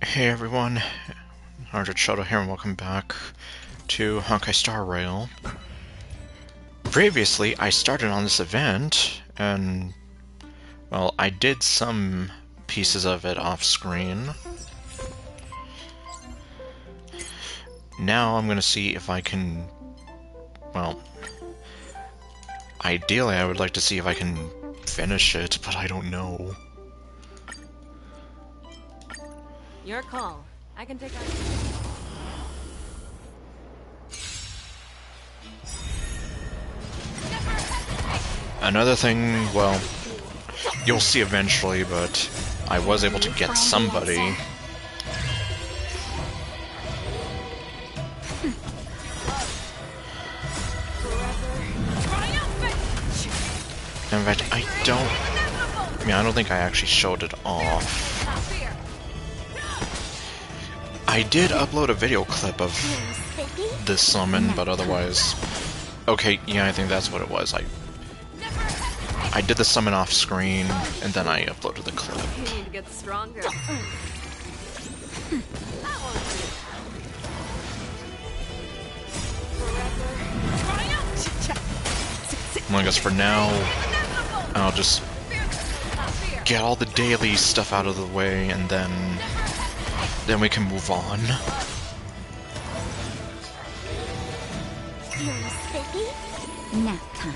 Hey everyone, Argent Shadow here and welcome back to Honkai Star Rail. Previously, I started on this event, and, well, I did some pieces of it off-screen. Now I'm gonna see if I can, well, ideally I would like to see if I can finish it, but I don't know. Your call. I can take on. Another thing, well, you'll see eventually, but I was able to get somebody. In fact, I don't think I actually showed it off. I did upload a video clip of this summon, but otherwise... Okay, yeah, I think that's what it was. I did the summon off screen, and then I uploaded the clip. You need to get stronger. Well, I guess for now, I'll just get all the daily stuff out of the way, and then we can move on. Feeling sticky? Nap time.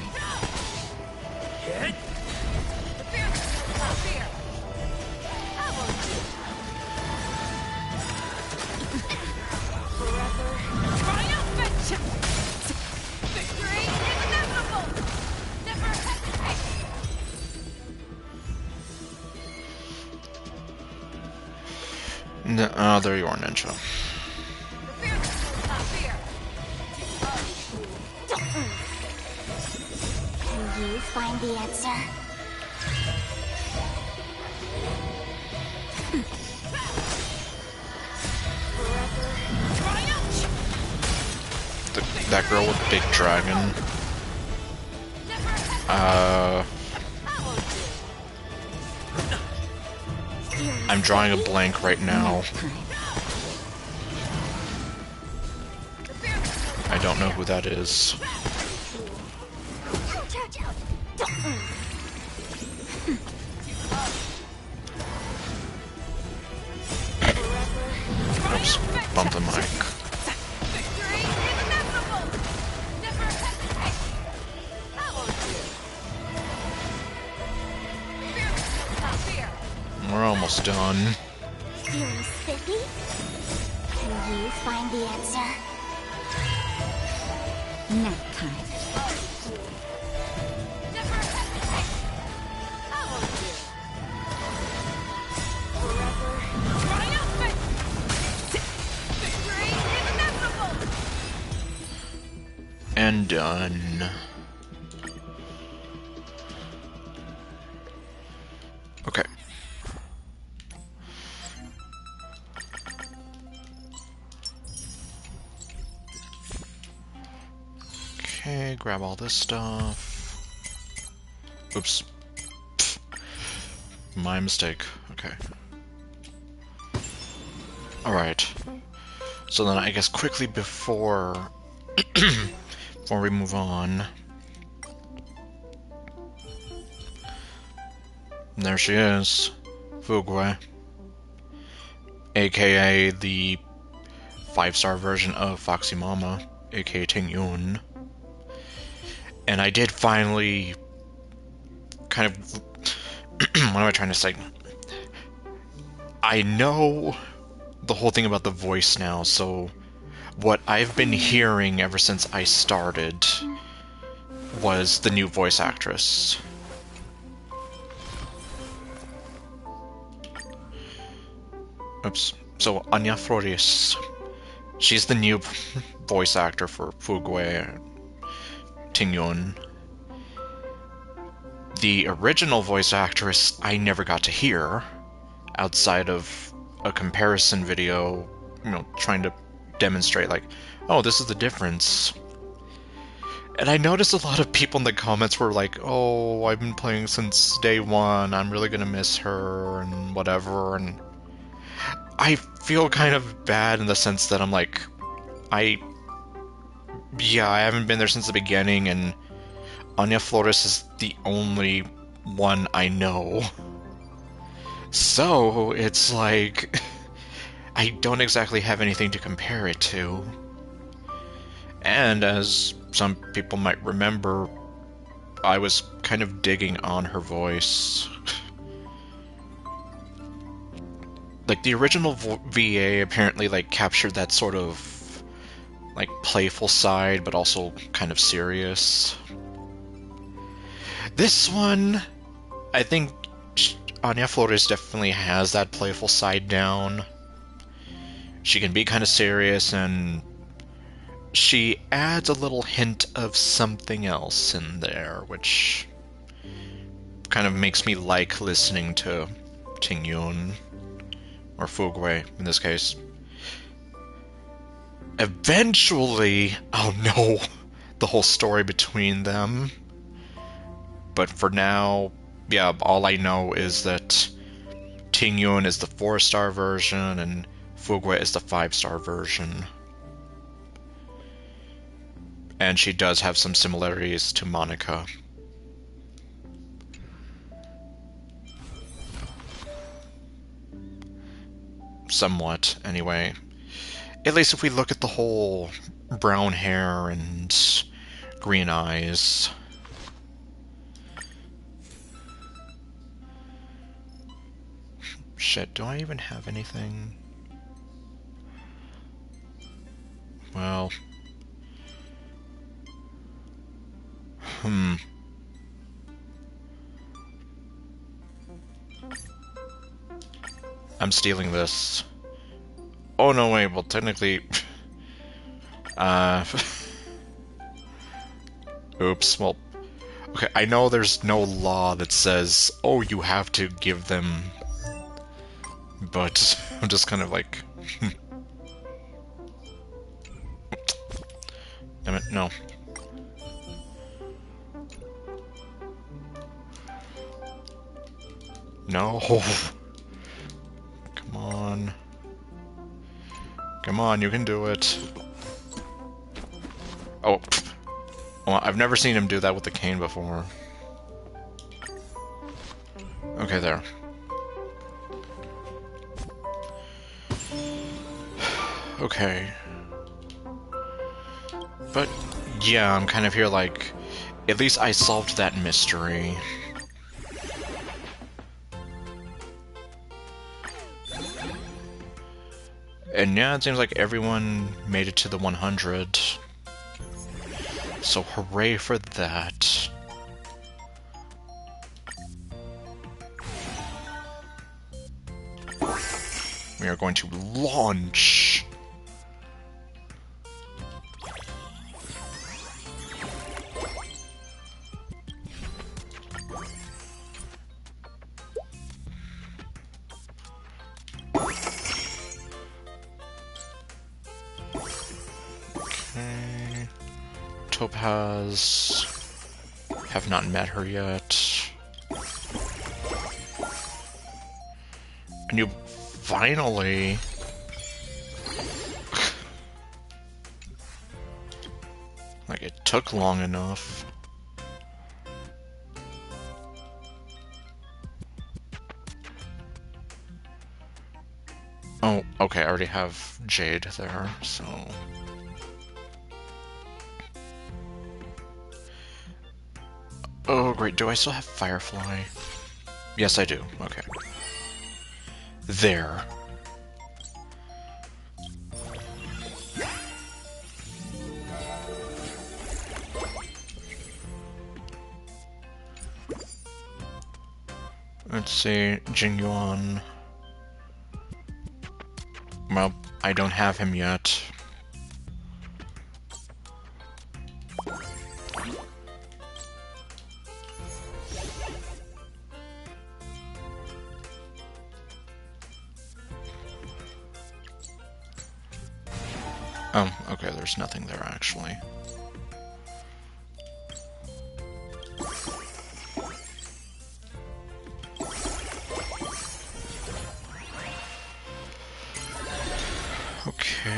Oh, there you are, Ninja. Can you find the answer? That girl with big dragon. I'm drawing a blank right now. I don't know who that is. Oops, bumped the mic. We're almost done. Feeling sticky? Can you find the answer? Nap time. And done. Okay. Okay, grab all this stuff. Oops. Pfft. My mistake. Okay. Alright. So then I guess quickly before before we move on. There she is. Fugwe. AKA the 5-star version of Foxy Mama, aka Ting Yun. And I did finally kind of what am I trying to say? I know the whole thing about the voice now, so what I've been hearing ever since I started was the new voice actress. Oops. So, Anya Flores. She's the new voice actor for Fugwe Tingyun. The original voice actress I never got to hear, outside of a comparison video, you know, trying to demonstrate, like, oh, this is the difference. And I noticed a lot of people in the comments were like, oh, I've been playing since day one, I'm really gonna miss her, and whatever, and I feel kind of bad in the sense that I'm like, I I haven't been there since the beginning, and Anya Flores is the only one I know. So it's like I don't exactly have anything to compare it to. And as some people might remember, I was kind of digging on her voice. Like, the original VA apparently, like, captured that sort of, like, playful side, but also kind of serious. This one, I think Anya Flores definitely has that playful side down. She can be kind of serious, and she adds a little hint of something else in there, which kind of makes me like listening to Tingyun, or Fugwei in this case. Eventually, I'll know the whole story between them. But for now, yeah, all I know is that Tingyun is the 4-star version and Fugwei is the 5-star version. And she does have some similarities to Monica. Somewhat, anyway. At least if we look at the whole brown hair and green eyes. Shit, do I even have anything? Well... I'm stealing this. Oh no, wait, well technically... Oops, well... Okay, I know there's no law that says, oh, you have to give them... But I'm just kind of like... Damn it, no. No. Come on. Come on, you can do it. Oh. Well, I've never seen him do that with the cane before. Okay, there. Okay. But, yeah, I'm kind of here like... At least I solved that mystery. And yeah, it seems like everyone made it to the 100. So hooray for that. We are going to launch. Okay. Topaz. Have not met her yet. And you finally... Like, it took long enough. Oh, okay, I already have Jade there, so... Oh, great, do I still have Firefly? Yes, I do, okay. There. Let's see, Jingyuan. Well, I don't have him yet. Oh, okay, there's nothing there actually.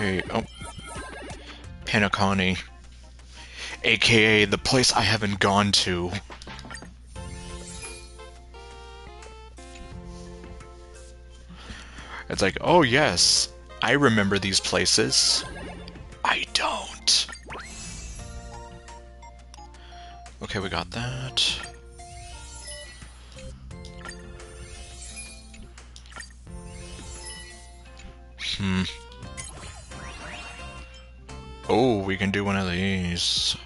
Okay, oh. Panacani. AKA the place I haven't gone to. It's like, oh yes, I remember these places. I don't. Okay, we got that. Oh, we can do one of these.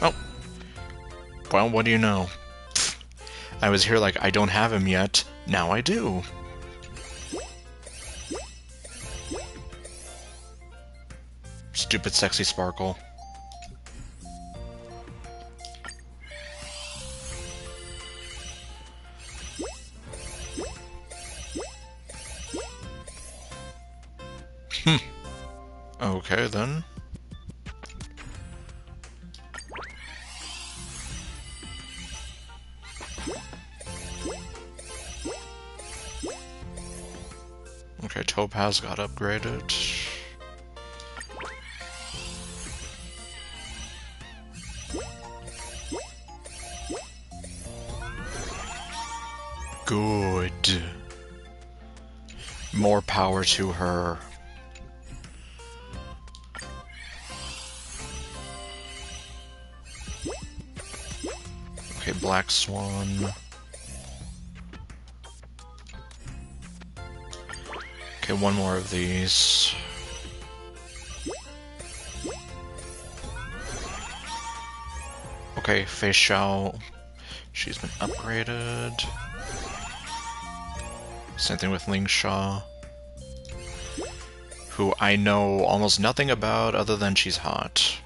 Oh. Well, what do you know? I was here like, I don't have him yet. Now I do. Stupid sexy sparkle. Okay, then. Okay, Topaz got upgraded. Good. More power to her. Okay, Black Swan. Okay, one more of these. Okay, Fei Xiao. She's been upgraded. Same thing with Ling Sha, who I know almost nothing about other than she's hot.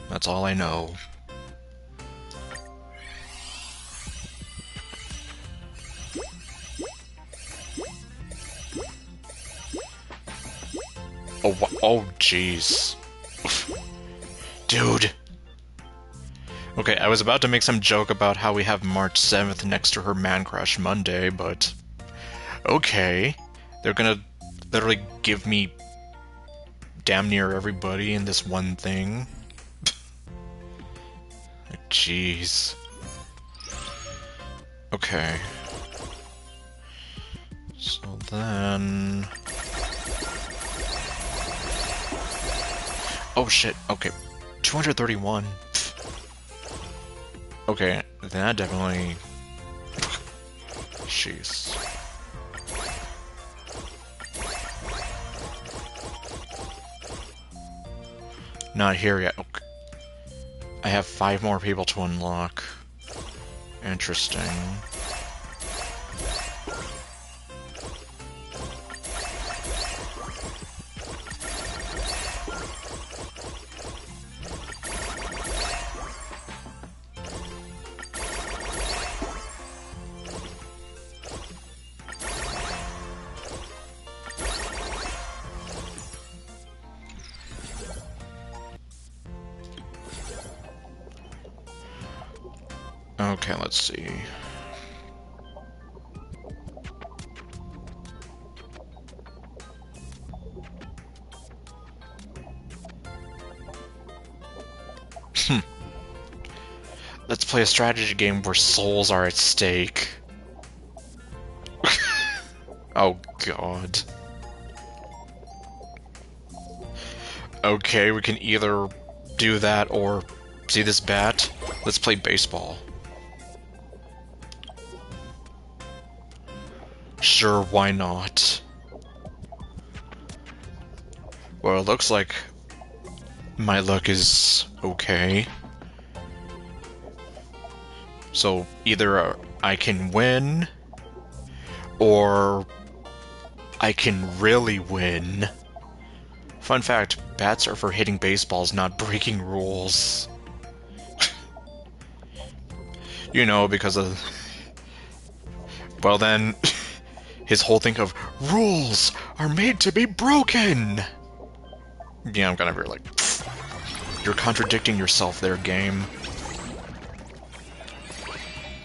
That's all I know. Oh, jeez. Dude. Okay, I was about to make some joke about how we have March 7th next to her Man Crush Monday, but... Okay. They're gonna literally give me damn near everybody in this one thing. Jeez. Okay. So then... Oh shit, okay. 231. Okay, that definitely... Jeez. Not here yet. Okay. I have 5 more people to unlock. Interesting. Okay, let's see. Let's play a strategy game where souls are at stake. Oh god. Okay, we can either do that or... See this bat? Let's play baseball. Sure, why not? Well, it looks like my luck is okay. So either I can win, or I can really win. Fun fact, bats are for hitting baseballs, not breaking rules. You know, because of... Well then, his whole thing of, rules are made to be broken! Yeah, I'm gonna be like, you're contradicting yourself there, game.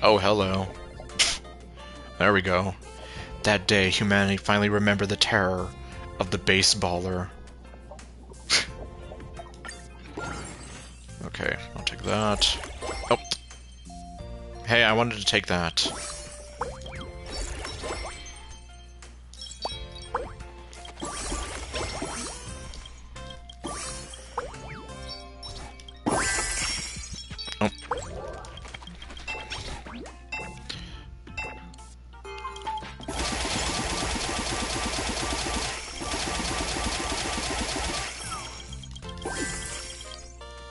Oh, hello. There we go. That day, humanity finally remembered the terror of the baseballer. Okay, I'll take that. Oh. Hey, I wanted to take that. Oh.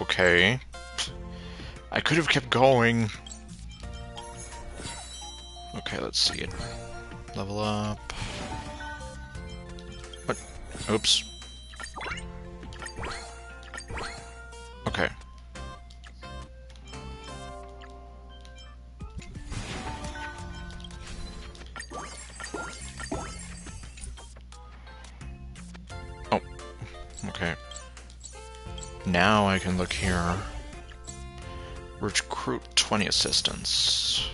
Okay. I could have kept going. Okay, let's see it. Level up. What? Oops. Okay. Oh. Okay. Now I can look here. Recruit 20 assistants.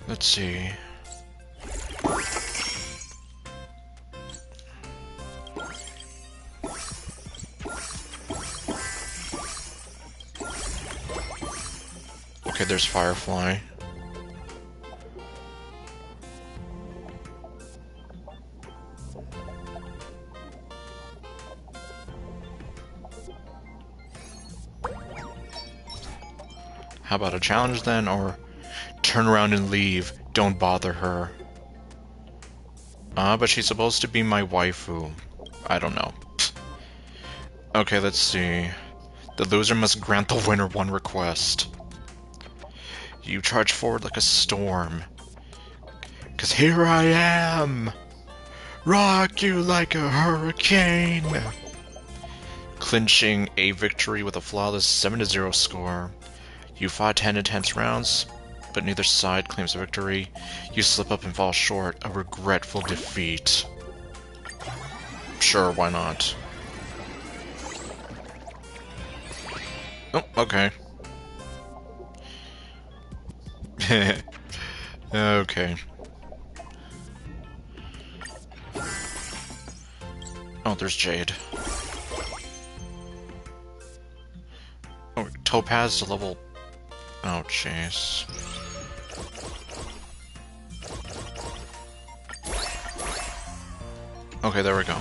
Let's see. Okay, there's Firefly. How about a challenge then, or turn around and leave, don't bother her? But she's supposed to be my waifu. I don't know. Okay, let's see. The loser must grant the winner one request. You charge forward like a storm. 'Cause here I am! Rock you like a hurricane! Clinching a victory with a flawless 7-0 score. You fought 10 intense rounds, but neither side claims a victory. You slip up and fall short, a regretful defeat. Sure, why not? Oh, okay. Okay. Oh, there's Jade. Oh, Topaz to level... Oh, jeez. Okay, there we go.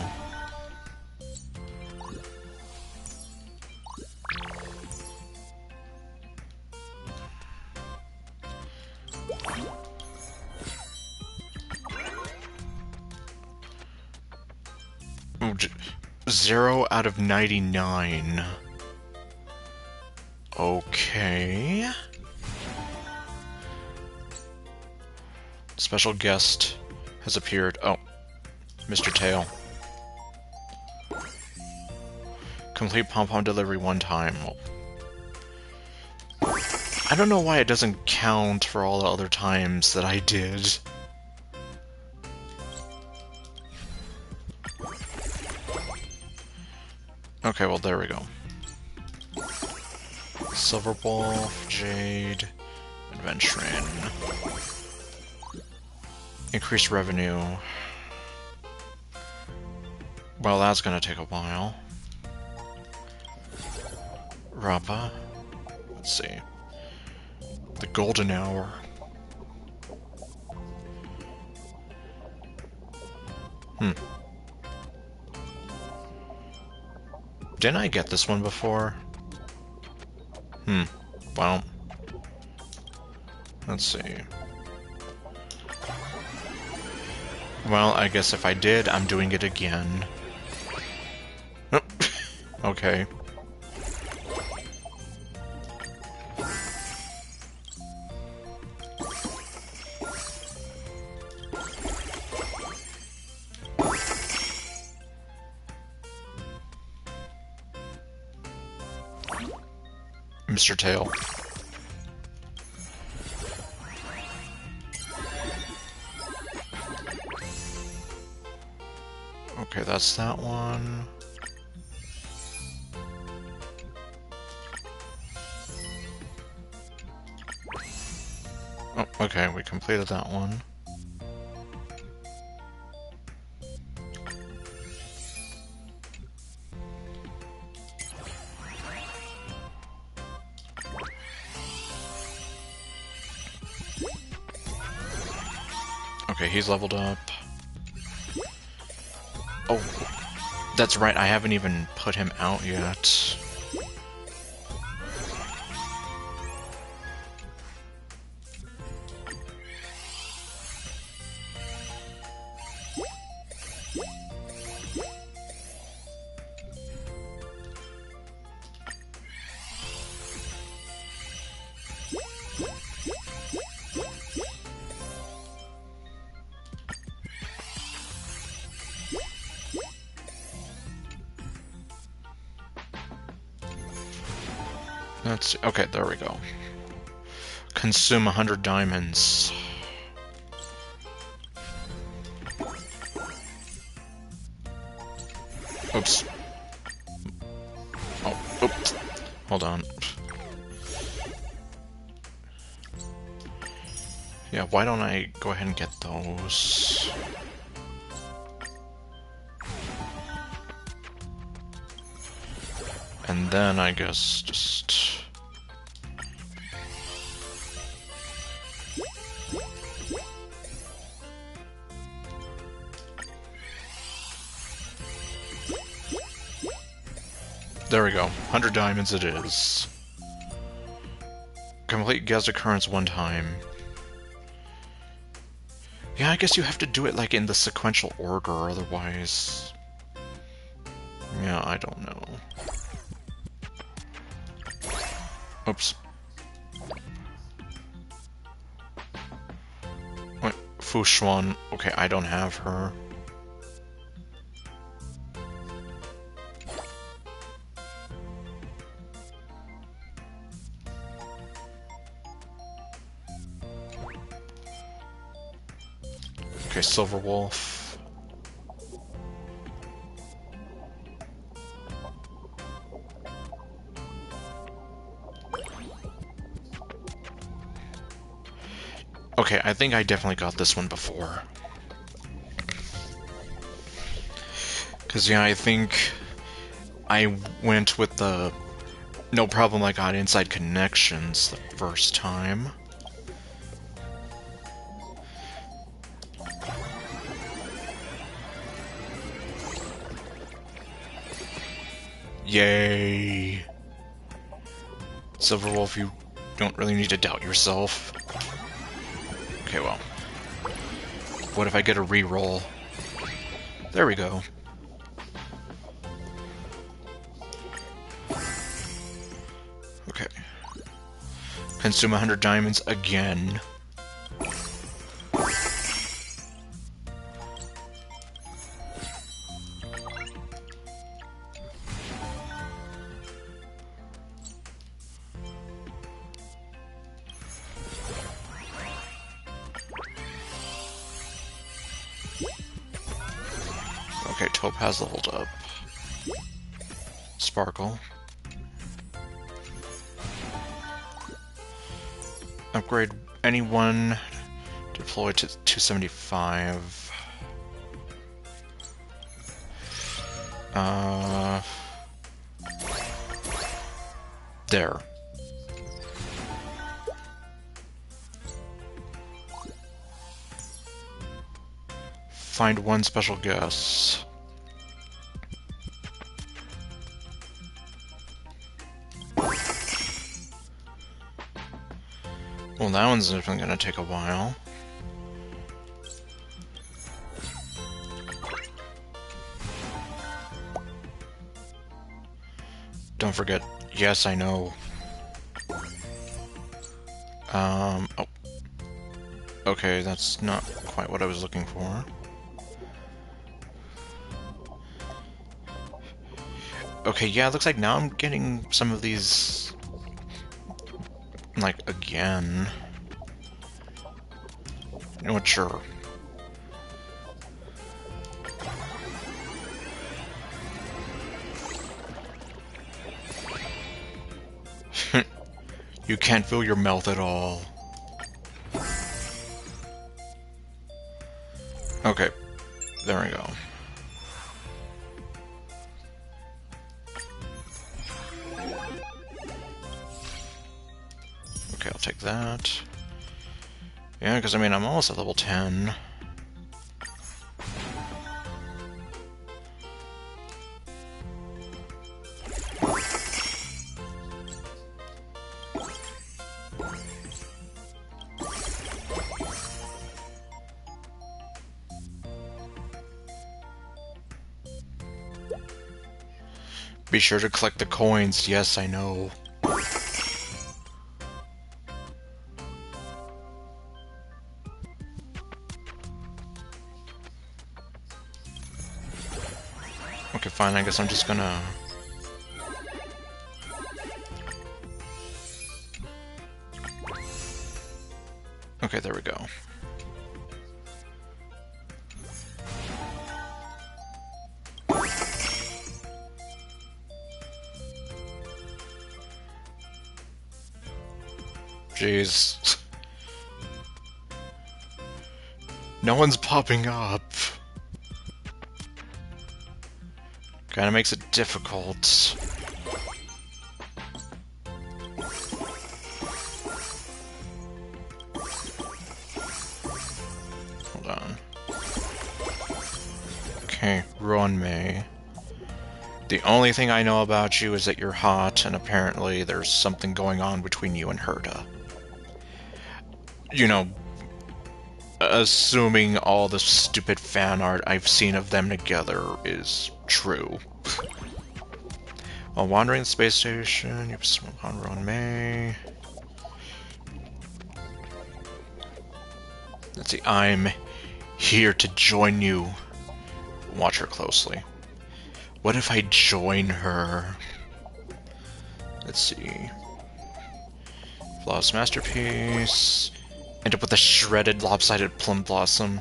Oh, 0 out of 99. Okay. Special guest has appeared. Oh, Mr. Tail. Complete pom-pom delivery one time. I don't know why it doesn't count for all the other times that I did. Okay, well, there we go. Silver Wolf, Jade, Adventuring. Increased revenue. Well, that's gonna take a while. Rappa. Let's see. The Golden Hour. Didn't I get this one before? Well. Let's see. Well, I guess if I did, I'm doing it again. Oh, okay. Mr. Tail. Okay, that's that one. Okay, we completed that one. Okay, he's leveled up. Oh, that's right, I haven't even put him out yet. Okay, there we go. Consume 100 diamonds. Oops. Oh, oops. Hold on. Yeah, why don't I go ahead and get those? And then I guess just... There we go. 100 diamonds it is. Complete guest occurrence one time. Yeah, I guess you have to do it like in the sequential order, otherwise... Yeah, I don't know. Oops. Wait, Fu Xuan. Okay, I don't have her. Okay, Silver Wolf. Okay, I think I definitely got this one before. Because, yeah, I think I went with the no problem I got inside connections the first time. Yay! Silver Wolf, you don't really need to doubt yourself. Okay, well. What if I get a reroll? There we go. Okay. Consume 100 diamonds again. Okay, Topaz leveled up. Sparkle. Upgrade anyone. Deploy to 275. There. Find one special guest. Well, that one's definitely gonna take a while. Don't forget, yes, I know. Oh. Okay, that's not quite what I was looking for. Okay, yeah, it looks like now I'm getting some of these... like, again. You know what, sure. You can't feel your mouth at all. Okay, there we go. Okay, I'll take that. Yeah, because I mean, I'm almost at level 10. Be sure to collect the coins. Yes, I know. Okay, fine. I guess I'm just gonna... Okay, there we go. Jeez. No one's popping up. Kinda makes it difficult. Hold on. Okay, Ruan Mei. The only thing I know about you is that you're hot, and apparently there's something going on between you and Herta. You know, assuming all the stupid fan art I've seen of them together is true. While wandering the space station, you smoke on Ruan Mei. Let's see, I'm here to join you. Watch her closely. What if I join her? Let's see. Flawless masterpiece. End up with a shredded, lopsided plum blossom.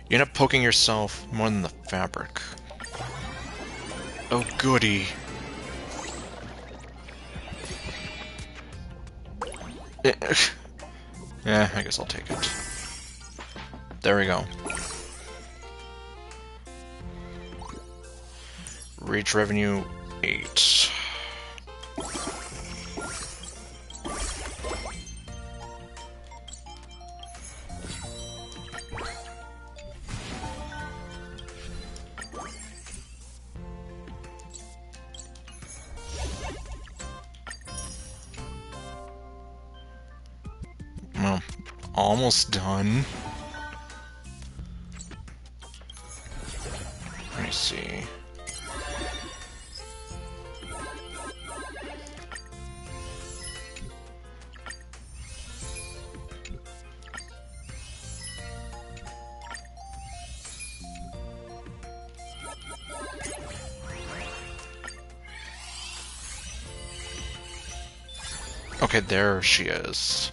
You end up poking yourself more than the fabric. Oh, goody. Yeah, I guess I'll take it. There we go. Reach revenue 8. Well, almost done. Let me see. Okay, there she is.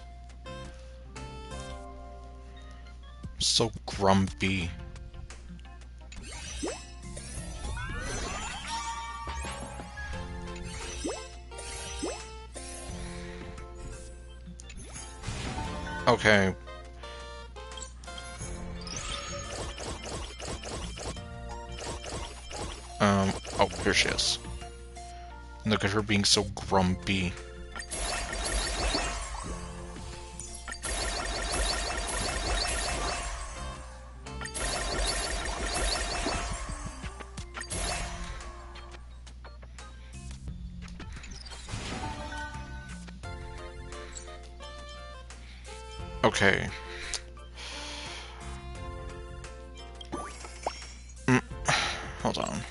So grumpy. Okay. Oh, here she is. Look at her being so grumpy. Okay. Hold on.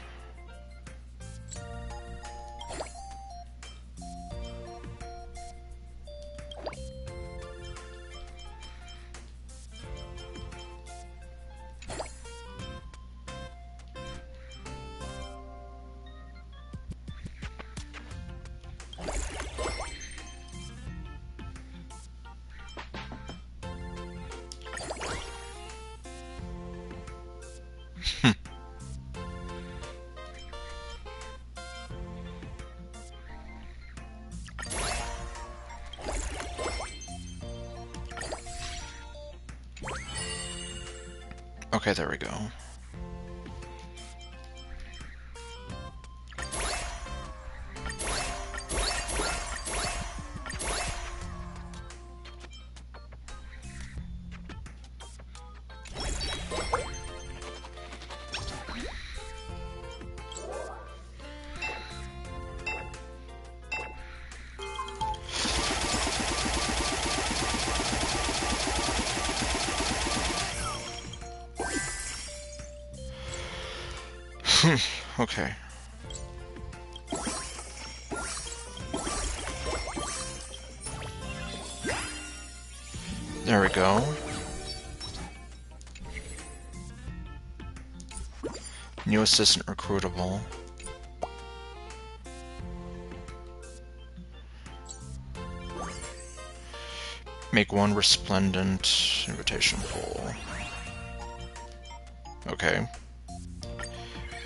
Okay, there we go. Okay. There we go. New assistant recruitable. Make one resplendent invitation pool. Okay.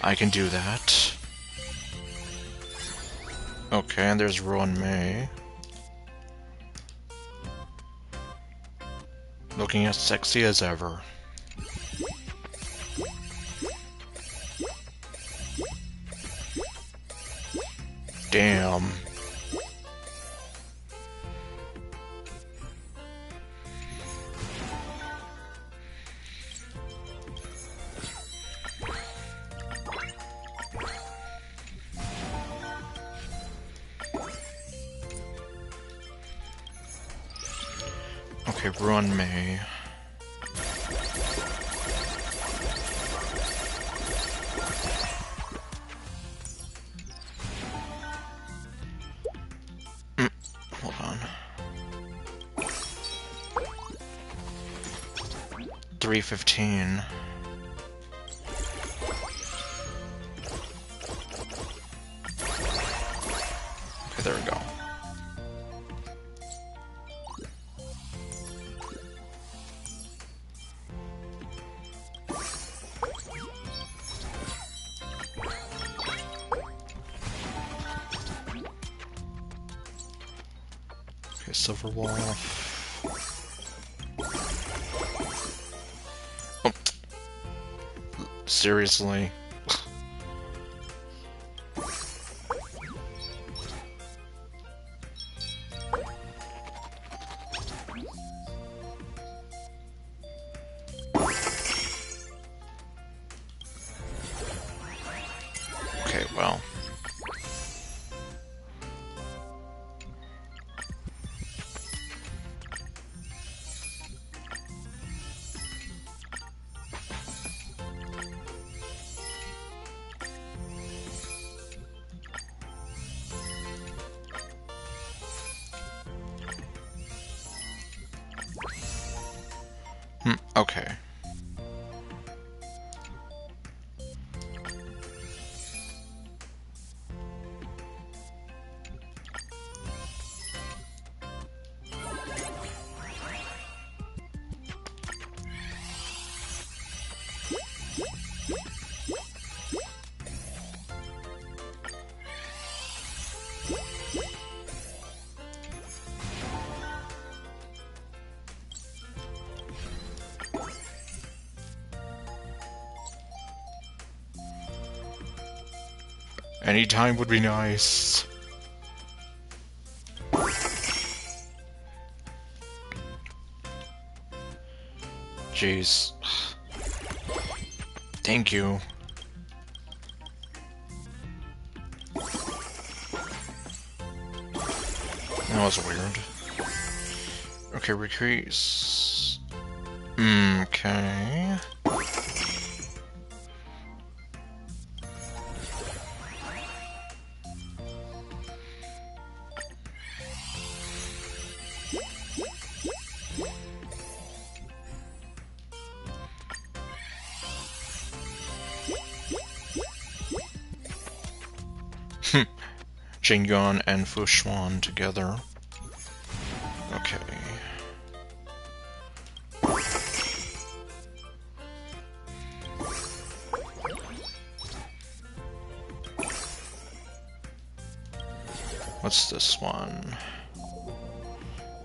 I can do that. Okay, and there's Ruin May. Looking as sexy as ever. Damn. Okay, Ruin May. Hold on. 315. Okay, there we go. Okay, Silver Wolf. Oh. Seriously? Okay, well. Okay. Any time would be nice. Jeez. Thank you. That was weird. Okay, recrease. Okay. Jingyon and Fushuan together. Okay. What's this one?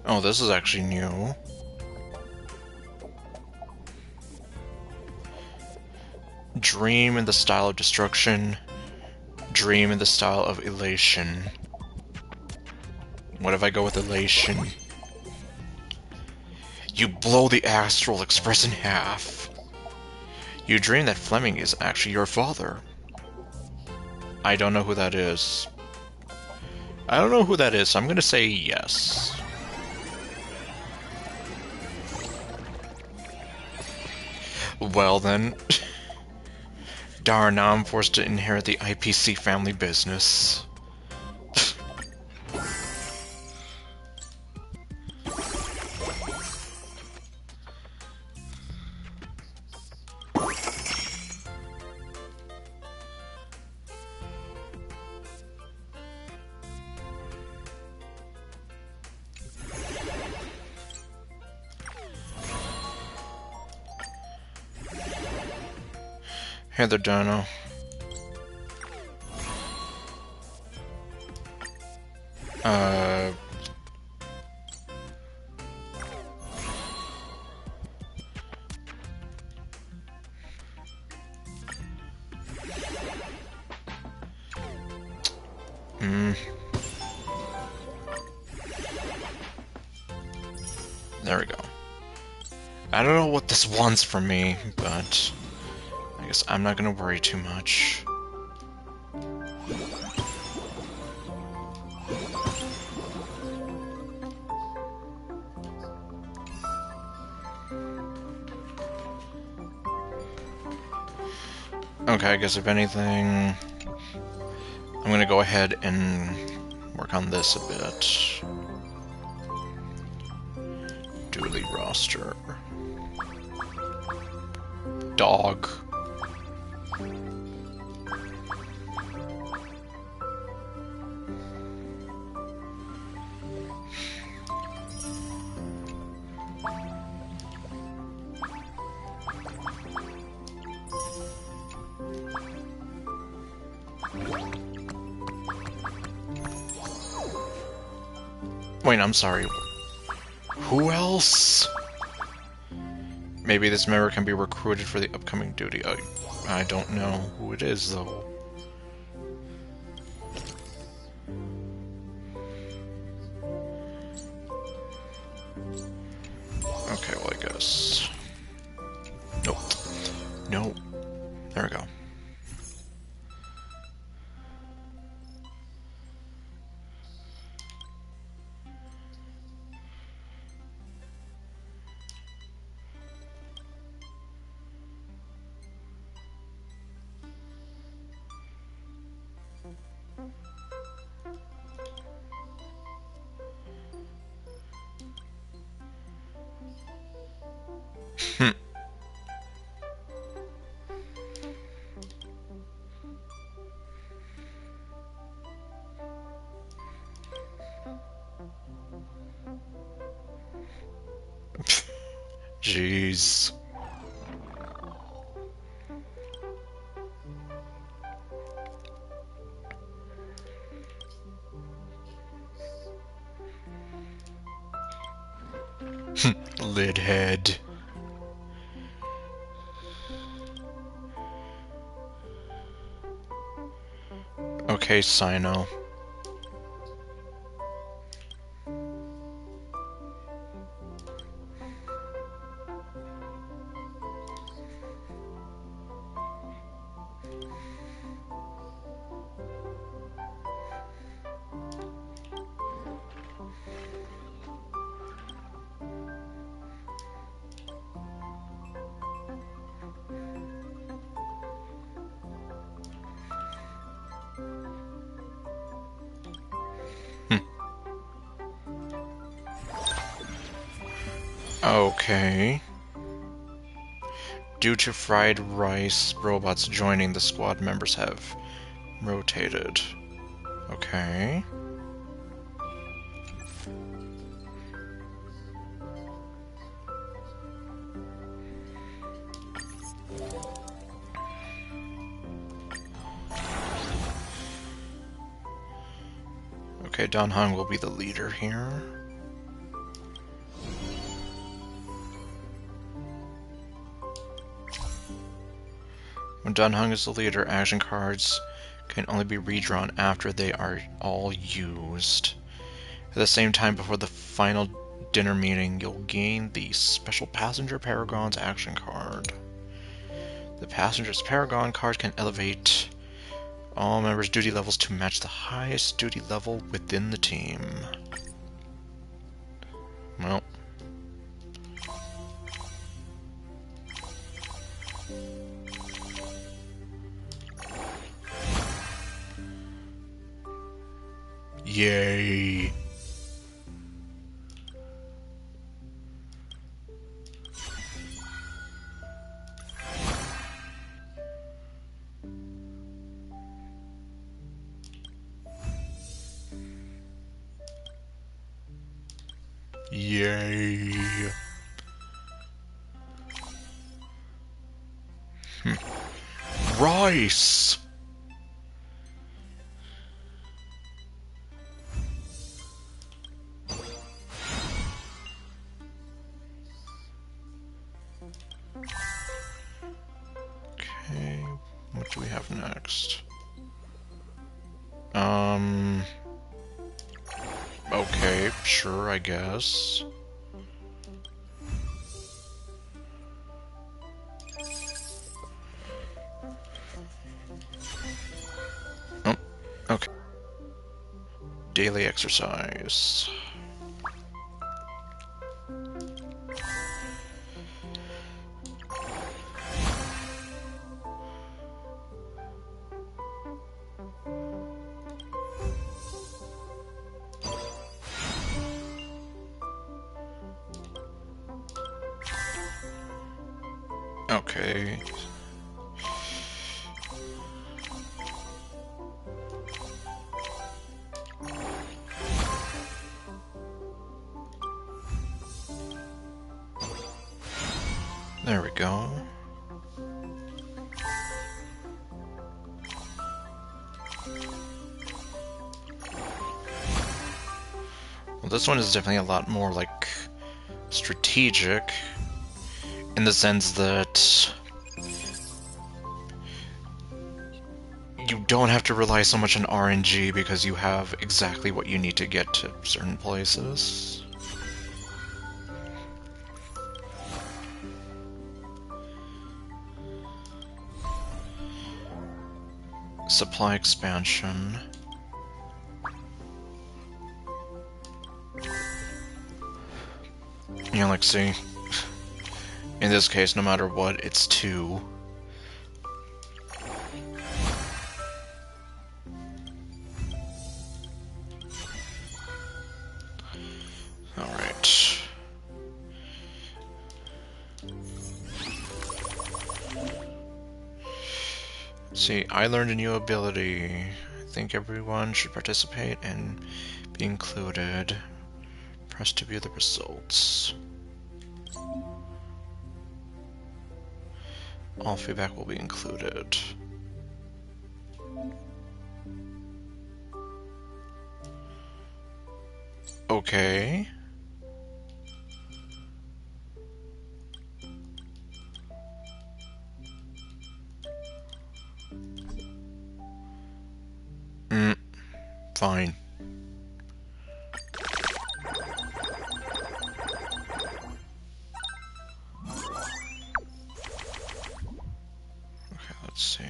Oh, this is actually new. Dream in the style of destruction. Dream in the style of elation. What if I go with elation? You blow the Astral Express in half. You dream that Fleming is actually your father. I don't know who that is. I don't know who that is, so I'm gonna say yes. Well then. Darn, now I'm forced to inherit the IPC family business. Hey there, Dono. Uh... There we go. I don't know what this wants from me, but I guess I'm not gonna worry too much. Okay, I guess if anything, I'm gonna go ahead and work on this a bit. Dually roster. Dog. Wait, I'm sorry. Who else? Maybe this member can be recruited for the upcoming duty. I don't know who it is, though. Okay, well, I guess... Nope. No. There we go. Jeez. Lid head. Okay, Sino. Okay. Due to fried rice, robots joining the squad members have rotated. Okay. Okay, Don Han will be the leader here. When done hung as the leader, action cards can only be redrawn after they are all used. At the same time, before the final dinner meeting, you'll gain the Special Passenger Paragon's action card. The Passenger's Paragon card can elevate all members' duty levels to match the highest duty level within the team. Well. Yay. Yay. Rice. Okay, what do we have next? Okay, sure, I guess. Oh, okay. Daily exercise. Okay. There we go. Well, this one is definitely a lot more, like, strategic, in the sense that you don't have to rely so much on RNG because you have exactly what you need to get to certain places. Supply expansion. Yeah, like, see, in this case, no matter what, it's 2. Alright. See, I learned a new ability. I think everyone should participate and be included. Press to view the results. All feedback will be included. Okay. Fine. Okay, let's see.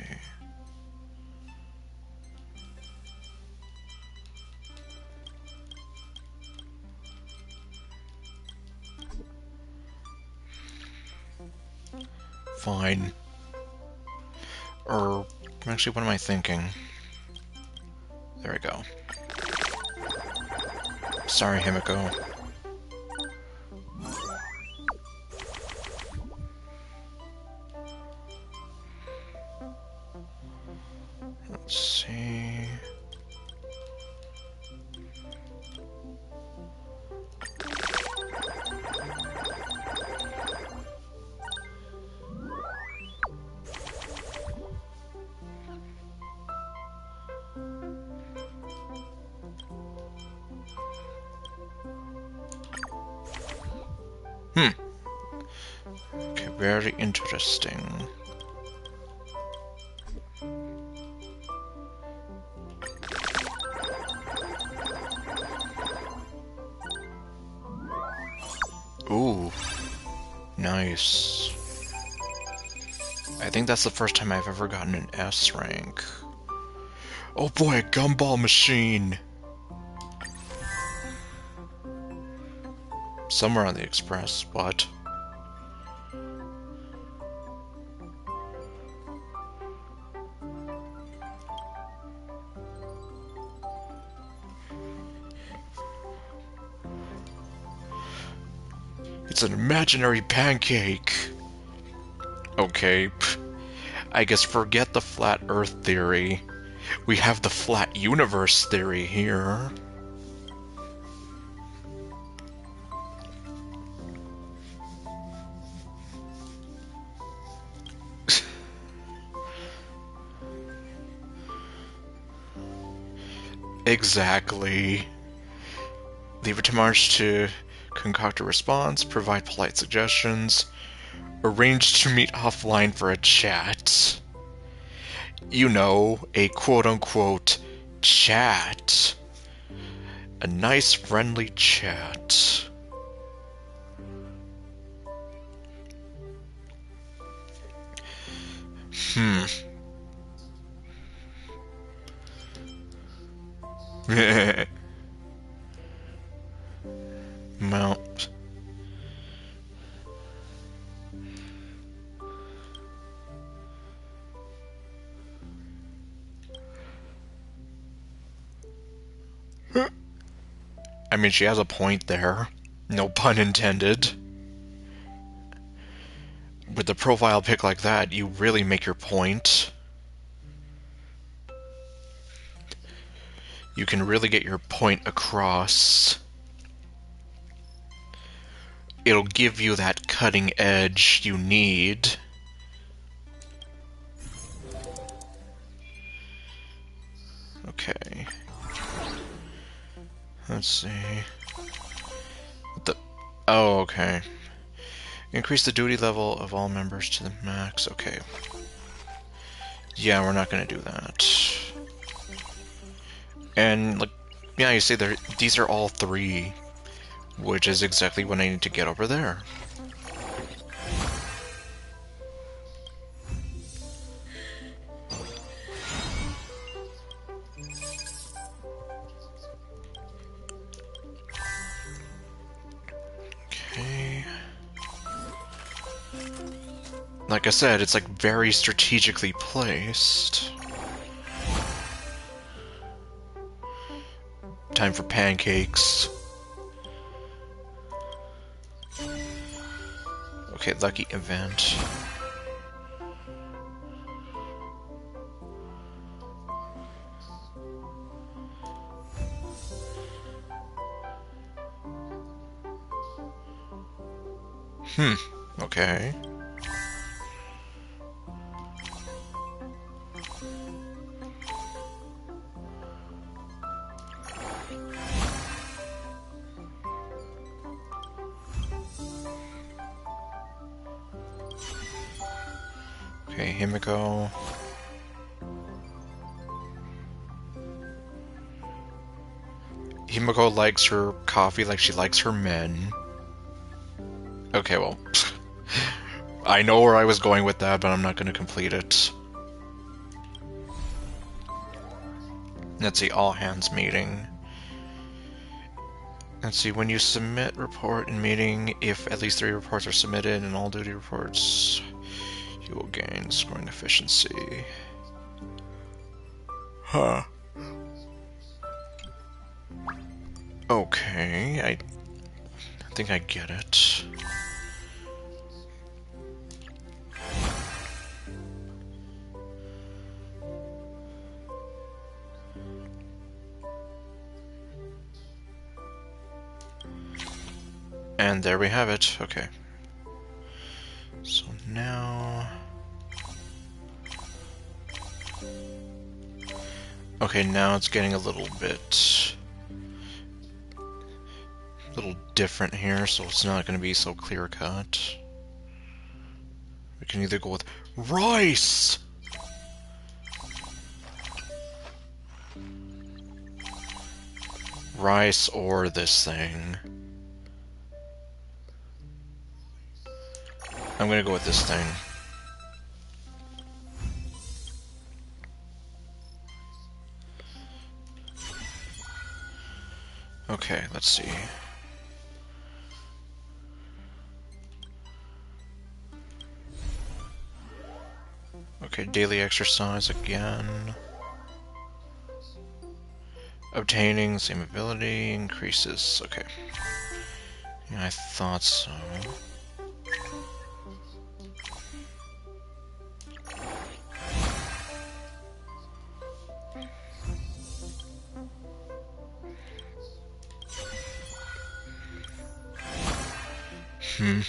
Fine. Or, actually, what am I thinking? There we go. Sorry, Himiko. Let's see. Okay, very interesting. Nice. I think that's the first time I've ever gotten an S rank. Oh boy, a gumball machine! Somewhere on the express, but... It's an imaginary pancake! Okay, I guess forget the flat Earth theory. We have the flat universe theory here. Exactly. Leave it to March to concoct a response, provide polite suggestions, arrange to meet offline for a chat. You know, a quote-unquote chat. A nice, friendly chat. Well... I mean, she has a point there. No pun intended. With a profile pic like that, you really make your point. You can really get your point across. It'll give you that cutting edge you need. Okay. Let's see. What the... Oh, okay. Increase the duty level of all members to the max. Okay. Yeah, we're not gonna do that. And, like, yeah, you see, these are all 3, which is exactly what I need to get over there. Okay. Like I said, it's like very strategically placed. Time for pancakes. Okay, lucky event. Okay. Okay, Himiko. Himiko likes her coffee like she likes her men. Okay, well... I know where I was going with that, but I'm not going to complete it. Let's see, all hands meeting. Let's see, when you submit report in meeting, if at least 3 reports are submitted and all duty reports, you will gain scoring efficiency. Huh. Okay, I think I get it. And there we have it. Okay. So now... Okay, now it's getting a little different here, so it's not going to be so clear-cut. We can either go with rice! Rice or this thing. I'm gonna go with this thing. Okay, let's see. Okay, daily exercise again. Obtaining same ability increases. Okay. Yeah, I thought so. Hmm.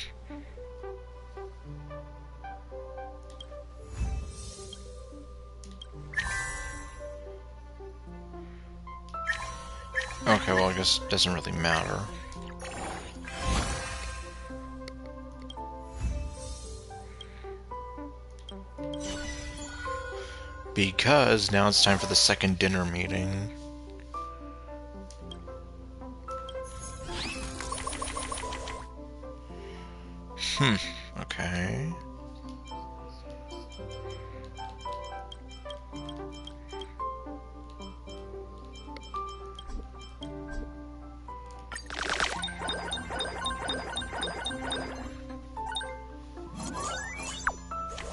Okay, well, I guess it doesn't really matter. Because now it's time for the second dinner meeting. Okay.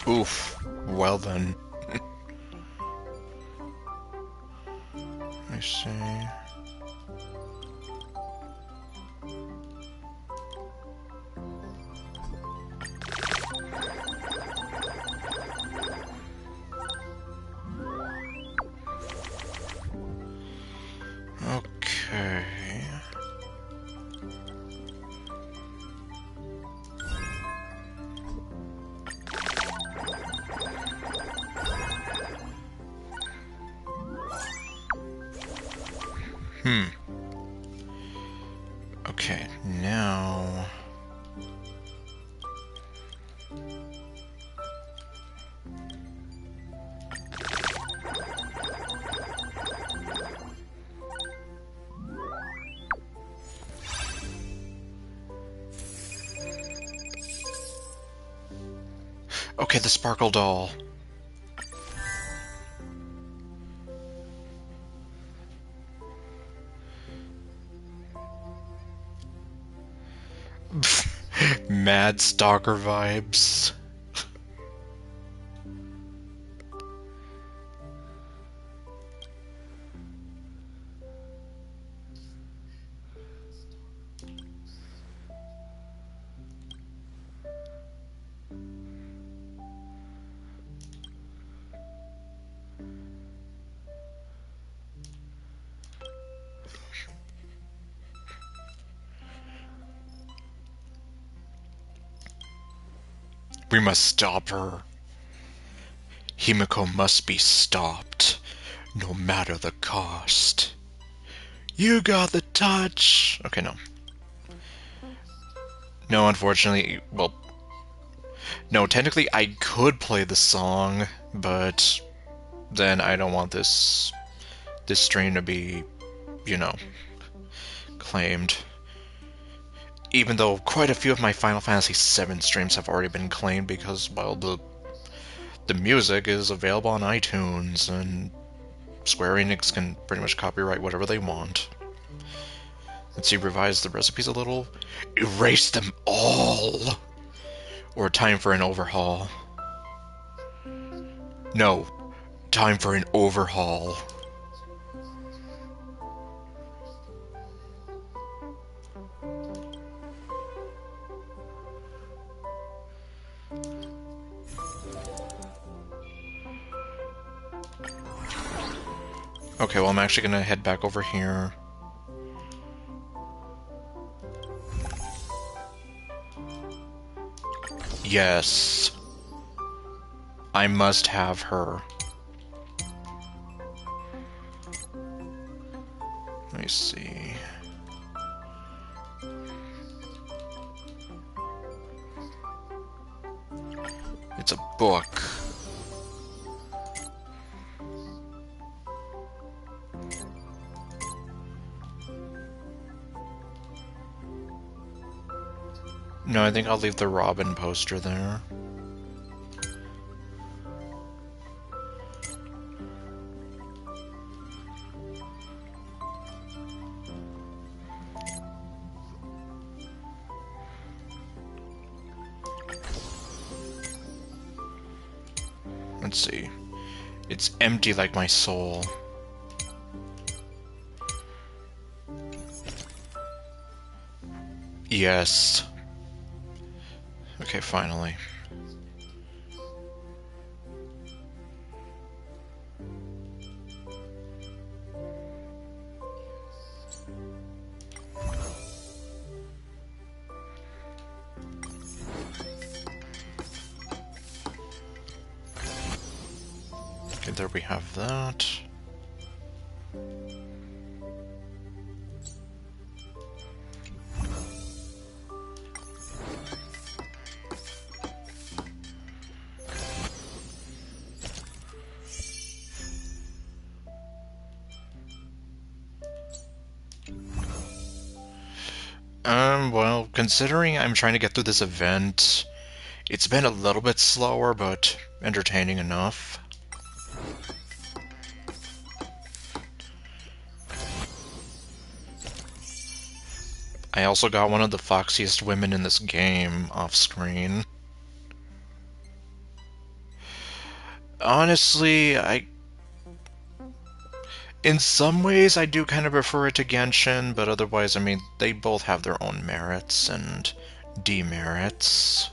Oof. Well then. Let me see. Okay. Okay, now... Okay, the Sparkle Doll. Mad Stalker vibes. We must stop her. Himiko must be stopped, no matter the cost. You got the touch! Okay, no. No, unfortunately, well... No, technically I could play the song, but... then I don't want this stream to be, you know, claimed. Even though quite a few of my Final Fantasy VII streams have already been claimed because, well, the music is available on iTunes, and Square Enix can pretty much copyright whatever they want. Let's see, revise the recipes a little. Erase them all! Or time for an overhaul. No, time for an overhaul. Okay, well, I'm actually gonna head back over here. Yes. I must have her. Let me see. It's a book. No, I think I'll leave the Robin poster there. Let's see. It's empty like my soul. Yes. Okay, finally. Okay, there we have that. Well, considering I'm trying to get through this event, it's been a little bit slower, but entertaining enough. I also got one of the foxiest women in this game off screen. Honestly, in some ways I do kind of prefer it to Genshin, but otherwise, I mean, they both have their own merits and demerits,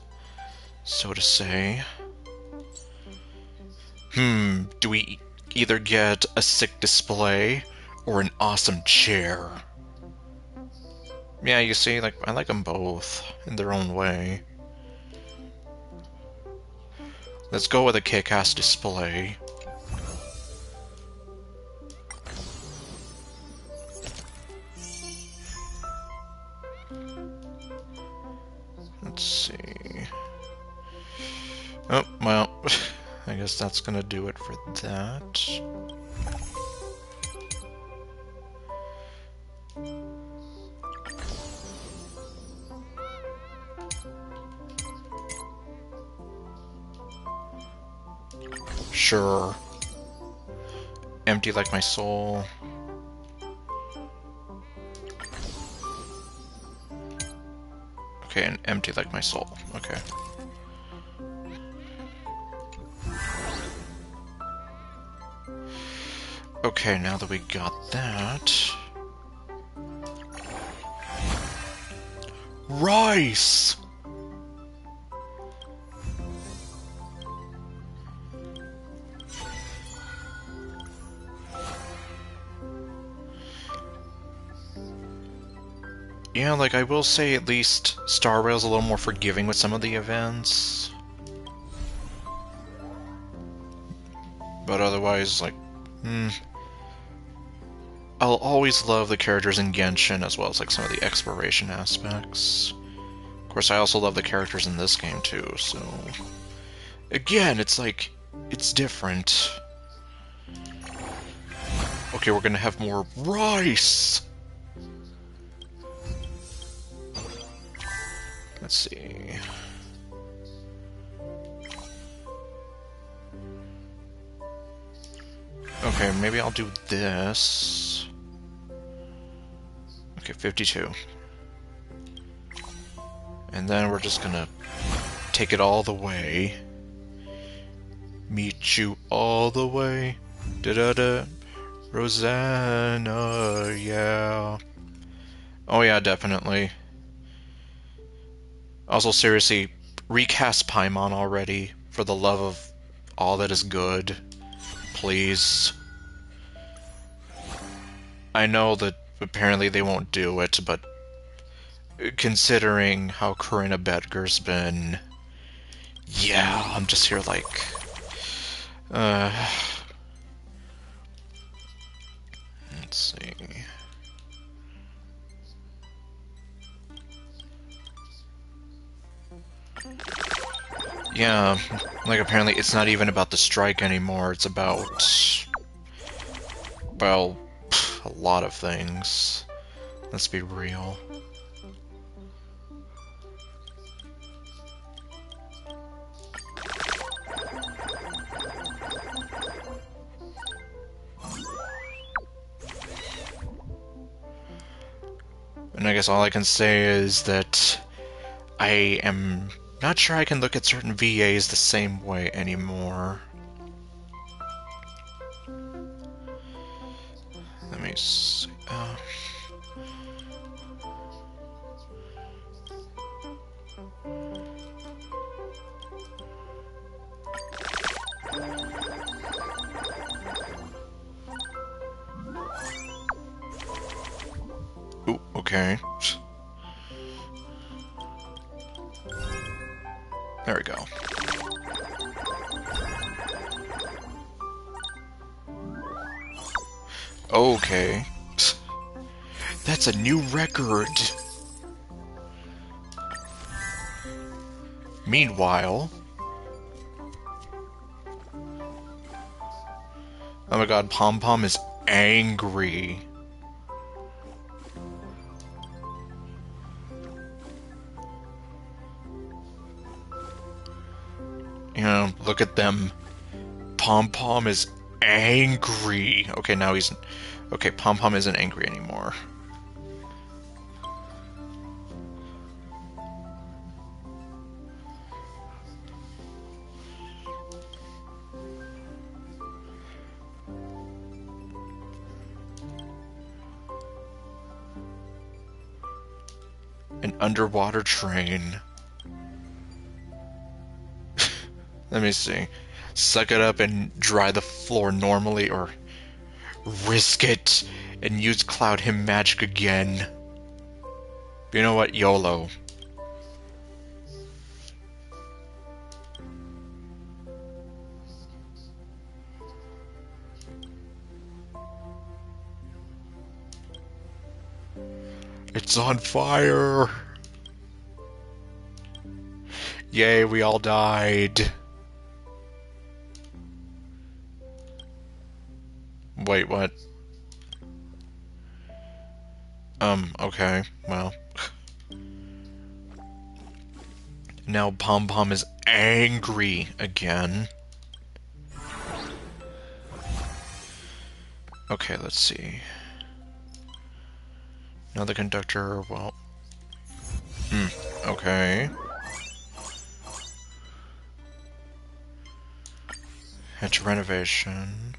so to say. Do we either get a sick display or an awesome chair? Yeah, you see, like, I like them both in their own way. Let's go with a kick-ass display. Let's see. Oh, well, I guess that's gonna do it for that. Sure. Empty like my soul. Okay, and empty like my soul. Okay. Okay, now that we got that... Rice! Yeah, like, I will say at least Star Rail's a little more forgiving with some of the events. But otherwise, like, I'll always love the characters in Genshin, as well as, like, some of the exploration aspects. Of course, I also love the characters in this game, too, so... Again, it's like, it's different. Okay, we're gonna have more rice! Let's see... Okay, maybe I'll do this. Okay, 52. And then we're just gonna take it all the way. Meet you all the way. Da-da-da. Rosanna, yeah. Oh yeah, definitely. Also, seriously, recast Paimon already, for the love of all that is good. Please. I know that apparently they won't do it, but considering how Corinna Bedgar's been... Yeah, I'm just here like... Let's see... Yeah, like apparently it's not even about the strike anymore, it's about... Well, a lot of things. Let's be real. guess all I can say is that I am not sure I can look at certain VAs the same way anymore. Let me see. Ooh, okay. There we go. Okay. That's a new record. Meanwhile... Oh my god, Pom Pom is angry. You know, look at them. Pom Pom is angry. Okay, now he's... Okay, Pom Pom isn't angry anymore. An underwater train. Let me see. Suck it up and dry the floor normally, or risk it and use Cloud Him magic again. You know what? YOLO. It's on fire! Yay, we all died. Wait, what? Okay, well. Now Pom Pom is angry again. Okay, let's see. Now the conductor, well... okay. Hedge renovation.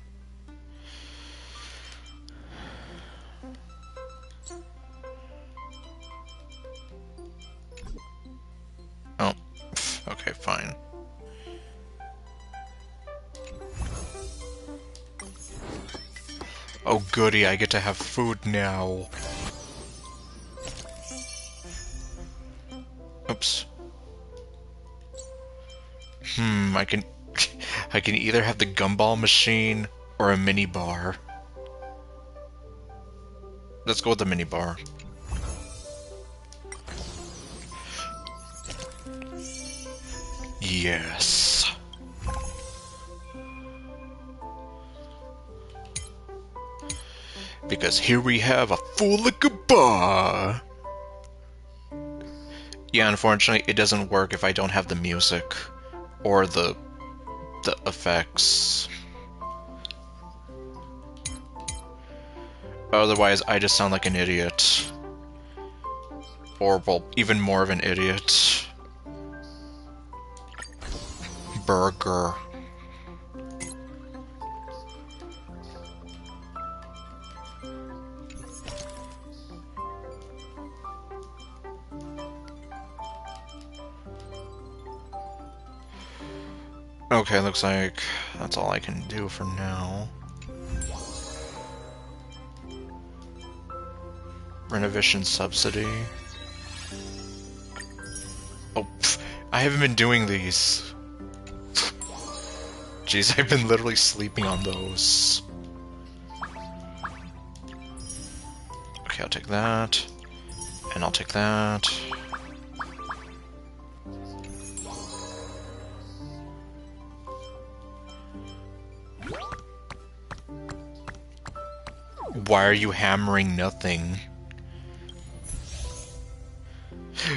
Oh, okay, fine. Oh goody, I get to have food now. Oops. I can... I can either have the gumball machine or a mini bar. Let's go with the mini bar. Yes. Because here we have a full liquor bar. Yeah, unfortunately, it doesn't work if I don't have the music or the effects. Otherwise, I just sound like an idiot. Or, well, even more of an idiot. Burger. Okay, looks like that's all I can do for now. Renovation subsidy. Oh, I haven't been doing these. Jeez, I've been literally sleeping on those. Okay, I'll take that. And I'll take that. Why are you hammering nothing?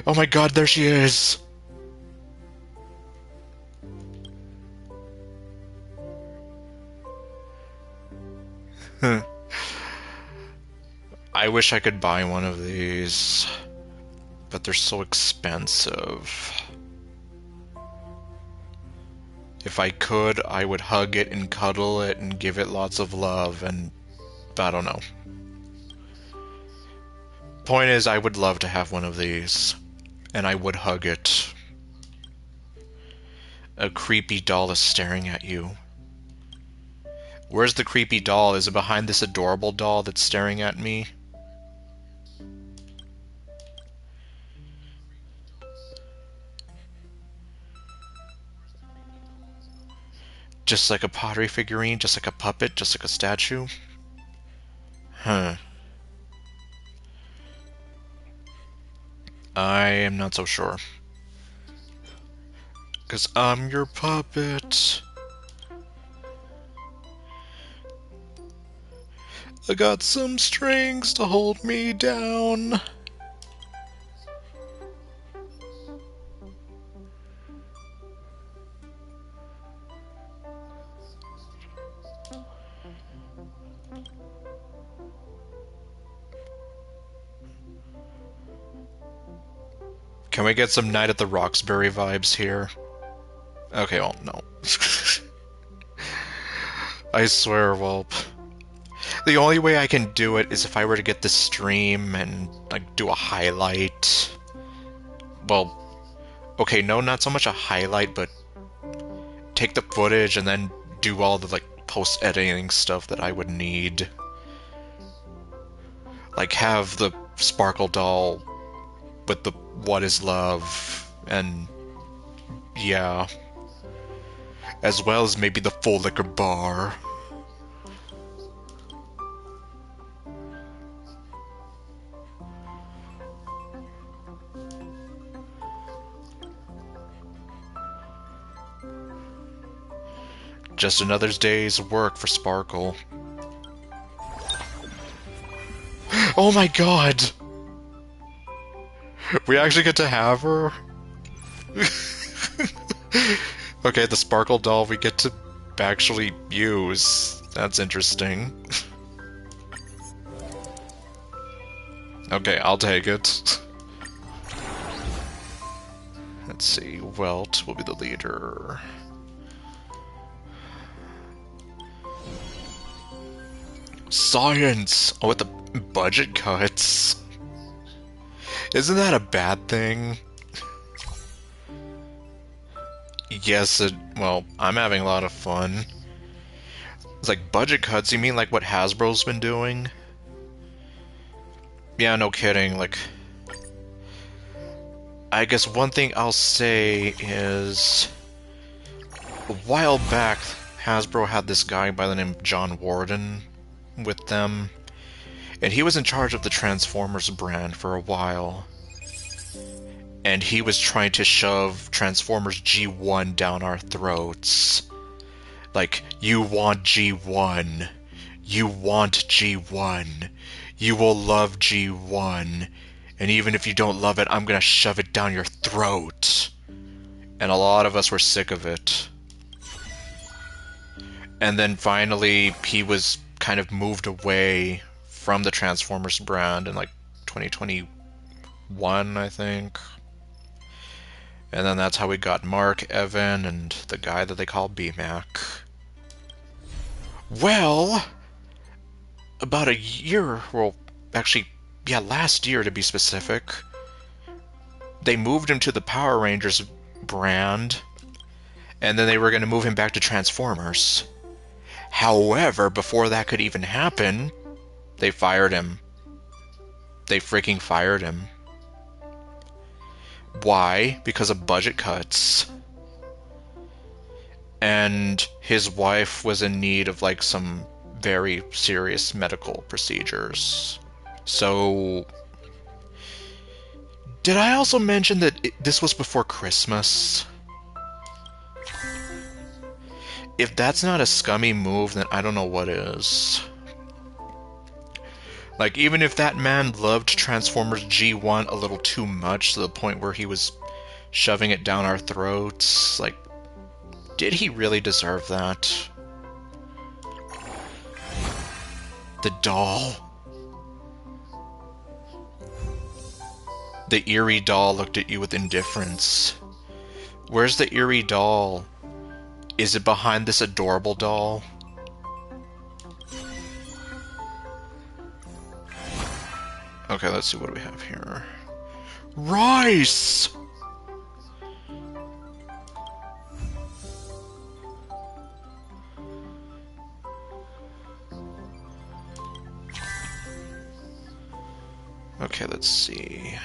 Oh my god, there she is! I wish I could buy one of these, but they're so expensive. If I could, I would hug it and cuddle it and give it lots of love, and I don't know. Point is, I would love to have one of these, and I would hug it. A creepy doll is staring at you. Where's the creepy doll? Is it behind this adorable doll that's staring at me? Just like a pottery figurine, just like a puppet, just like a statue? Huh. I am not so sure. 'Cause I'm your puppet. I got some strings to hold me down. Can we get some Night at the Roxbury vibes here? Okay, well, no. I swear, Whelp. The only way I can do it is if I were to get the stream and, like, do a highlight. Well, okay, no, not so much a highlight, but take the footage and then do all the, like, post-editing stuff that I would need. Like, have the Sparkle doll with the What is Love, and yeah. As well as maybe the full liquor bar. Just another day's work for Sparkle. Oh my god! We actually get to have her? Okay, the Sparkle doll we get to actually use. That's interesting. Okay, I'll take it. Let's see, Welt will be the leader. Science! Oh, with the budget cuts. Isn't that a bad thing? Yes, well, I'm having a lot of fun. It's like, budget cuts? You mean like what Hasbro's been doing? Yeah, no kidding, like... I guess one thing I'll say is... A while back, Hasbro had this guy by the name of John Warden with them, and he was in charge of the Transformers brand for a while. And he was trying to shove Transformers G1 down our throats. Like, you want G1. You want G1. You will love G1. And even if you don't love it, I'm gonna shove it down your throat. And a lot of us were sick of it. And then finally, he was kind of moved away from the Transformers brand in like 2021, I think. And then that's how we got Mark, Evan, and the guy that they call BMAC. Well, about a year, well, actually, yeah, last year to be specific, they moved him to the Power Rangers brand, and then they were going to move him back to Transformers. However, before that could even happen, they fired him. They freaking fired him. Why? Because of budget cuts. And his wife was in need of, like, some very serious medical procedures. So... Did I also mention that this was before Christmas? If that's not a scummy move, then I don't know what is. Like, even if that man loved Transformers G1 a little too much to the point where he was shoving it down our throats, like, did he really deserve that? The doll. The eerie doll looked at you with indifference. Where's the eerie doll? Is it behind this adorable doll? Okay, let's see what do we have here. Rice! Okay, let's see.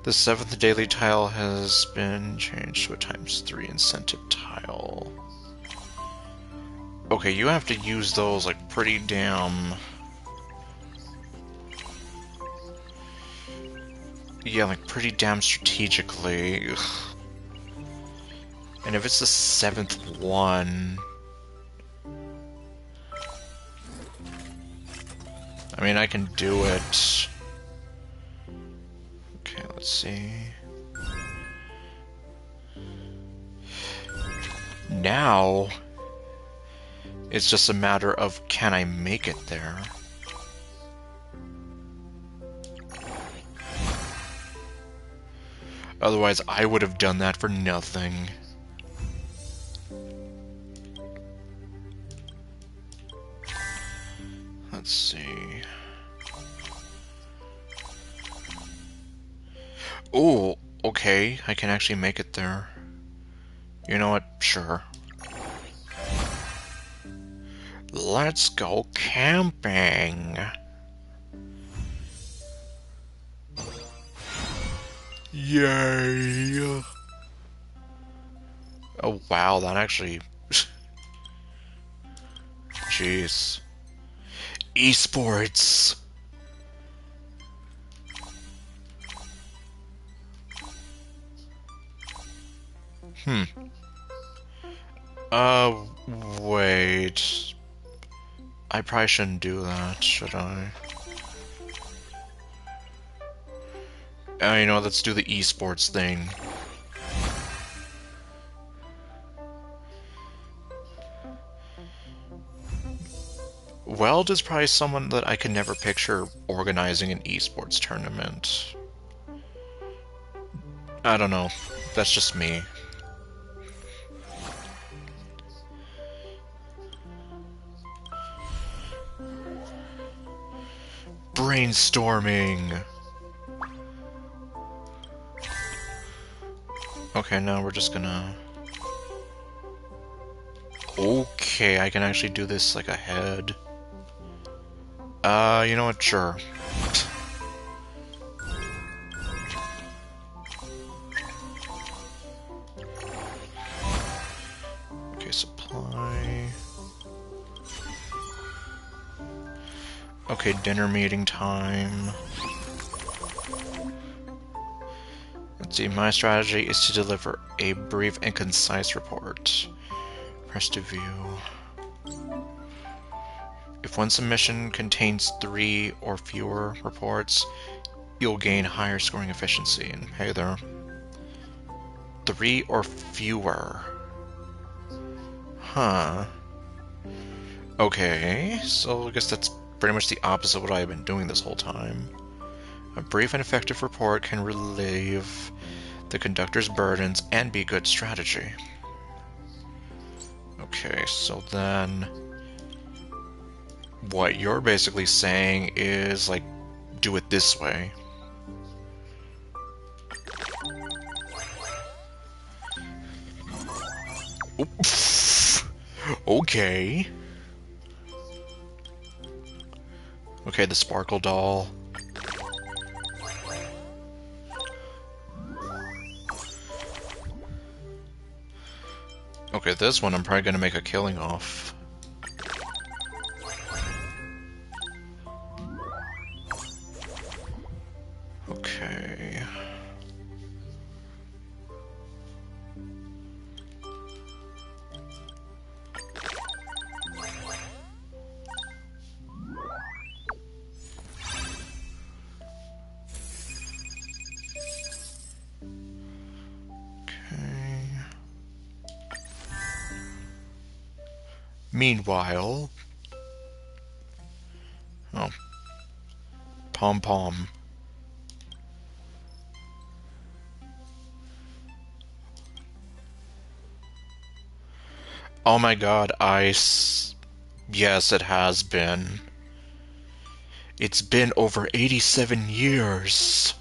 The 7th daily tile has been changed to a ×3 incentive tile. Okay, you have to use those like pretty damn... Yeah, like pretty damn strategically. Ugh. And if it's the 7th one... I mean, I can do it. Okay, let's see. Now, it's just a matter of can I make it there? Otherwise, I would have done that for nothing. Let's see. Oh, okay, I can actually make it there. You know what? Sure. Let's go camping. Yay! Oh wow, that actually... Jeez. Esports! Hmm. Wait. I probably shouldn't do that, should I? You know, let's do the esports thing. Weld is probably someone that I could never picture organizing an esports tournament. I don't know. That's just me. Brainstorming! Okay, now we're just gonna... Okay, I can actually do this like ahead. You know what? Sure. Okay, supply... Okay, dinner meeting time. Let's see, my strategy is to deliver a brief and concise report. Press to view. If one submission contains 3 or fewer reports, you'll gain higher scoring efficiency. And hey there. 3 or fewer. Huh. Okay, so I guess that's pretty much the opposite of what I've been doing this whole time. A brief and effective report can relieve the conductor's burdens and be good strategy. Okay, so then... What you're basically saying is, like, do it this way. Oops. Okay. Okay, the sparkle doll. Okay, this one I'm probably gonna make a killing off. Okay. Meanwhile... Oh, Pom Pom. Oh my god, Ice. Yes, it has been. It's been over 87 years.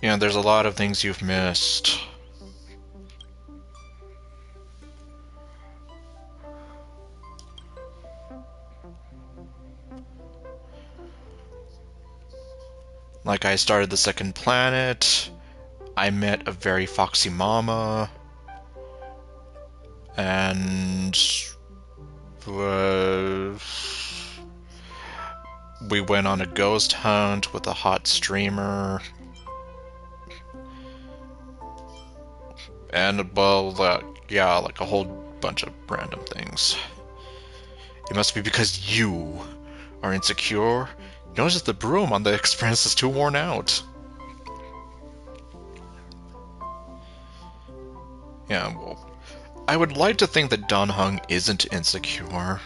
Yeah, there's a lot of things you've missed. Like, I started the second planet, I met a very foxy mama, and uh, we went on a ghost hunt with a hot streamer, and, well, yeah, like a whole bunch of random things. It must be because you are insecure. Notice that the broom on the Express is too worn out. Yeah, well, I would like to think that Dan Heng isn't insecure.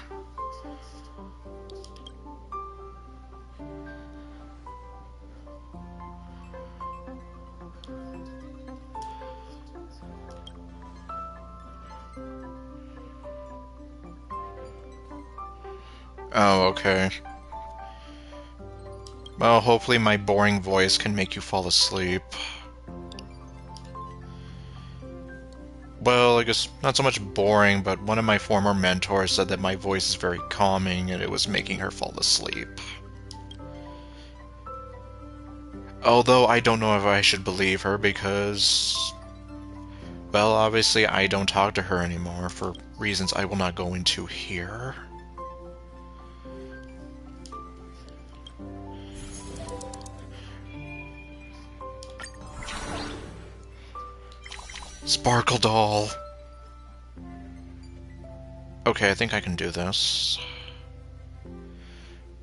Oh, okay. Well, hopefully my boring voice can make you fall asleep. Well, I guess not so much boring, but one of my former mentors said that my voice is very calming and it was making her fall asleep. Although I don't know if I should believe her because, well, obviously I don't talk to her anymore for reasons I will not go into here. Sparkle doll! Okay, I think I can do this.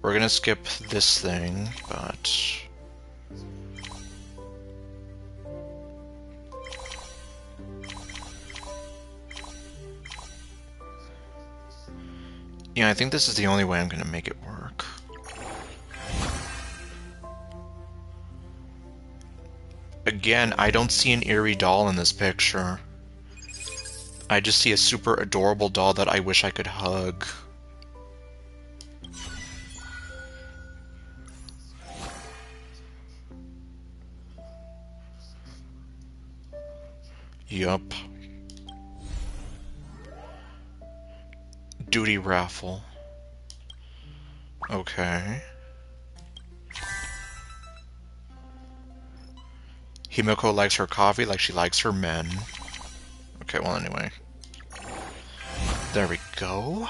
We're gonna skip this thing, but... yeah, I think this is the only way I'm gonna make it work. Again, I don't see an eerie doll in this picture. I just see a super adorable doll that I wish I could hug. Yup. Duty raffle. Okay. Himiko likes her coffee like she likes her men. Okay, well, anyway. There we go.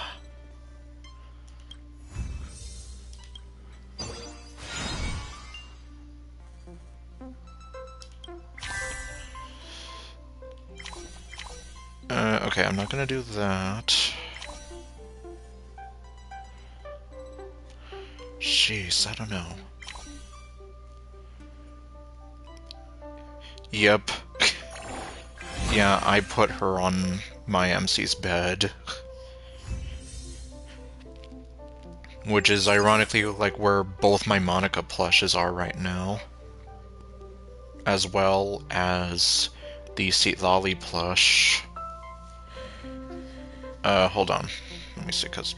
Okay, I'm not gonna do that. Jeez, I don't know. Yep. Yeah, I put her on my MC's bed. Which is ironically like where both my Monica plushes are right now. As well as the Seat Lolly plush. Hold on. Let me see, because...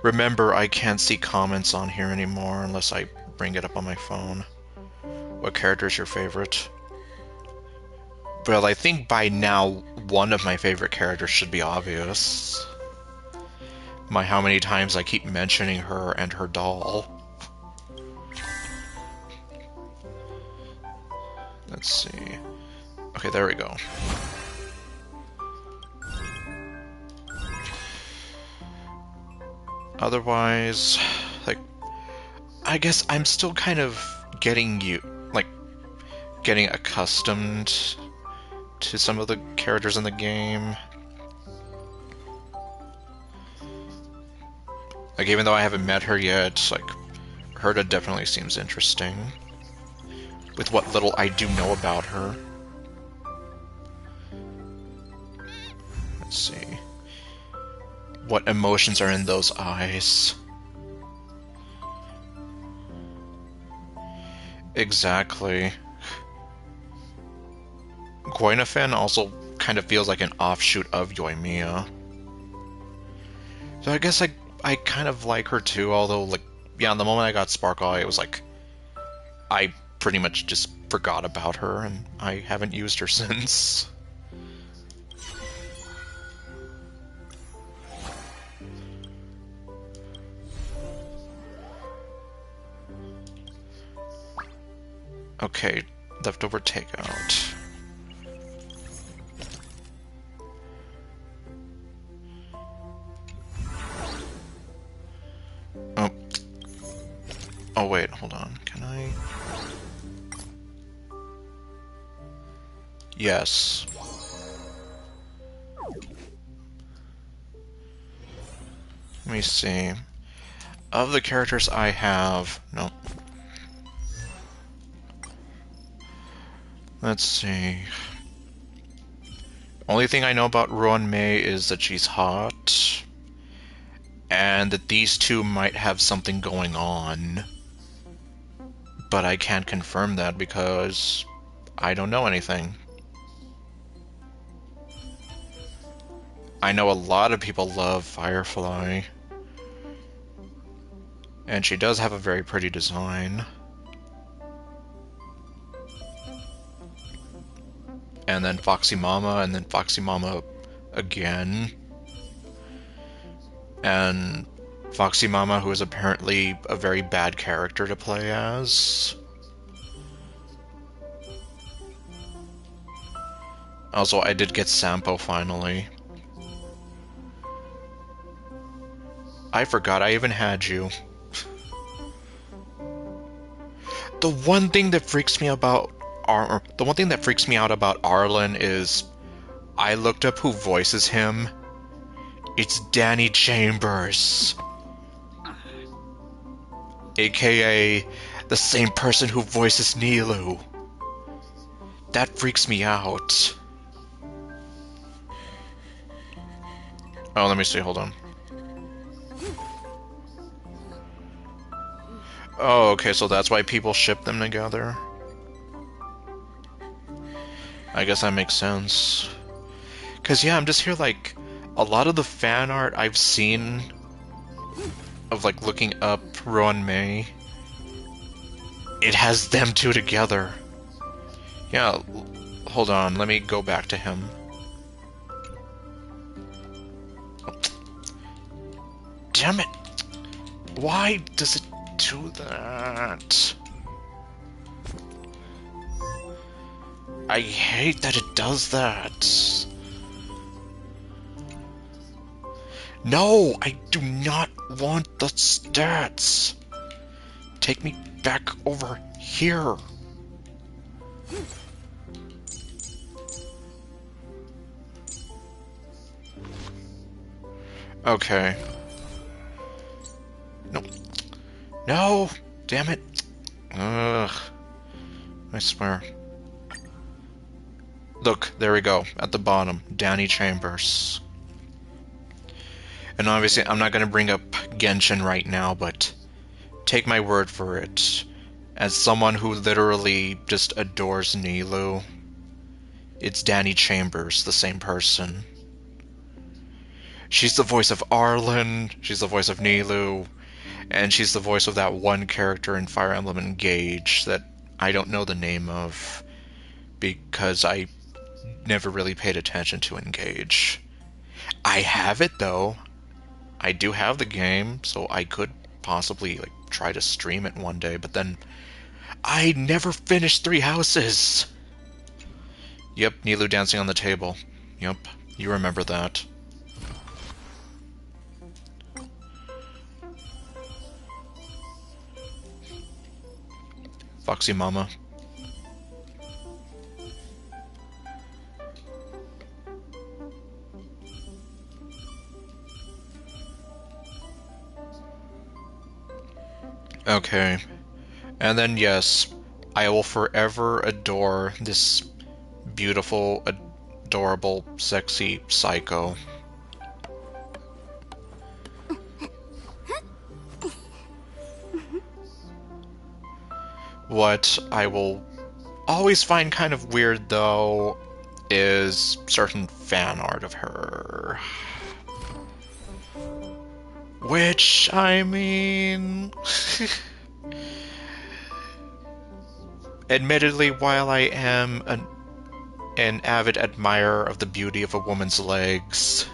remember, I can't see comments on here anymore unless I bring it up on my phone. What character is your favorite? Well, I think by now, one of my favorite characters should be obvious. How many times I keep mentioning her and her doll. Let's see. Okay, there we go. Otherwise, like, I guess I'm still kind of getting getting accustomed to some of the characters in the game. Like, even though I haven't met her yet, like, Herta definitely seems interesting. With what little I do know about her. Let's see. what emotions are in those eyes. Exactly. Guinefin also kind of feels like an offshoot of Yoimiya. So I guess I kind of like her too, although, like, yeah, the moment I got Sparkle Eye, it was like, I pretty much just forgot about her, and I haven't used her since. Okay, leftover takeout. Oh. Oh wait, hold on. Can I? Yes. Let me see. Of the characters I have... No. Let's see. Only thing I know about Ruan Mei is that she's hot. And that these two might have something going on. But I can't confirm that because I don't know anything. I know a lot of people love Firefly. And she does have a very pretty design. And then Foxy Mama, and then Foxy Mama again. And Foxy Mama, who is apparently a very bad character to play as. Also, I did get Sampo finally. I forgot I even had you. The one thing that freaks me about the one thing that freaks me out about Arlen is I looked up who voices him. It's Danny Chambers. AKA the same person who voices Nilu. That freaks me out. Oh, let me see, hold on. Oh, okay, so that's why people ship them together. I guess that makes sense. Cause yeah, I'm just here like, a lot of the fan art I've seen of like looking up Ruan Mei, it has them two together. Yeah, hold on, let me go back to him. Damn it! Why does it do that? I hate that it does that. No, I do not want the stats. Take me back over here. Okay. No. No! Damn it. Ugh. I swear. Look, there we go. At the bottom. Danny Chambers. And obviously, I'm not going to bring up Genshin right now, but take my word for it. As someone who literally just adores Nilou, it's Danny Chambers, the same person. She's the voice of Arlen, she's the voice of Nilou, and she's the voice of that one character in Fire Emblem Engage that I don't know the name of, because I never really paid attention to Engage. I have it, though. I do have the game, so I could possibly like try to stream it one day, but then I never finished Three Houses. Yep, Nilou dancing on the table. Yep, you remember that. Foxy Mama. Okay. And then, yes, I will forever adore this beautiful, adorable, sexy psycho. What I will always find kind of weird, though, is certain fan art of her. Which, I mean... Admittedly, while I am an avid admirer of the beauty of a woman's legs,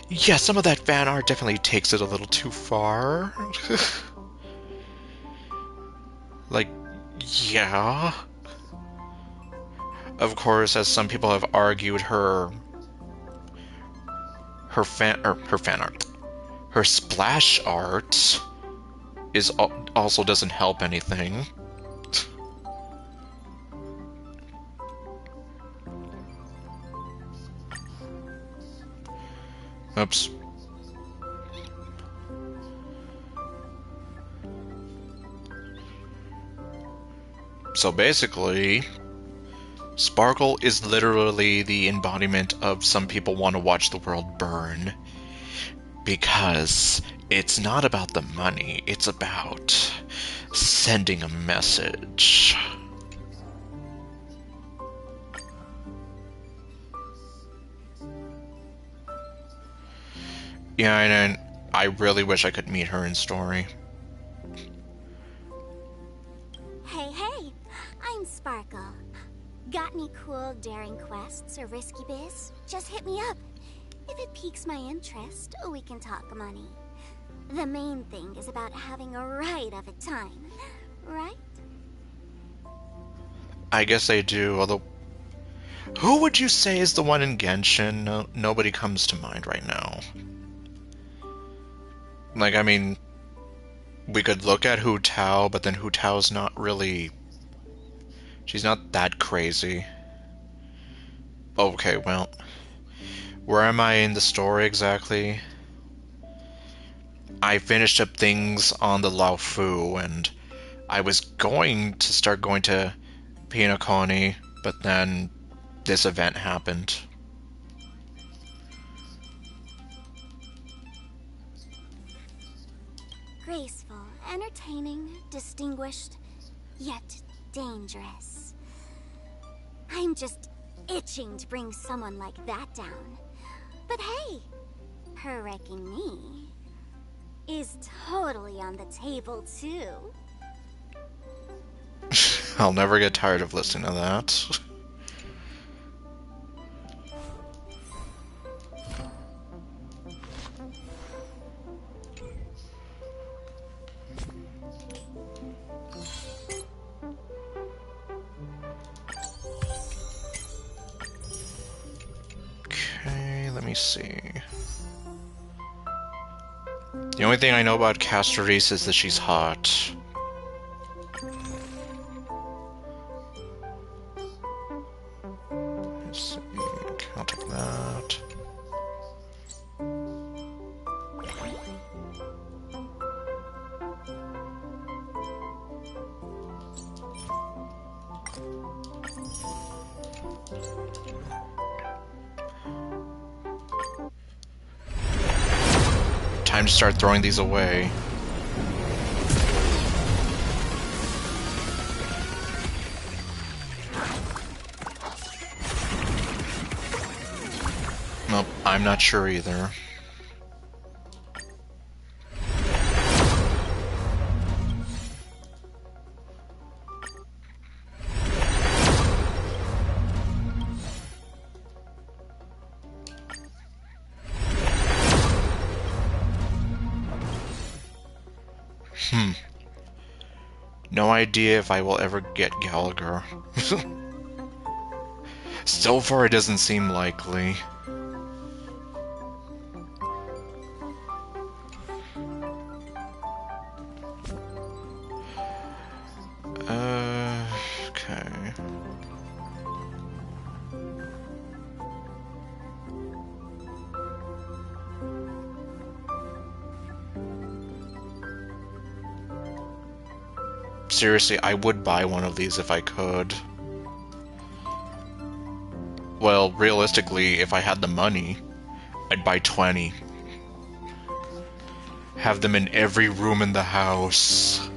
yeah, some of that fan art definitely takes it a little too far. Like, yeah. Of course, as some people have argued, her fan art, her splash art is also doesn't help anything. Oops. So basically, Sparkle is literally the embodiment of some people want to watch the world burn. Because it's not about the money, it's about sending a message. Yeah, and I really wish I could meet her in story. Hey, I'm Sparkle. Got any cool, daring quests or risky biz? Just hit me up. If it piques my interest, we can talk money. The main thing is about having a right of a time, right? I guess they do, although... Who would you say is the one in Genshin? No, nobody comes to mind right now. Like, I mean... We could look at Hu Tao, but then Hu Tao's not really... She's not that crazy. Okay, well... Where am I in the story exactly? I finished up things on the Lao Fu, and I was going to start going to Pinakoni, but then this event happened. Graceful, entertaining, distinguished, yet dangerous. I'm just itching to bring someone like that down. But hey, her wrecking me is totally on the table too. I'll never get tired of listening to that. Okay, let me see. The only thing I know about Castoris is that she's hot. Let's see, I'll take that. Time to start throwing these away. Nope, I'm not sure either. No idea if I will ever get Gallagher. So far, it doesn't seem likely. Okay. Seriously, I would buy one of these if I could. Well, realistically, if I had the money, I'd buy 20. Have them in every room in the house.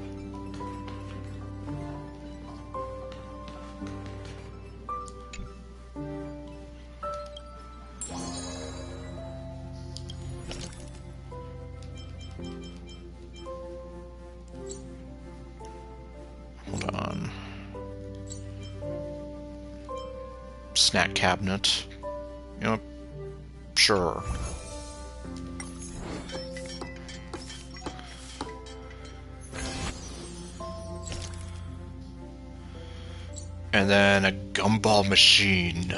on. Snack cabinet. You know, sure. And then a gumball machine.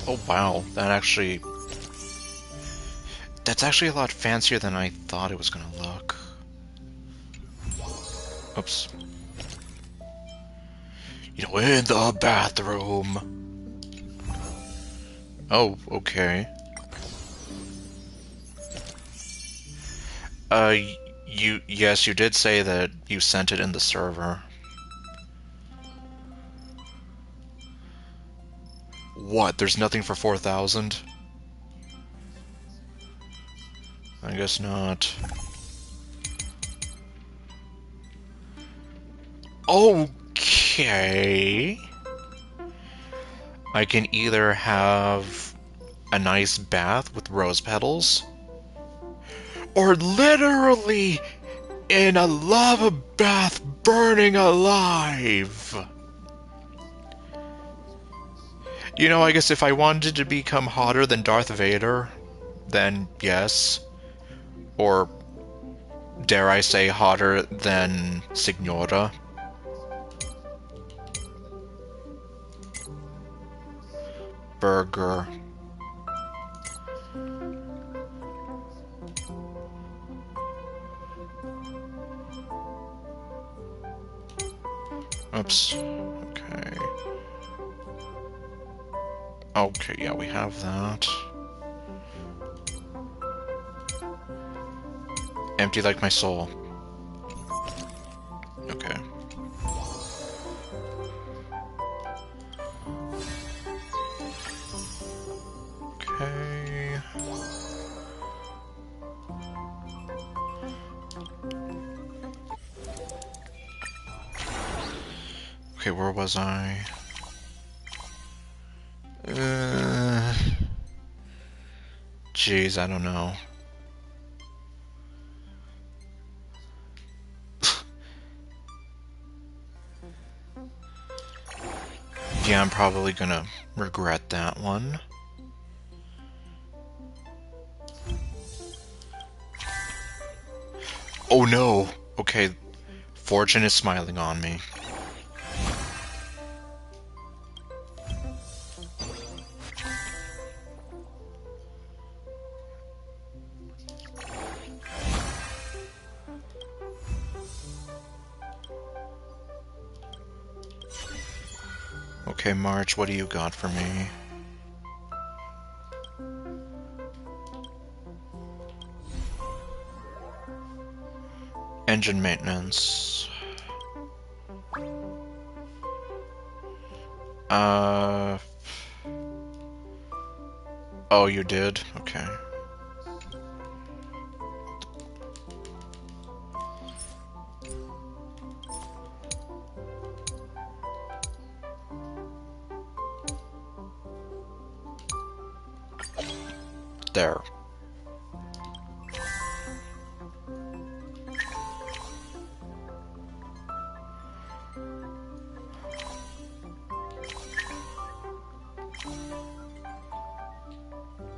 Oh wow, that's actually a lot fancier than I thought it was gonna look. Oops. You know, in the bathroom. Oh, okay. Yes, you did say that you sent it in the server. What? There's nothing for 4,000? I guess not. Okay. I can either have a nice bath with rose petals, or literally in a lava bath burning alive. You know, I guess if I wanted to become hotter than Darth Vader, then yes. Or, dare I say, hotter than Signora. Burger. Oops. Okay. Okay, yeah, we have that. Empty like my soul. Okay. Okay. Okay, where was I? Jeez, I don't know. Yeah, I'm probably gonna regret that one. Oh no! Okay, Fortune is smiling on me. Okay, March, what do you got for me? Engine maintenance. Oh, you did? Okay. There.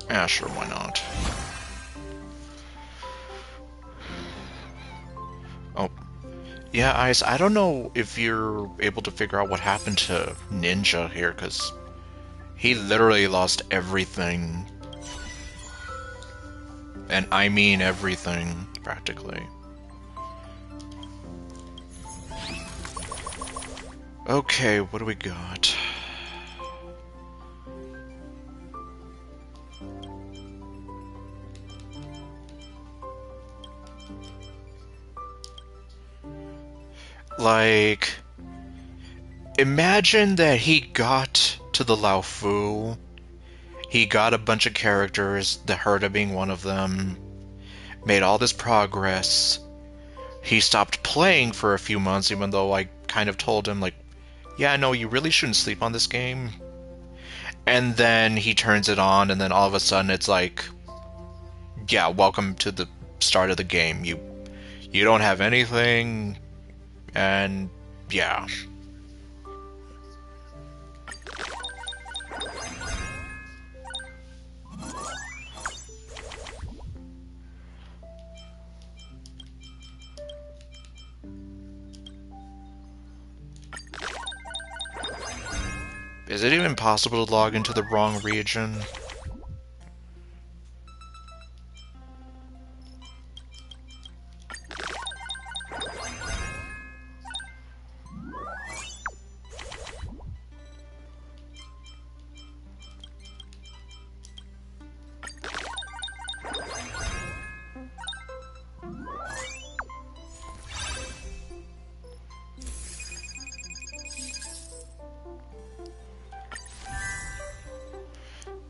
Yeah, sure, why not? Oh. Yeah, Ice, I don't know if you're able to figure out what happened to Ninja here, because he literally lost everything. And I mean everything, practically. Okay, what do we got? Like, imagine that he got to the Laofu, he got a bunch of characters, the Herda being one of them, made all this progress, he stopped playing for a few months even though I kind of told him, like, yeah, no, you really shouldn't sleep on this game. And then he turns it on, and then all of a sudden it's like, yeah, welcome to the start of the game. You don't have anything. And yeah. Is it even possible to log into the wrong region?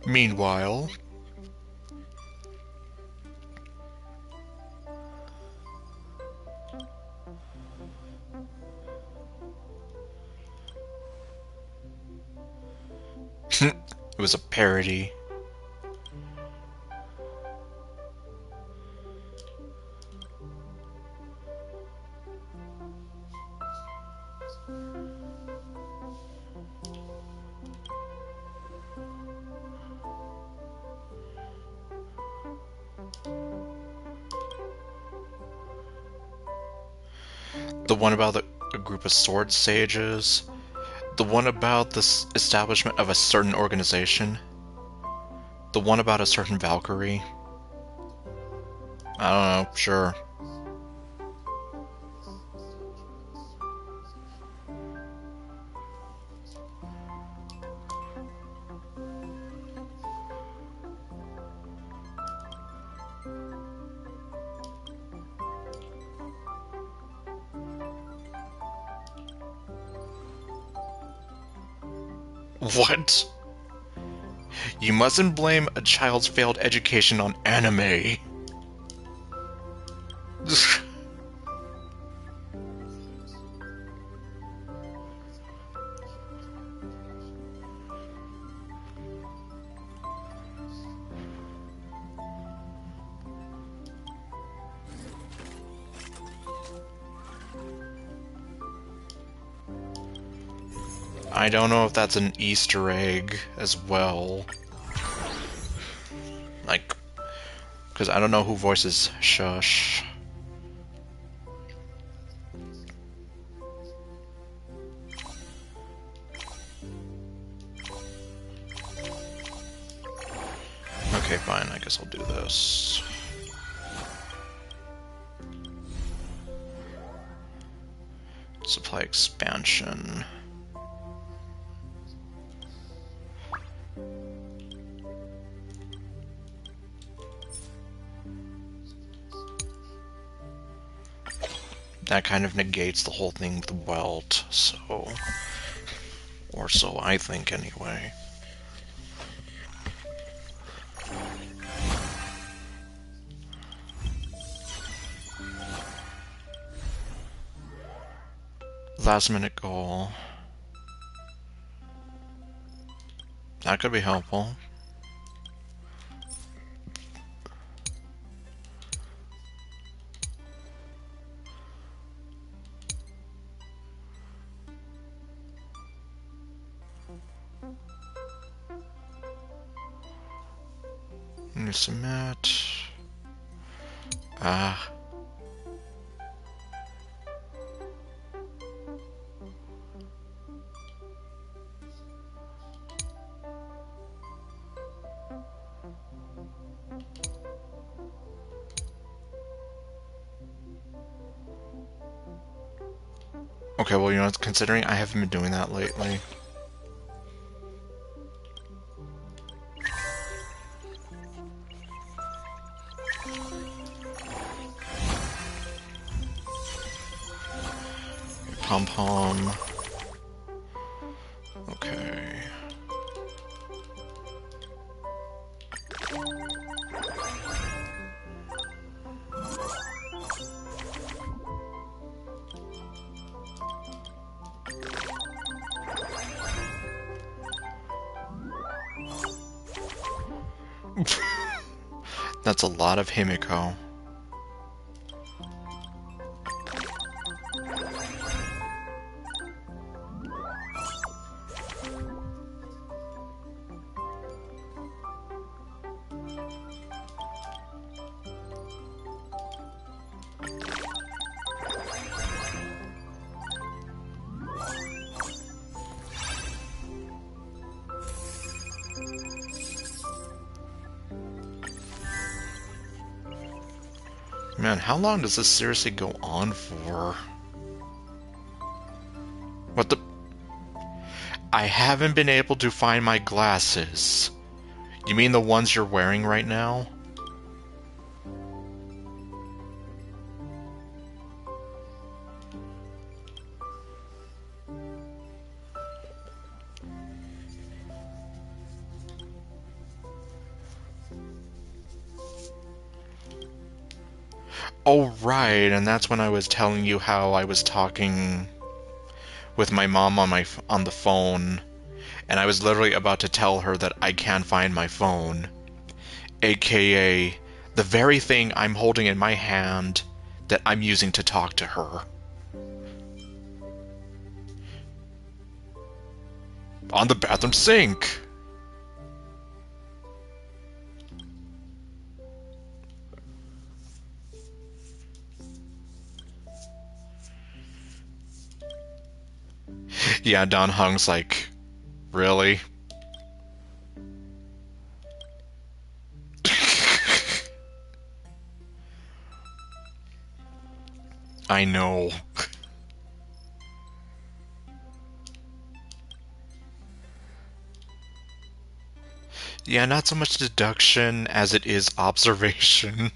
Meanwhile, it was a parody. The one about a group of sword sages. The one about the establishment of a certain organization. The one about a certain Valkyrie. I don't know, sure. What? You mustn't blame a child's failed education on anime. I don't know if that's an Easter egg as well. Like, because I don't know who voices Shush. Okay, fine, I guess I'll do this. Supply expansion. That kind of negates the whole thing with Welt, so... Or so I think, anyway. Last minute goal. That could be helpful. Submit. Okay, well, you know, considering I haven't been doing that lately. Pom-pom. Okay. That's a lot of Himiko. Man, how long does this seriously go on for? What the? I haven't been able to find my glasses. You mean the ones you're wearing right now? Oh, right, and that's when I was telling you how I was talking with my mom on the phone, and I was literally about to tell her that I can't find my phone, aka the very thing I'm holding in my hand that I'm using to talk to her. On the bathroom sink! Yeah, Don Hung's like, really? I know. Yeah, not so much deduction as it is observation.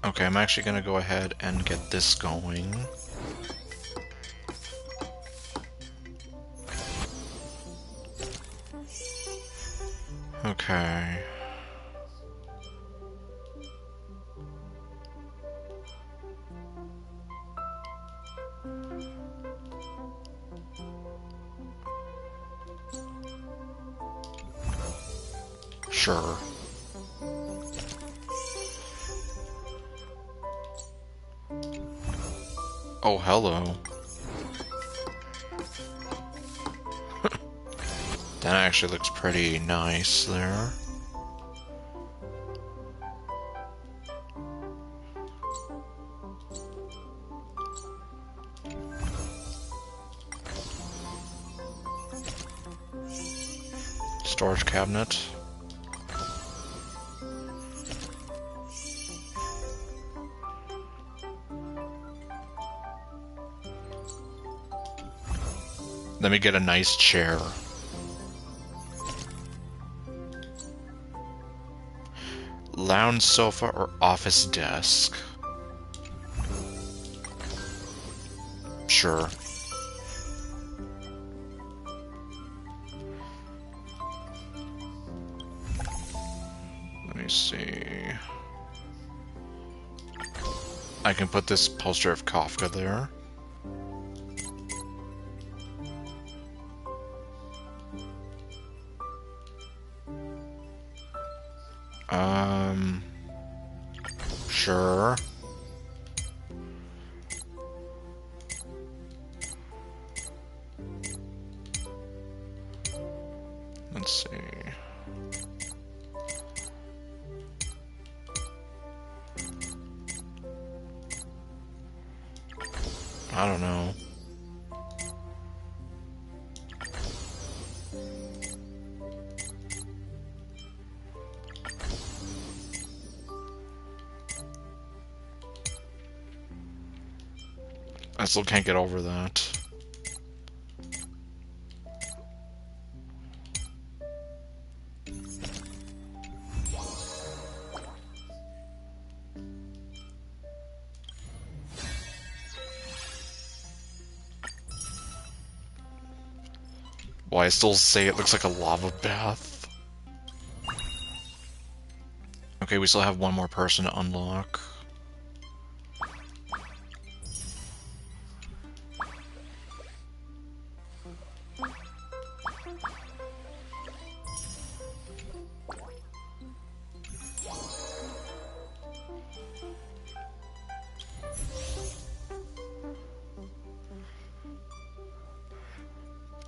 Okay, I'm actually gonna go ahead and get this going. Okay. Sure. Oh, hello. That actually looks pretty nice there. Storage cabinet. Let me get a nice chair. Lounge sofa or office desk? Sure. Let me see. I can put this poster of Kafka there. Sure. Let's see. I don't know. I still can't get over that. Well, I still say it looks like a lava bath. Okay, we still have one more person to unlock.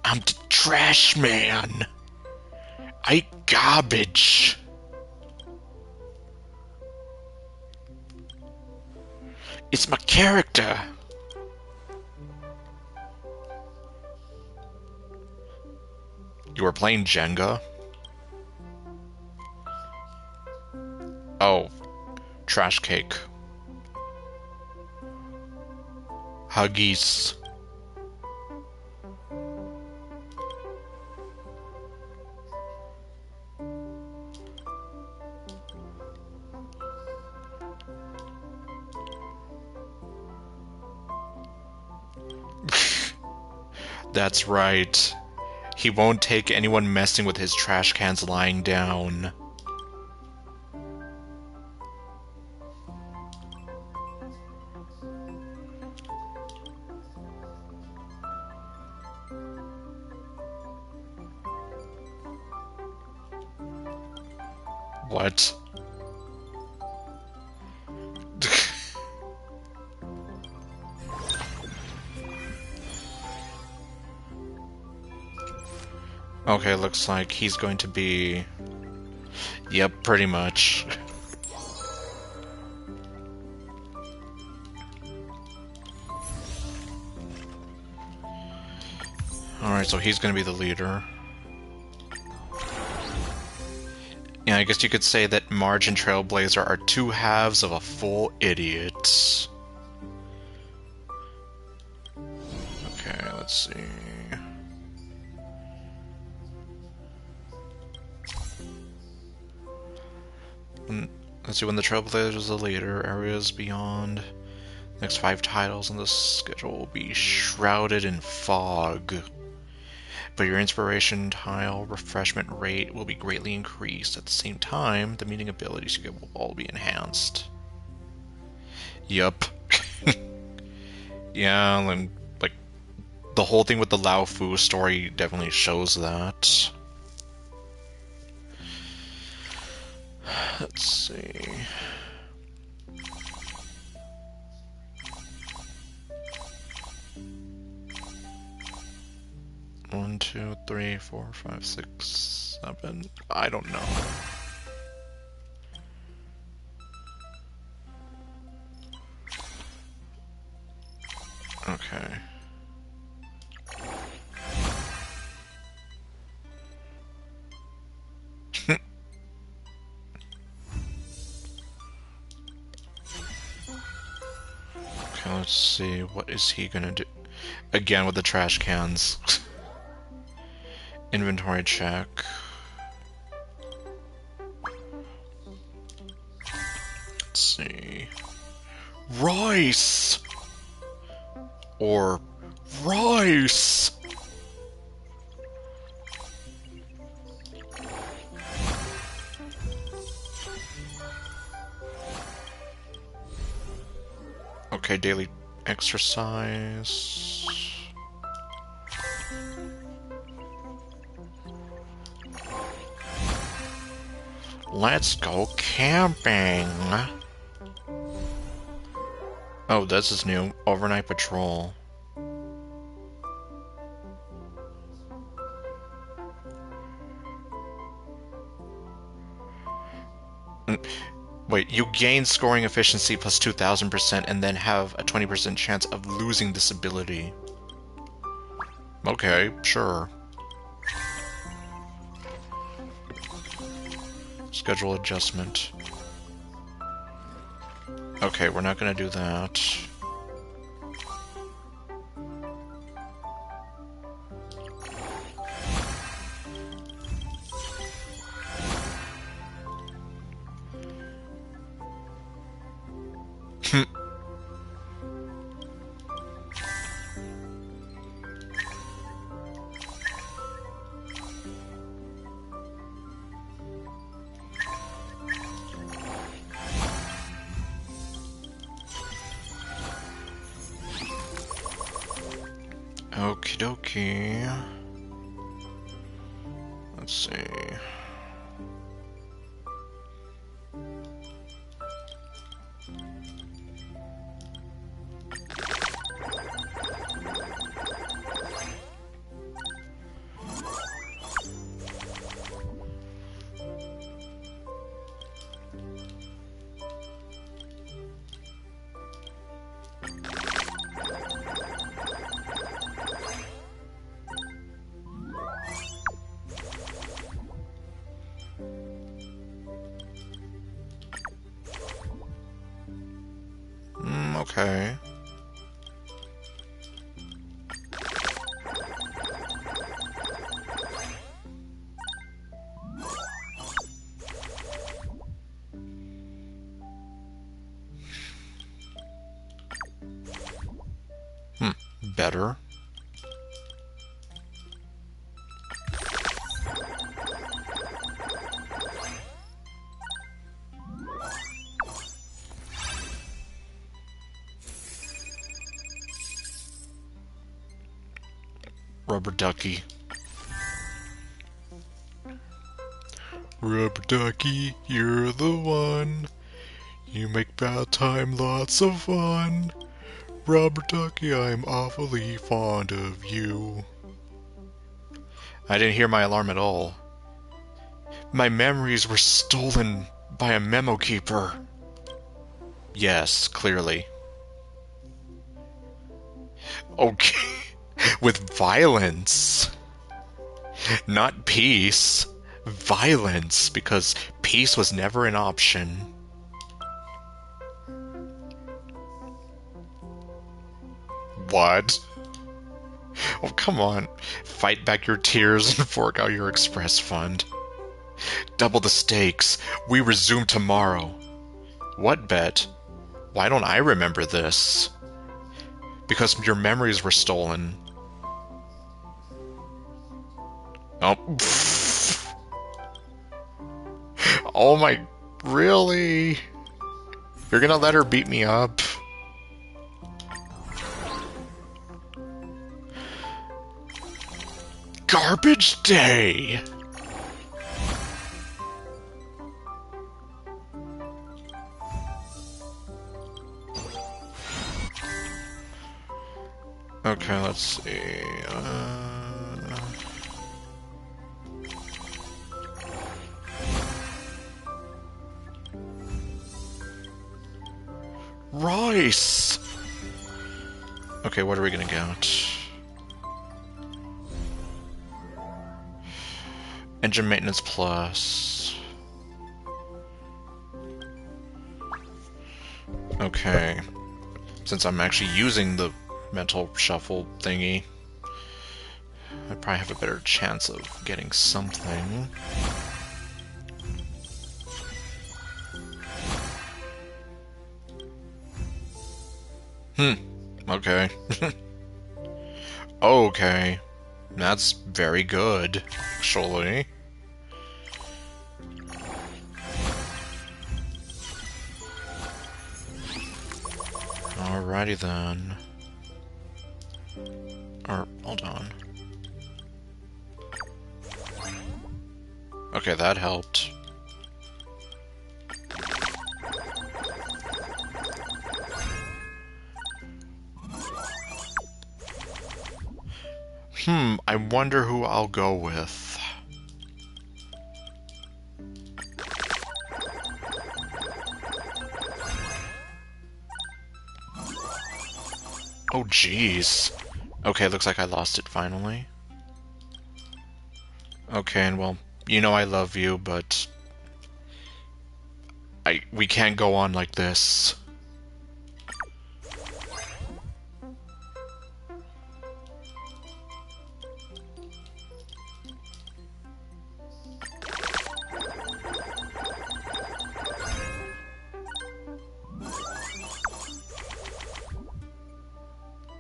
I'm the trash man. I garbage. It's my character! You were playing Jenga? Oh, trash cake. Huggies. That's right. He won't take anyone messing with his trash cans lying down. What? Okay, looks like he's going to be... Yep, pretty much. Alright, so he's going to be the leader. Yeah, I guess you could say that Marge and Trailblazer are two halves of a full idiot. Okay, let's see... Let's see, when the Trailblazer is the leader, areas beyond next 5 titles on the schedule will be shrouded in fog. But your inspiration tile refreshment rate will be greatly increased. At the same time, the meeting abilities you get will all be enhanced. Yup. Yeah, and like the whole thing with the Lao Fu story definitely shows that. Let's see. One, two, three, 4, 5, 6, 7. I don't know. Okay. Okay, let's see. What is he gonna do? Again with the trash cans. Inventory check. Let's see. Rice! Or rice! Okay, daily exercise. Let's go camping. Oh, this is new. Overnight patrol. Wait, you gain scoring efficiency plus 2000% and then have a 20% chance of losing this ability. Okay, sure. Schedule adjustment. Okay, we're not gonna do that. Okie dokie. Let's see. Okay. Better. Rubber ducky. Rubber ducky, you're the one. You make bad time lots of fun. Rubber ducky, I'm awfully fond of you. I didn't hear my alarm at all. My memories were stolen by a memo keeper. Yes, clearly. Okay. With violence. Not peace. Violence, because peace was never an option. What? Oh, come on. Fight back your tears and fork out your express fund. Double the stakes. We resume tomorrow. What bet? Why don't I remember this? Because your memories were stolen. Oh. Oh my... Really? You're gonna let her beat me up? Garbage day! Okay, let's see. Rice! Okay, what are we gonna get? Engine maintenance plus. Okay. Since I'm actually using the mental shuffle thingy, I probably have a better chance of getting something. Okay. Okay. That's very good, actually. Alrighty then. Or, hold on. Okay, that helped. I wonder who I'll go with. Oh, jeez. Okay, looks like I lost it finally. Okay, and well, you know I love you, but... we can't go on like this.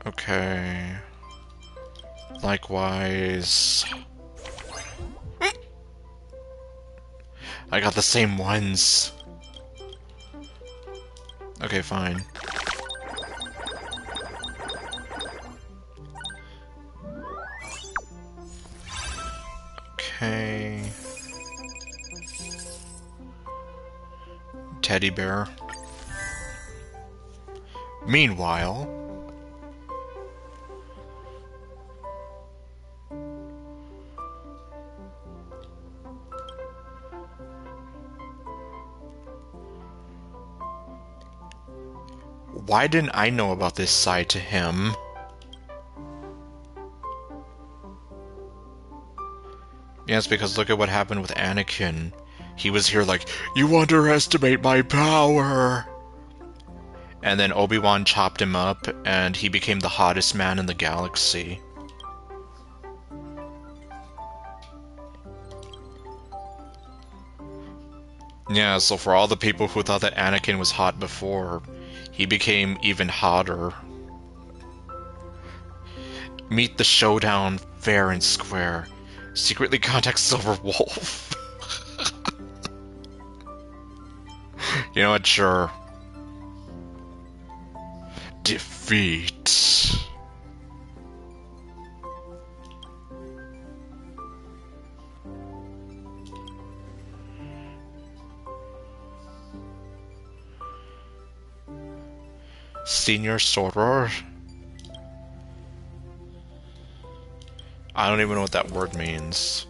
Okay. Likewise. I got the same ones. Okay, fine. Okay. Teddy bear. Meanwhile... Why didn't I know about this side to him? Yes, because look at what happened with Anakin. He was here like, you underestimate my power! And then Obi-Wan chopped him up, and he became the hottest man in the galaxy. Yeah, so for all the people who thought that Anakin was hot before, he became even hotter. Meet the showdown fair and square. Secretly contact Silver Wolf. You know what, sure. Defeat. Senior Soror? I don't even know what that word means.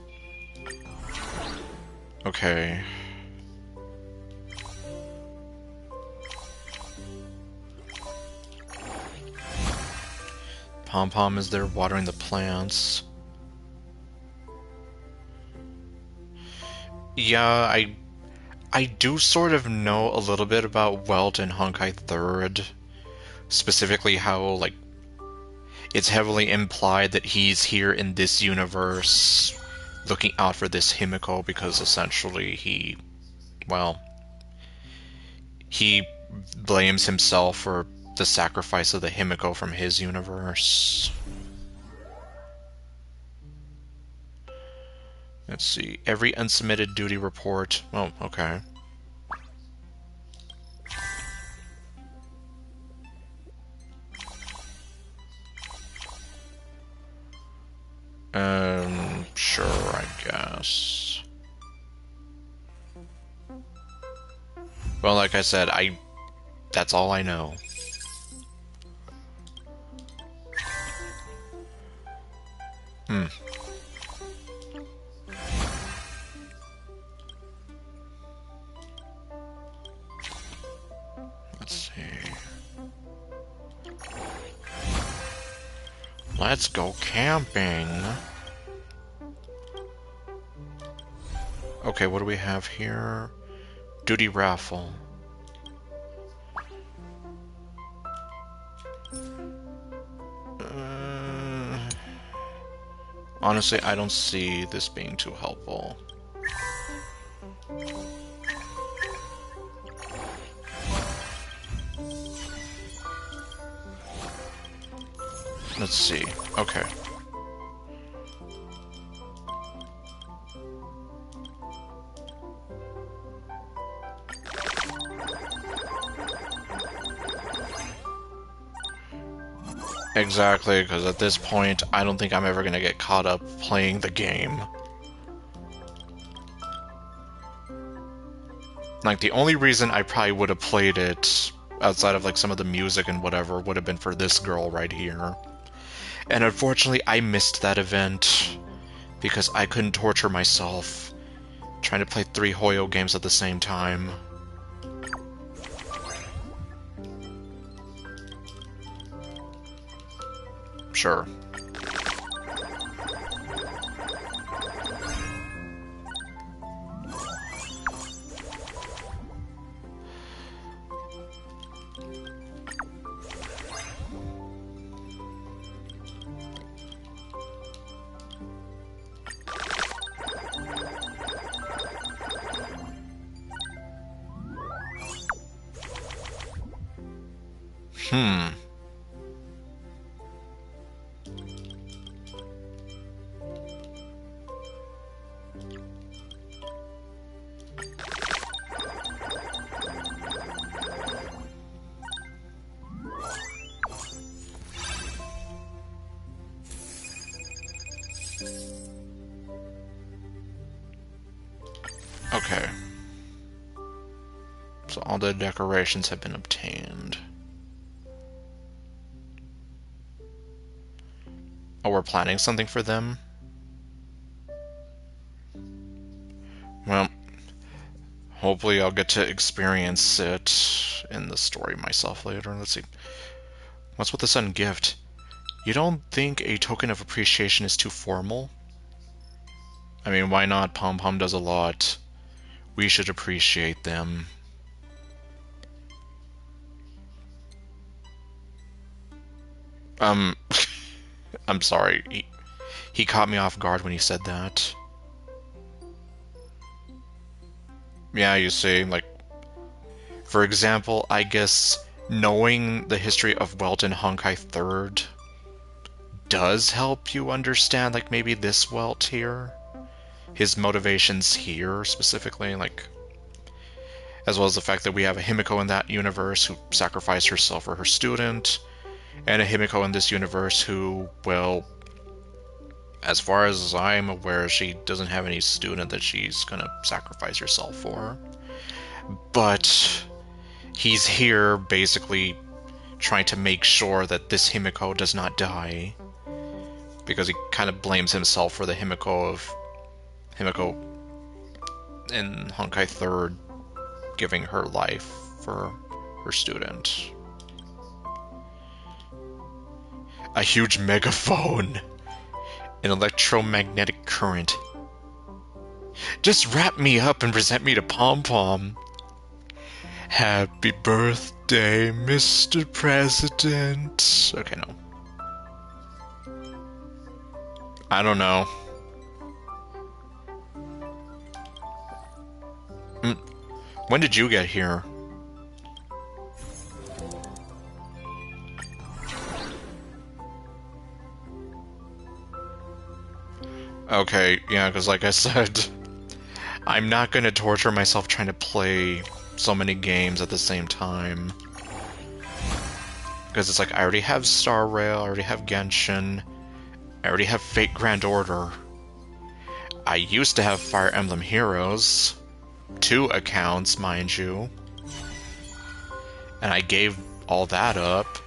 Okay. Pom-Pom is there watering the plants. Yeah, I do sort of know a little bit about Welt and Honkai 3rd. Specifically how, like, it's heavily implied that he's here in this universe looking out for this Himiko because essentially he blames himself for the sacrifice of the Himiko from his universe. Let's see. Every unsubmitted duty report. Oh, okay. Sure, I guess. Well, like I said, that's all I know. Let's see. Let's go camping. Okay, what do we have here? Duty raffle. Honestly, I don't see this being too helpful. Let's see. Okay. Exactly, because at this point, I don't think I'm ever going to get caught up playing the game. Like, the only reason I probably would have played it, outside of, like, some of the music and whatever, would have been for this girl right here. And unfortunately, I missed that event, because I couldn't torture myself trying to play 3 Hoyo games at the same time. Sure. Okay. So all the decorations have been obtained. Oh, we're planning something for them? Well, hopefully I'll get to experience it in the story myself later. Let's see. What's with the sudden gift? You don't think a token of appreciation is too formal? I mean, why not? Pom-Pom does a lot. We should appreciate them. Um, I'm sorry. He caught me off guard when he said that. Yeah, you see, like, for example, I guess knowing the history of Welt in Honkai 3rd does help you understand, like, maybe this Welt here. His motivations here, specifically, like, as well as the fact that we have a Himiko in that universe who sacrificed herself for her student, and a Himiko in this universe who, well, as far as I'm aware, she doesn't have any student that she's gonna sacrifice herself for. But he's here basically trying to make sure that this Himiko does not die, because he kind of blames himself for the Himiko in Honkai 3rd giving her life for her student. A huge megaphone. An electromagnetic current. Just wrap me up and present me to Pom Pom. Happy birthday, Mr. President. Okay, no. I don't know. When did you get here? Okay, yeah, because like I said, I'm not gonna torture myself trying to play so many games at the same time. Because it's like, I already have Star Rail, I already have Genshin, I already have Fate Grand Order. I used to have Fire Emblem Heroes. 2 accounts, mind you. And I gave all that up.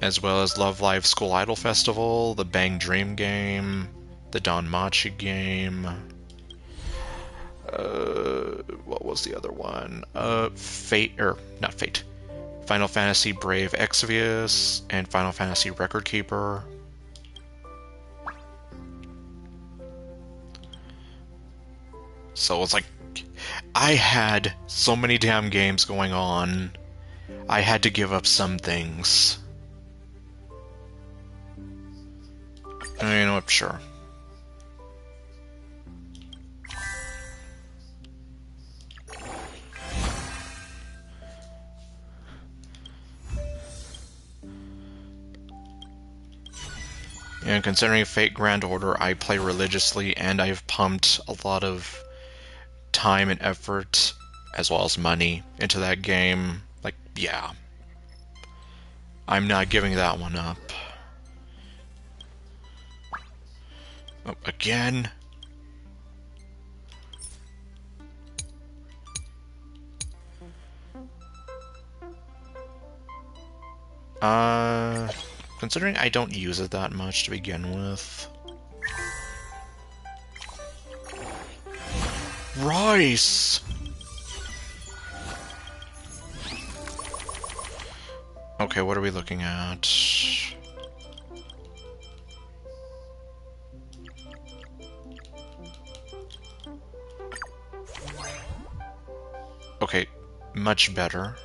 As well as Love Live School Idol Festival, the Bang Dream game, the Danmachi game. What was the other one? Not Fate. Final Fantasy Brave Exvius and Final Fantasy Record Keeper. So it's like, I had so many damn games going on, I had to give up some things. You know what, sure. And considering Fate Grand Order, I play religiously, and I've pumped a lot of time and effort, as well as money, into that game. Like, yeah. I'm not giving that one up. Oh, again? Considering I don't use it that much to begin with. Rice! Okay, what are we looking at? Okay, much better.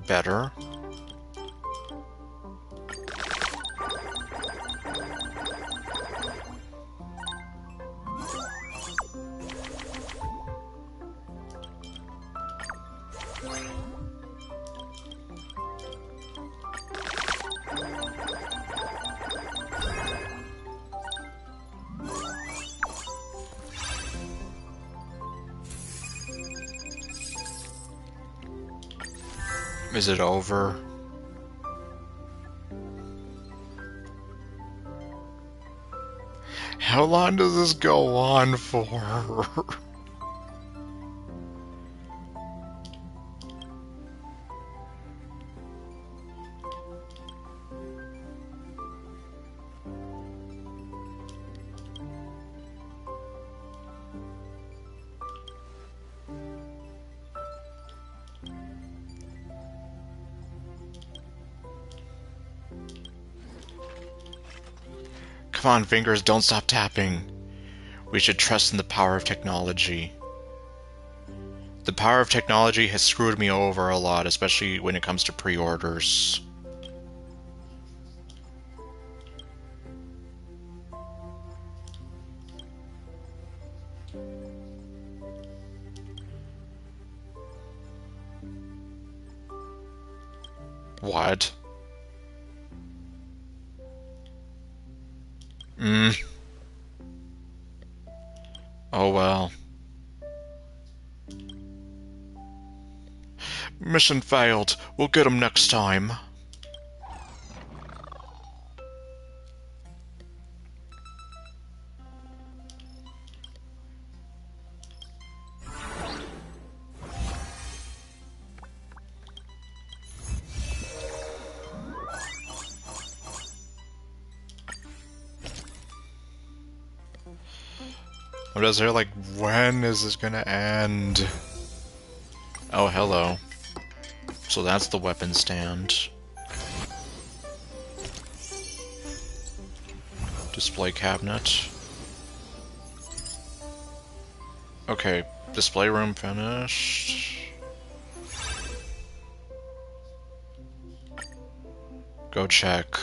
Better. Is it over? How long does this go on for? Come on, fingers, don't stop tapping. We should trust in the power of technology. The power of technology has screwed me over a lot, especially when it comes to pre-orders. What? Oh well. Mission failed. We'll get him next time. I'm just here like, when is this gonna end? Oh, hello. So that's the weapon stand. Display cabinet. Okay, display room finished. Go check.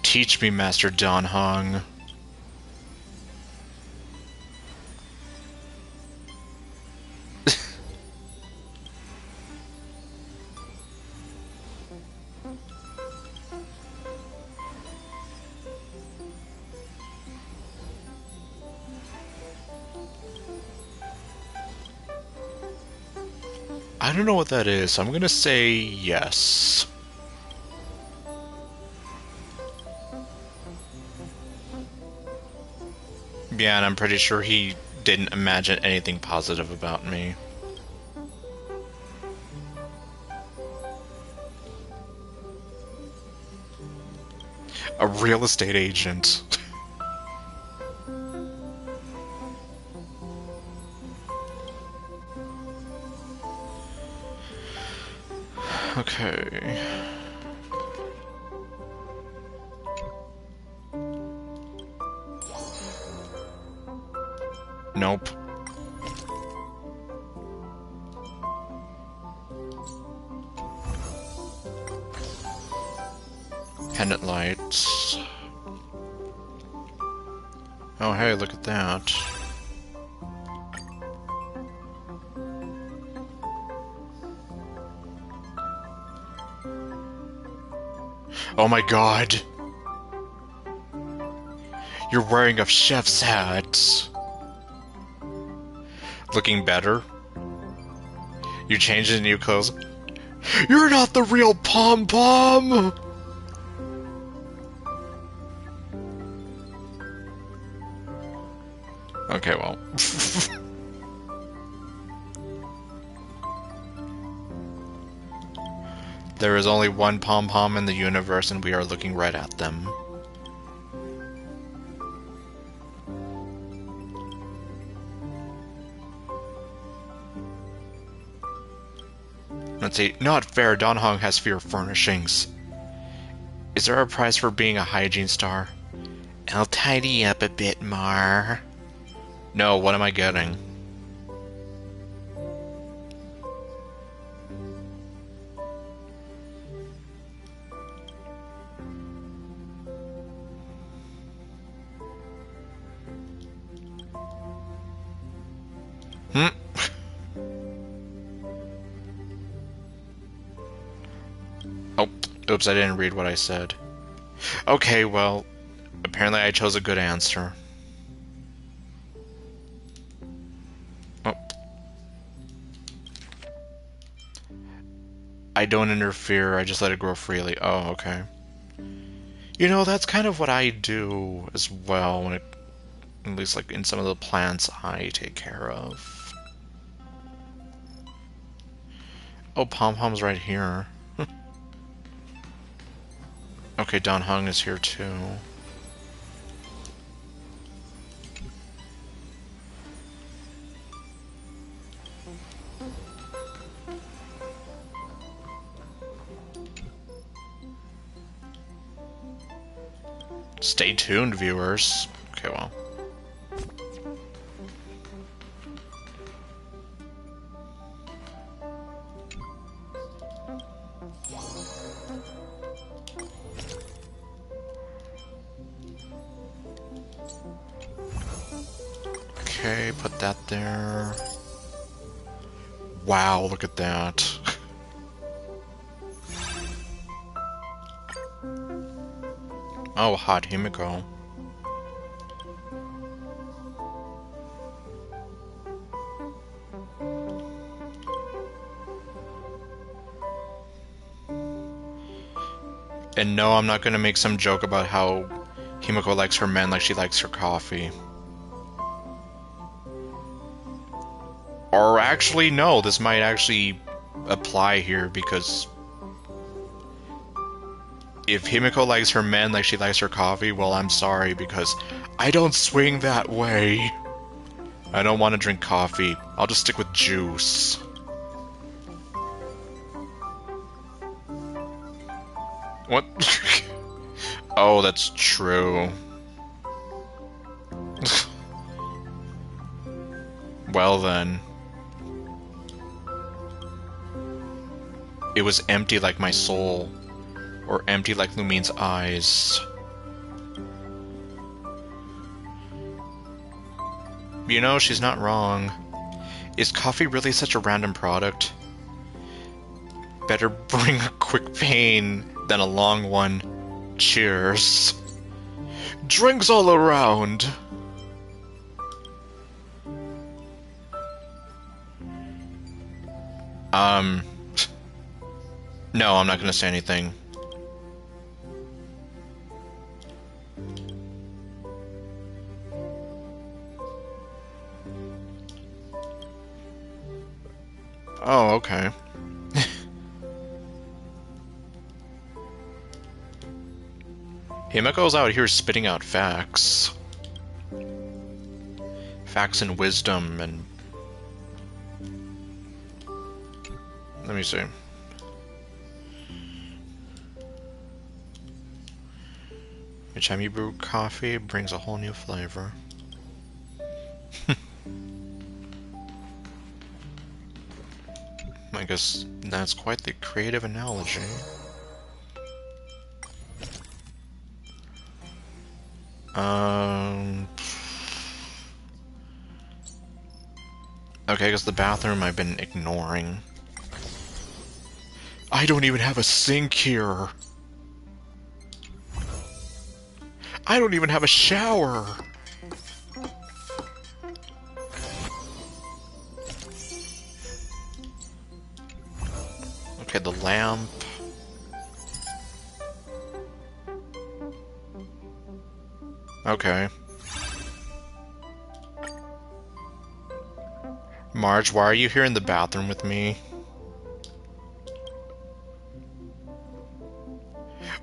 Teach me, Master Don Hong. I don't know what that is, so I'm gonna say yes. Yeah, and I'm pretty sure he didn't imagine anything positive about me. A real estate agent. Okay. Nope. Pendant lights. Oh hey, look at that. Oh my god! You're wearing a chef's hat! Looking better? You changed into new clothes? You're not the real Pom-Pom! Okay, well. There is only one Pom-Pom in the universe, and we are looking right at them. Let's see. Not fair. Don Hong has fear furnishings. Is there a prize for being a hygiene star? I'll tidy up a bit more. No, what am I getting? Oh, oops, I didn't read what I said. Okay, well, apparently I chose a good answer. Oh. I don't interfere, I just let it grow freely. Oh, okay. You know, that's kind of what I do as well, when it, at least like in some of the plants I take care of. Oh, Pom-Pom's right here. Okay, Don Hong is here too. Stay tuned, viewers. Okay, well. Okay, put that there. Wow, look at that. Oh, hot Himiko. And no, I'm not gonna make some joke about how Himiko likes her men like she likes her coffee. Or actually, no, this might actually apply here because if Himiko likes her men like she likes her coffee, well, I'm sorry because I don't swing that way. I don't want to drink coffee. I'll just stick with juice. What? Oh, that's true. Well then. It was empty like my soul. Or empty like Lumine's eyes. You know, she's not wrong. Is coffee really such a random product? Better bring a quick pain than a long one. Cheers. Drinks all around! No, I'm not gonna say anything. Oh, okay. Himiko's out here spitting out facts. Facts and wisdom and... Let me see. Each time you brew coffee, it brings a whole new flavor. I guess that's quite the creative analogy. Okay, I guess the bathroom I've been ignoring. I don't even have a sink here. I don't even have a shower. Okay, the lamp. Okay. Marge, why are you here in the bathroom with me?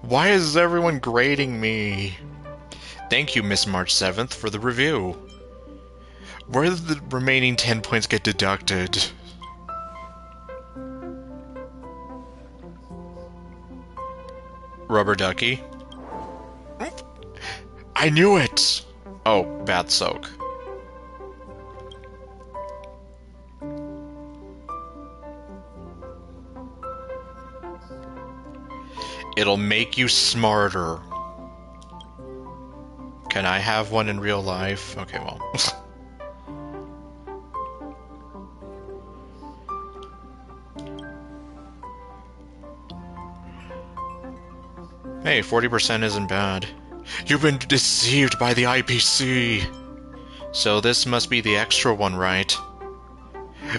Why is everyone grading me? Thank you, Miss March 7th, for the review. Where did the remaining 10 points get deducted? Rubber ducky? I knew it! Oh, bath soak. It'll make you smarter. Can I have one in real life? Okay, well. Hey, 40% isn't bad. You've been deceived by the IPC! So this must be the extra one, right?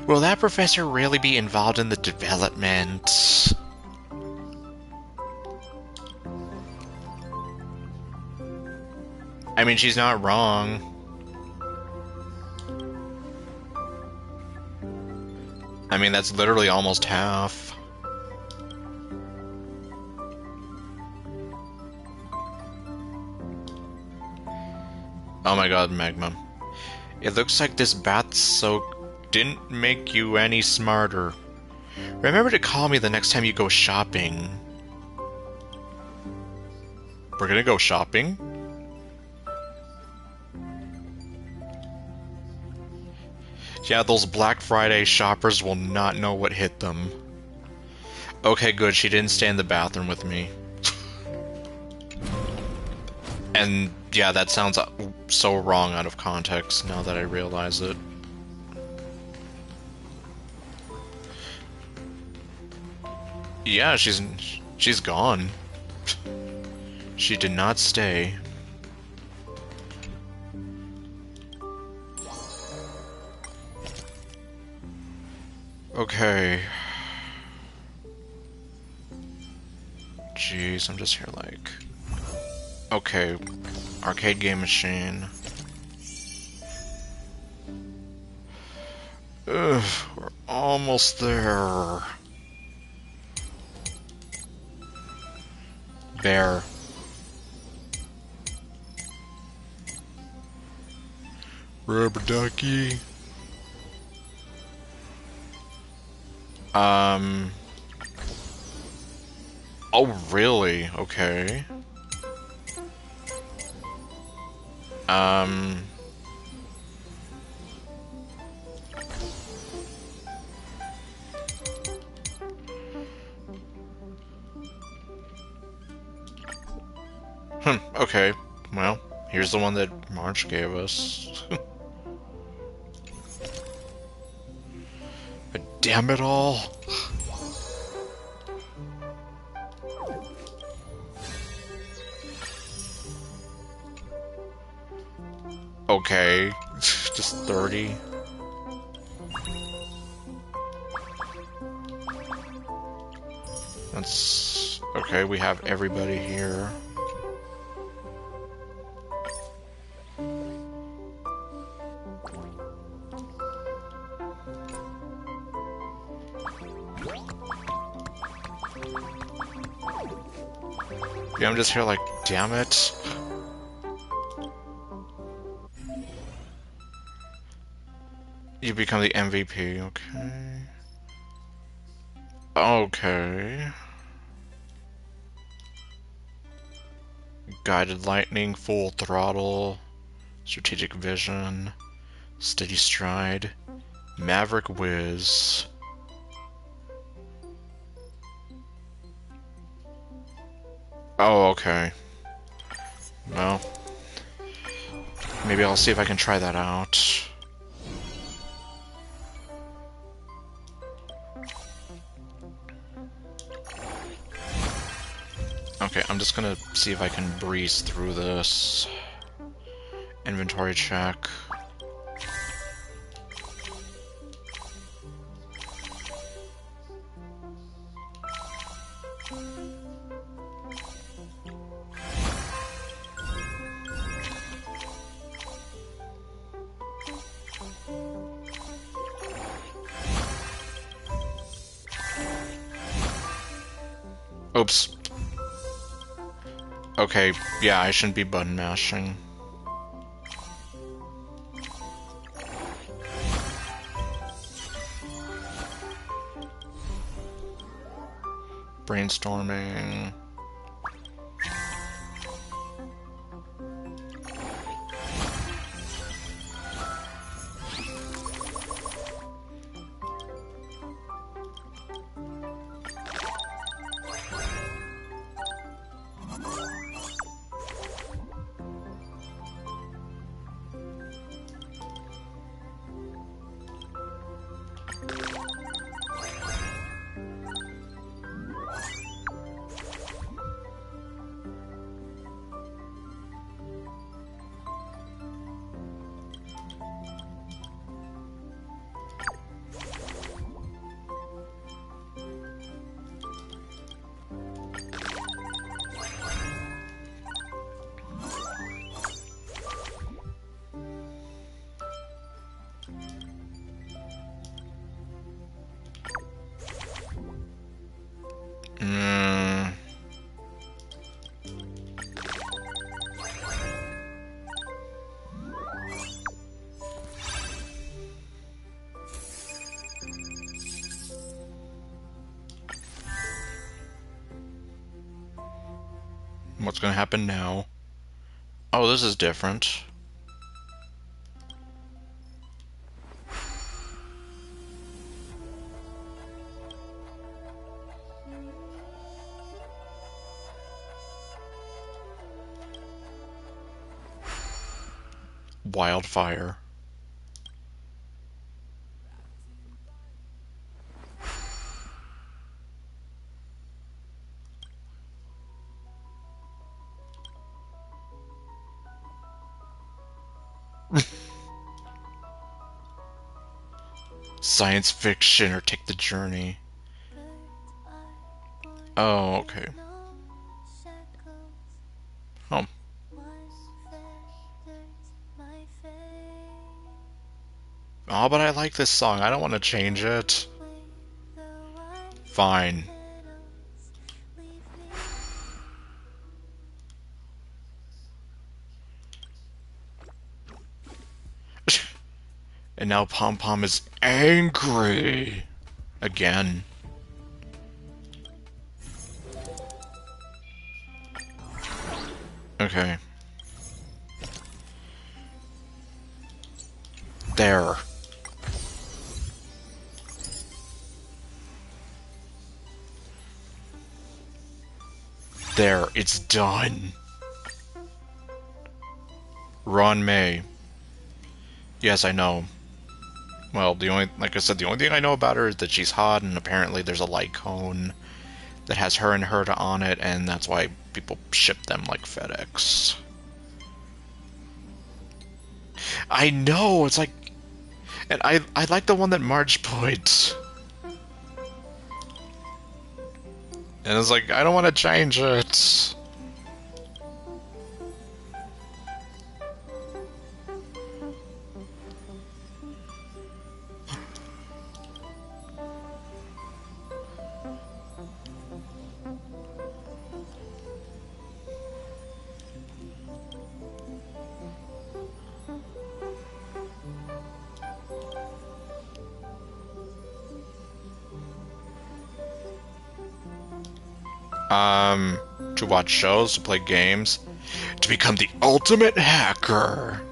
Will that professor really be involved in the development? I mean, she's not wrong. I mean, that's literally almost half. Oh my god, Magma. It looks like this bath soak didn't make you any smarter. Remember to call me the next time you go shopping. We're gonna go shopping? Yeah, those Black Friday shoppers will not know what hit them. Okay, good, she didn't stay in the bathroom with me. And yeah, that sounds so wrong out of context now that I realize it. Yeah, she's gone. She did not stay. Okay. Jeez, I'm just here like... Okay, arcade game machine. Ugh, we're almost there. Bear. Rubber ducky. Oh, really? Okay. Um... okay. Well, here's the one that March gave us. But damn it all. Okay. Just 30. That's... okay, we have everybody here. Yeah, I'm just here like, damn it. You become the MVP, okay. Okay. Guided lightning, full throttle, strategic vision, steady stride, maverick whiz. Oh, okay. Well, maybe I'll see if I can try that out. Okay, I'm just gonna see if I can breeze through this. Inventory check. Oops. Okay, yeah, I shouldn't be button mashing. Brainstorming. Mm. What's gonna happen now? Oh, this is different. wildfire. Science fiction or take the journey. Oh, okay. Oh. Oh, but I like this song. I don't want to change it. Fine. And now Pom Pom is angry. Again. Okay. There. There, it's done. Ron May. Yes, I know. Well, like I said, the only thing I know about her is that she's hot, and apparently there's a light cone that has her and Herta on it, and that's why people ship them like FedEx. I know, it's like... And I like the one that Marge put. And it's like, I don't want to change it. To watch shows, to play games, to become the ultimate hacker.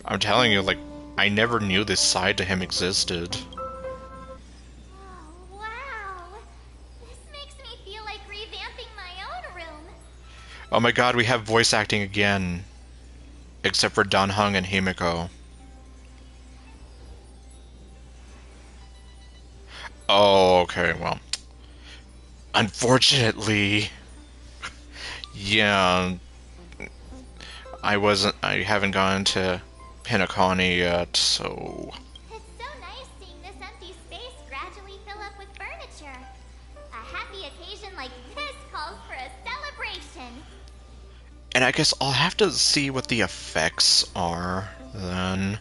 I'm telling you, like, I never knew this side to him existed. Oh, wow. This makes me feel like revamping my own room. Oh my god, we have voice acting again. Except for Dan Heng and Himiko. Oh, okay, well. Unfortunately... Yeah... I haven't gone to Hinokami yet, so... It's so nice seeing this empty space gradually fill up with furniture. A happy occasion like this calls for a celebration. And I guess I'll have to see what the effects are, then.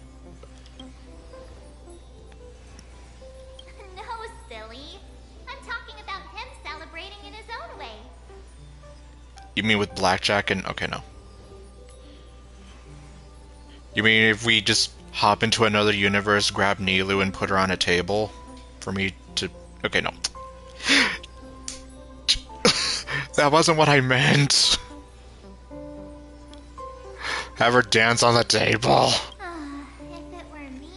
No, silly. I'm talking about him celebrating in his own way. You mean with blackjack and... Okay, no. You mean if we just hop into another universe, grab Nilu, and put her on a table? For me to... Okay, no. That wasn't what I meant. Have her dance on the table. If it were me,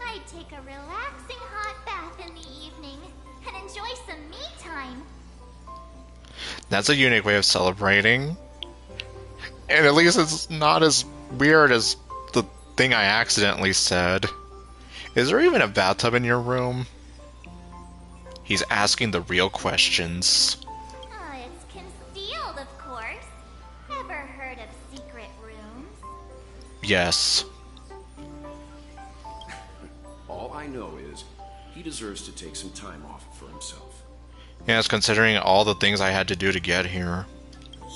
I'd take a relaxing hot bath in the evening and enjoy some me time. That's a unique way of celebrating. And at least it's not as weird as the thing I accidentally said. Is there even a bathtub in your room? He's asking the real questions. It's concealed, of course. Ever heard of secret rooms? Yes. All I know is he deserves to take some time off for himself. Yes, considering all the things I had to do to get here.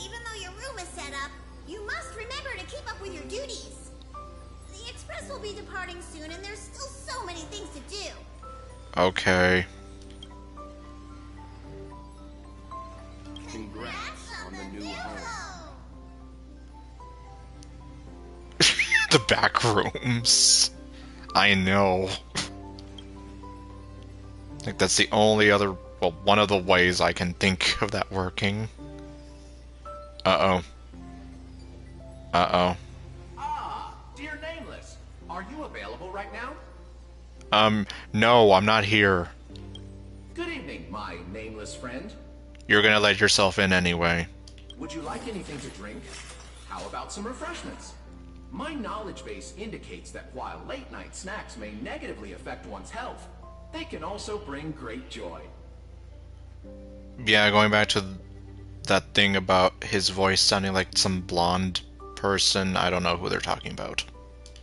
Even though your room is set up, you must remember to keep up with your duties. The express will be departing soon, and there's still so many things to do. Okay. Congrats on the new home. The back rooms. I know. I think that's the only other, well, one of the ways I can think of that working. Uh-oh. Uh-oh. Ah, dear Nameless, are you available right now? No, I'm not here. Good evening. evening, my nameless friend. You're gonna let yourself in anyway. Would you like anything to drink? How about some refreshments? My knowledge base indicates that while late-night snacks may negatively affect one's health, they can also bring great joy. Yeah, going back to that thing about his voice sounding like some blonde person, I don't know who they're talking about.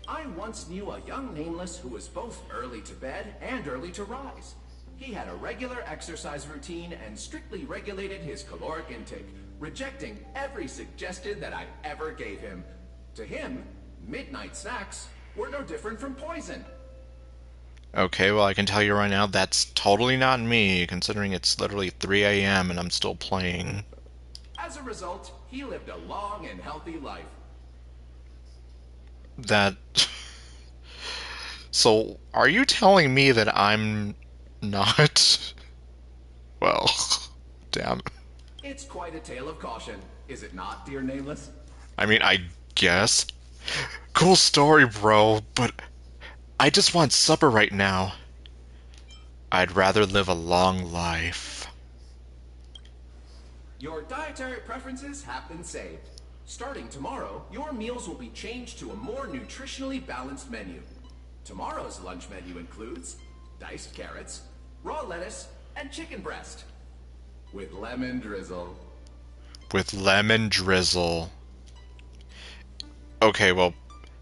I once knew a young nameless who was both early to bed and early to rise. He had a regular exercise routine and strictly regulated his caloric intake, rejecting every suggestion that I ever gave him. To him, midnight snacks were no different from poison. Okay, well I can tell you right now, that's totally not me, considering it's literally 3 a.m. and I'm still playing. As a result, he lived a long and healthy life. That... So, are you telling me that I'm not... Well, damn. It's quite a tale of caution, is it not, dear Nameless? I mean, I guess. Cool story, bro, but I just want supper right now. I'd rather live a long life. Your dietary preferences have been saved. Starting tomorrow, your meals will be changed to a more nutritionally balanced menu. Tomorrow's lunch menu includes diced carrots, raw lettuce, and chicken breast. With lemon drizzle. With lemon drizzle. Okay, well,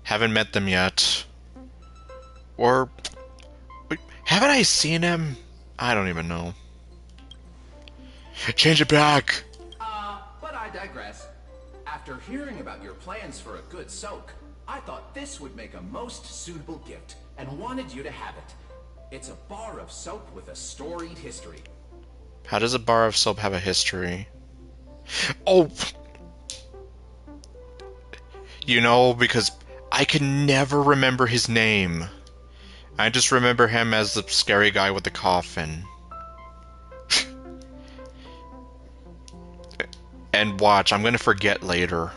haven't met them yet. Or... wait, haven't I seen him? I don't even know. Change it back! But I digress. After hearing about your plans for a good soak, I thought this would make a most suitable gift, and wanted you to have it. It's a bar of soap with a storied history. How does a bar of soap have a history? Oh! You know, because I can never remember his name. I just remember him as the scary guy with the coffin. And watch, I'm gonna forget later.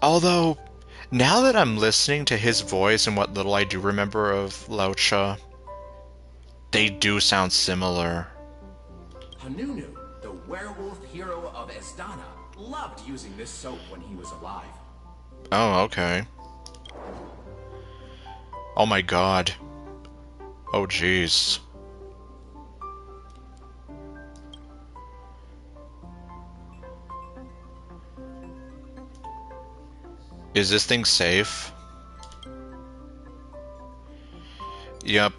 Although, now that I'm listening to his voice and what little I do remember of Laucha, they do sound similar. Hanunu, the werewolf hero of Esdana, loved using this soap when he was alive. Oh, okay. Oh my god. Oh jeez. Is this thing safe? Yep.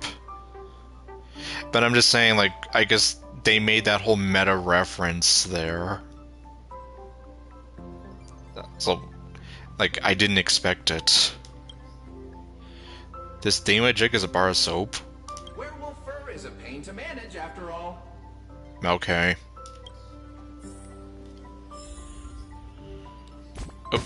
But I'm just saying, like, I guess they made that whole meta reference there. So, like, I didn't expect it. This thingamajig is a bar of soap? Werewolf fur is a pain to manage, after all. Okay. Oh.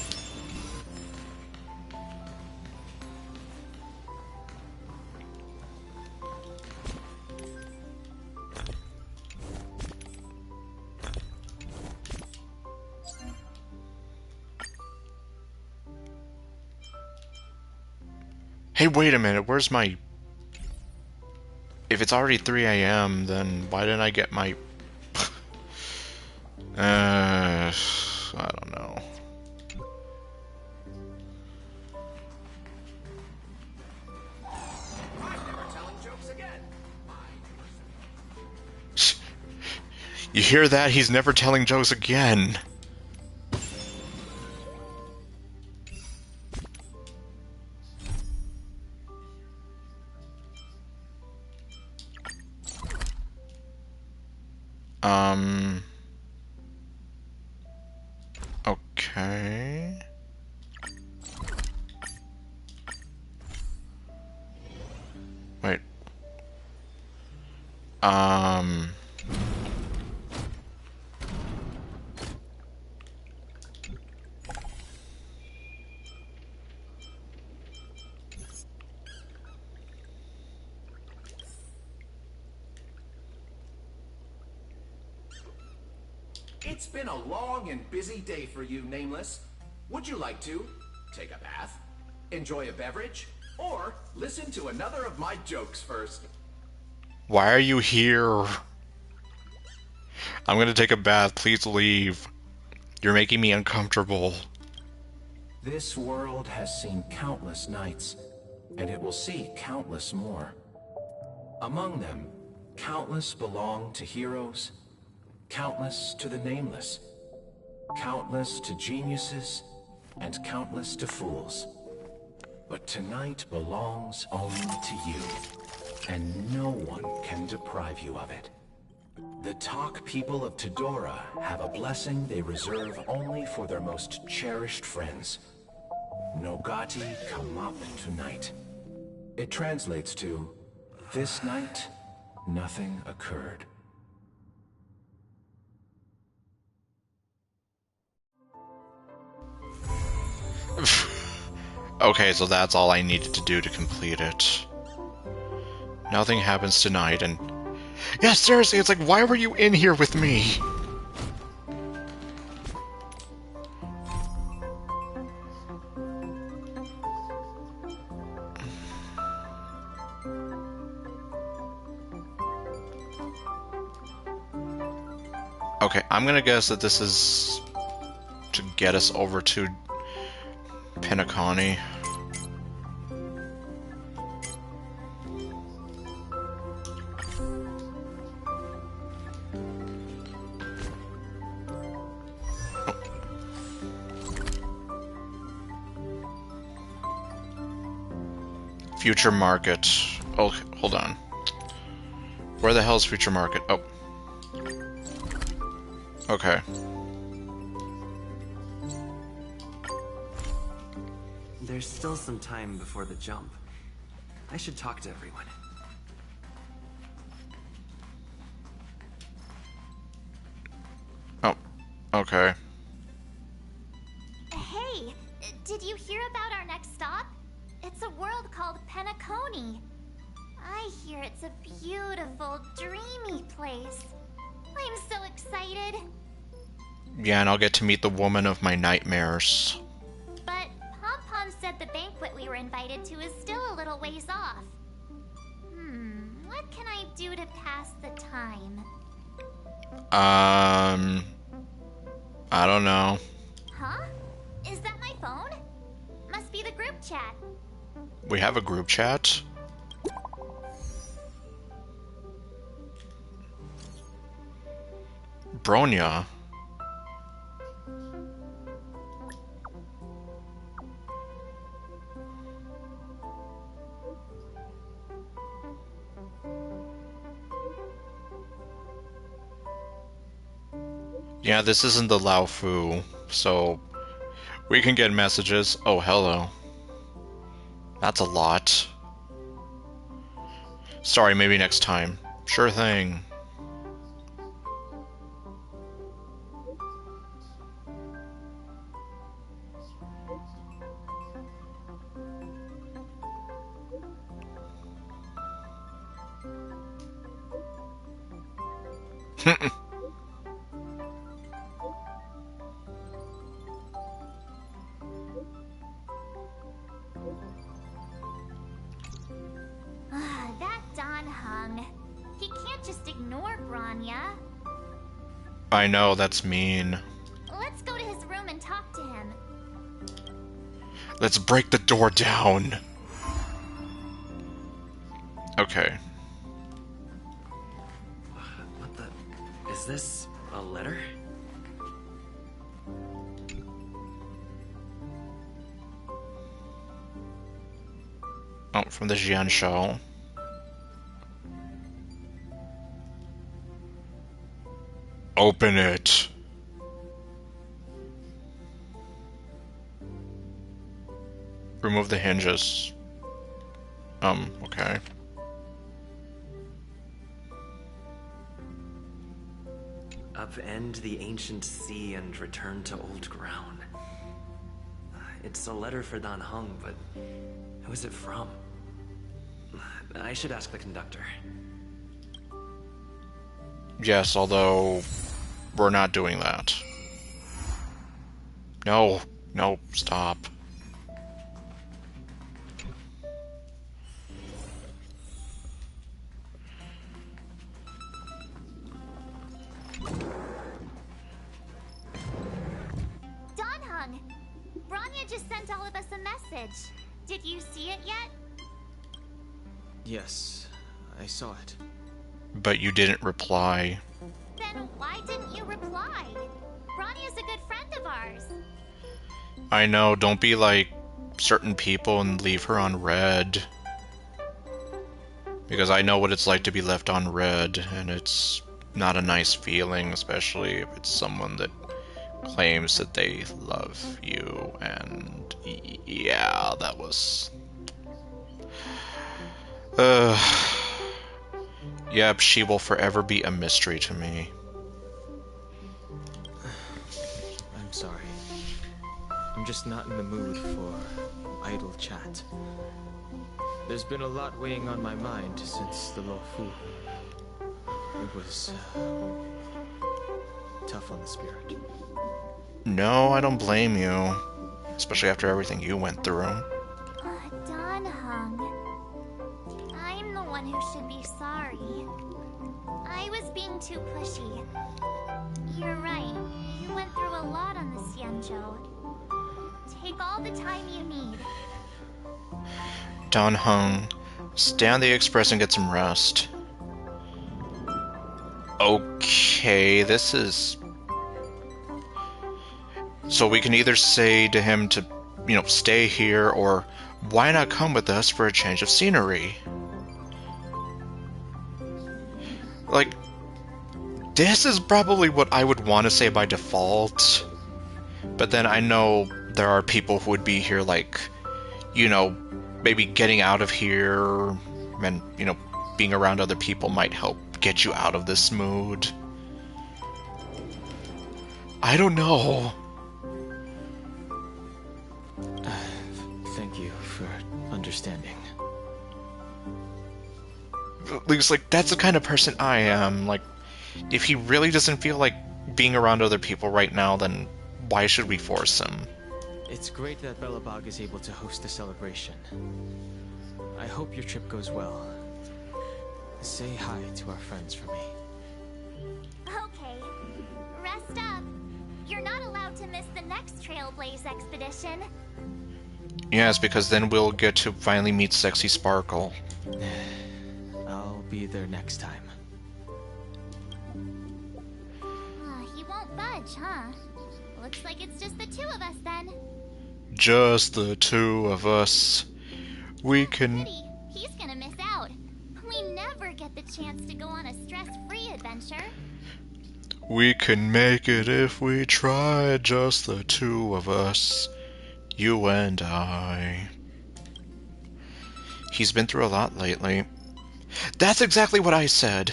Hey, wait a minute, where's my... If it's already 3 a.m., then why didn't I get my... I don't know. I'm never telling jokes again. You hear that? He's never telling jokes again. Okay. Wait. It's been a long and busy day for you, Nameless. Would you like to take a bath, enjoy a beverage, or listen to another of my jokes first? Why are you here? I'm gonna take a bath. Please leave. You're making me uncomfortable. This world has seen countless nights, and it will see countless more. Among them, countless belong to heroes, countless to the nameless, countless to geniuses, and countless to fools. But tonight belongs only to you, and no one can deprive you of it. The Talk people of Tidora have a blessing they reserve only for their most cherished friends. Nogati come up tonight. It translates to, this night, nothing occurred. Okay, so that's all I needed to do to complete it. Nothing happens tonight, and... Yeah, seriously, it's like, why were you in here with me? Okay, I'm gonna guess that this is to get us over to Penacony. Future Market. Oh, hold on. Where the hell is Future Market? Oh. Okay. There's still some time before the jump. I should talk to everyone. Oh, okay. Hey, did you hear about our next stop? It's a world called Penacony. I hear it's a beautiful, dreamy place. I'm so excited. Yeah, and I'll get to meet the woman of my nightmares. But Pom-Pom said the banquet we were invited to is still a little ways off. What can I do to pass the time? I don't know. Huh? Is that my phone? Must be the group chat. We have a group chat? Bronya? Yeah, this isn't the Lao Fu, so we can get messages. Oh, hello. That's a lot. Sorry, maybe next time. Sure thing. That Don Hung. He can't just ignore Bronya. I know, that's mean. Let's go to his room and talk to him. Let's break the door down. Okay. What the... Is this a letter? Oh, from the Jian Show. Open it. Remove the hinges. Okay. Upend the ancient sea and return to old ground. It's a letter for Don Hung, but who is it from? I should ask the conductor. Yes, although we're not doing that. No, no, stop. just sent all of us a message. Did you see it yet? Yes, I saw it. But you didn't reply. Then why didn't you reply? Ronnie is a good friend of ours. I know, don't be like certain people and leave her on red. Because I know what it's like to be left on red, and it's not a nice feeling, especially if it's someone that claims that they love you, and yeah, that was... Yep, she will forever be a mystery to me. I'm sorry. I'm just not in the mood for idle chat. There's been a lot weighing on my mind since the Lo Fu. It was tough on the spirit. No, I don't blame you. Especially after everything you went through. Don Hung. I'm the one who should be sorry. I was being too pushy. You're right. You went through a lot on the Xianzhou. Take all the time you need. Don Hung, stay on the express and get some rest. Okay, this is... So we can either say to him to, you know, stay here, or why not come with us for a change of scenery? Like, this is probably what I would want to say by default. But then I know there are people who would be here, like, you know, maybe getting out of here and, you know, being around other people might help get you out of this mood. I don't know. Thank you for understanding. At least, like, that's the kind of person I am. Like, if he really doesn't feel like being around other people right now, then why should we force him? It's great that Belobog is able to host a celebration. I hope your trip goes well. Say hi to our friends for me. Okay. Rest up. You're not allowed to miss the next Trailblaze expedition. Yes, because then we'll get to finally meet Sexy Sparkle. I'll be there next time. He won't budge, huh? Looks like it's just the two of us then. Just the two of us. We can... Pity. He's gonna miss out. We never get the chance to go on a stress-free adventure. We can make it if we try, just the two of us. You and I. He's been through a lot lately. That's exactly what I said.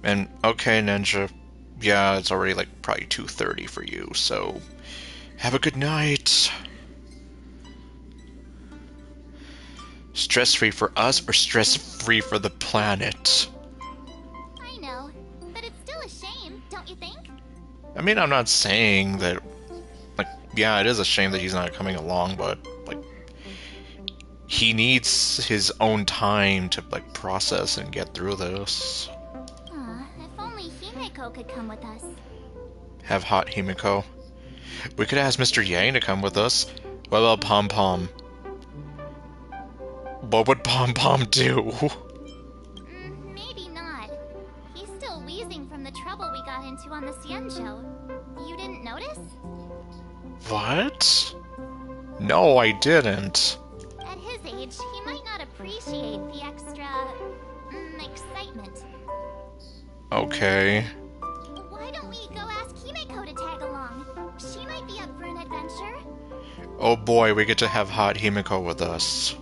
And, okay, Ninja. Yeah, it's already like probably 2:30 for you, so... Have a good night. Stress-free for us or stress-free for the planet? I know, but it's still a shame, don't you think? I mean, I'm not saying that... Like, yeah, it is a shame that he's not coming along, but, like... He needs his own time to, like, process and get through this. If only Himeko could come with us. Have hot Himeko. We could ask Mr. Yang to come with us. What about Pom Pom? What would Pom Pom do? Maybe not. He's still wheezing from the trouble we got into on the Xianzhou. You didn't notice? What? No, I didn't. At his age, he might not appreciate the extra... excitement. Okay. Why don't we go ask Himeko to tag along? She might be up for an adventure. Oh boy, we get to have hot Himeko with us.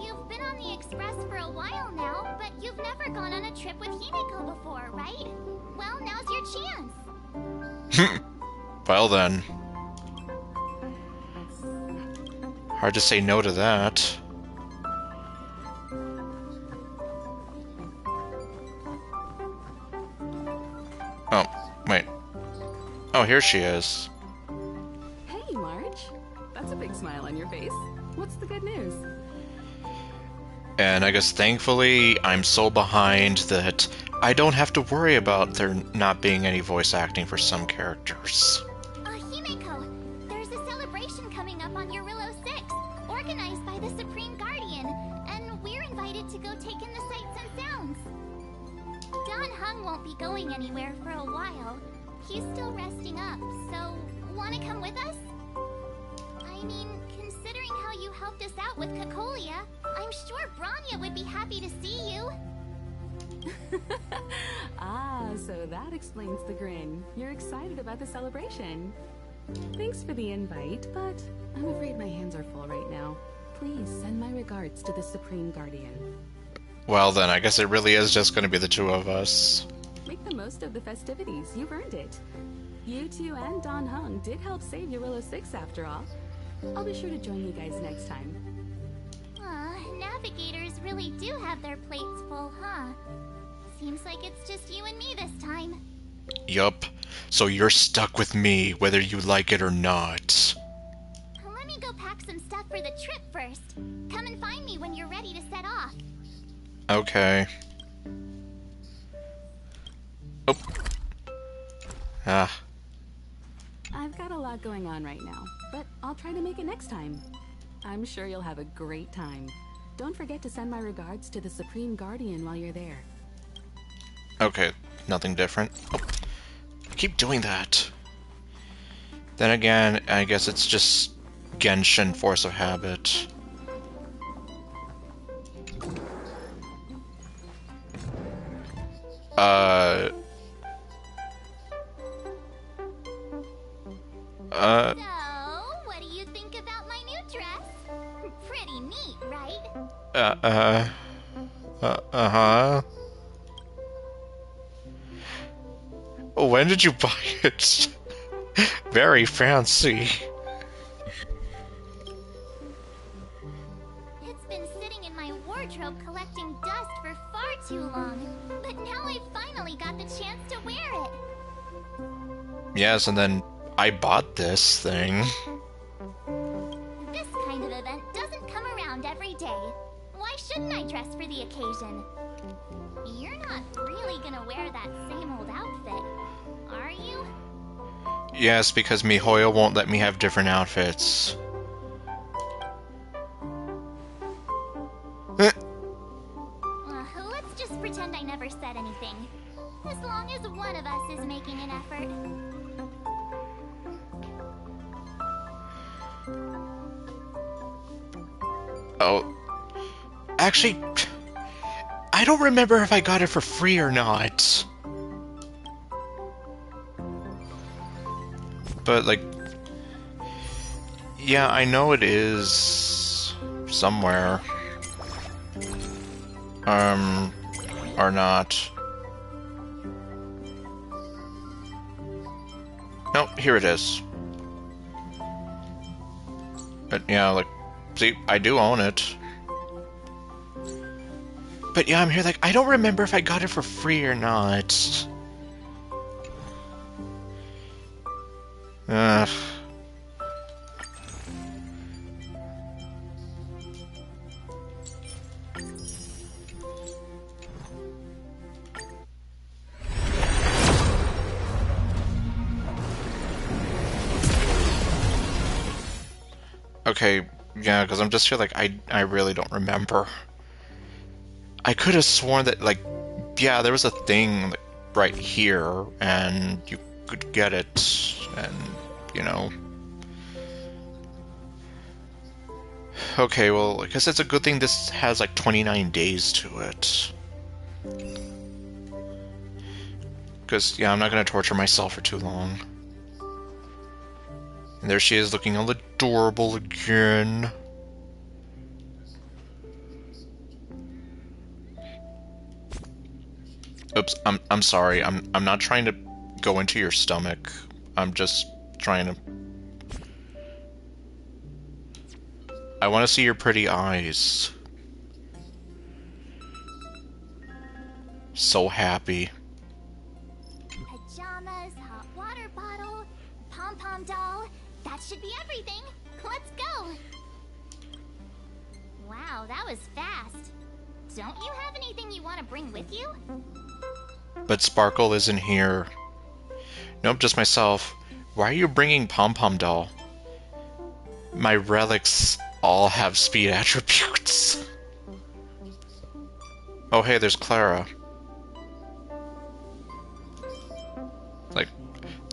You've been on the Express for a while now, but you've never gone on a trip with Himeko before, right? Well, now's your chance. Well then. Hard to say no to that. Oh, wait. Oh, here she is. Hey, Marge. That's a big smile on your face. What's the good news? And I guess thankfully, I'm so behind that I don't have to worry about there not being any voice acting for some characters. Himeko, there's a celebration coming up on take in the sights and sounds. Don Hung won't be going anywhere for a while. He's still resting up, so wanna come with us? I mean, considering how you helped us out with Cocolia, I'm sure Branya would be happy to see you. Ah, so that explains the grin. You're excited about the celebration. Thanks for the invite, but I'm afraid my hands are full right now. Please send my regards to the Supreme Guardian. Well then, I guess it really is just going to be the two of us. Make the most of the festivities. You've earned it. You two and Don Hung did help save Eurilla 6 after all. I'll be sure to join you guys next time. Navigators really do have their plates full, huh? Seems like it's just you and me this time. Yup. So you're stuck with me, whether you like it or not. Let me go pack some stuff for the trip first. Come and find me when you're ready to set off. Okay. Oh. Ah. I've got a lot going on right now, but I'll try to make it next time. I'm sure you'll have a great time. Don't forget to send my regards to the Supreme Guardian while you're there. Okay, nothing different. Oh. I keep doing that. Then again, I guess it's just Genshin force of habit. So, what do you think about my new dress? Pretty neat, right? Uh-huh. When did you buy it? Very fancy. It's been sitting in my wardrobe collecting dust for far too long. But now I finally got the chance to wear it. Yes, and then I bought this thing. This kind of event doesn't come around every day. Why shouldn't I dress for the occasion? You're not really gonna wear that same old outfit, are you? Yes, because MiHoYo won't let me have different outfits. Let's just pretend I never said anything. As long as one of us is making an effort. Oh. Actually, I don't remember if I got it for free or not. But, like, yeah, I know it is somewhere. Or not. Nope, here it is. But, yeah, like, see, I do own it. But yeah, I'm here like, I don't remember if I got it for free or not. Ugh. Okay, yeah, because I'm just here like, I really don't remember. I could have sworn that, like, yeah, there was a thing like, right here, and you could get it, and, you know. Okay, well, I guess it's a good thing this has, like, 29 days to it. Because, yeah, I'm not going to torture myself for too long. And there she is, looking all adorable again. Oops, I'm sorry. I'm not trying to go into your stomach. I'm just trying to... I want to see your pretty eyes. So happy. Pajamas, hot water bottle, pom-pom doll. That should be everything. Let's go. Wow, that was fast. Don't you have anything you want to bring with you? But Sparkle isn't here. Nope, just myself. Why are you bringing Pom-Pom Doll? My relics all have speed attributes. Oh, hey, there's Clara. Like,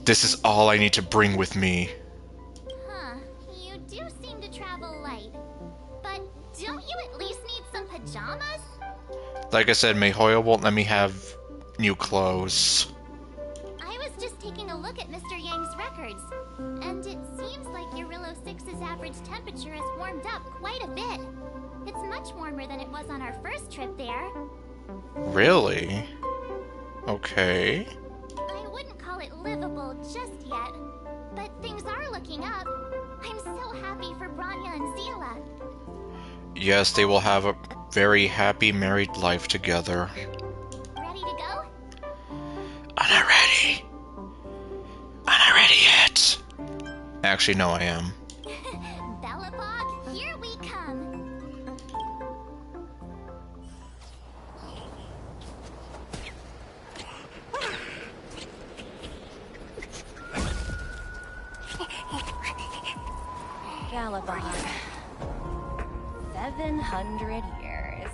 this is all I need to bring with me. Huh, you do seem to travel light. But don't you at least need some pajamas? Like I said, Mihoyo won't let me have new clothes. I was just taking a look at Mr. Yang's records, and it seems like Eurillo 6's average temperature has warmed up quite a bit. It's much warmer than it was on our first trip there. Really? Okay. I wouldn't call it livable just yet, but things are looking up. I'm so happy for Branya and Zila. Yes, they will have a very happy married life together. Ready to go? I'm not ready. I'm not ready yet. Actually, no, I am. Bellabog, here we come. Galabog. 700 years.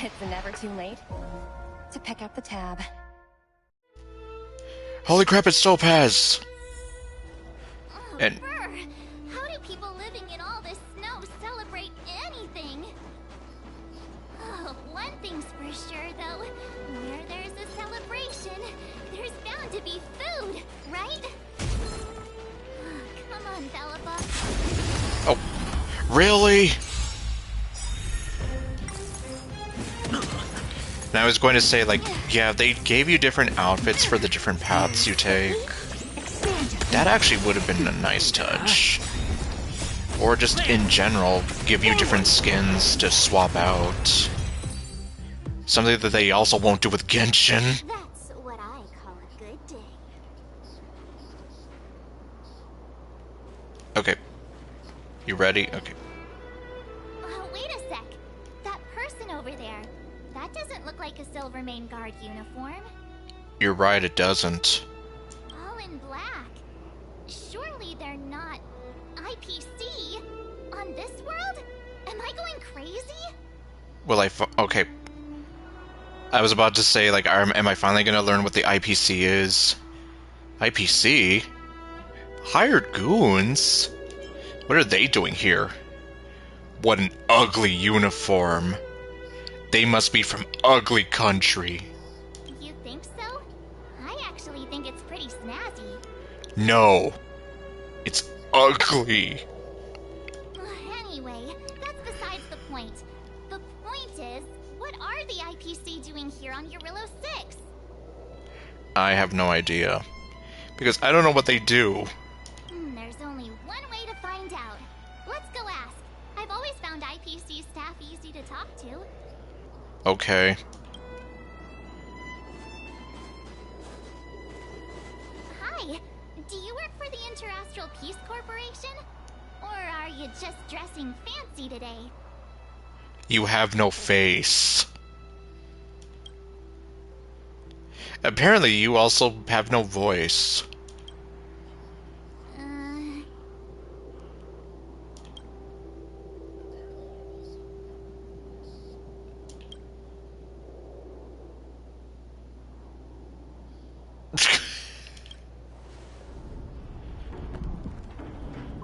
It's never too late to pick up the tab. Holy crap, it's Topaz! Oh, And brr. How do people living in all this snow celebrate anything? Oh, one thing's for sure, though. Where there's a celebration, there's bound to be food, right? Come on, Bellabug. oh, really? And I was going to say, like, yeah, they gave you different outfits for the different paths you take. That actually would have been a nice touch. Or just in general, give you different skins to swap out. Something that they also won't do with Genshin. That's what I call a good day. Okay. You ready? Okay. Wait a sec. That person over there, that doesn't look like a Silvermane Guard uniform. You're right, it doesn't. All in black. Surely they're not IPC on this world? Am I going crazy? Well, okay. I was about to say, like, am I finally gonna learn what the IPC is? IPC? Hired goons? What are they doing here? What an ugly uniform. They must be from ugly country. You think so? I actually think it's pretty snazzy. No. It's ugly. Anyway, that's besides the point. The point is, what are the IPC doing here on Eurillo 6? I have no idea. Because I don't know what they do. There's only one way to find out. Let's go ask. I've always found IPC staff easy to talk to. Okay. Hi, do you work for the Interastral Peace Corporation? Or are you just dressing fancy today? You have no face. Apparently, you also have no voice.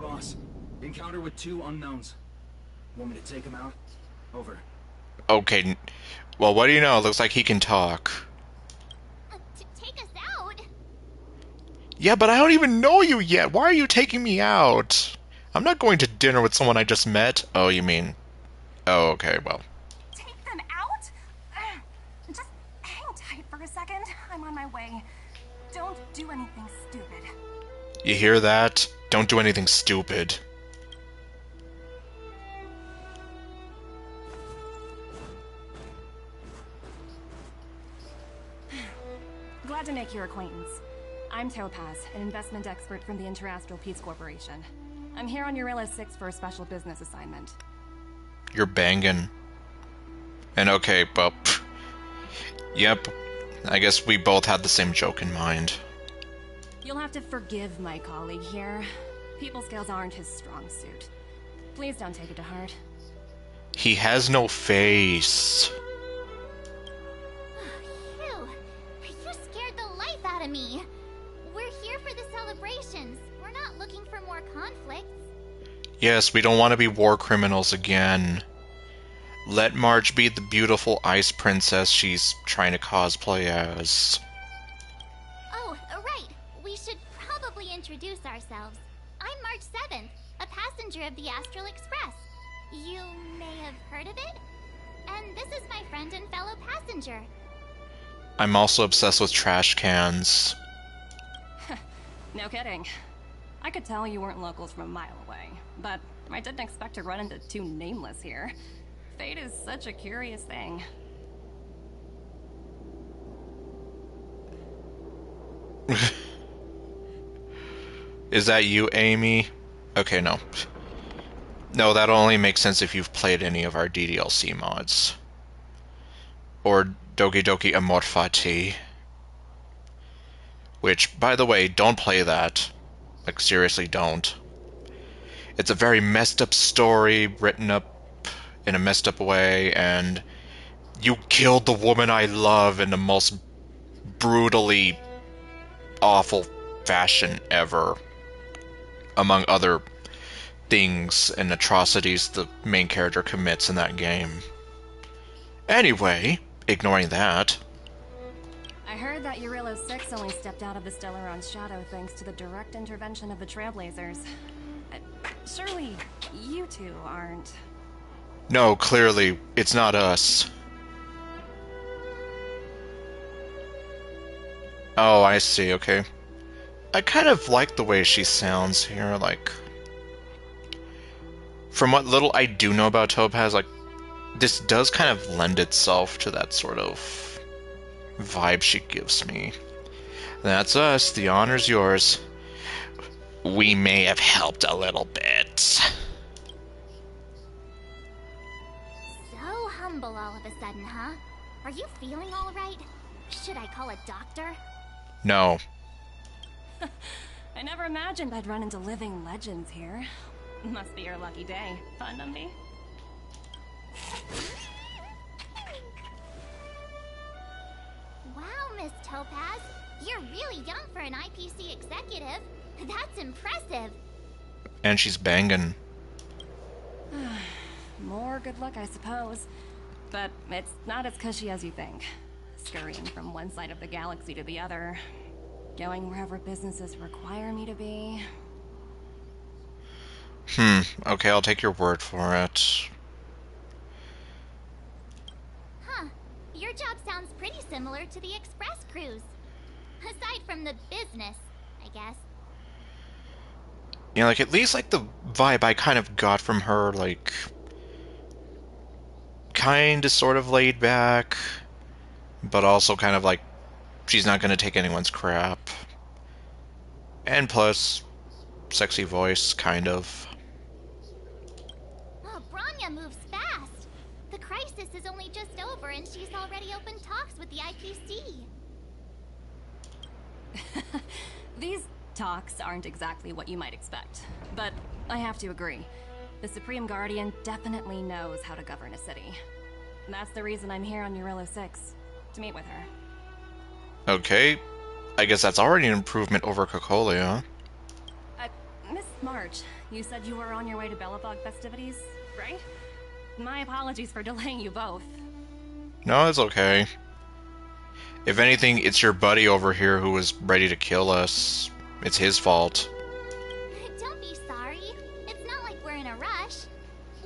Boss, encounter with 2 unknowns. Want me to take him out? Over. Okay. Well, what do you know? It looks like he can talk. To take us out? Yeah, but I don't even know you yet. Why are you taking me out? I'm not going to dinner with someone I just met. Oh, you mean... Oh, okay, well. Take them out? Just hang tight for a second. I'm on my way. Don't do anything stupid. You hear that? Don't do anything stupid. Glad to make your acquaintance. I'm Topaz, an investment expert from the Interastral Peace Corporation. I'm here on Eurillo 6 for a special business assignment. You're banging. And okay, well... Yep. I guess we both had the same joke in mind. You'll have to forgive my colleague here. People skills aren't his strong suit. Please don't take it to heart. He has no face. Phew. You scared the life out of me. We're here for the celebrations. We're not looking for more conflicts. Yes, we don't want to be war criminals again. Let March be the beautiful ice princess she's trying to cosplay as. Oh, right. We should probably introduce ourselves. I'm March 7th, a passenger of the Astral Express. You may have heard of it? And this is my friend and fellow passenger. I'm also obsessed with trash cans. No kidding. I could tell you weren't locals from a mile away, but I didn't expect to run into two nameless here. Fate is such a curious thing. Is that you, Amy? Okay, no. No, that only makes sense if you've played any of our DDLC mods. Or Doki Doki Amorfati. Which, by the way, don't play that. Like, seriously, don't. It's a very messed up story, written up in a messed up way, and you killed the woman I love in the most brutally awful fashion ever. Among other things and atrocities the main character commits in that game. Anyway, ignoring that. I heard that Eurilo 6 only stepped out of the Stellaron's shadow thanks to the direct intervention of the Trailblazers. Surely, you two aren't... No, clearly, it's not us. Oh, I see, okay. I kind of like the way she sounds here, like... From what little I do know about Topaz, like, this does kind of lend itself to that sort of vibe she gives me. That's us, the honor's yours. We may have helped a little bit. So humble all of a sudden, huh? Are you feeling all right? Should I call a doctor? No. I never imagined I'd run into living legends here. Must be your lucky day, fun, Numby? Wow, Miss Topaz. You're really young for an IPC executive. That's impressive. And she's banging. More good luck, I suppose. But it's not as cushy as you think. Scurrying from one side of the galaxy to the other. Going wherever businesses require me to be. Okay, I'll take your word for it. Huh. Your job sounds pretty similar to the express cruise. Aside from the business, I guess. Yeah, like, at least, like, the vibe I kind of got from her, like... Kinda sort of laid back, but also kind of like, she's not gonna take anyone's crap. And plus, sexy voice, kind of. Oh, Branya moves fast. The crisis is only just over and she's already opened talks with the IPC. These talks aren't exactly what you might expect, but I have to agree. The Supreme Guardian definitely knows how to govern a city. That's the reason I'm here on Eurilo 6, to meet with her. Okay, I guess that's already an improvement over Cocolia. Miss March, you said you were on your way to Belobog festivities, right? My apologies for delaying you both. No, it's okay. If anything, it's your buddy over here who was ready to kill us. It's his fault. Don't be sorry. It's not like we're in a rush.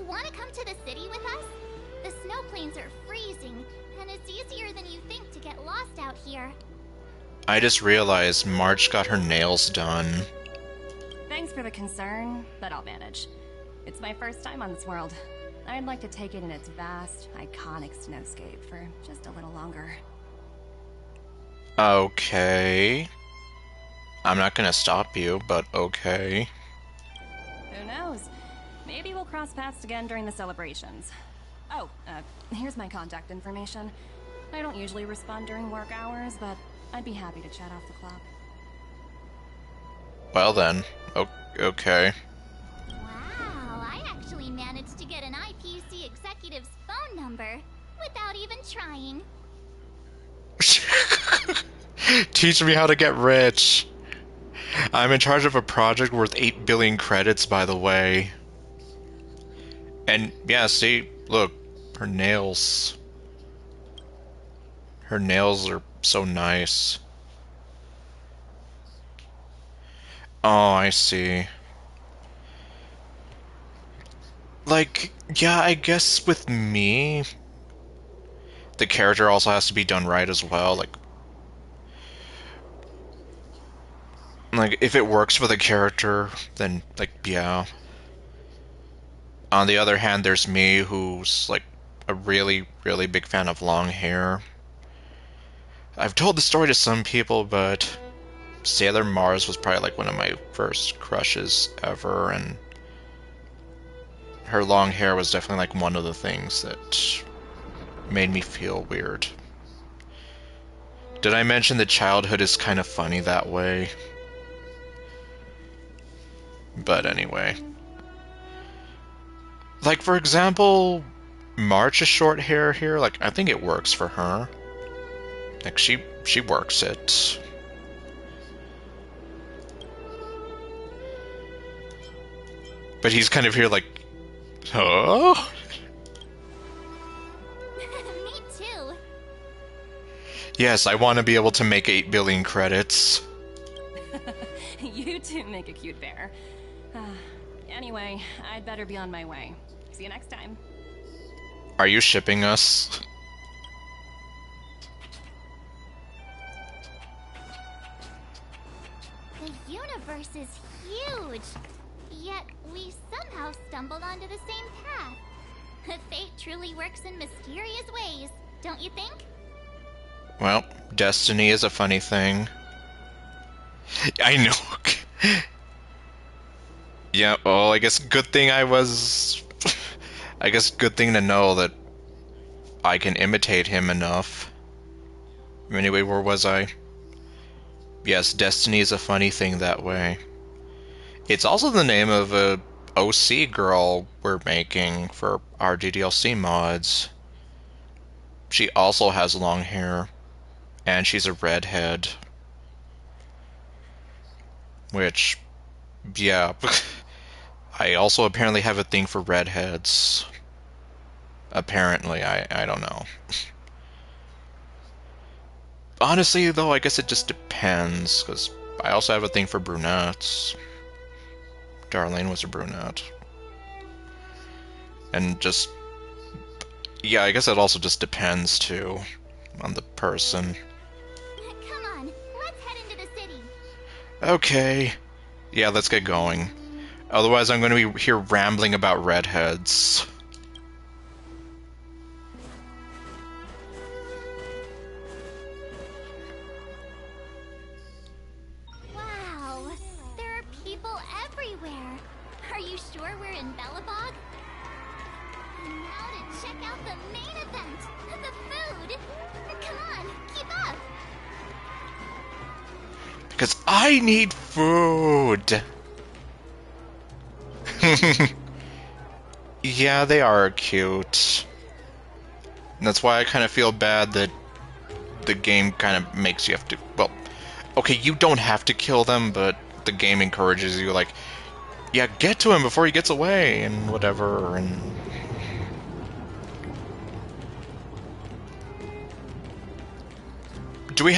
Want to come to the city with us? The snow plains are freezing, and it's easier than you think to get lost out here. I just realized March got her nails done. Thanks for the concern, but I'll manage. It's my first time on this world. I'd like to take it in its vast, iconic snowscape for just a little longer. Okay. I'm not gonna stop you, but okay. Who knows? Maybe we'll cross paths again during the celebrations. Oh, here's my contact information. I don't usually respond during work hours, but I'd be happy to chat off the clock. Well then, okay. Wow, I actually managed to get an IPC executive's phone number without even trying. Teach me how to get rich. I'm in charge of a project worth 8 billion credits, by the way. And yeah, see, look, her nails. Her nails are so nice. Oh, I see. Like, yeah, I guess with me, the character also has to be done right as well. Like if it works for the character, then, like, yeah. On the other hand, there's me, who's, like, a really, really big fan of long hair. I've told the story to some people, but Sailor Mars was probably, like, one of my first crushes ever, and her long hair was definitely, like, one of the things that made me feel weird. Did I mention that childhood is kind of funny that way? But anyway. Like, for example, March's short hair here, like, I think it works for her. Like, she works it. But he's kind of here like, huh? Me too. Yes, I want to be able to make 8 billion credits. You two make a cute bear. Anyway, I'd better be on my way. See you next time. Are you shipping us? The universe is huge, yet we somehow stumbled onto the same path. Fate truly works in mysterious ways, don't you think? Well, destiny is a funny thing. I know. Yeah, well, I guess good thing I guess good thing to know that I can imitate him enough. Anyway, where was I? Yes, destiny is a funny thing that way. It's also the name of a OC girl we're making for our GDLC mods. She also has long hair, and she's a redhead. Which, yeah, I also apparently have a thing for redheads. Apparently, I don't know. Honestly, though, I guess it just depends, because I also have a thing for brunettes. Darlene was a brunette. And just, yeah, I guess it also just depends, too, on the person. Come on, let's head into the city. Okay. Yeah, let's get going. Otherwise, I'm going to be here rambling about redheads. Wow, there are people everywhere. Are you sure we're in Belobog? Now to check out the main event, the food. Come on, keep up. Because I need food! Yeah, they are cute. And that's why I kind of feel bad that the game kind of makes you have to... Well, okay, you don't have to kill them, but the game encourages you, like, yeah, get to him before he gets away, and whatever, and... Do we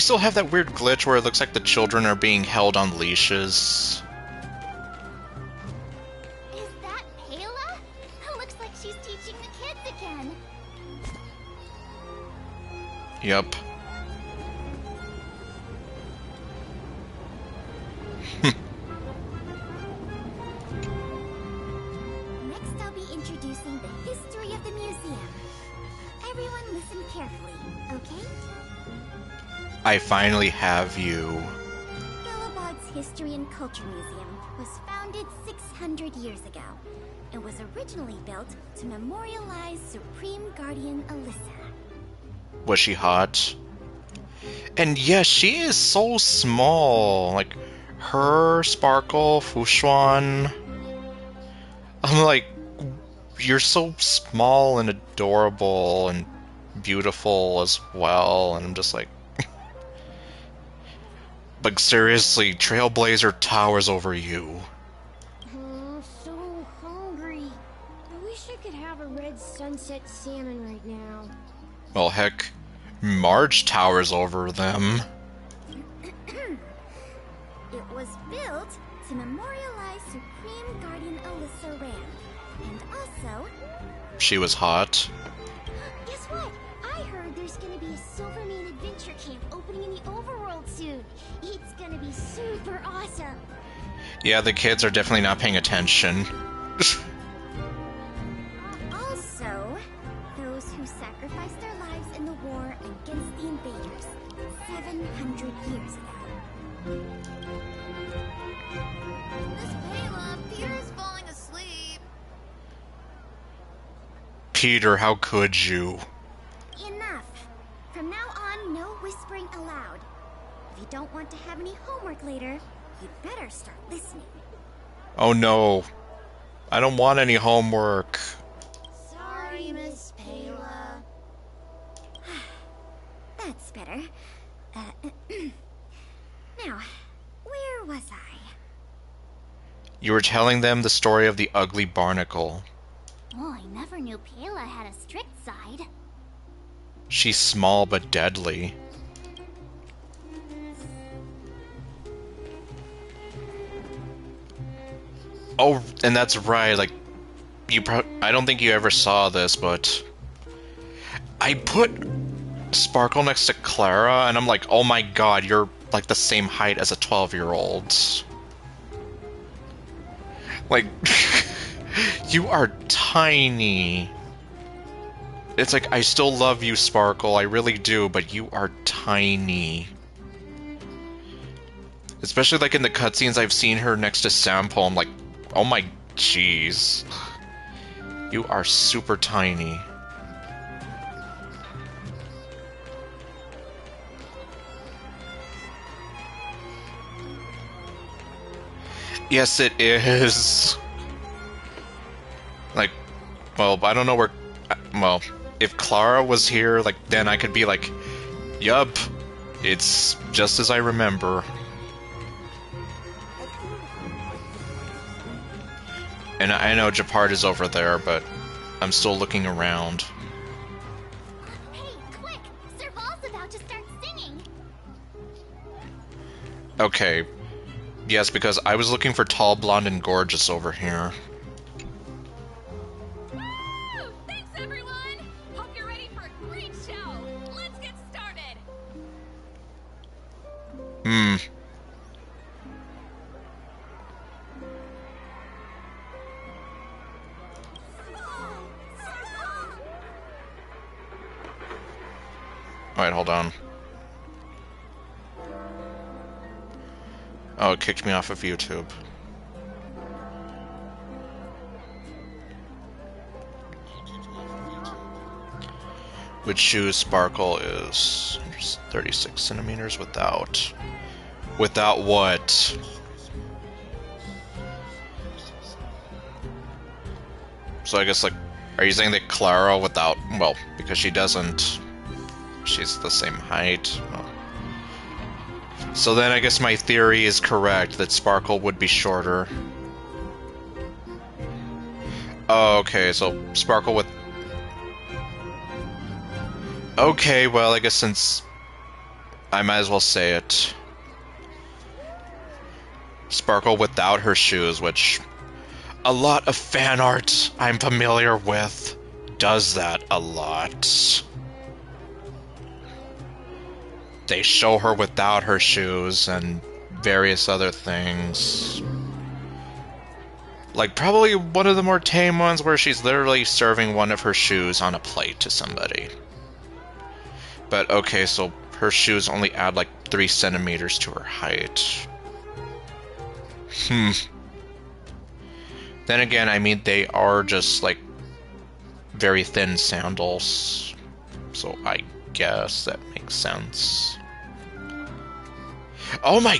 still have that weird glitch where it looks like the children are being held on leashes? Is that Payla? Looks like she's teaching the kids again. Yup. Next, I'll be introducing the history of the museum. Everyone listen carefully, okay? I finally have you. Belobog's History and Culture Museum was founded 600 years ago. It was originally built to memorialize Supreme Guardian Alyssa. Was she hot? And yes, she is so small. Like, her, Sparkle, Fushuan. I'm like, you're so small and adorable and beautiful as well, and I'm just like, like seriously, Trailblazer towers over you. So hungry. I wish I could have a red sunset salmon right now. Well, heck, Marge towers over them. It was built to memorialize Supreme Guardian Alyssa Rand. And also... She was hot. Guess what? I heard there's gonna be a Silvermane adventure camp opening in the overworld soon. It's gonna be super awesome. Yeah, the kids are definitely not paying attention. Also, those who sacrificed their lives in the war against the invaders 700 years ago. Miss Payla, Peter's falling asleep. Peter, how could you? Enough. From now on, no whispering aloud. If you don't want to have any homework later, you'd better start listening. Oh no. I don't want any homework. Sorry, Miss Payla. That's better. Now, where was I? You were telling them the story of the ugly barnacle. Oh, I never knew Payla had a strict side. She's small but deadly. Oh, and that's right, like, I don't think you ever saw this, but I put Sparkle next to Clara, and I'm like, oh my god, you're like the same height as a 12-year-old. Like, you are tiny. It's like, I still love you, Sparkle, I really do, but you are tiny. Especially like in the cutscenes I've seen her next to Sampo, I'm like, oh my jeez. You are super tiny. Yes, it is. Like, well, I don't know where... Well, if Clara was here, like, then I could be like, yup, it's just as I remember. And I know Japard is over there, but I'm still looking around. Hey, quick! Serval's about to start singing! Okay. Yes, because I was looking for tall, blonde, and gorgeous over here. Woo! Thanks, everyone! Hope you're ready for a great show! Let's get started! Alright, hold on. Oh, it kicked me off of YouTube. With shoes, Sparkle is 36 centimeters without. Without what? So I guess, like, are you saying that Clara without, well, because she doesn't, she's the same height? Well, so then I guess my theory is correct, that Sparkle would be shorter. Oh, okay, so Sparkle with... Okay, well, I guess since... I might as well say it. Sparkle without her shoes, which... A lot of fan art I'm familiar with does that a lot. They show her without her shoes and various other things. Like, probably one of the more tame ones where she's literally serving one of her shoes on a plate to somebody. But okay, so her shoes only add like 3 centimeters to her height. Then again, I mean, they are just like very thin sandals. So I guess that makes sense. Oh my...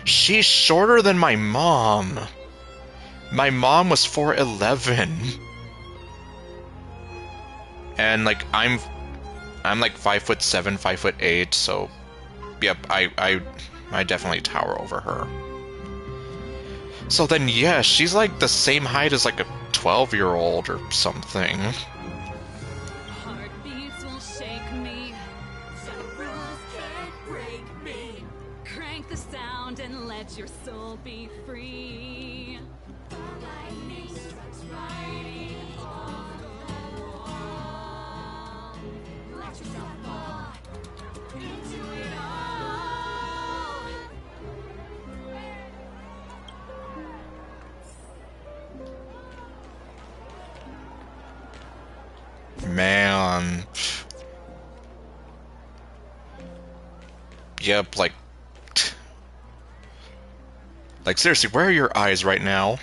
She's shorter than my mom. My mom was 4'11", and like I'm like 5'7", 5'8", so yep, I definitely tower over her. So then, yeah, she's like the same height as like a 12-year-old or something. Heartbeats will shake me. Some rules can't break me. Crank the sound and let your soul be free. Lightning strikes right on the wall. Let yourself fall into it all. Man. Yep, like seriously, where are your eyes right now?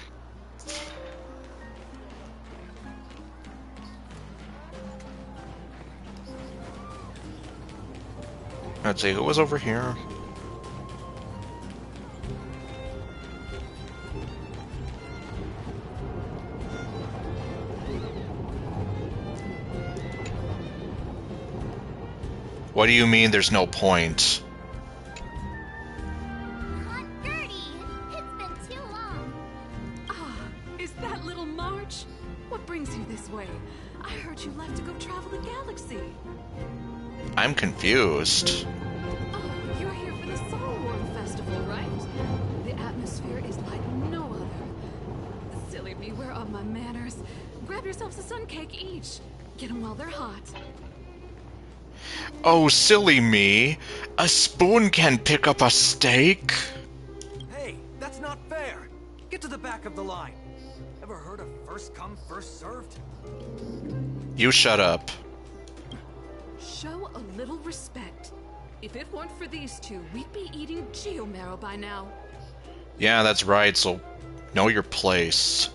Let's see, who was over here? What do you mean there's no point? Aunt Gertie, it's been too long. Ah, is that little March? What brings you this way? I heard you left to go travel the galaxy. I'm confused. Oh, you're here for the Soulworm Festival, right? The atmosphere is like no other. Silly me, where are my manners? Grab yourselves a sun cake each. Get them while they're hot. Oh, silly me. A spoon can pick up a steak? Hey, that's not fair. Get to the back of the line. Ever heard of first come, first served? You shut up. Show a little respect. If it weren't for these two, we'd be eating geomarrow by now. Yeah, that's right, so know your place.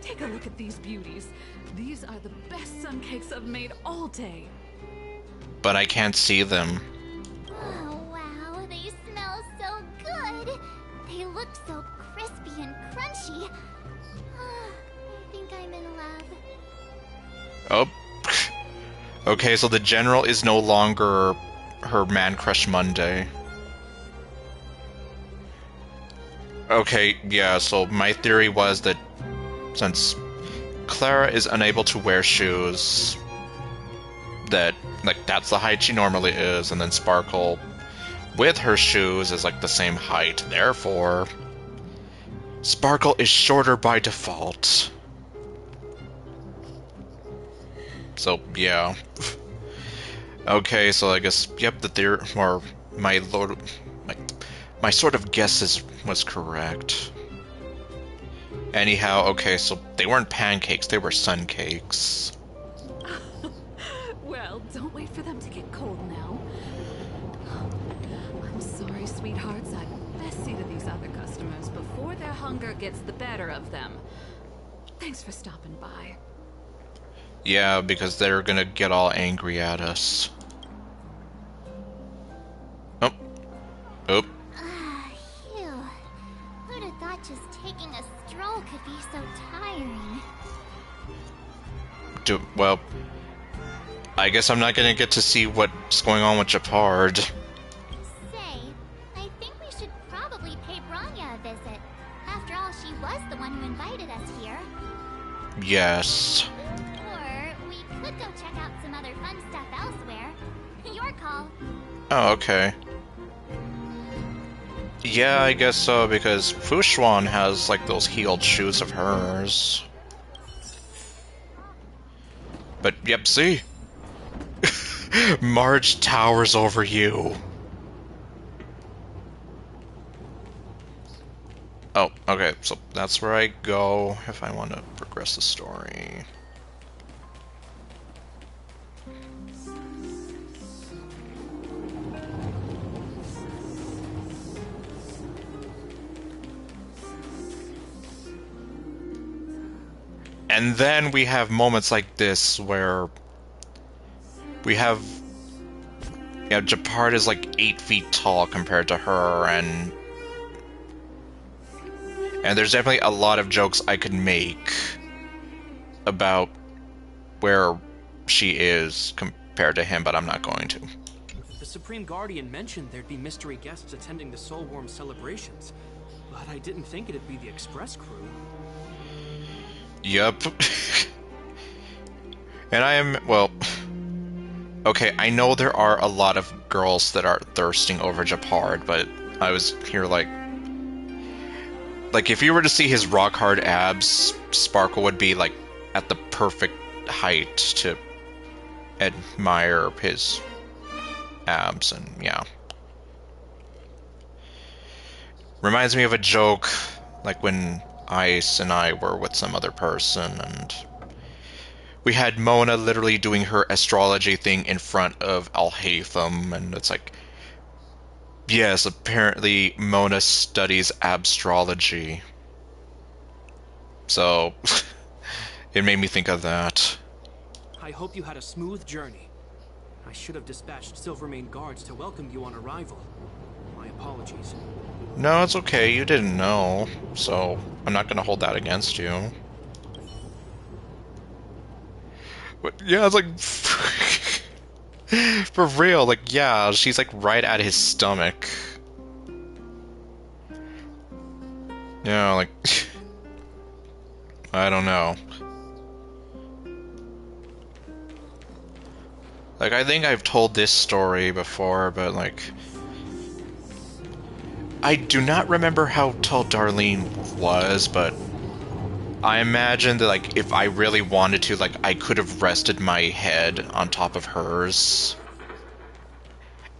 Take a look at these beauties. These are the best sun cakes I've made all day. But I can't see them. Oh, wow, they smell so good. They look so crispy and crunchy. I think I'm in love. Oh. Okay, so the general is no longer her man crush Monday. Okay, yeah, so my theory was that since Clara is unable to wear shoes, that like that's the height she normally is, and then Sparkle with her shoes is like the same height. Therefore, Sparkle is shorter by default. So yeah. Okay, so I guess yep, the theory or my sort of guess was correct. Anyhow, okay, so they weren't pancakes, they were sun cakes. Well, don't wait for them to get cold now. I'm sorry, sweethearts. I'd best see to these other customers before their hunger gets the better of them. Thanks for stopping by. Yeah, because they're gonna get all angry at us. Oh. Oh. Phew. Who'd have thought just taking a stroll could be so tiring? Well, I guess I'm not gonna get to see what's going on with Japard. Say, I think we should probably pay Branya a visit. After all, she was the one who invited us here. Yes. Or we could go check out some other fun stuff elsewhere. Your call. Oh, okay. Yeah, I guess so, because Fushuan has, like, those heeled shoes of hers. But, yep, see? Marge towers over you. Oh, okay, so that's where I go if I want to progress the story. And then we have moments like this where we have, Japard is like 8 feet tall compared to her, and And there's definitely a lot of jokes I could make about where she is compared to him, but I'm not going to. The Supreme Guardian mentioned there'd be mystery guests attending the Soulworm celebrations, but I didn't think it'd be the Express crew. Yup. And I am, well... Okay, I know there are a lot of girls that are thirsting over Japard, but I was here like... Like, if you were to see his rock-hard abs, Sparkle would be, like, at the perfect height to admire his abs, and yeah. Reminds me of a joke, like when Ice and I were with some other person, and we had Mona literally doing her astrology thing in front of Al-Haytham, and it's like, yes, apparently Mona studies astrology. So, it made me think of that. I hope you had a smooth journey. I should have dispatched Silvermane guards to welcome you on arrival. My apologies. No, it's okay, you didn't know, so I'm not gonna hold that against you. But yeah, it's like... For real, like, yeah, she's like right at his stomach. Yeah, like... I don't know. Like, I think I've told this story before, but like... I do not remember how tall Darlene was, but... I imagine that, like, if I really wanted to, like, I could have rested my head on top of hers.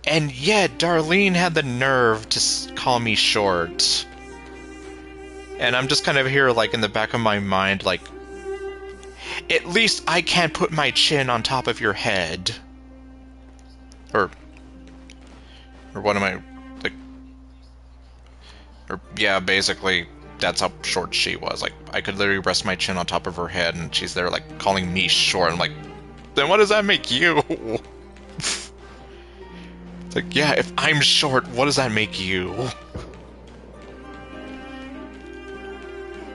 And yet, Darlene had the nerve to call me short. And I'm just kind of here, like, in the back of my mind, like, at least I can't put my chin on top of your head. Or what am I, like... Or, yeah, basically... That's how short she was. Like, I could literally rest my chin on top of her head, and she's there, like, calling me short. I'm like, then what does that make you? It's like, yeah, if I'm short, what does that make you?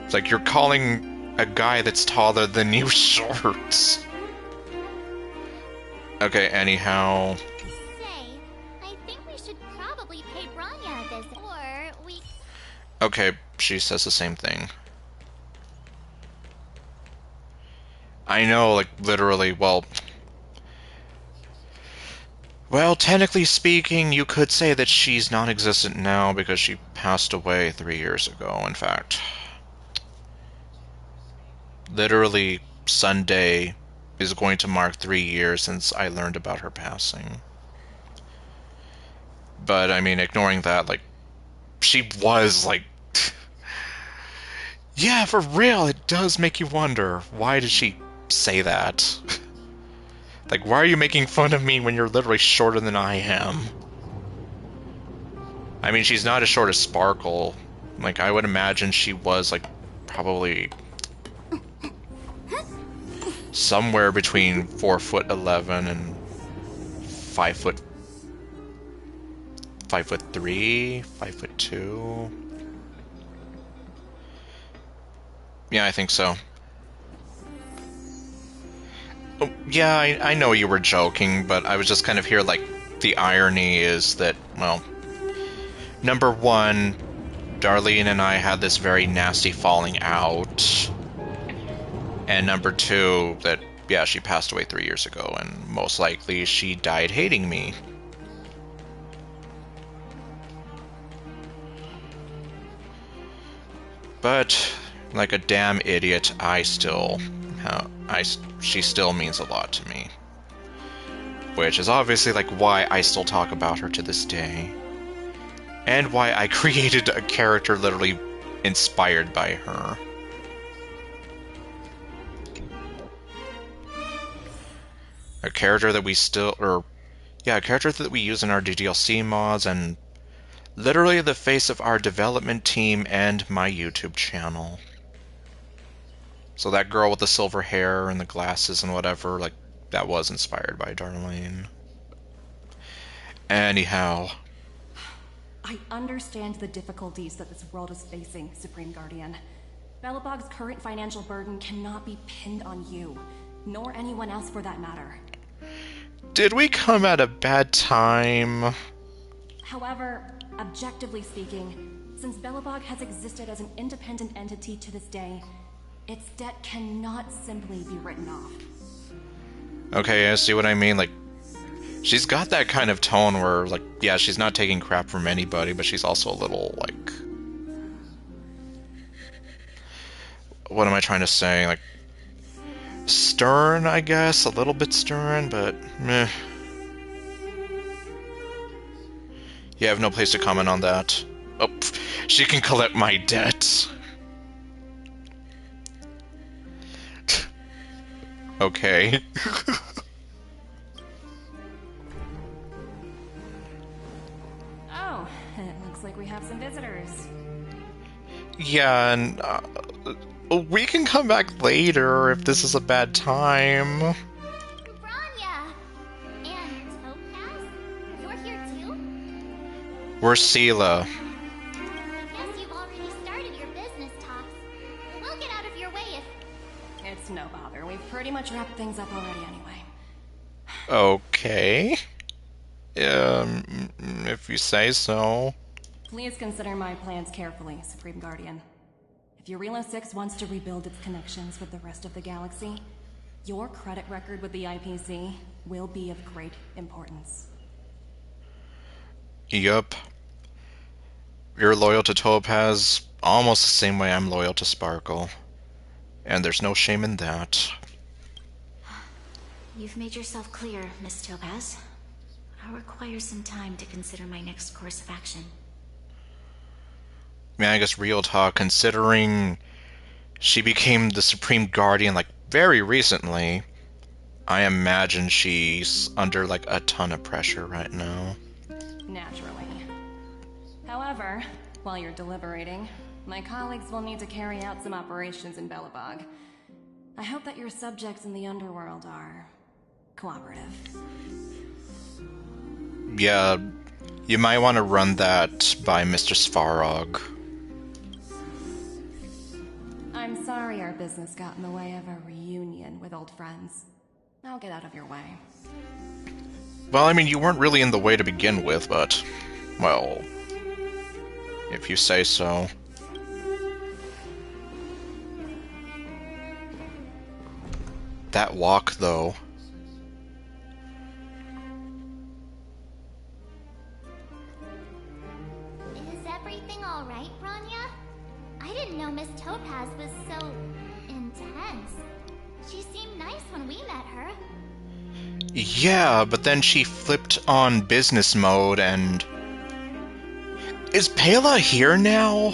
It's like, you're calling a guy that's taller than you short. Okay, anyhow... Say, I think we should probably pay Branya a visit, or we... Okay, she says the same thing. I know, like, literally, well... Well, technically speaking, you could say that she's non-existent now because she passed away 3 years ago, in fact. Literally, Sunday is going to mark 3 years since I learned about her passing. But, I mean, ignoring that, like, she was, like... Yeah, for real, it does make you wonder, why did she say that? Like, why are you making fun of me when you're literally shorter than I am? I mean, she's not as short as Sparkle. Like, I would imagine she was, like, probably... somewhere between 4'11" and 5'3", 5'2". Yeah, I think so. Oh, yeah, I know you were joking, but I was just kind of here, like, the irony is that, well, number one, Darlene and I had this very nasty falling out. And number two, that, yeah, she passed away 3 years ago, and most likely she died hating me. But, like a damn idiot, she still means a lot to me. Which is obviously, like, why I still talk about her to this day. And why I created a character literally inspired by her. A character that we still, a character that we use in our DLC mods, and literally the face of our development team and my YouTube channel. So that girl with the silver hair and the glasses and whatever, like, that was inspired by Darlene. Anyhow. I understand the difficulties that this world is facing, Supreme Guardian. Belobog's current financial burden cannot be pinned on you, nor anyone else for that matter. Did we come at a bad time? However, objectively speaking, since Belobog has existed as an independent entity to this day, its debt cannot simply be written off. Okay, I see what I mean. Like, she's got that kind of tone where, like, yeah, she's not taking crap from anybody, but she's also a little, like... What am I trying to say? Like, stern, I guess? A little bit stern, but meh. Yeah, I have no place to comment on that. Oh, she can collect my debt. Okay. Oh, it looks like we have some visitors. Yeah, and we can come back later if this is a bad time. Branya! And Topaz? You're here too? We're Sela. I guess you've already started your business talks. We'll get out of your way if... It's no bother. We've pretty much wrapped things up already anyway. Okay. If you say so. Please consider my plans carefully, Supreme Guardian. If Eurilo 6 wants to rebuild its connections with the rest of the galaxy, your credit record with the IPC will be of great importance. Yup. You're loyal to Topaz almost the same way I'm loyal to Sparkle. And there's no shame in that. You've made yourself clear, Miss Topaz. I'll require some time to consider my next course of action. Man, I guess real talk, considering she became the Supreme Guardian, like, very recently, I imagine she's under, like, a ton of pressure right now. Naturally. However, while you're deliberating, my colleagues will need to carry out some operations in Belobog. I hope that your subjects in the underworld are cooperative. Yeah, you might want to run that by Mr. Svarog. I'm sorry our business got in the way of a reunion with old friends. I'll get out of your way. Well, I mean, you weren't really in the way to begin with, but... well... if you say so. That walk, though... Is everything alright, Branya? I didn't know Miss Topaz was so... intense. She seemed nice when we met her. Yeah, but then she flipped on business mode and... Is Pela here now?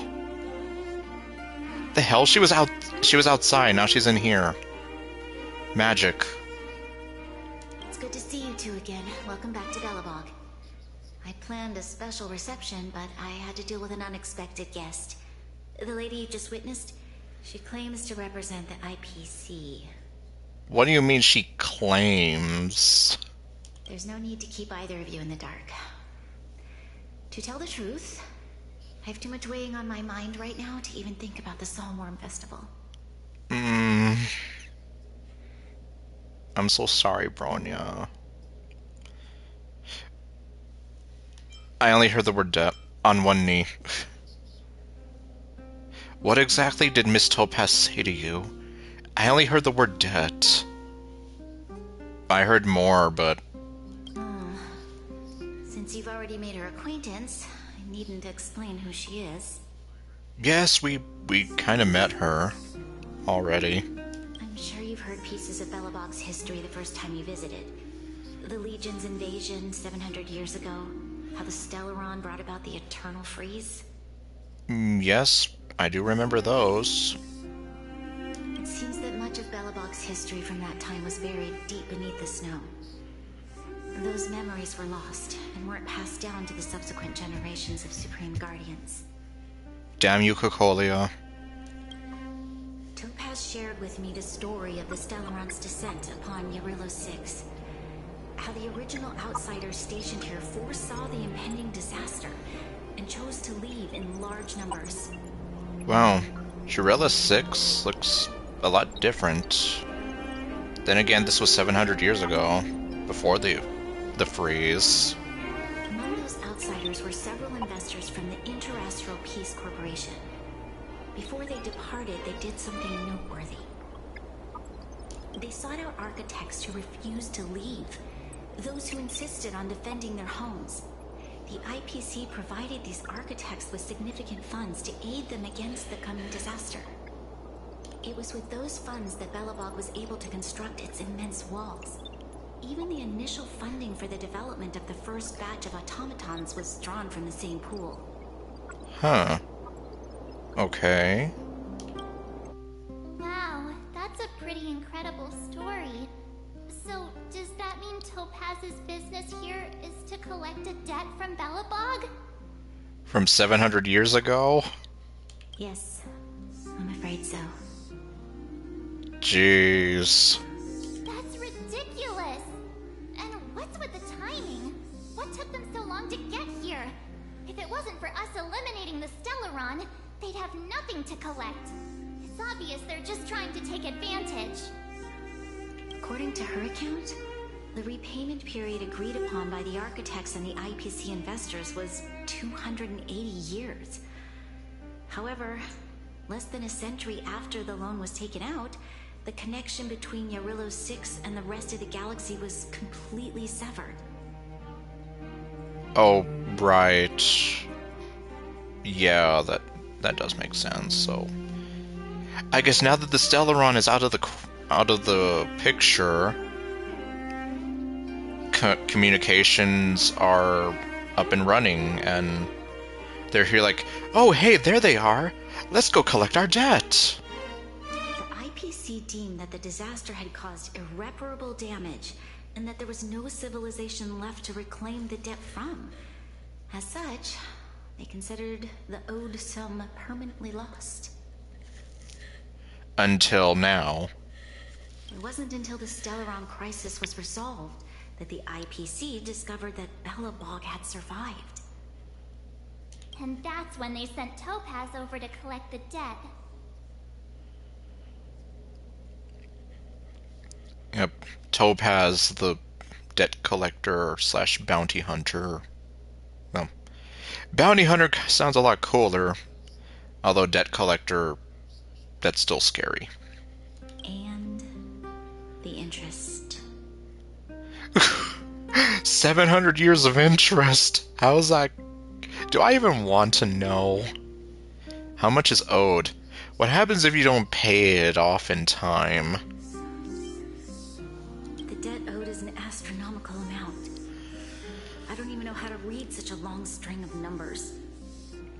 The hell? She was outside, now she's in here. Magic. It's good to see you two again. Welcome back to Belobog. I planned a special reception, but I had to deal with an unexpected guest. The lady you just witnessed, she claims to represent the IPC. What do you mean she claims? There's no need to keep either of you in the dark. To tell the truth, I have too much weighing on my mind right now to even think about the Saltworm Festival. I'm so sorry, Bronya. I only heard the word debt on one knee. What exactly did Miss Topaz say to you? I only heard the word debt. I heard more, but... Since you've already made her acquaintance, I needn't explain who she is. Yes, we kind of met her already. I'm sure you've heard pieces of Belobog's history the first time you visited. The Legion's invasion 700 years ago, how the Stellaron brought about the Eternal Freeze. Yes, I do remember those. It seems that much of Belobog's history from that time was buried deep beneath the snow. Those memories were lost and weren't passed down to the subsequent generations of Supreme Guardians. Damn you, Cocolia. Topaz shared with me the story of the Stellaron's descent upon Eurilo 6. How the original outsiders stationed here foresaw the impending disaster and chose to leave in large numbers. Wow, Shirella 6 looks a lot different. Then again, this was 700 years ago, before the freeze. Among those outsiders were several investors from the Interastral Peace Corporation. Before they departed, they did something noteworthy. They sought out architects who refused to leave, those who insisted on defending their homes. The IPC provided these architects with significant funds to aid them against the coming disaster. It was with those funds that Belobog was able to construct its immense walls. Even the initial funding for the development of the first batch of automatons was drawn from the same pool. Huh. Okay. Wow, that's a pretty incredible story. So, does that mean Topaz's business here is to collect a debt from Belobog? From 700 years ago? Yes, I'm afraid so. Jeez. That's ridiculous! And what's with the timing? What took them so long to get here? If it wasn't for us eliminating the Stellaron, they'd have nothing to collect. It's obvious they're just trying to take advantage. According to her account, the repayment period agreed upon by the architects and the IPC investors was 280 years. However, less than a century after the loan was taken out, the connection between Yarillo 6 and the rest of the galaxy was completely severed. Oh, right. Yeah, that does make sense. So, I guess now that the Stellaron is out of the picture, communications are up and running, and they're here like, oh hey, there they are. Let's go collect our debt. The IPC deemed that the disaster had caused irreparable damage, and that there was no civilization left to reclaim the debt from. As such, they considered the owed sum permanently lost. Until now. It wasn't until the Stellaron crisis was resolved that the IPC discovered that Belobog had survived. And that's when they sent Topaz over to collect the debt. Yep, Topaz, the debt collector slash bounty hunter. Well, bounty hunter sounds a lot cooler, although debt collector, that's still scary. And the interest. 700 years of interest. How's that? Do I even want to know? How much is owed? What happens if you don't pay it off in time? The debt owed is an astronomical amount. I don't even know how to read such a long string of numbers.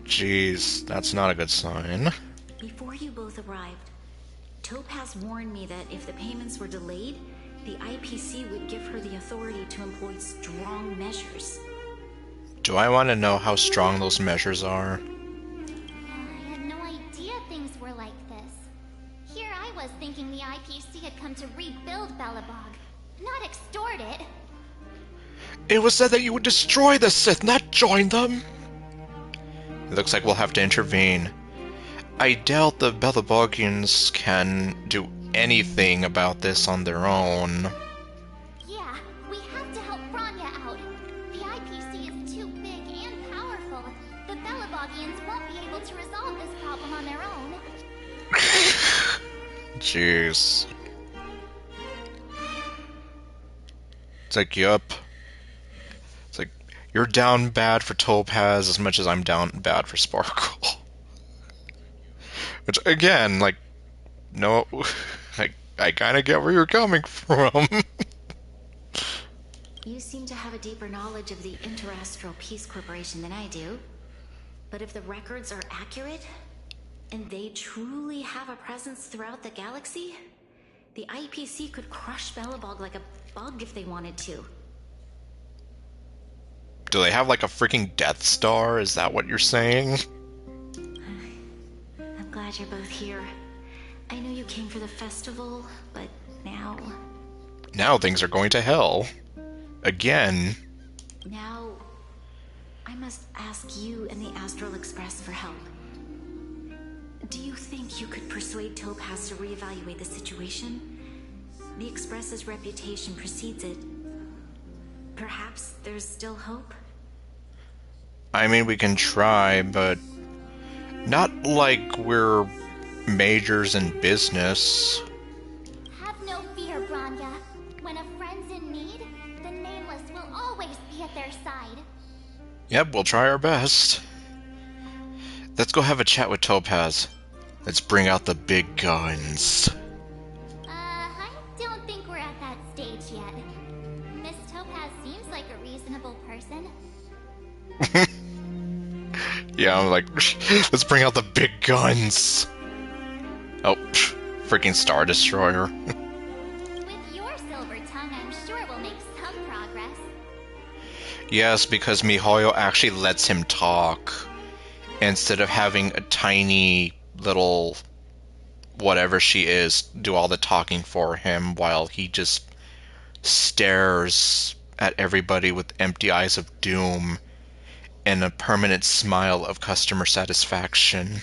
Jeez, that's not a good sign. Before you both arrived, Topaz warned me that if the payments were delayed, the IPC would give her the authority to employ strong measures. Do I want to know how strong those measures are? I had no idea things were like this. Here I was thinking the IPC had come to rebuild Belobog, not extort it. It was said that you would destroy the Sith, not join them! It looks like we'll have to intervene. I doubt the Belobogians can do anything about this on their own. Yeah, we have to help Bronya out. The IPC is too big and powerful. The Belobogians won't be able to resolve this problem on their own. Jeez. It's like, yup. It's like, you're down bad for Topaz as much as I'm down bad for Sparkle. Which, again, like, no, I kind of get where you're coming from. You seem to have a deeper knowledge of the Interastral Peace Corporation than I do. But if the records are accurate, and they truly have a presence throughout the galaxy, the IPC could crush Belobog like a bug if they wanted to. Do they have like a freaking Death Star? Is that what you're saying? I'm glad you're both here. I know you came for the festival, but now... Now things are going to hell. Again. Now, I must ask ask you and the Astral Express for help. Do you think you could persuade Topaz to reevaluate the situation? The Express's reputation precedes it. Perhaps there's still hope? I mean, we can try, but not like we're majors in business. Have no fear, Branya. When a friend's in need, the Nameless will always be at their side. Yep, we'll try our best. Let's go have a chat with Topaz. Let's bring out the big guns. I don't think we're at that stage yet. Miss Topaz seems like a reasonable person. Yeah, I'm like, let's bring out the big guns. Oh, freaking Star Destroyer. With your silver tongue, I'm sure we'll make some progress. Yes, because MiHoYo actually lets him talk. Instead of having a tiny little whatever she is do all the talking for him while he just stares at everybody with empty eyes of doom and a permanent smile of customer satisfaction.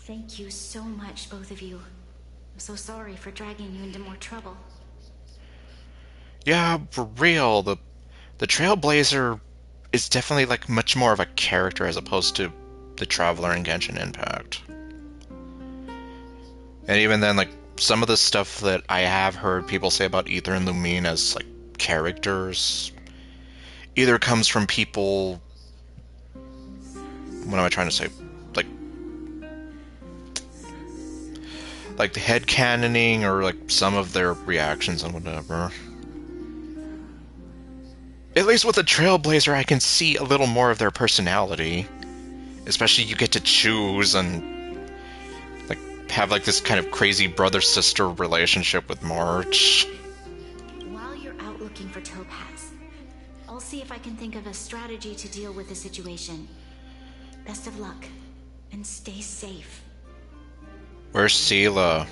Thank you so much, both of you. I'm so sorry for dragging you into more trouble. Yeah, for real, the Trailblazer is definitely like much more of a character as opposed to the Traveler in Genshin Impact. And even then, like, some of the stuff that I have heard people say about Aether and Lumine as, like, characters either comes from people... What am I trying to say? Like the headcanoning or, like, some of their reactions and whatever. At least with the Trailblazer, I can see a little more of their personality. Especially you get to choose and have like this kind of crazy brother-sister relationship with March. While you're out looking for Topaz, I'll see if I can think of a strategy to deal with the situation. Best of luck, and stay safe. Where's Seela?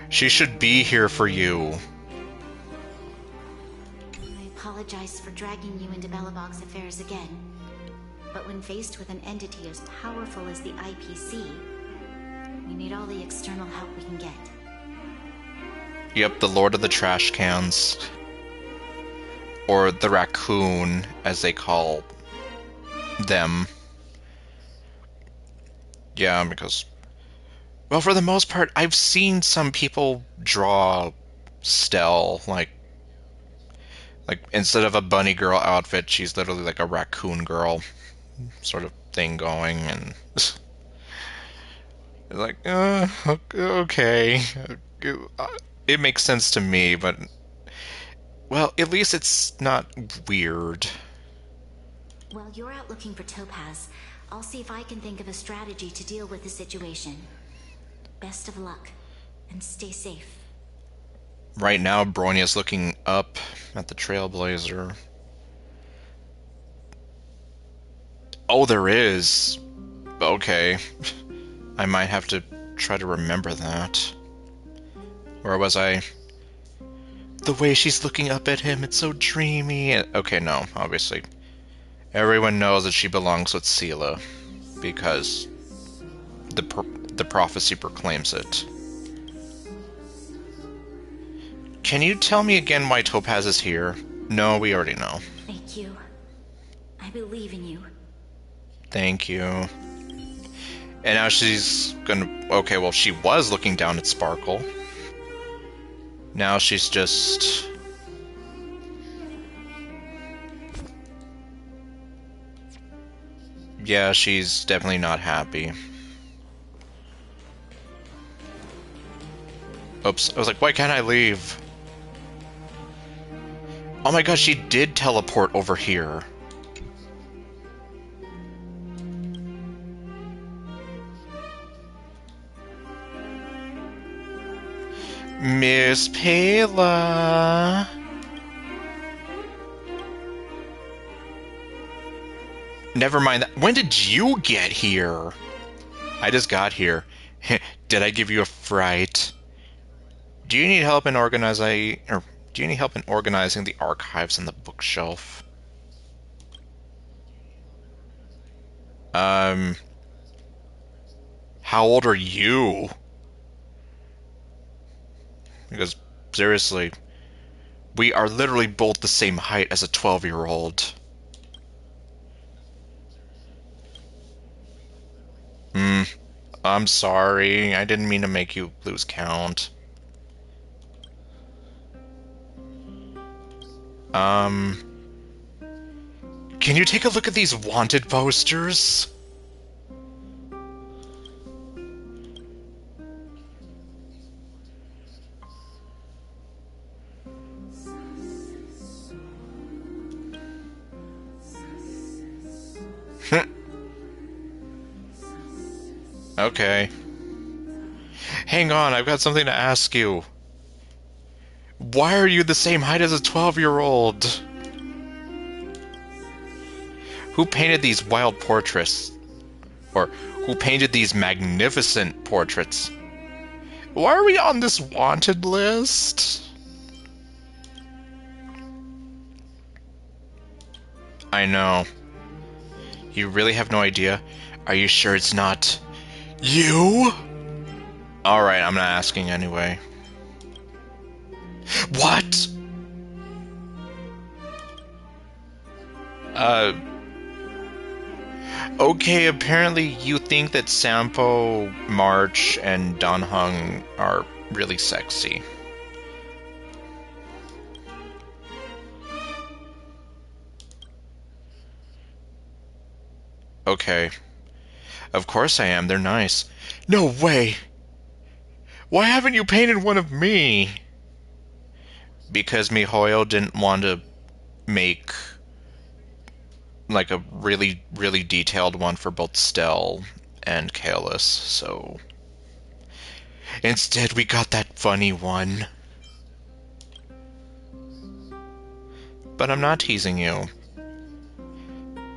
She should be here for you. I apologize for dragging you into Belobog's affairs again. But when faced with an entity as powerful as the IPC, we need all the external help we can get. Yep, the Lord of the Trash Cans. Or the Raccoon, as they call them. Yeah, because... Well, for the most part, I've seen some people draw Stell, like instead of a bunny girl outfit, she's literally like a raccoon girl sort of thing going, and like, okay, it makes sense to me, but well, at least it's not weird. While you're out looking for Topaz, I'll see if I can think of a strategy to deal with the situation. Best of luck, and stay safe. Right now, Bronia's looking up at the Trailblazer. Oh, there is. Okay. I might have to try to remember that. Where was I? The way she's looking up at him, it's so dreamy. Okay, no, obviously. Everyone knows that she belongs with Seela, because the prophecy proclaims it. Can you tell me again why Topaz is here? No, we already know. Thank you. I believe in you. Thank you. And now she's gonna... Okay, well, she was looking down at Sparkle. Now she's just... Yeah, she's definitely not happy. Oops, I was like, why can't I leave? Oh my god, she did teleport over here. Miss Pela. Never mind that. When did you get here? I just got here. Did I give you a fright? Do you need help in organizing the archives and the bookshelf? Um, how old are you? Because, seriously, we are literally both the same height as a 12-year-old. I'm sorry. I didn't mean to make you lose count. Can you take a look at these wanted posters? Okay. Hang on, I've got something to ask you. Why are you the same height as a 12-year-old? Who painted these wild portraits? Or who painted these magnificent portraits? Why are we on this wanted list? I know. You really have no idea? Are you sure it's not you? Alright, I'm not asking anyway. What? Okay, apparently you think that Sampo, March, and Donhung are really sexy. Okay. Of course I am, they're nice. No way! Why haven't you painted one of me? Because MiHoYo didn't want to make like a really, really detailed one for both Stell and Kaelis, so instead we got that funny one. But I'm not teasing you.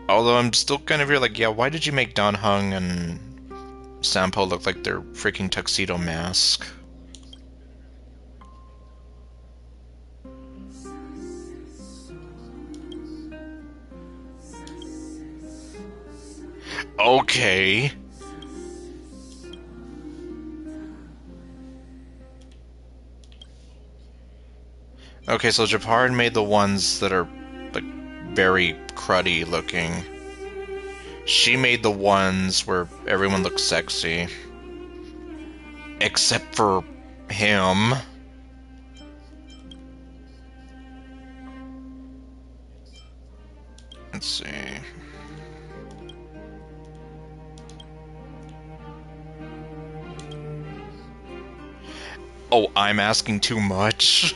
Although I'm still kind of here like, yeah, why did you make Donhung and Sampo look like their freaking tuxedo mask? Okay. Okay, so Japard made the ones that are like very cruddy looking. She made the ones where everyone looks sexy. Except for him. Let's see. Oh, I'm asking too much?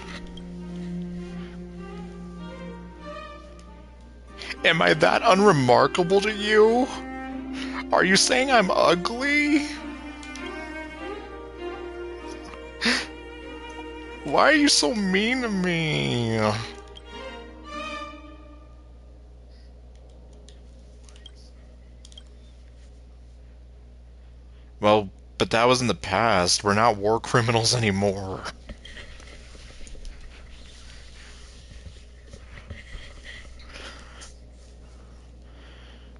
Am I that unremarkable to you? Are you saying I'm ugly? Why are you so mean to me? Well, but that was in the past. We're not war criminals anymore.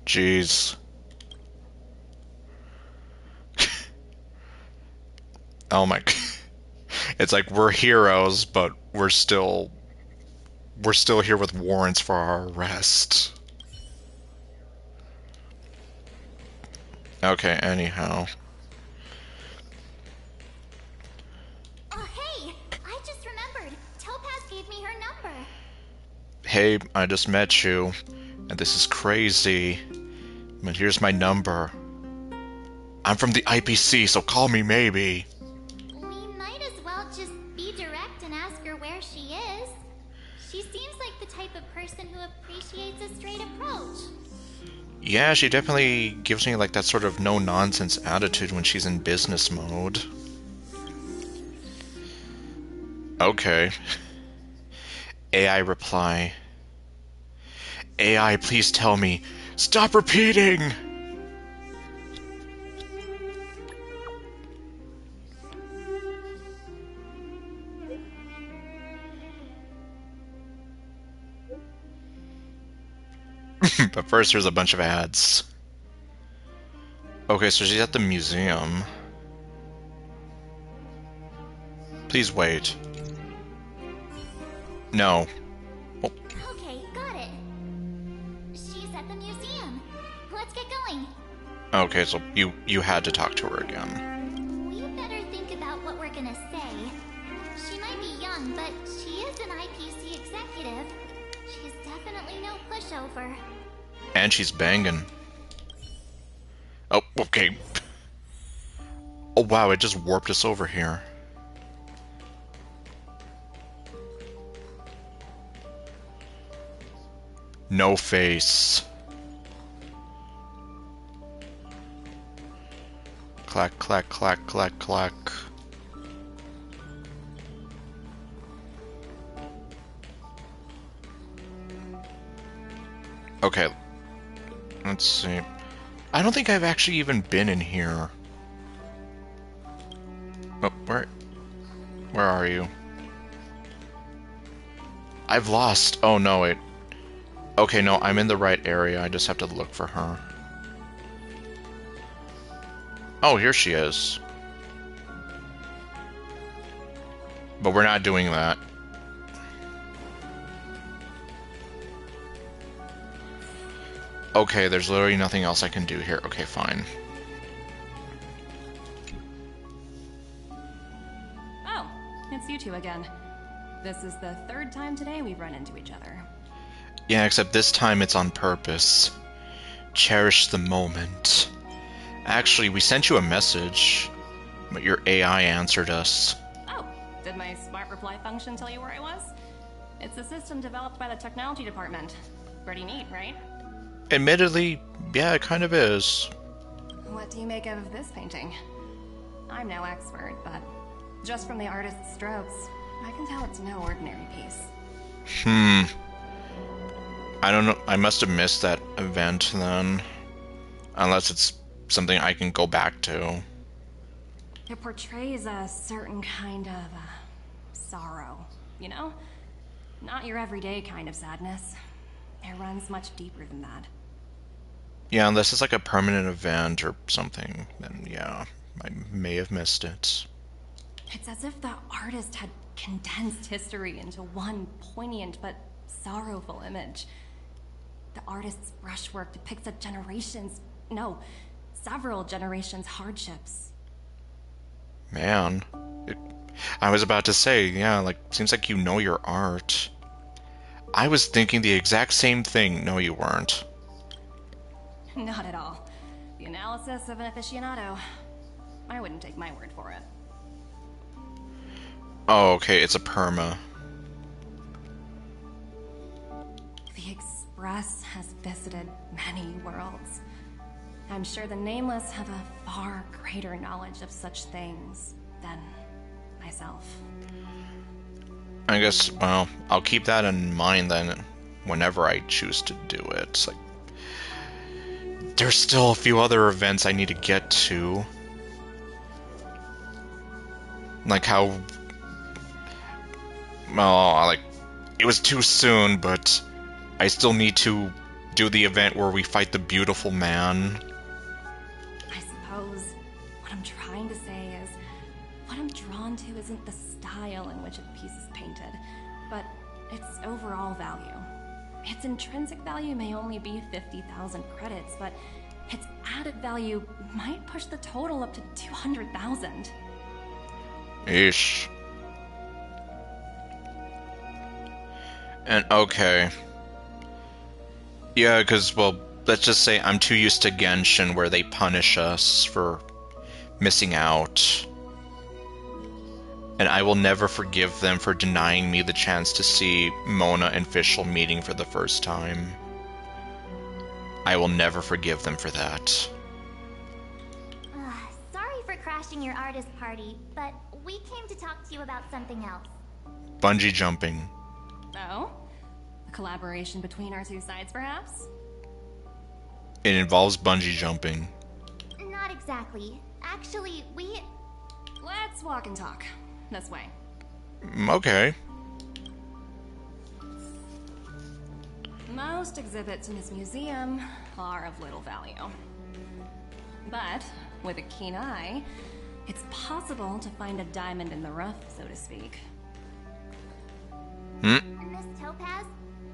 Jeez. Oh my... It's like we're heroes, but we're still here with warrants for our arrest. Okay, anyhow. Oh, hey! I just remembered. Topaz gave me her number. Hey, I just met you, and this is crazy, but here's my number. I'm from the IPC, so call me maybe. We might as well just be direct and ask her where she is. She seems like the type of person who appreciates a straight approach. Yeah, she definitely gives me like that sort of no-nonsense attitude when she's in business mode. Okay. AI reply. AI, please tell me. Stop repeating! But first, there's a bunch of ads. Okay, so she's at the museum. Please wait. No. Oh. Okay, got it. She's at the museum. Let's get going. Okay, so you had to talk to her again. We better think about what we're gonna say. She might be young, but she is an IPC executive. She's definitely no pushover. And she's banging. Oh, okay. Oh wow, it just warped us over here. No face. Clack, clack, clack, clack, clack. Okay. Let's see. I don't think I've actually even been in here. Oh, where are you? I've lost. Oh, no, wait. Okay, no, I'm in the right area. I just have to look for her. Oh, here she is. But we're not doing that. Okay, there's literally nothing else I can do here. Okay, fine. Oh, it's you two again. This is the third time today we've run into each other. Yeah, except this time it's on purpose. Cherish the moment. Actually, we sent you a message, but your AI answered us. Oh, did my smart reply function tell you where I was? It's a system developed by the technology department. Pretty neat, right? Admittedly, yeah, it kind of is. What do you make of this painting? I'm no expert, but just from the artist's strokes, I can tell it's no ordinary piece. I don't know. I must have missed that event then. Unless it's something I can go back to. It portrays a certain kind of sorrow, you know? Not your everyday kind of sadness. It runs much deeper than that. Yeah, unless it's like a permanent event or something, then yeah, I may have missed it. It's as if the artist had condensed history into one poignant but sorrowful image. The artist's brushwork depicts several generations' hardships. Man, I was about to say, yeah, like, seems like you know your art. I was thinking the exact same thing. No, you weren't. Not at all. The analysis of an aficionado. I wouldn't take my word for it. Oh, okay, it's a perma. The Express has visited many worlds. I'm sure the Nameless have a far greater knowledge of such things than myself. I guess, well, I'll keep that in mind then whenever I choose to do it. Like, there's still a few other events I need to get to. Like how... Well, like, it was too soon, but I still need to do the event where we fight the beautiful man. I suppose what I'm trying to say is, what I'm drawn to isn't the style in which a piece is painted, but its overall value. Its intrinsic value may only be 50,000 credits, but its added value might push the total up to 200,000. Ish. And okay. Yeah, because, well, let's just say I'm too used to Genshin where they punish us for missing out. And I will never forgive them for denying me the chance to see Mona and Fischl meeting for the first time. I will never forgive them for that. Sorry for crashing your artist party, but we came to talk to you about something else. Bungee jumping. Oh? A collaboration between our two sides, perhaps? It involves bungee jumping. Not exactly. Actually, we... Let's walk and talk. This way. Okay. Most exhibits in this museum are of little value. But with a keen eye, it's possible to find a diamond in the rough, so to speak. Miss Topaz,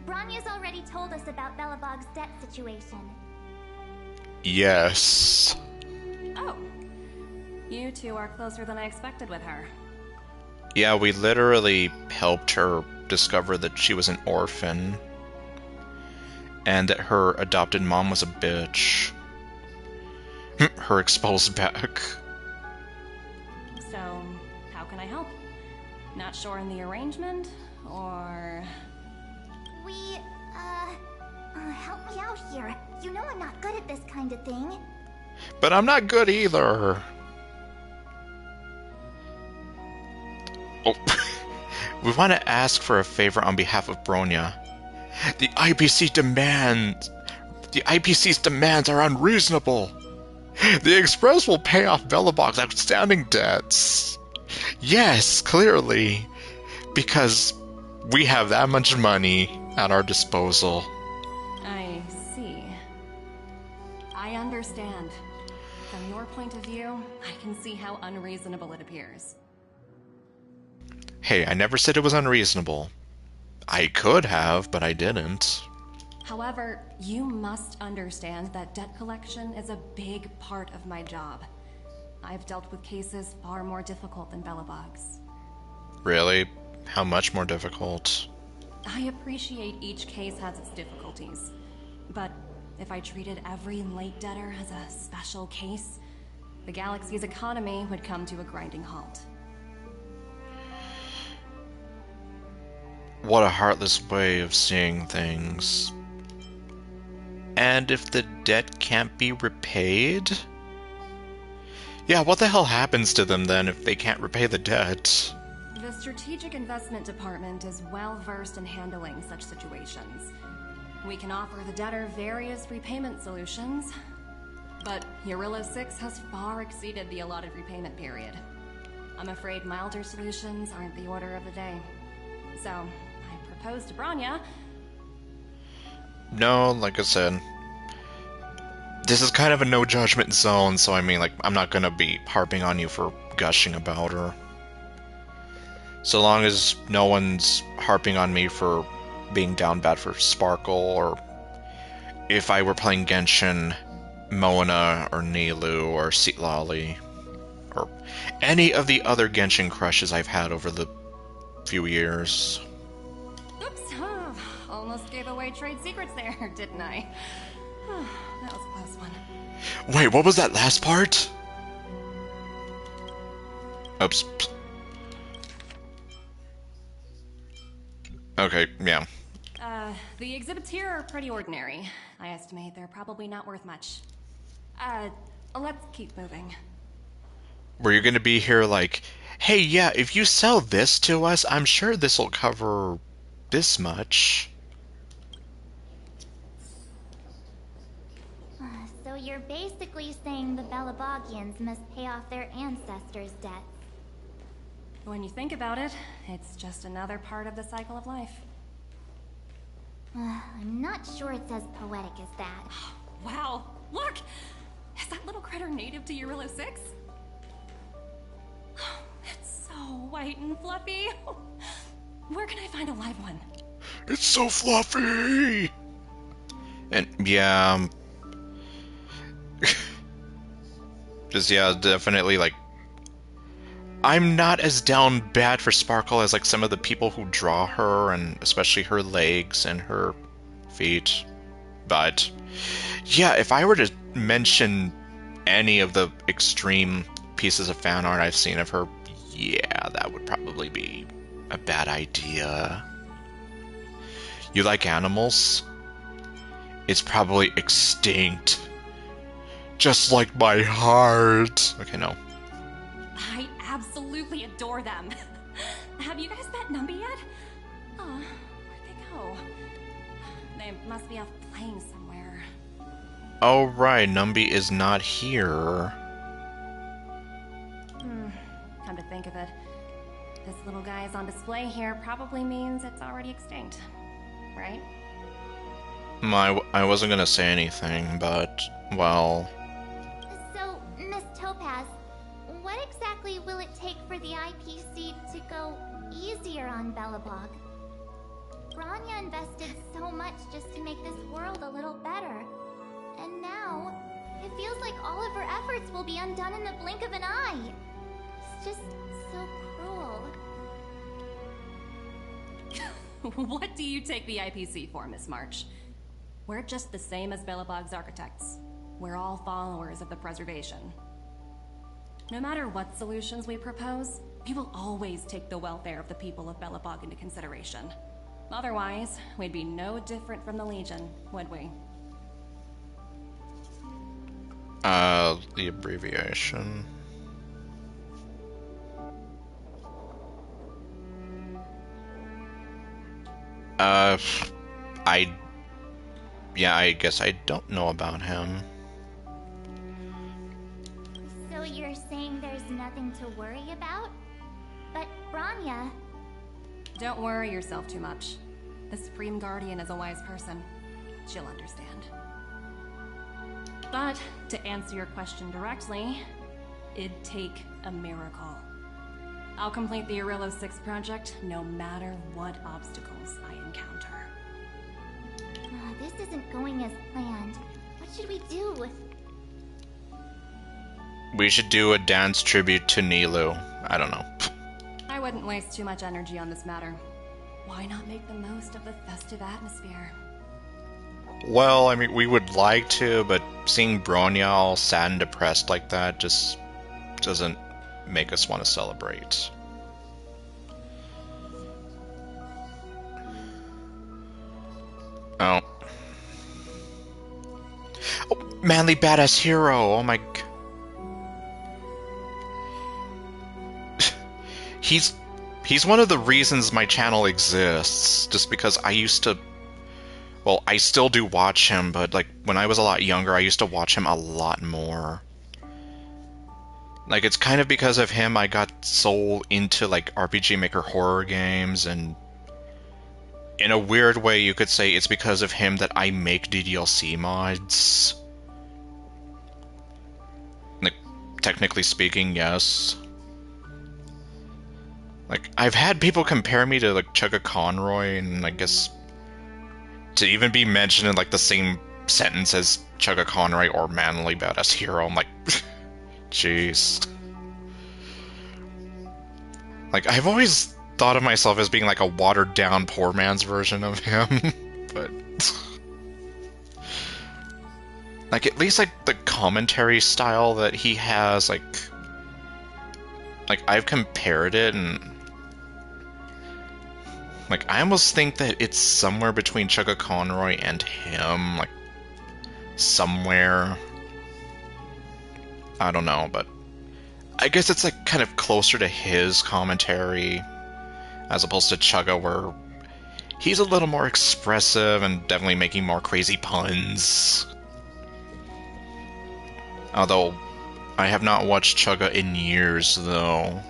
Bronya's already told us about Belobog's debt situation. Yes. Oh. You two are closer than I expected with her. Yeah, we literally helped her discover that she was an orphan. And that her adopted mom was a bitch. Her exposed back. So, how can I help? Not sure in the arrangement, or... Help me out here. You know I'm not good at this kind of thing. But I'm not good either. Oh, we want to ask for a favor on behalf of Bronya. The IPC's demands are unreasonable. The Express will pay off Belobog's outstanding debts. Yes, clearly. Because we have that much money at our disposal. I see. I understand. From your point of view, I can see how unreasonable it appears. Hey, I never said it was unreasonable. I could have, but I didn't. However, you must understand that debt collection is a big part of my job. I've dealt with cases far more difficult than Belobog's. Really? How much more difficult? I appreciate each case has its difficulties, but if I treated every late debtor as a special case, the galaxy's economy would come to a grinding halt. What a heartless way of seeing things. And if the debt can't be repaid? Yeah, what the hell happens to them then if they can't repay the debt? The Strategic Investment Department is well versed in handling such situations. We can offer the debtor various repayment solutions, but Eurilo 6 has far exceeded the allotted repayment period. I'm afraid milder solutions aren't the order of the day. So, I proposed to Bronya. No, like I said, this is kind of a no judgment zone, so I mean, like, I'm not gonna be harping on you for gushing about her. So long as no one's harping on me for being down bad for Sparkle, or if I were playing Genshin, Mona, or Nilou, or Citlali, or any of the other Genshin crushes I've had over the few years. Oops, almost gave away trade secrets there, didn't I? That was a close one. Wait, what was that last part? Oops. Okay, yeah. The exhibits here are pretty ordinary. I estimate they're probably not worth much. Let's keep moving. Were you gonna be here like, hey, yeah, if you sell this to us, I'm sure this'll cover this much. So you're basically saying the Belabogians must pay off their ancestors' debts. When you think about it, it's just another part of the cycle of life. I'm not sure it's as poetic as that. Wow, look! Is that little critter native to Eurilo 6? It's so white and fluffy. Where can I find a live one? It's so fluffy! And, yeah... just, yeah, definitely, like... I'm not as down bad for Sparkle as, like, some of the people who draw her, and especially her legs and her feet. But, yeah, if I were to mention any of the extreme pieces of fan art I've seen of her, yeah, that would probably be a bad idea. You like animals? It's probably extinct. Just like my heart. Okay, no. I absolutely adore them. Have you guys met Numby yet? Oh, where'd they go? They must be off playing somewhere. Oh right, Numby is not here. Come to think of it, this little guy is on display here probably means it's already extinct, right? I wasn't gonna say anything, but, well... So, exactly will it take for the IPC to go easier on Belobog? Branya invested so much just to make this world a little better. And now, it feels like all of her efforts will be undone in the blink of an eye. It's just so cruel. What do you take the IPC for, Miss March? We're just the same as Belobog's architects. We're all followers of the preservation. No matter what solutions we propose, we will always take the welfare of the people of Belobog into consideration. Otherwise, we'd be no different from the Legion, would we? The abbreviation. I guess I don't know about him. So you're saying there's nothing to worry about? But Branya... Don't worry yourself too much. The Supreme Guardian is a wise person. She'll understand. But, to answer your question directly, it'd take a miracle. I'll complete the Arillo 6 project no matter what obstacles I encounter. This isn't going as planned. What should we do? We should do a dance tribute to Nilu. I don't know. I wouldn't waste too much energy on this matter. Why not make the most of the festive atmosphere? Well, I mean, we would like to, but seeing Bronya all sad and depressed like that just doesn't make us want to celebrate. Oh. Oh, manly badass hero! Oh my... He's one of the reasons my channel exists, just because I used to... Well, I still do watch him, but like when I was a lot younger, I used to watch him a lot more. Like, it's kind of because of him I got so into like RPG Maker horror games, and in a weird way you could say it's because of him that I make DDLC mods. Like, technically speaking, yes. Like, I've had people compare me to like Chugga Conroy, and I guess to even be mentioned in like the same sentence as Chugga Conroy or manly badass hero, I'm like, jeez. Like, I've always thought of myself as being like a watered down poor man's version of him, but like at least like the commentary style that he has, like I've compared it, and like I almost think that it's somewhere between Chugga Conroy and him, like somewhere. I don't know, but I guess it's like kind of closer to his commentary as opposed to Chugga, where he's a little more expressive and definitely making more crazy puns. Although I have not watched Chugga in years, though.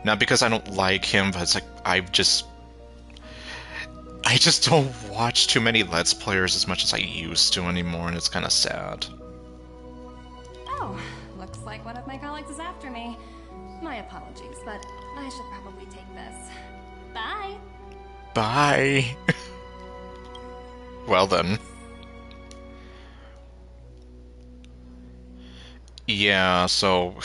Not because I don't like him, but it's like I just don't watch too many Let's Players as much as I used to anymore, and it's kind of sad. Oh, looks like one of my colleagues is after me. My apologies, but I should probably take this. Bye! Bye! Well then. Yeah, so...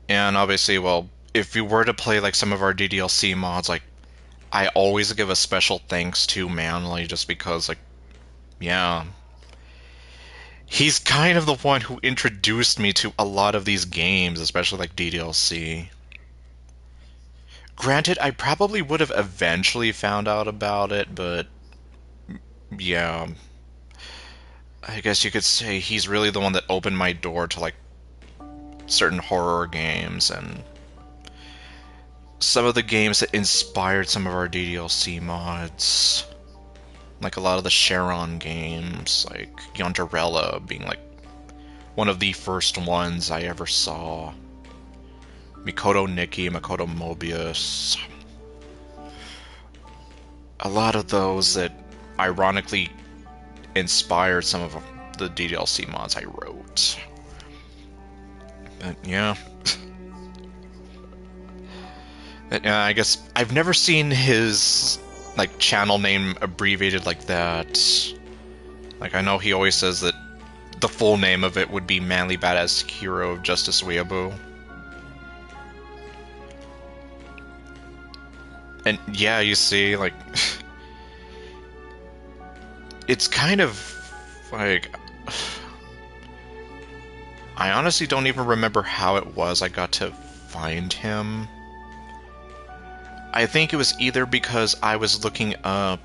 And obviously, well, if you were to play like some of our DDLC mods, like, I always give a special thanks to Manly, just because, like, yeah. He's kind of the one who introduced me to a lot of these games, especially like DDLC. Granted, I probably would have eventually found out about it, but yeah. I guess you could say he's really the one that opened my door to like certain horror games and some of the games that inspired some of our DDLC mods. Like a lot of the Sharon games, like Yonderella being like one of the first ones I ever saw. Mikoto Nikki, Makoto Mobius. A lot of those that ironically inspired some of the DDLC mods I wrote. But yeah. But, yeah, I guess I've never seen his like channel name abbreviated like that. Like I know he always says that the full name of it would be Manly Badass Hero of Justice Weeaboo. And yeah, you see, like it's kind of like I honestly don't even remember how it was I got to find him. I think it was either because I was looking up.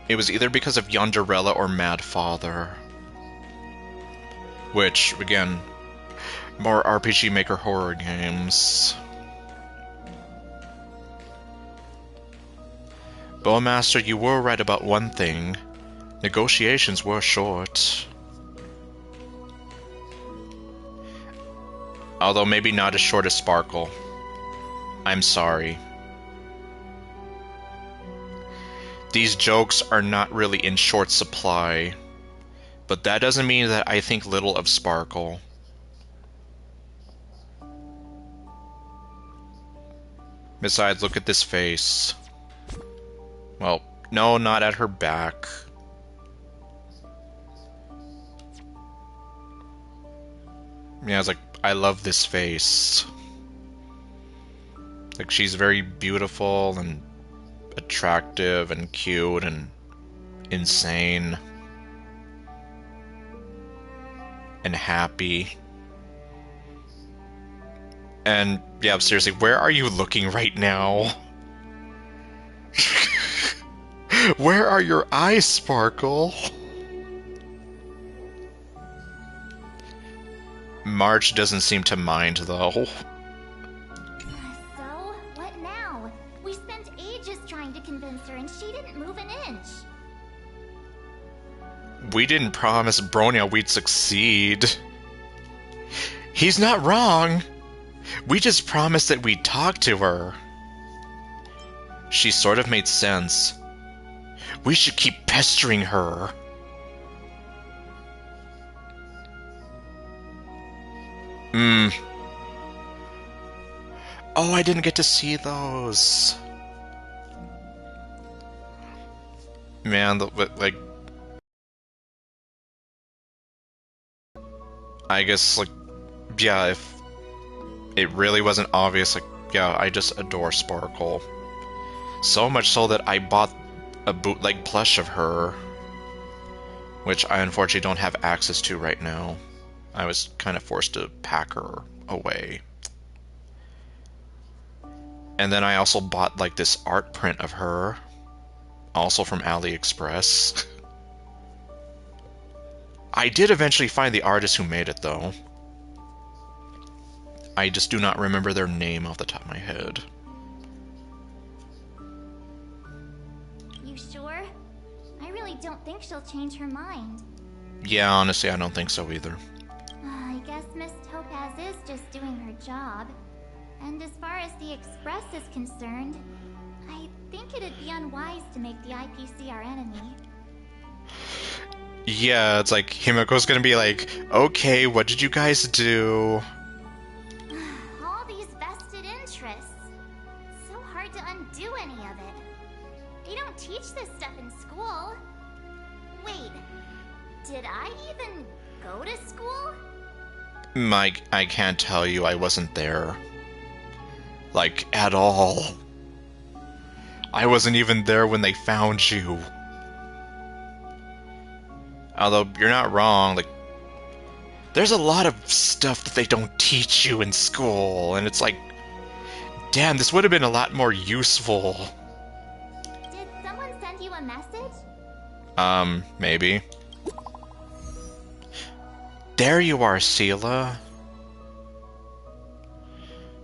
It was either because of Yonderella or Mad Father. Which, again, more RPG Maker horror games. Bowmaster, you were right about one thing. Negotiations were short. Although maybe not as short as Sparkle. I'm sorry. These jokes are not really in short supply, but that doesn't mean that I think little of Sparkle. Besides, look at this face. Well, no, not at her back. Yeah, it's like, I love this face. Like, she's very beautiful and attractive and cute and insane. And happy. And, yeah, seriously, where are you looking right now? Where are your eyes, Sparkle? March doesn't seem to mind, though. So, what now? We spent ages trying to convince her and she didn't move an inch. We didn't promise Bronya we'd succeed. He's not wrong. We just promised that we'd talk to her. She sort of made sense. We should keep pestering her. Oh, I didn't get to see those. Man, like... I guess, like... Yeah, if it really wasn't obvious, like... Yeah, I just adore Sparkle. So much so that I bought a bootleg plush of her. Which I unfortunately don't have access to right now. I was kind of forced to pack her away. And then I also bought like this art print of her, also from AliExpress. I did eventually find the artist who made it though. I just do not remember their name off the top of my head. You sure? I really don't think she'll change her mind. Yeah, honestly, I don't think so either. I guess Miss Topaz is just doing her job. And as far as the Express is concerned, I think it'd be unwise to make the IPC our enemy. Yeah, it's like, Himiko's gonna be like, okay, what did you guys do? All these vested interests. So hard to undo any of it. They don't teach this stuff in school. Wait, did I even go to school? Mike, I can't tell you, I wasn't there. Like, at all. I wasn't even there when they found you. Although, you're not wrong, like, there's a lot of stuff that they don't teach you in school, and it's like, damn, this would have been a lot more useful. Did someone send you a message? Maybe. There you are, Sela.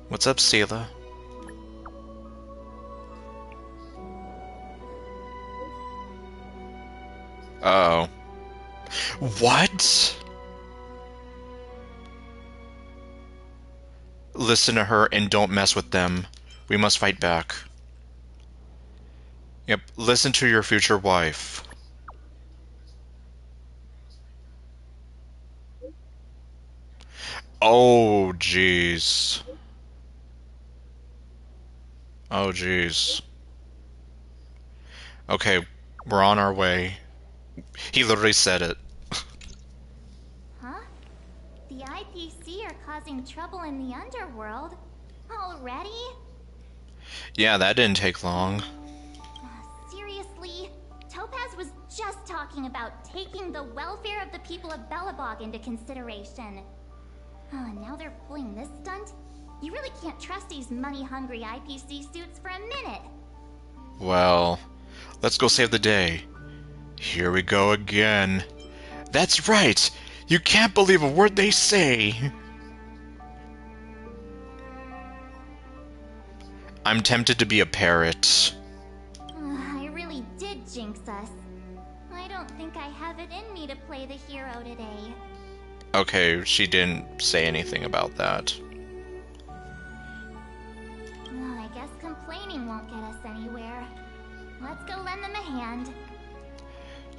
What's up, Sela? Uh-oh. What? Listen to her and don't mess with them. We must fight back. Yep, listen to your future wife. Oh, jeez. Oh, jeez. Okay, we're on our way. He literally said it. Huh? The IPC are causing trouble in the underworld? Already? Yeah, that didn't take long. Seriously? Topaz was just talking about taking the welfare of the people of Belobog into consideration. Oh, and now they're pulling this stunt? You really can't trust these money-hungry IPC suits for a minute. Well, let's go save the day. Here we go again. That's right! You can't believe a word they say! I'm tempted to be a parrot. I really did jinx us. I don't think I have it in me to play the hero today. Okay, she didn't say anything about that. Well, I guess complaining won't get us anywhere. Let's go lend them a hand.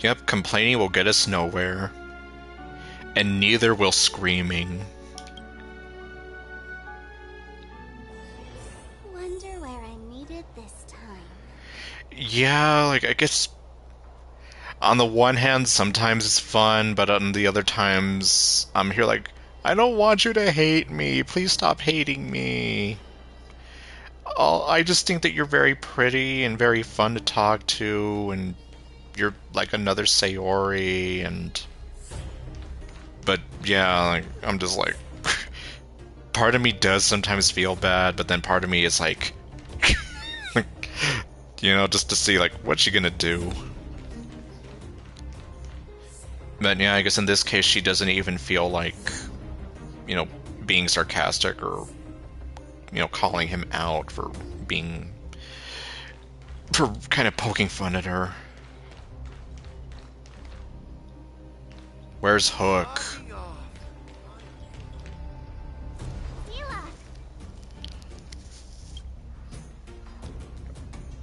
Yep, complaining will get us nowhere. And neither will screaming. Wonder where I needed this time. Yeah, like, I guess... On the one hand, sometimes it's fun, but on the other times, I'm here like, I don't want you to hate me. Please stop hating me. Oh, I just think that you're very pretty and very fun to talk to, and you're like another Sayori, and... But yeah, like, I'm just like... part of me does sometimes feel bad, but then part of me is like... you know, just to see, like, what's she gonna do? But yeah, I guess in this case she doesn't even feel like, you know, being sarcastic or, you know, calling him out for being... for kind of poking fun at her. Where's Hook?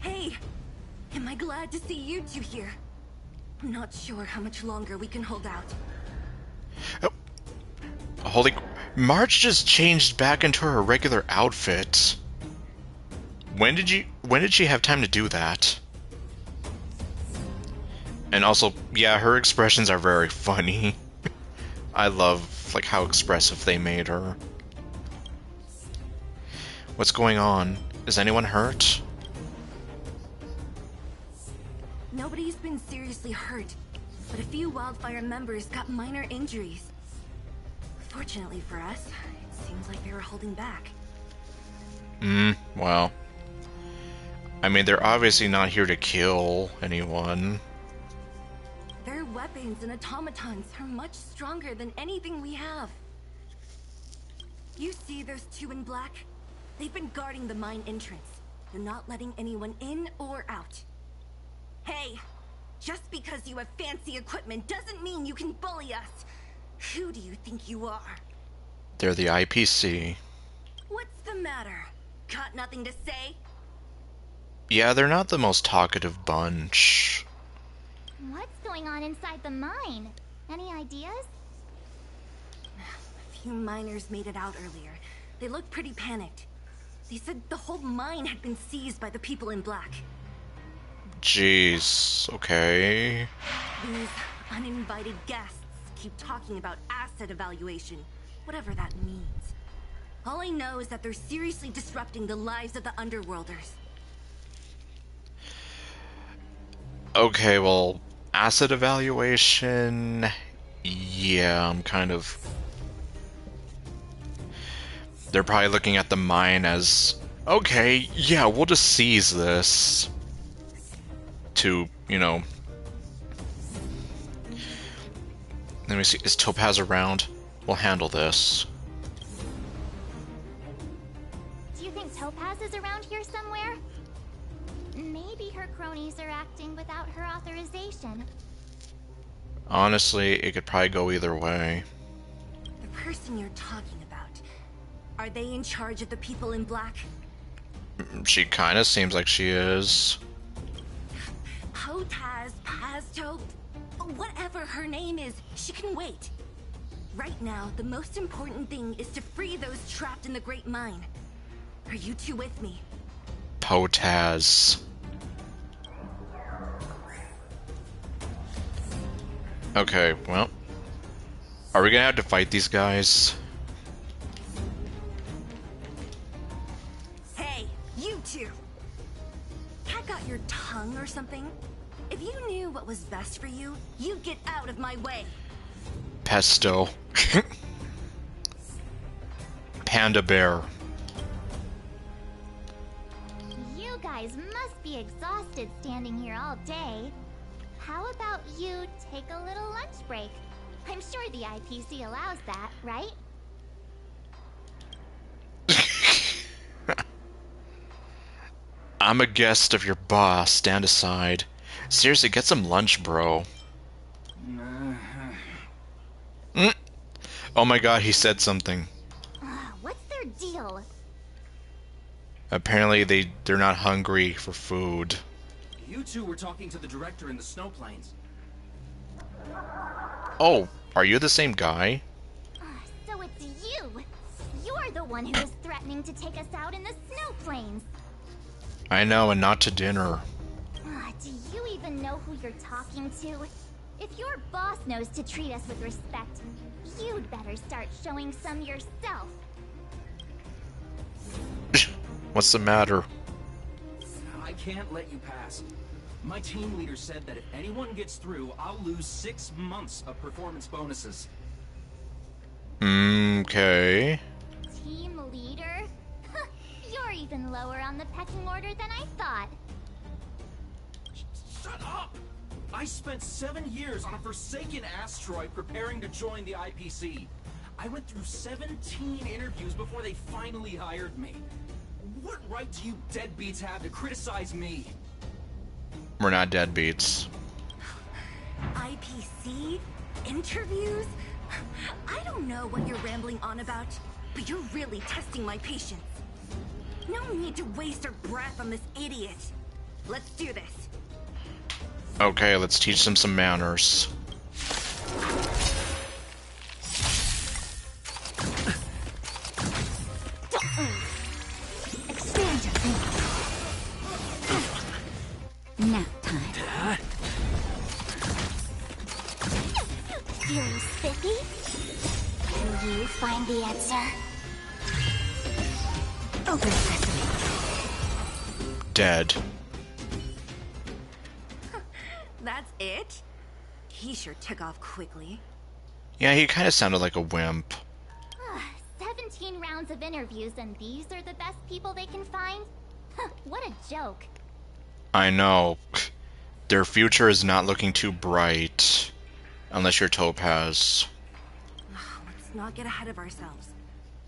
Hey! Am I glad to see you two here? I'm not sure how much longer we can hold out. Oh. Holy... Marge just changed back into her regular outfit. When did she have time to do that? And also, yeah, her expressions are very funny. I love, like, how expressive they made her. What's going on? Is anyone hurt? Nobody's been seriously hurt, but a few Wildfire members got minor injuries. Fortunately for us, it seems like they were holding back. Well. I mean, they're obviously not here to kill anyone. Their weapons and automatons are much stronger than anything we have. You see those two in black? They've been guarding the mine entrance. They're not letting anyone in or out. Hey, just because you have fancy equipment doesn't mean you can bully us. Who do you think you are? They're the IPC. What's the matter? Got nothing to say? Yeah, they're not the most talkative bunch. What's going on inside the mine? Any ideas? A few miners made it out earlier. They looked pretty panicked. They said the whole mine had been seized by the people in black. Jeez, okay. These uninvited guests keep talking about asset evaluation, whatever that means. All I know is that they're seriously disrupting the lives of the Underworlders. Okay, well, asset evaluation... Yeah, I'm kind of... They're probably looking at the mine as... Okay, yeah, we'll just seize this. To, you know... Let me see, is Topaz around? We'll handle this. Do you think Topaz is around here somewhere? Maybe her cronies are acting without her authorization. Honestly, it could probably go either way. The person you're talking about, are they in charge of the people in black? She kind of seems like she is. Hotaz, Pazto, whatever her name is, she can wait. Right now, the most important thing is to free those trapped in the Great Mine. Are you two with me? Potaz. Okay, well. Are we gonna have to fight these guys? Hey, you two! Cat got your tongue or something? If you knew what was best for you, you'd get out of my way. Pesto. Panda bear. You guys must be exhausted standing here all day. How about you take a little lunch break? I'm sure the IPC allows that, right? I'm a guest of your boss. Stand aside. Seriously, get some lunch, bro. Oh my god, he said something. What's their deal? Apparently they're not hungry for food. You two were talking to the director in the snow plains. Oh, are you the same guy? So it's you! You're the one who was threatening to take us out in the snow plains! I know, and not to dinner. Do you even know who you're talking to? If your boss knows to treat us with respect, you'd better start showing some yourself. What's the matter? I can't let you pass. My team leader said that if anyone gets through, I'll lose 6 months of performance bonuses. Okay. Team leader? You're even lower on the pecking order than I thought. Shut up! I spent 7 years on a forsaken asteroid preparing to join the IPC. I went through 17 interviews before they finally hired me. What right do you deadbeats have to criticize me? We're not deadbeats. IPC? Interviews? I don't know what you're rambling on about, but you're really testing my patience. No need to waste our breath on this idiot. Let's do this. Okay, let's teach them some manners. Expand your thinking. Nap time. Feeling spiffy? Can you find the answer? Open sesame. Dead. That's it? He sure took off quickly. Yeah, he kind of sounded like a wimp. 17 rounds of interviews and these are the best people they can find? What a joke. I know. Their future is not looking too bright. Unless you're Topaz. Let's not get ahead of ourselves.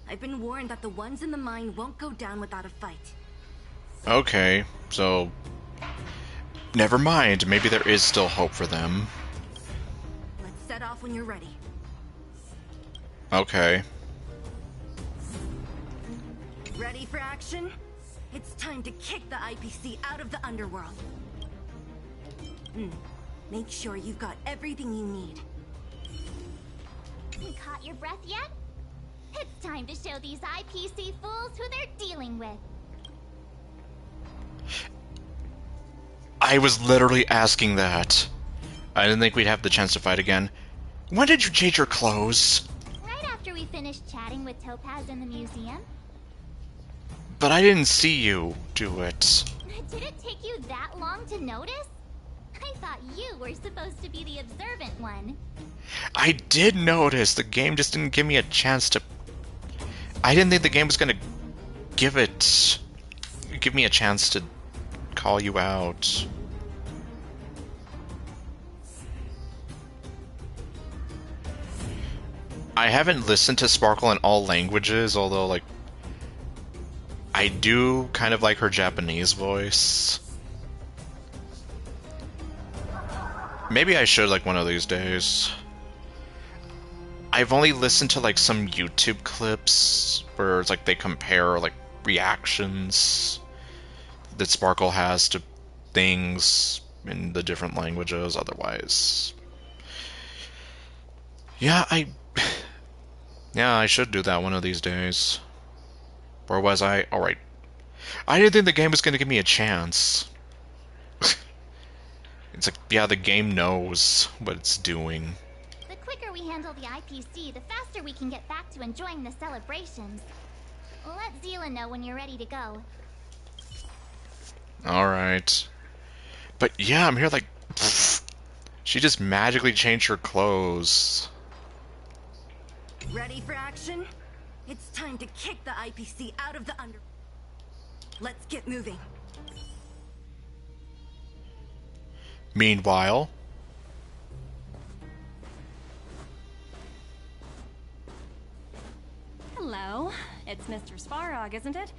I've been warned that the ones in the mine won't go down without a fight. Okay, so... never mind. Maybe there is still hope for them. Let's set off when you're ready. Okay. Ready for action? It's time to kick the IPC out of the underworld. Make sure you've got everything you need. You caught your breath yet? It's time to show these IPC fools who they're dealing with. I was literally asking that. I didn't think we'd have the chance to fight again. When did you change your clothes? Right after we finished chatting with Topaz in the museum. But I didn't see you do it. Did it take you that long to notice? I thought you were supposed to be the observant one. I did notice. The game just didn't give me a chance to... I didn't think the game was gonna give me a chance to call you out. I haven't listened to Sparkle in all languages, although, like, I do kind of like her Japanese voice. Maybe I should, like, one of these days. I've only listened to, like, some YouTube clips where it's like they compare, like, reactions that Sparkle has to things in the different languages. Otherwise, yeah, Yeah, I should do that one of these days. Or was I? Alright. I didn't think the game was going to give me a chance. It's like, yeah, the game knows what it's doing. The quicker we handle the IPC, the faster we can get back to enjoying the celebrations. Let Zila know when you're ready to go. Alright. But yeah, I'm here like... pfft, she just magically changed her clothes. Ready for action? It's time to kick the IPC out of the under... Let's get moving. Meanwhile... Hello, it's Mr. Svarog, isn't it?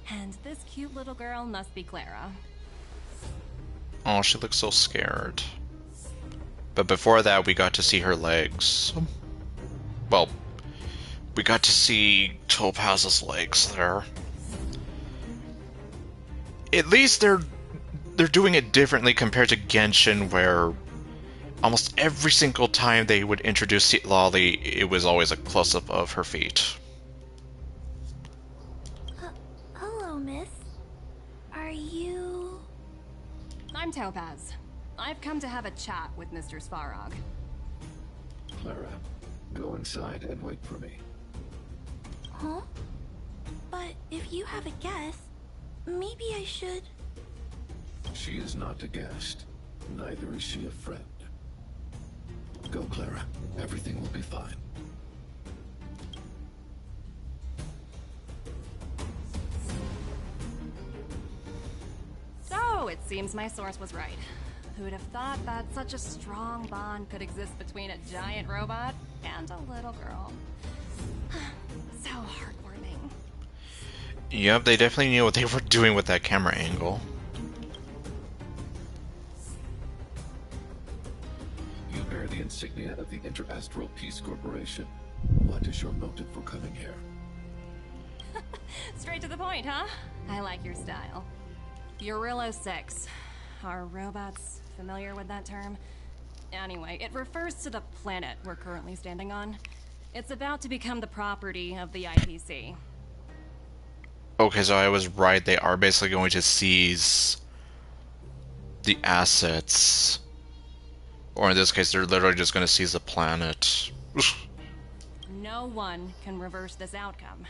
And this cute little girl must be Clara. Oh, she looks so scared. But before that, we got to see her legs. Well, we got to see Topaz's legs there. At least they're doing it differently compared to Genshin, where almost every single time they would introduce Lolly, it was always a close-up of her feet. Hello, miss. Are you... I'm Topaz. I've come to have a chat with Mr. Svarog. Clara, go inside and wait for me. Huh? But if you have a guest, maybe I should... She is not a guest. Neither is she a friend. Go, Clara. Everything will be fine. So, it seems my source was right. Who'd have thought that such a strong bond could exist between a giant robot and a little girl? So heartwarming. Yep, they definitely knew what they were doing with that camera angle. You bear the insignia of the Interastral Peace Corporation. What is your motive for coming here? Straight to the point, huh? I like your style. Eurillo 6. Are robots familiar with that term? Anyway, it refers to the planet we're currently standing on. It's about to become the property of the IPC. Okay, so I was right. They are basically going to seize the assets. Or in this case, they're literally just going to seize the planet. No one can reverse this outcome.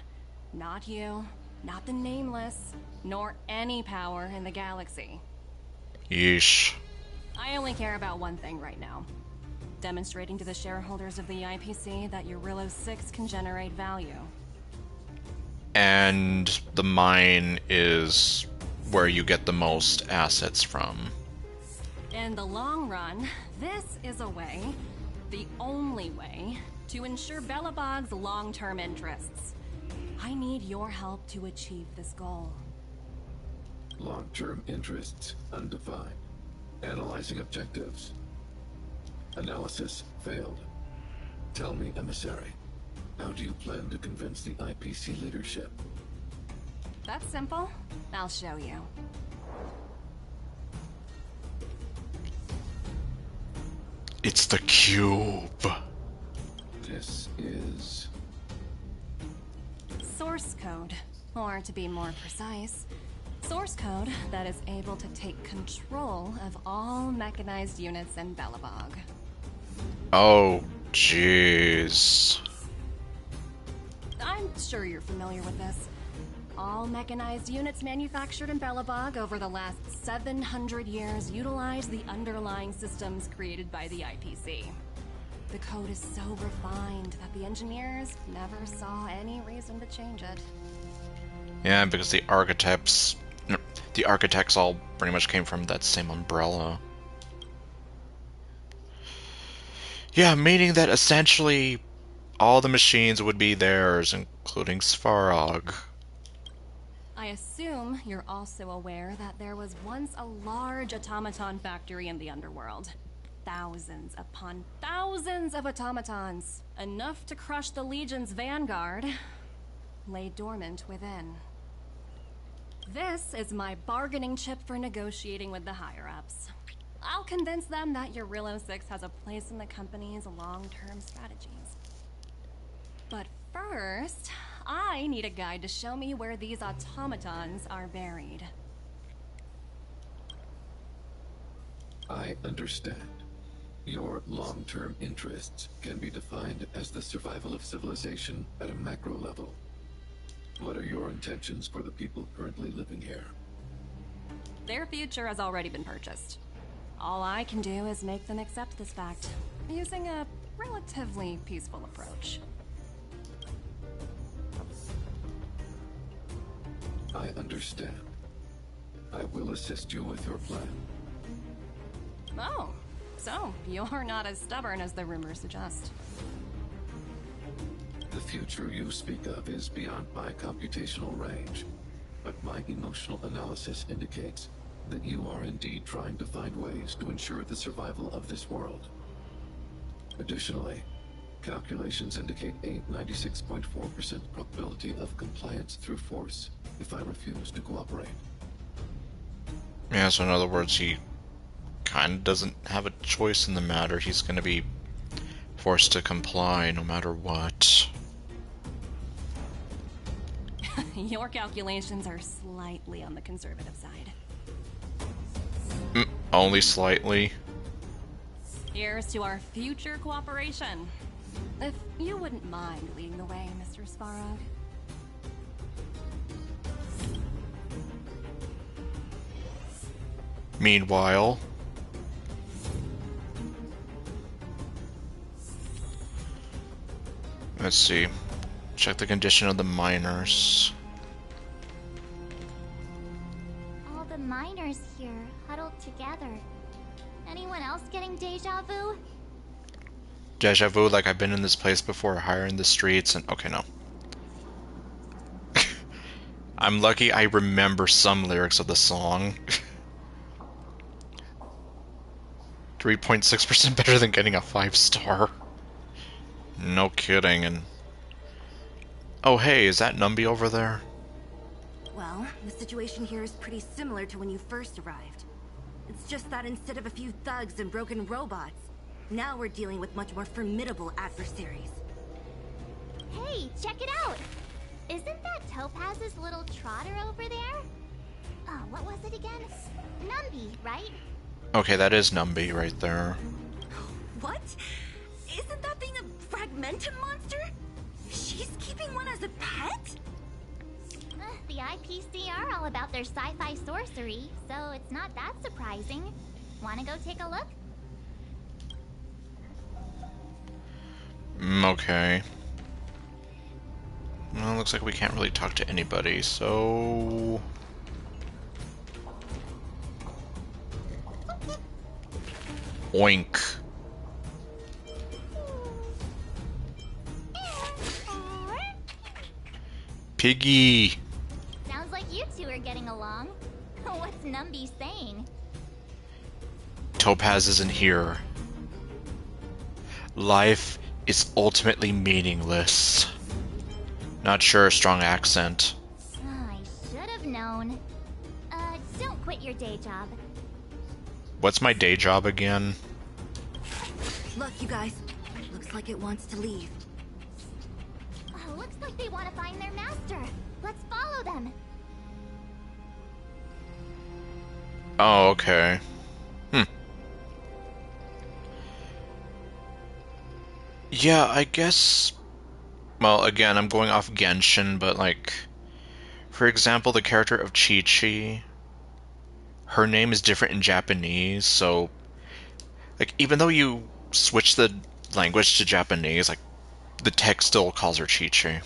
Not you, not the Nameless, nor any power in the galaxy. Yeesh. I only care about one thing right now. Demonstrating to the shareholders of the IPC that Eurillo 6 can generate value. And the mine is where you get the most assets from. In the long run, this is a way, the only way, to ensure Belobog's long-term interests. I need your help to achieve this goal. Long-term interests undefined. Analyzing objectives. Analysis failed. Tell me, emissary, how do you plan to convince the IPC leadership? That's simple. I'll show you. It's the cube. This is... Source code. Or to be more precise, source code that is able to take control of all mechanized units in Belobog. Oh, jeez. I'm sure you're familiar with this. All mechanized units manufactured in Belobog over the last 700 years utilize the underlying systems created by the IPC. The code is so refined that the engineers never saw any reason to change it. Yeah, because the architects all pretty much came from that same umbrella. Yeah, meaning that essentially all the machines would be theirs, including Svarog. I assume you're also aware that there was once a large automaton factory in the underworld. Thousands upon thousands of automatons, enough to crush the Legion's vanguard, lay dormant within. This is my bargaining chip for negotiating with the higher-ups. I'll convince them that Eurillo 6 has a place in the company's long-term strategies. But first, I need a guide to show me where these automatons are buried. I understand. Your long-term interests can be defined as the survival of civilization at a macro level. What are your intentions for the people currently living here? Their future has already been purchased. All I can do is make them accept this fact, using a relatively peaceful approach. I understand. I will assist you with your plan. Oh, so you're not as stubborn as the rumors suggest. The future you speak of is beyond my computational range, but my emotional analysis indicates that you are indeed trying to find ways to ensure the survival of this world. Additionally, calculations indicate a 96.4% probability of compliance through force if I refuse to cooperate. Yeah, so in other words, he kind of doesn't have a choice in the matter. He's going to be forced to comply no matter what. Your calculations are slightly on the conservative side. Only slightly. Here's to our future cooperation. If you wouldn't mind leading the way, Mr. Sparrow. Meanwhile, let's see. Check the condition of the miners. All the miners here, huddled together. Anyone else getting deja vu? Deja vu, like I've been in this place before, higher in the streets, and okay, no. I'm lucky I remember some lyrics of the song. 3.6% better than getting a 5-star. No kidding, and... Oh hey, is that Numby over there? Well, the situation here is pretty similar to when you first arrived. It's just that instead of a few thugs and broken robots, now we're dealing with much more formidable adversaries. Hey, check it out! Isn't that Topaz's little trotter over there? Oh, what was it again? Numby, right? Okay, that is Numby right there. What? Isn't that thing a fragmentum monster? She's keeping one as a pet? The IPC are all about their sci-fi sorcery, so it's not that surprising. Wanna go take a look? Okay. Well, looks like we can't really talk to anybody, so... Oink. Piggy! Sounds like you two are getting along. What's Numby saying? Topaz isn't here. Life is ultimately meaningless. Not sure, strong accent. I should have known. Don't quit your day job. What's my day job again? Look, you guys. Looks like it wants to leave. Looks like they want to find their master. Let's follow them. Oh, okay. Yeah, I guess... Well, again, I'm going off Genshin, but like... For example, the character of Chi-Chi... Her name is different in Japanese, so... Like, even though you switch the language to Japanese, like, the text still calls her Chi-Chi.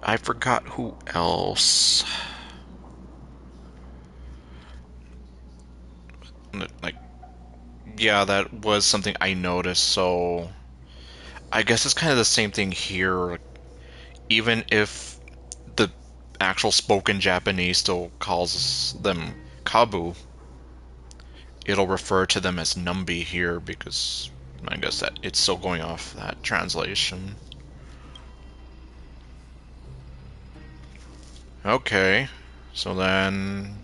I forgot who else... Like... Yeah, that was something I noticed, so... I guess it's kind of the same thing here. Even if the actual spoken Japanese still calls them Kabu, it'll refer to them as Numby here because I guess that it's still going off that translation. Okay, so then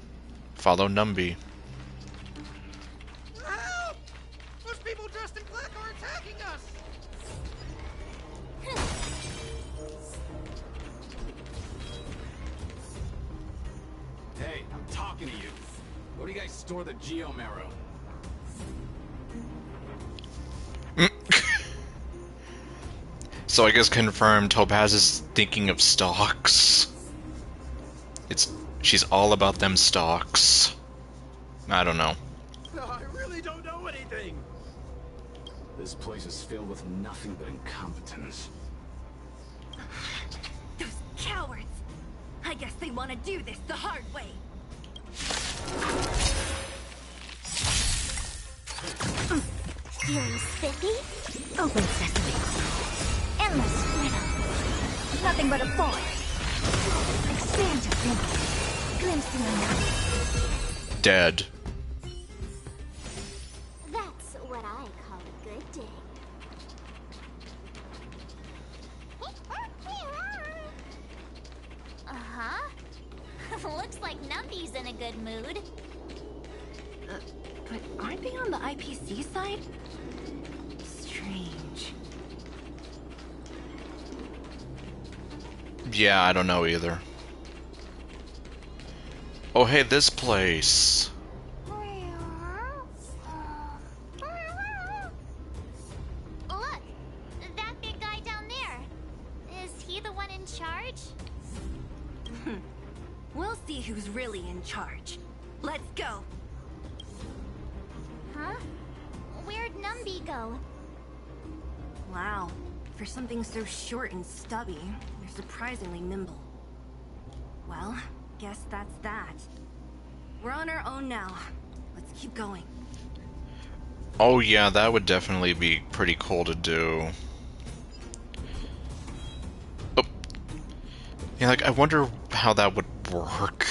follow Numby. Help! Those people dressed in black are attacking us! talking to you. Where do you guys store the Geomarrow? So I guess confirmed Topaz is thinking of stocks. She's all about them stocks. I don't know. I really don't know anything. This place is filled with nothing but incompetence. Those cowards! I guess they want to do this the hard way. Feeling spiffy? Open sesame. Endless riddle. Nothing but a void. Expand your thinking. Glimpsing a night. Dead. That's what I call a good day. Uh-huh. Looks like Numby's in a good mood. But aren't they on the IPC side? Strange. Yeah, I don't know either. Oh, hey, this place. Look, that big guy down there. Is he the one in charge? We'll see who's really in charge. Let's go. Huh? Where'd Numby go? Wow. For something so short and stubby, they're surprisingly nimble. Well, guess that's that. We're on our own now. Let's keep going. Oh yeah, that would definitely be pretty cool to do. Oh. Yeah, like, I wonder how that would work.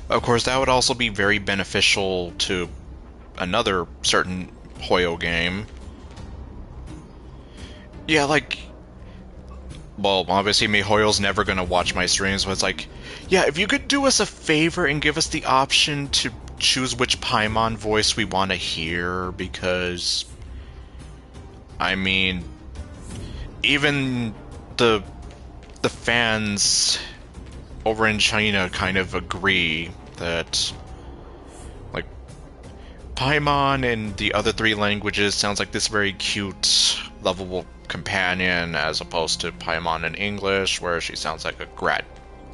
Of course, that would also be very beneficial to another certain Hoyo game. Yeah, like... Well, obviously MiHoYo's never gonna watch my streams, but it's like... Yeah, if you could do us a favor and give us the option to choose which Paimon voice we want to hear, because... I mean... Even the fans over in China kind of agree that... Like... Paimon in the other three languages sounds like this very cute, lovable companion, as opposed to Paimon in English, where she sounds like a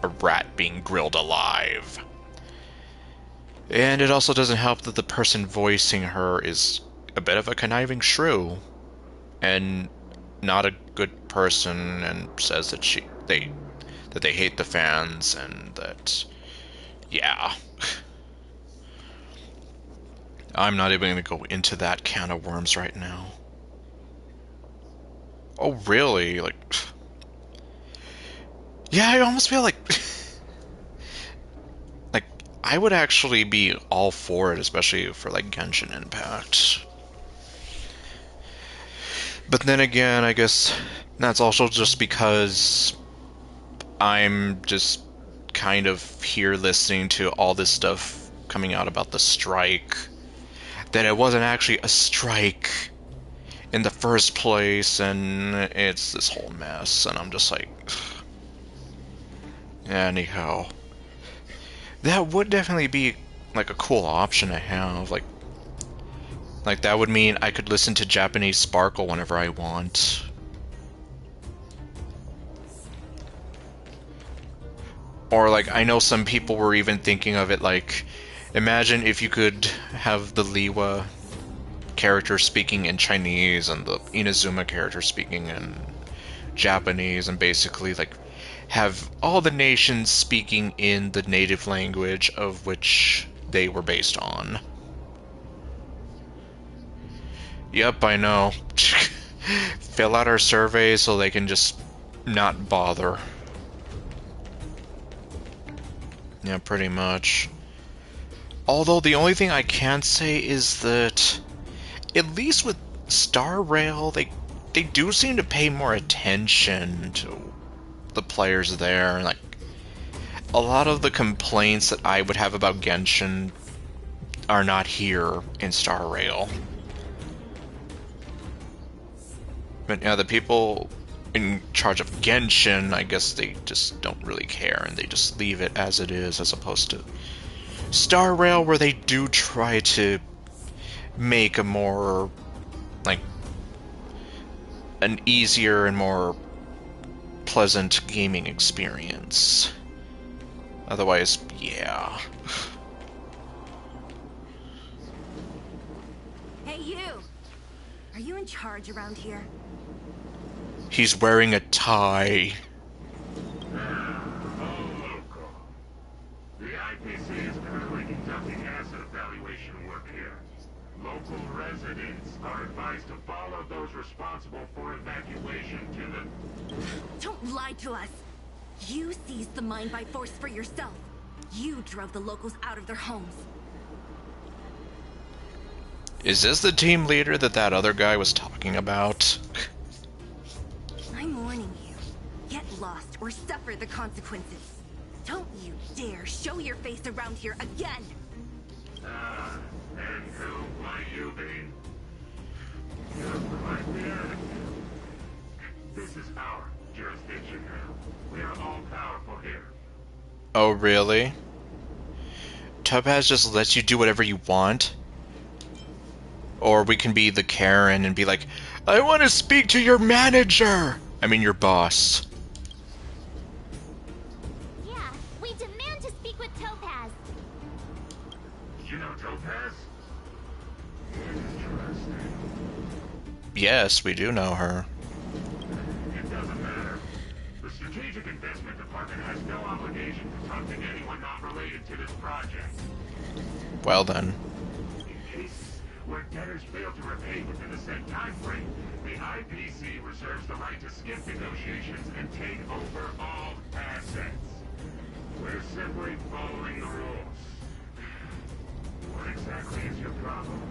rat being grilled alive. And it also doesn't help that the person voicing her is a bit of a conniving shrew, and not a good person, and says that they hate the fans, and that, yeah. I'm not even going to go into that can of worms right now. Oh, really? Like... Yeah, I almost feel like... like, I would actually be all for it, especially for, like, Genshin Impact. But then again, I guess that's also just because I'm just kind of here listening to all this stuff coming out about the strike, that it wasn't actually a strike in the first place, and it's this whole mess, and I'm just like... Anyhow. That would definitely be, like, a cool option to have, like that would mean I could listen to Japanese Sparkle whenever I want. Or, like, I know some people were even thinking of it, like, imagine if you could have the Liwa character speaking in Chinese and the Inazuma character speaking in Japanese, and basically, like, have all the nations speaking in the native language of which they were based on. Yep, I know. Fill out our survey so they can just not bother. Yeah, pretty much. Although the only thing I can say is that, at least with Star Rail, they do seem to pay more attention to the players there. Like, a lot of the complaints that I would have about Genshin are not here in Star Rail. But yeah, the people in charge of Genshin, I guess they just don't really care and they just leave it as it is, as opposed to Star Rail, where they do try to make a more, like, an easier and more pleasant gaming experience. Otherwise, yeah. Hey, you! Are you in charge around here? He's wearing a tie. The IPC is currently conducting asset evaluation work here. Local residents are advised to follow those responsible for evacuation to the... Don't lie to us! You seized the mine by force for yourself. You drove the locals out of their homes. Is this the team leader that other guy was talking about? I'm warning you. Get lost or suffer the consequences. Don't you dare show your face around here again! And who might you be? Just like the enemy. This is our jurisdiction now. We are all powerful here. Oh, really? Topaz just lets you do whatever you want? Or we can be the Karen and be like, I want to speak to your manager! I mean, your boss. Yeah, we demand to speak with Topaz. You know Topaz? Interesting. Yes, we do know her. It doesn't matter. The Strategic Investment Department has no obligation to talk to anyone not related to this project. Well then. In cases where debtors fail to repay within the set time frame, the IPC reserves the right to skip negotiations and take over all assets. We're simply following the rules. What exactly is your problem?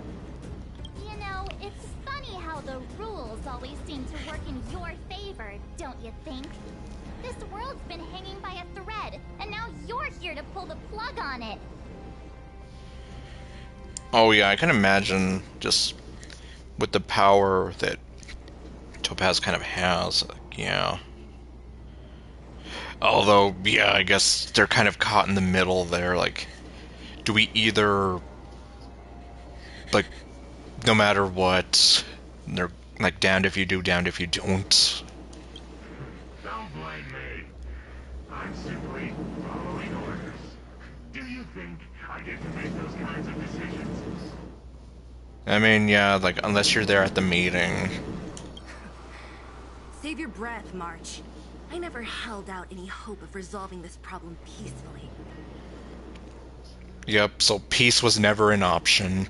You know, it's funny how the rules always seem to work in your favor, don't you think? This world's been hanging by a thread, and now you're here to pull the plug on it. Oh yeah, I can imagine just with the power that Topaz kind of has, yeah. Although, yeah, I guess they're kind of caught in the middle there, like, do we either, like, no matter what, they're, like, damned if you do, damned if you don't. Don't blame me. I'm simply following orders. Do you think I get to make those kinds of decisions? I mean, yeah, like, unless you're there at the meeting. Save your breath, March. I never held out any hope of resolving this problem peacefully. Yep, so peace was never an option.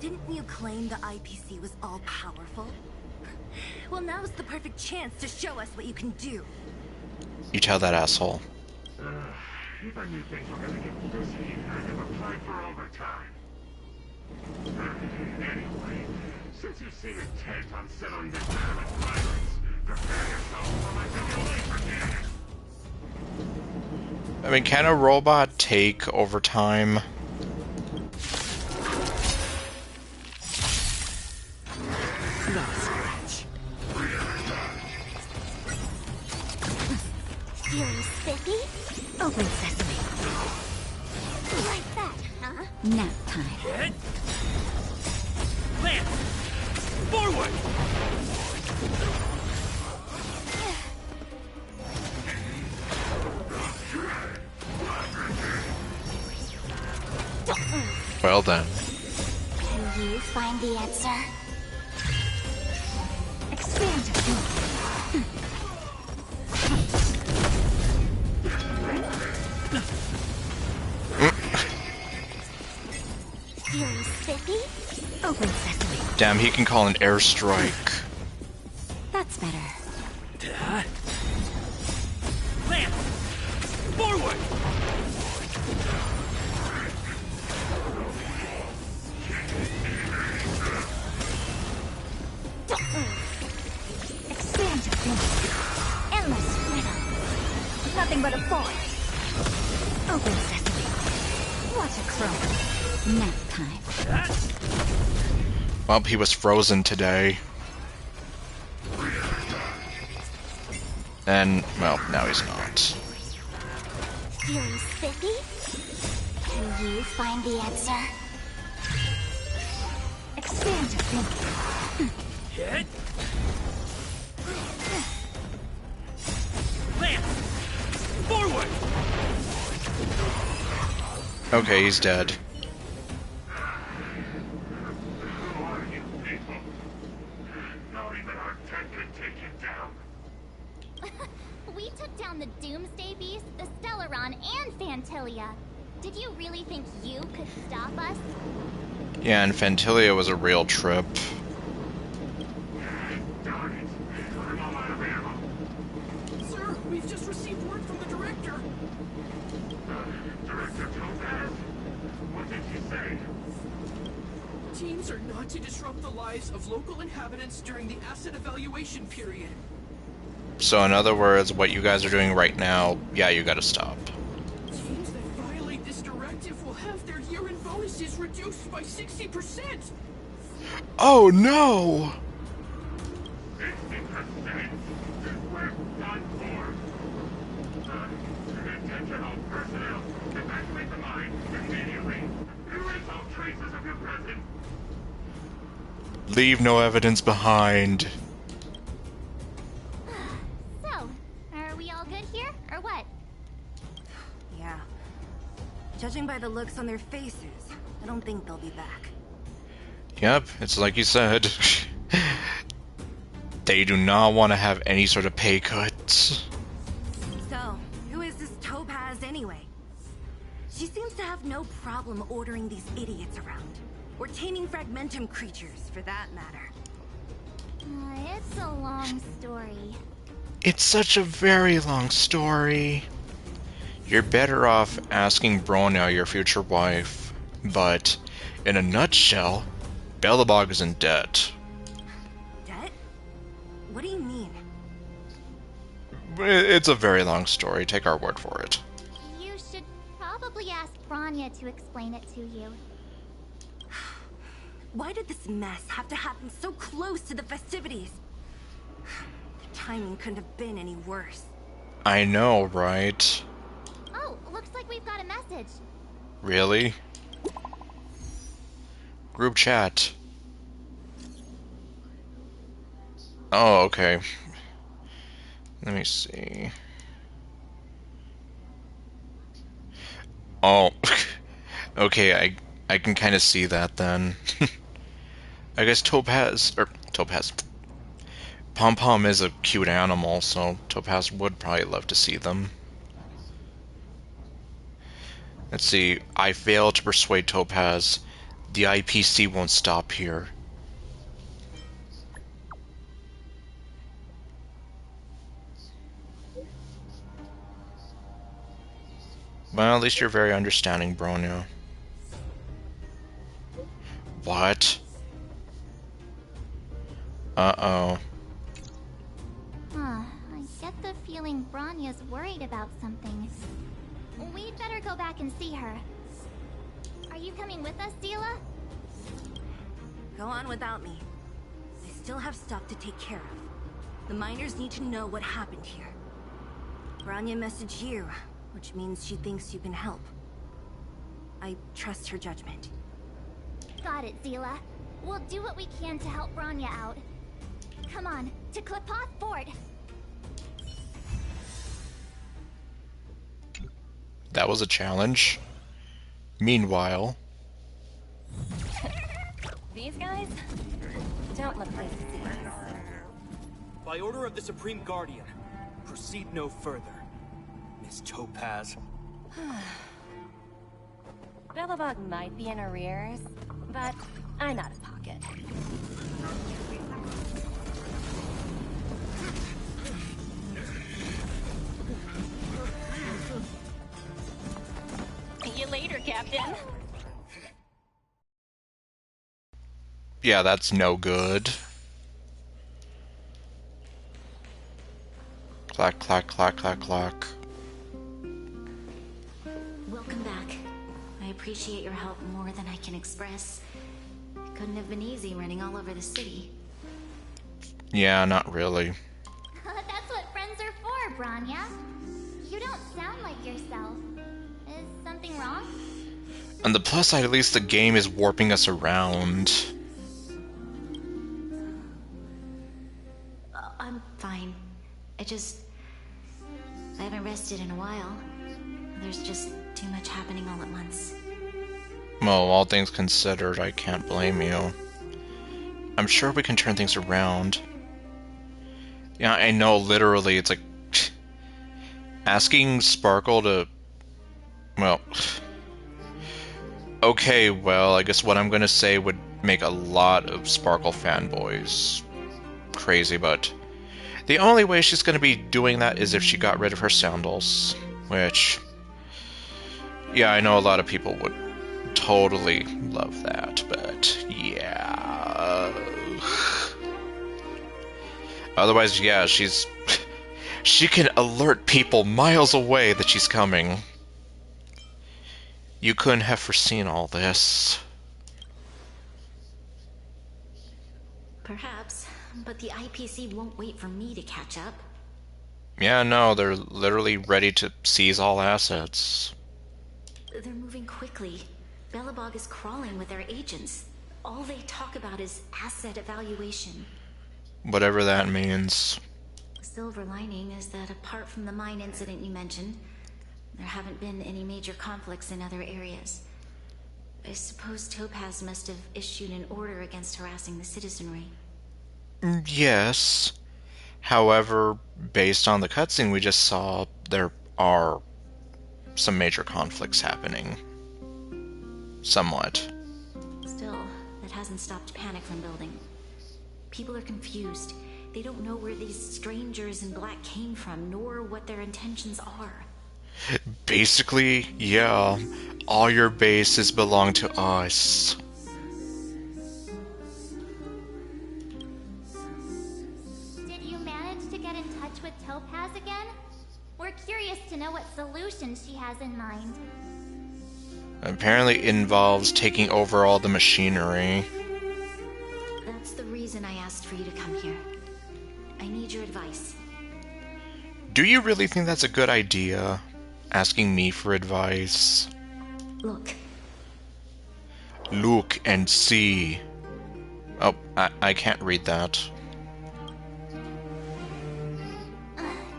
Didn't you claim the IPC was all-powerful? Well, now's the perfect chance to show us what you can do. You tell that asshole. If I knew things were gonna get busy, I'd have applied for overtime. Anyway, since you seem intent on settling this matter with violence, prepare yourself for my simulation. I mean, can a robot take overtime? Feeling spiffy? Open sesame. Like that, huh? Nap time. Lance! Forward! Well then. Can you find the answer? Expand. Feeling spiffy? Open sesame. Damn, he can call an airstrike. That's better. Lance! Forward! Expand your thinking. Endless freedom. Nothing but a force. Open sesame. What a crow. Nap time. Well, he was frozen today. And, well, now he's not. Feeling spiffy? Can you find the answer? Expand your thinking. Hit. Lance! Forward! Okay, he's dead. Who are you people? Not even our tech can take you down. We took down the Doomsday Beast, the Stellaron, and Fantilia. Did you really think you could stop us? Yeah, and Fantilia was a real trip. Darn it. I'm all out of ammo. Sir, we've just received word from the director. Director Topaz? What did she say? Teams are not to disrupt the lives of local inhabitants during the asset evaluation period. So in other words, what you guys are doing right now, yeah, you gotta stop. Teams that violate this directive will have their year-end bonuses reduced by 60%. Oh no! 60%? We're done for. Attention all personnel. Evacuate the mine immediately. Erase all traces of your presence. Leave no evidence behind. So, are we all good here, or what? Yeah. Judging by the looks on their faces, I don't think they'll be back. Yep, it's like you said. They do not want to have any sort of pay cuts. So, who is this Topaz anyway? She seems to have no problem ordering these idiots around. Or taming fragmentum creatures, for that matter. It's a long story. It's such a very long story. You're better off asking Bronya, your future wife. But, in a nutshell, Belobog is in debt. Debt? What do you mean? It's a very long story, take our word for it. You should probably ask Bronya to explain it to you. Why did this mess have to happen so close to the festivities? The timing couldn't have been any worse. I know, right? Oh, looks like we've got a message. Really? Group chat. Oh, okay. Let me see. Oh, okay, I can kind of see that then. I guess Topaz... Pom Pom is a cute animal, so Topaz would probably love to see them. Let's see. I failed to persuade Topaz. The IPC won't stop here. Well, at least you're very understanding, Bronya. What? Uh-oh. I get the feeling Bronya's worried about something. We'd better go back and see her. Are you coming with us, Zila? Go on without me. I still have stuff to take care of. The miners need to know what happened here. Bronya messaged you, which means she thinks you can help. I trust her judgment. Got it, Zila. We'll do what we can to help Bronya out. Come on, to Klipoth Fort! That was a challenge. Meanwhile... These guys don't look like thieves. By order of the Supreme Guardian, proceed no further, Miss Topaz. Belobog might be in arrears, but I'm out of pocket. See you later, Captain. Yeah, that's no good. Clack, clack, clack, clack, clack. Welcome back. I appreciate your help more than I can express. It couldn't have been easy running all over the city. Yeah, not really. That's what friends are for, Branya. You don't sound like yourself. Is something wrong? On the plus side, at least the game is warping us around. I'm fine. I haven't rested in a while. There's just too much happening all at once. Well, all things considered, I can't blame you. I'm sure we can turn things around. Yeah, I know, literally, it's like... asking Sparkle to... well... okay, well, I guess what I'm gonna say would make a lot of Sparkle fanboys crazy, but... the only way she's gonna be doing that is if she got rid of her sandals. Which... yeah, I know a lot of people would totally love that, but... yeah... otherwise, yeah, she's... she can alert people miles away that she's coming. You couldn't have foreseen all this. Perhaps, but the IPC won't wait for me to catch up. Yeah, no, they're literally ready to seize all assets. They're moving quickly. Belobog is crawling with their agents. All they talk about is asset evaluation. Whatever that means. The silver lining is that apart from the mine incident you mentioned, there haven't been any major conflicts in other areas. I suppose Topaz must have issued an order against harassing the citizenry. Yes. However, based on the cutscene we just saw, there are some major conflicts happening. Somewhat. Still, that hasn't stopped panic from building. People are confused. They don't know where these strangers in black came from, nor what their intentions are. Basically, yeah. All your bases belong to us. Did you manage to get in touch with Topaz again? We're curious to know what solution she has in mind. Apparently it involves taking over all the machinery. That's the reason I asked for you to come here. I need your advice. Do you really think that's a good idea? Asking me for advice? Look. Look and see. Oh, I can't read that.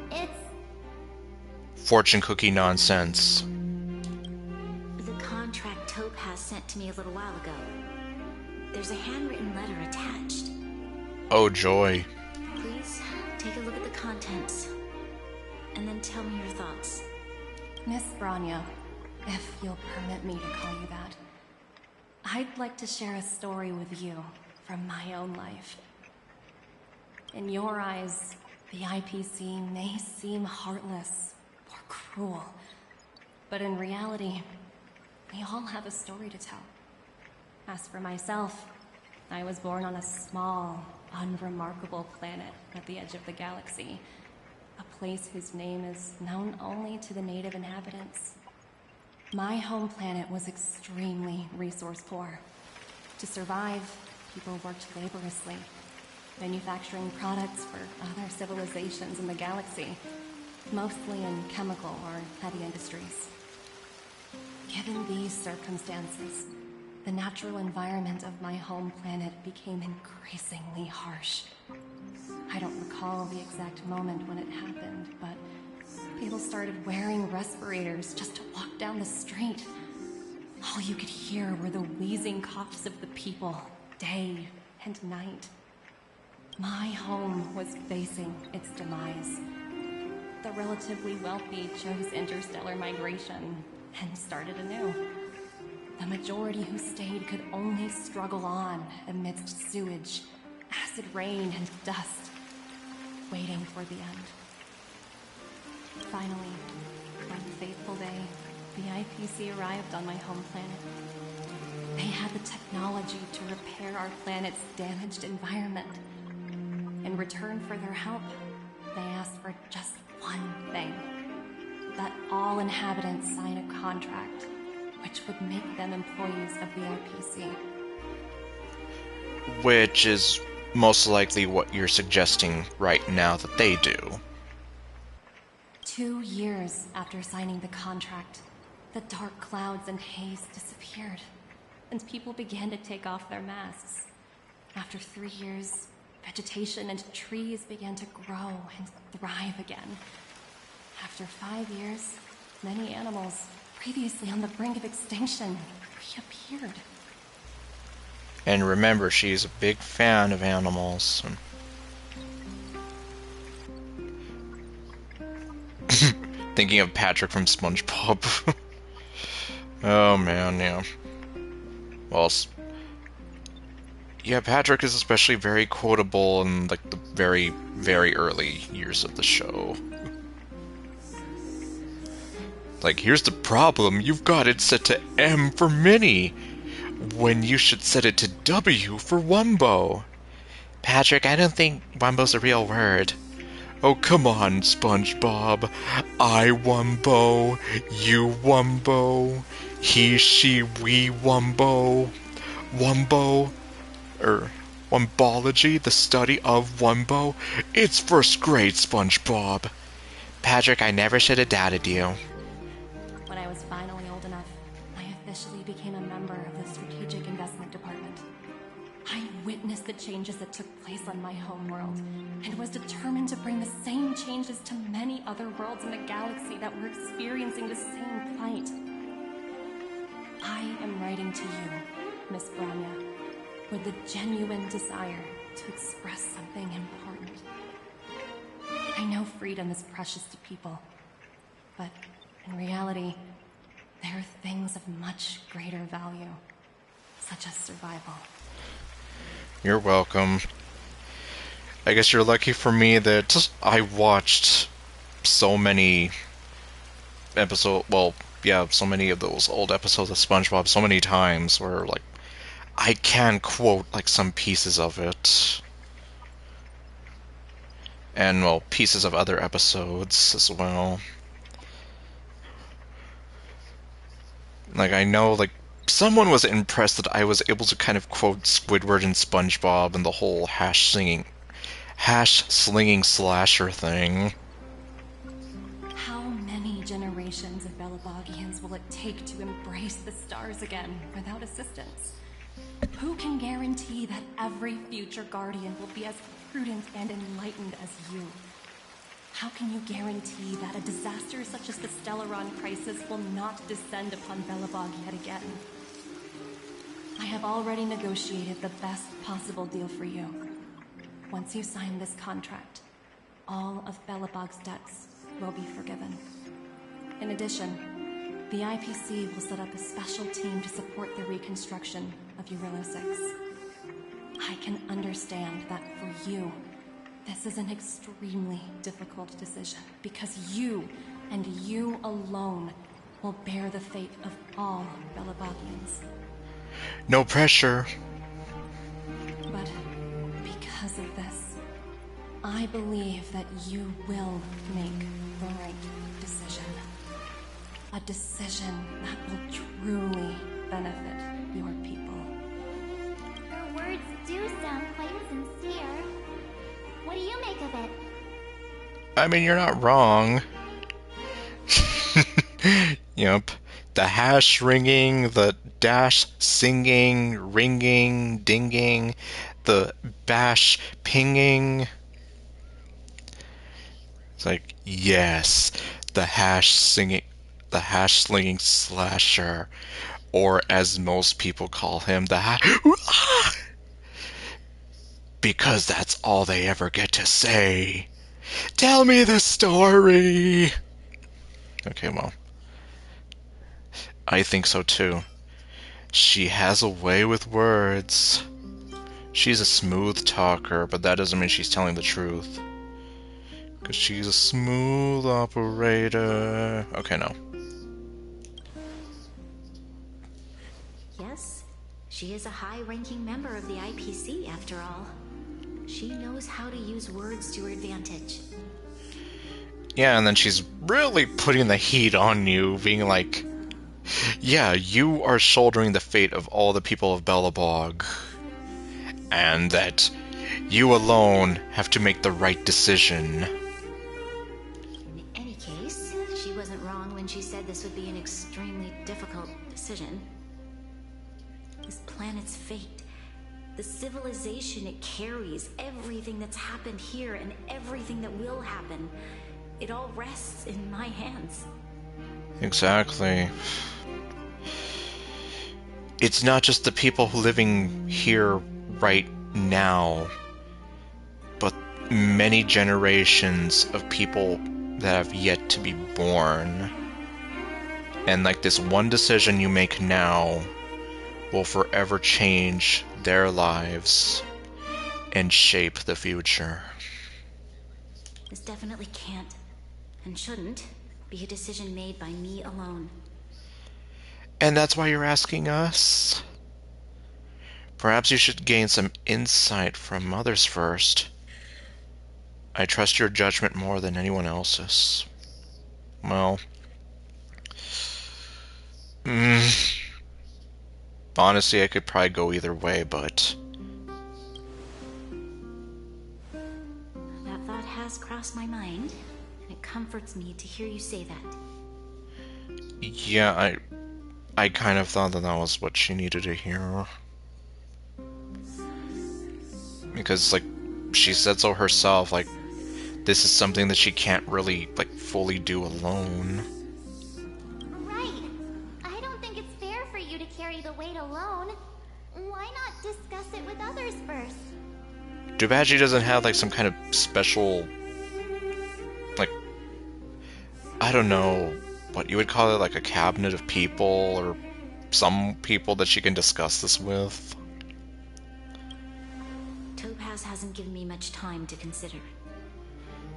It's... fortune cookie nonsense. The contract Topaz sent to me a little while ago. There's a handwritten letter attached. Oh joy. Please, take a look at the contents. And then tell me your thoughts. Miss Branya, if you'll permit me to call you that, I'd like to share a story with you from my own life. In your eyes, the IPC may seem heartless or cruel, but in reality, we all have a story to tell. As for myself, I was born on a small, unremarkable planet at the edge of the galaxy. A place whose name is known only to the native inhabitants. My home planet was extremely resource poor. To survive, people worked laboriously, manufacturing products for other civilizations in the galaxy, mostly in chemical or heavy industries. Given these circumstances, the natural environment of my home planet became increasingly harsh. I don't recall the exact moment when it happened, but people started wearing respirators just to walk down the street. All you could hear were the wheezing coughs of the people, day and night. My home was facing its demise. The relatively wealthy chose interstellar migration and started anew. The majority who stayed could only struggle on amidst sewage, acid rain, and dust, waiting for the end. Finally, one fateful day, the IPC arrived on my home planet. They had the technology to repair our planet's damaged environment. In return for their help, they asked for just one thing: that all inhabitants sign a contract which would make them employees of the IPC. Which is most likely what you're suggesting right now that they do. 2 years after signing the contract, the dark clouds and haze disappeared, and people began to take off their masks. After 3 years, vegetation and trees began to grow and thrive again. After 5 years, many animals, previously on the brink of extinction, reappeared. And remember, she's a big fan of animals. Thinking of Patrick from SpongeBob. Oh man, yeah. Well, yeah, Patrick is especially very quotable in like the very, very early years of the show. Like, here's the problem, you've got it set to M for Minnie, when you should set it to W for Wumbo. Patrick, I don't think Wumbo's a real word. Oh, come on, SpongeBob. I Wumbo, you Wumbo, he, she, we Wumbo. Wumbo, Wumbology, the study of Wumbo. It's first grade, SpongeBob. Patrick, I never should have doubted you. When I was finally old enough, I officially became a member of the Strategic Investment Department. I witnessed the changes that took place on my homeworld, and was determined to bring the same changes to many other worlds in the galaxy that were experiencing the same plight. I am writing to you, Miss Branya, with the genuine desire to express something important. I know freedom is precious to people, but in reality, there are things of much greater value, such as survival. You're welcome. I guess you're lucky for me that I watched so many so many of those old episodes of SpongeBob so many times where, like, I can quote, like, some pieces of it. And, well, pieces of other episodes as well. Like, I know, like, someone was impressed that I was able to kind of quote Squidward and SpongeBob and the whole hash-slinging slasher thing. How many generations of Belabogians will it take to embrace the stars again without assistance? Who can guarantee that every future Guardian will be as prudent and enlightened as you? How can you guarantee that a disaster such as the Stellaron crisis will not descend upon Belobog yet again? I have already negotiated the best possible deal for you. Once you sign this contract, all of Belobog's debts will be forgiven. In addition, the IPC will set up a special team to support the reconstruction of Eurilo 6. I can understand that for you, this is an extremely difficult decision, because you, and you alone, will bear the fate of all Belabogians. No pressure. But because of this, I believe that you will make the right decision. A decision that will truly benefit your people. Your words do sound quite sincere. What do you make of it? I mean, you're not wrong. Yep. The hash ringing, the dash singing, ringing, dinging, the bash pinging. It's like, yes, the hash slinging slasher, or as most people call him, the hash. Because that's all they ever get to say. Tell me the story! Okay, well. I think so too. She has a way with words. She's a smooth talker, but that doesn't mean she's telling the truth. Because she's a smooth operator. Okay, no. Yes, she is a high-ranking member of the IPC, after all. She knows how to use words to her advantage. Yeah, and then she's really putting the heat on you, being like, yeah, you are shouldering the fate of all the people of Belobog. And that you alone have to make the right decision. In any case, extremely difficult decision. This planet's fate, the civilization it carries, everything that's happened here and everything that will happen, it all rests in my hands. Exactly. It's not just the people living here right now, but many generations of people that have yet to be born. And like this one decision you make now will forever change their lives and shape the future. This definitely can't, and shouldn't, be a decision made by me alone. And that's why you're asking us? Perhaps you should gain some insight from others first. I trust your judgment more than anyone else's. Well, honestly, I could probably go either way, but That thought has crossed my mind, and it comforts me to hear you say that. yeah, I kind of thought that that was what she needed to hear. Because, like, she said so herself, like, this is something that she can't really, like, fully do alone. Right. I don't think it's fair for you to carry the weight alone. Why not discuss it with others first? Too bad she doesn't have, like, some kind of special, like, I don't know, what you would call it, like a cabinet of people, or some people that she can discuss this with. Topaz hasn't given me much time to consider.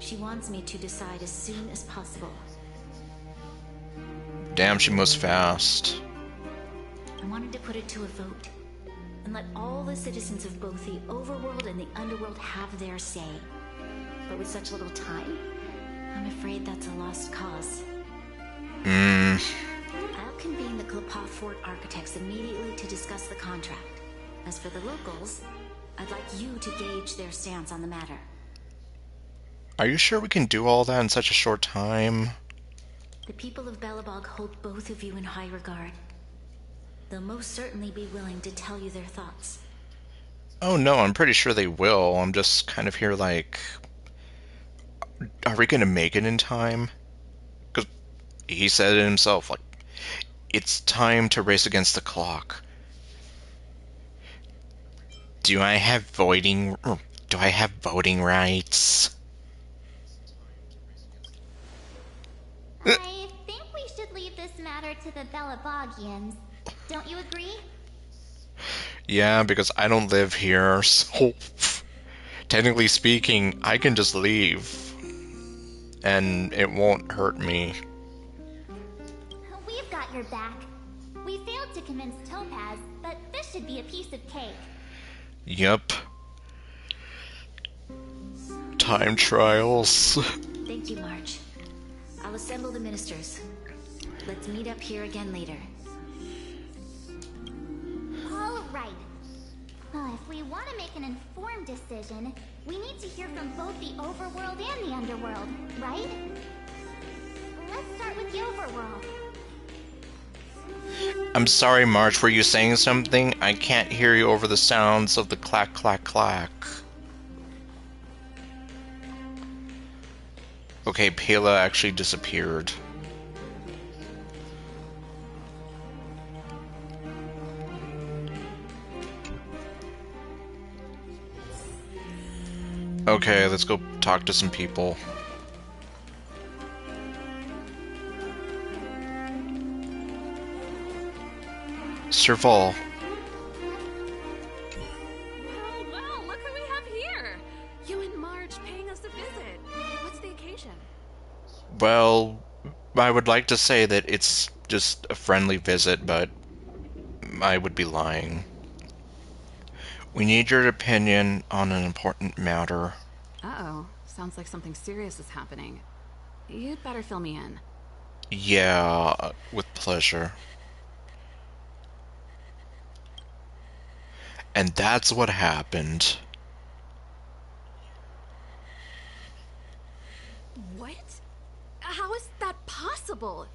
She wants me to decide as soon as possible. Damn, she moves fast. I wanted to put it to a vote, and let all the citizens of both the overworld and the underworld have their say. But with such little time, I'm afraid that's a lost cause. I'll convene the Klappa Fort architects immediately to discuss the contract. As for the locals, I'd like you to gauge their stance on the matter. Are you sure we can do all that in such a short time? The people of Belobog hold both of you in high regard. They'll most certainly be willing to tell you their thoughts. Oh no, I'm pretty sure they will. I'm just kind of here like, are we gonna make it in time? Because he said it himself, like, it's time to race against the clock. Do I have voting rights? I think we should leave this matter to the Belabogians. Don't you agree? Yeah, because I don't live here, so technically speaking, I can just leave. And it won't hurt me. We've got your back. We failed to convince Topaz, but this should be a piece of cake. Yup. Time trials. Thank you, March. I'll assemble the ministers. Let's meet up here again later. All right. If we want to make an informed decision, we need to hear from both the overworld and the underworld, right? Let's start with the overworld. I'm sorry, March, were you saying something? I can't hear you over the sounds of the clack, clack, clack. Okay, Pela actually disappeared. Okay, let's go talk to some people. Serval. Well, look who we have here! You and Marge paying us a visit. What's the occasion? Well, I would like to say that it's just a friendly visit, but I would be lying. We need your opinion on an important matter. Uh-oh. Sounds like something serious is happening. You'd better fill me in. Yeah, with pleasure. And that's what happened. What? How is that possible?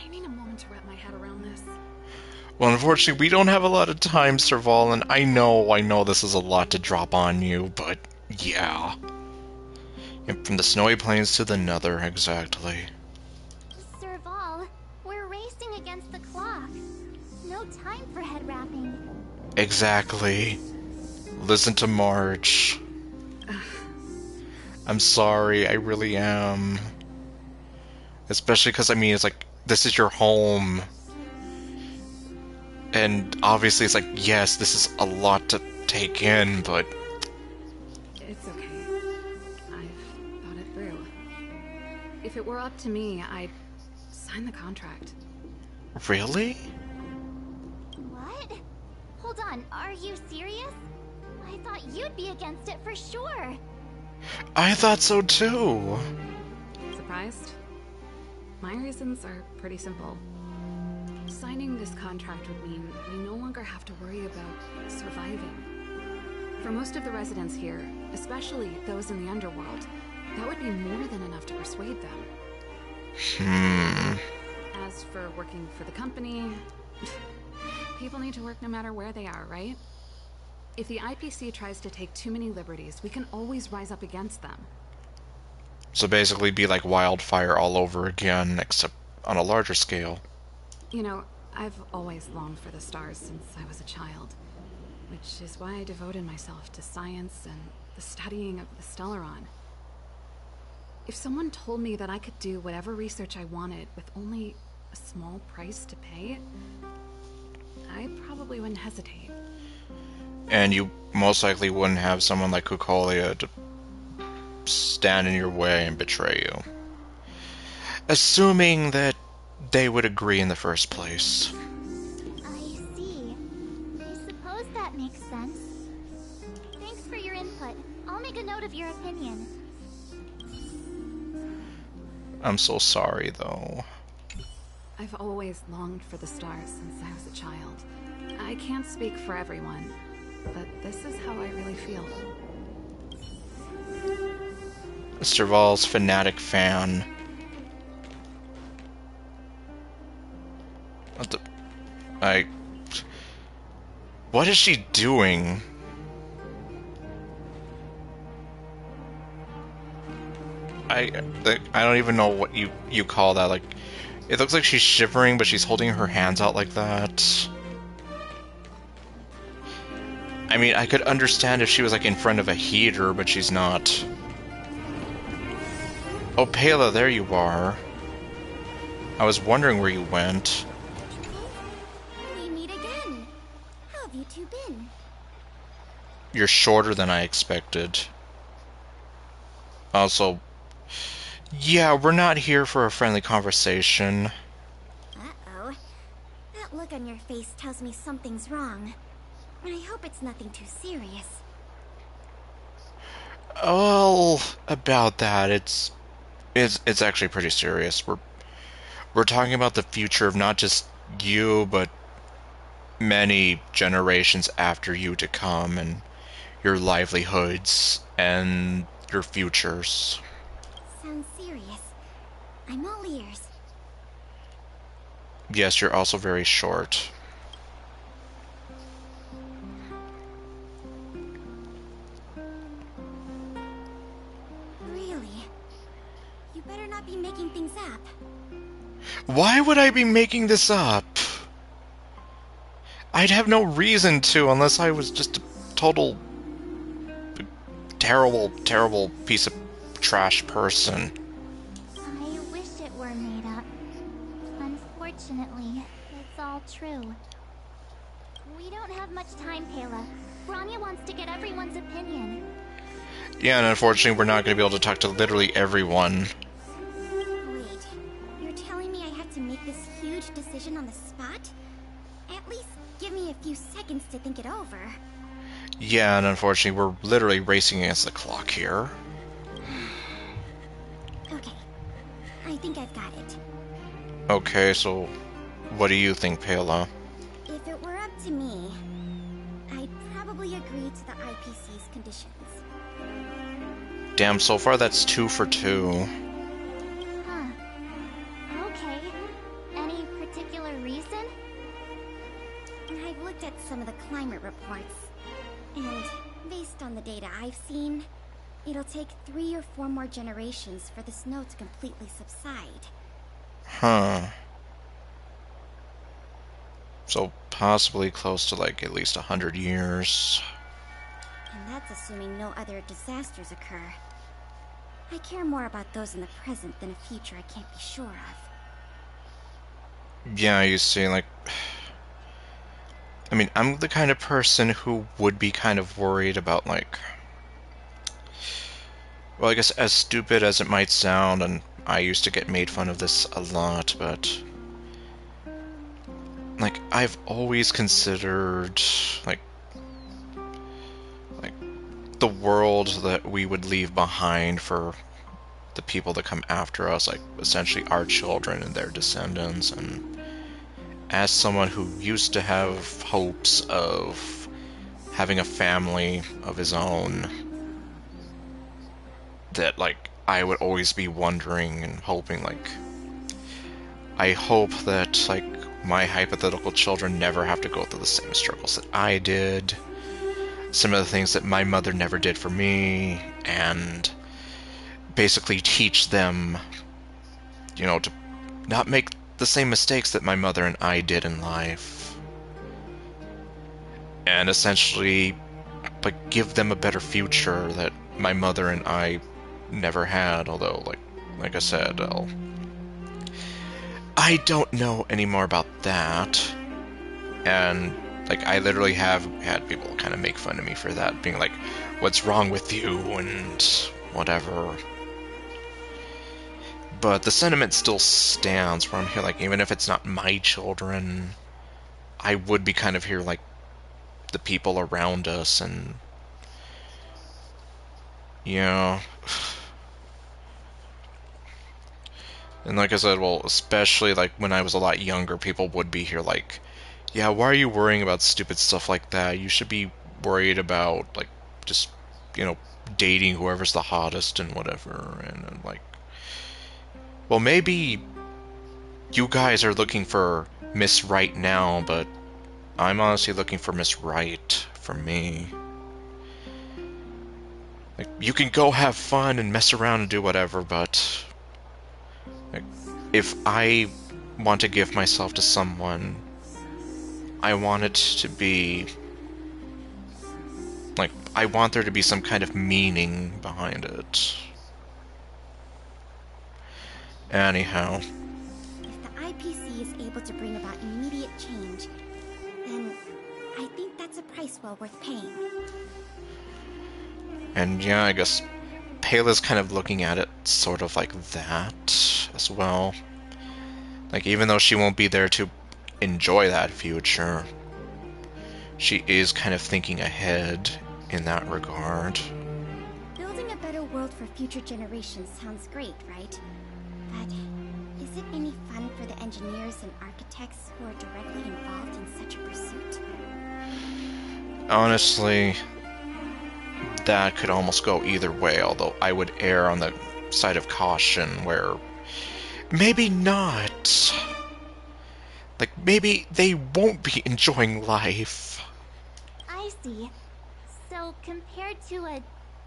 I need a moment to wrap my head around this. Well, unfortunately, we don't have a lot of time, Serval, and I know this is a lot to drop on you, but yeah. And from the snowy plains to the nether, exactly. Serval, we're racing against the clock. No time for head wrapping. Exactly. Listen to March. I'm sorry, I really am. Especially because, I mean, it's like, this is your home. And obviously it's like, yes, this is a lot to take in, but... It's okay. I've thought it through. If it were up to me, I'd sign the contract. Really? What? Hold on, are you serious? I thought you'd be against it for sure. I thought so too. Surprised? My reasons are pretty simple. Signing this contract would mean we no longer have to worry about surviving. For most of the residents here, especially those in the underworld, that would be more than enough to persuade them. As for working for the company, people need to work no matter where they are, right? If the IPC tries to take too many liberties, we can always rise up against them. So basically be like wildfire all over again, except on a larger scale. You know, I've always longed for the stars since I was a child, which is why I devoted myself to science and the studying of the Stellaron. If someone told me that I could do whatever research I wanted with only a small price to pay, I probably wouldn't hesitate. And you most likely wouldn't have someone like Kukolia to stand in your way and betray you. Assuming that they would agree in the first place. I see. I suppose that makes sense. Thanks for your input. I'll make a note of your opinion. I'm so sorry, though. I've always longed for the stars since I was a child. I can't speak for everyone, but this is how I really feel. Mr. Val's fanatic fan. What the... What is she doing? I don't even know what you call that. Like, it looks like she's shivering, but she's holding her hands out like that. I mean, I could understand if she was like in front of a heater, but she's not. Oh, Pela, there you are. I was wondering where you went. We meet again. How have you two been? You're shorter than I expected. Also, yeah, we're not here for a friendly conversation. Uh-oh. That look on your face tells me something's wrong. I hope it's nothing too serious. Well, about that, it's actually pretty serious. We're talking about the future of not just you, but many generations after you to come, and your livelihoods and your futures. Sounds serious. I'm all ears. Yes, you're also very short. Really? You better not be making things up. Why would I be making this up? I'd have no reason to unless I was just a total terrible piece of trash person. I wish it were made up. Unfortunately, it's all true. We don't have much time, Pela. Branya wants to get everyone's opinion. Yeah, and unfortunately we're not going to be able to talk to literally everyone. Wait, you're telling me I have to make this huge decision on the spot? At least give me a few seconds to think it over. Yeah, and unfortunately we're literally racing against the clock here. Okay, I think I've got it. Okay, so what do you think, Pela? If it were up to me, I'd probably agree to the IPC's conditions. Damn, so far that's 2 for 2. Huh. Okay. Any particular reason? I've looked at some of the climate reports, and based on the data I've seen, it'll take 3 or 4 more generations for the snow to completely subside. Huh. So possibly close to like at least 100 years. And that's assuming no other disasters occur. I care more about those in the present than a future I can't be sure of. Yeah, you see, like... I mean, I'm the kind of person who would be kind of worried about, like... Well, I guess as stupid as it might sound, and I used to get made fun of this a lot, but... Like, I've always considered, like the world that we would leave behind for the people that come after us, like, essentially our children and their descendants, and as someone who used to have hopes of having a family of his own, that, like, I would always be wondering and hoping, like, I hope that, like, my hypothetical children never have to go through the same struggles that I did, some of the things that my mother never did for me, and basically teach them, you know, to not make the same mistakes that my mother and I did in life. And essentially, like, give them a better future that my mother and I never had, although, like I said, I don't know any more about that. And, like, I literally have had people kind of make fun of me for that, being like, what's wrong with you, and whatever. But the sentiment still stands, where I'm here, like, even if it's not my children, I would be kind of here, like, the people around us, and, you know... And like I said, well, especially, like, when I was a lot younger, people would be here, like, yeah, why are you worrying about stupid stuff like that? You should be worried about, like, just, you know, dating whoever's the hottest and whatever, and like... Well, maybe you guys are looking for Miss Right now, but I'm honestly looking for Miss Right for me. Like, you can go have fun and mess around and do whatever, but... Like, if I want to give myself to someone, I want it to be... Like, I want there to be some kind of meaning behind it. Anyhow. If the IPC is able to bring about immediate change, then I think that's a price well worth paying. And yeah, I guess Payla's kind of looking at it sort of like that as well. Like, even though she won't be there to enjoy that future, she is kind of thinking ahead in that regard. Building a better world for future generations sounds great, right? But is it any fun for the engineers and architects who are directly involved in such a pursuit? Honestly, that could almost go either way, although I would err on the side of caution where maybe not. Like, maybe they won't be enjoying life. I see. So, compared to a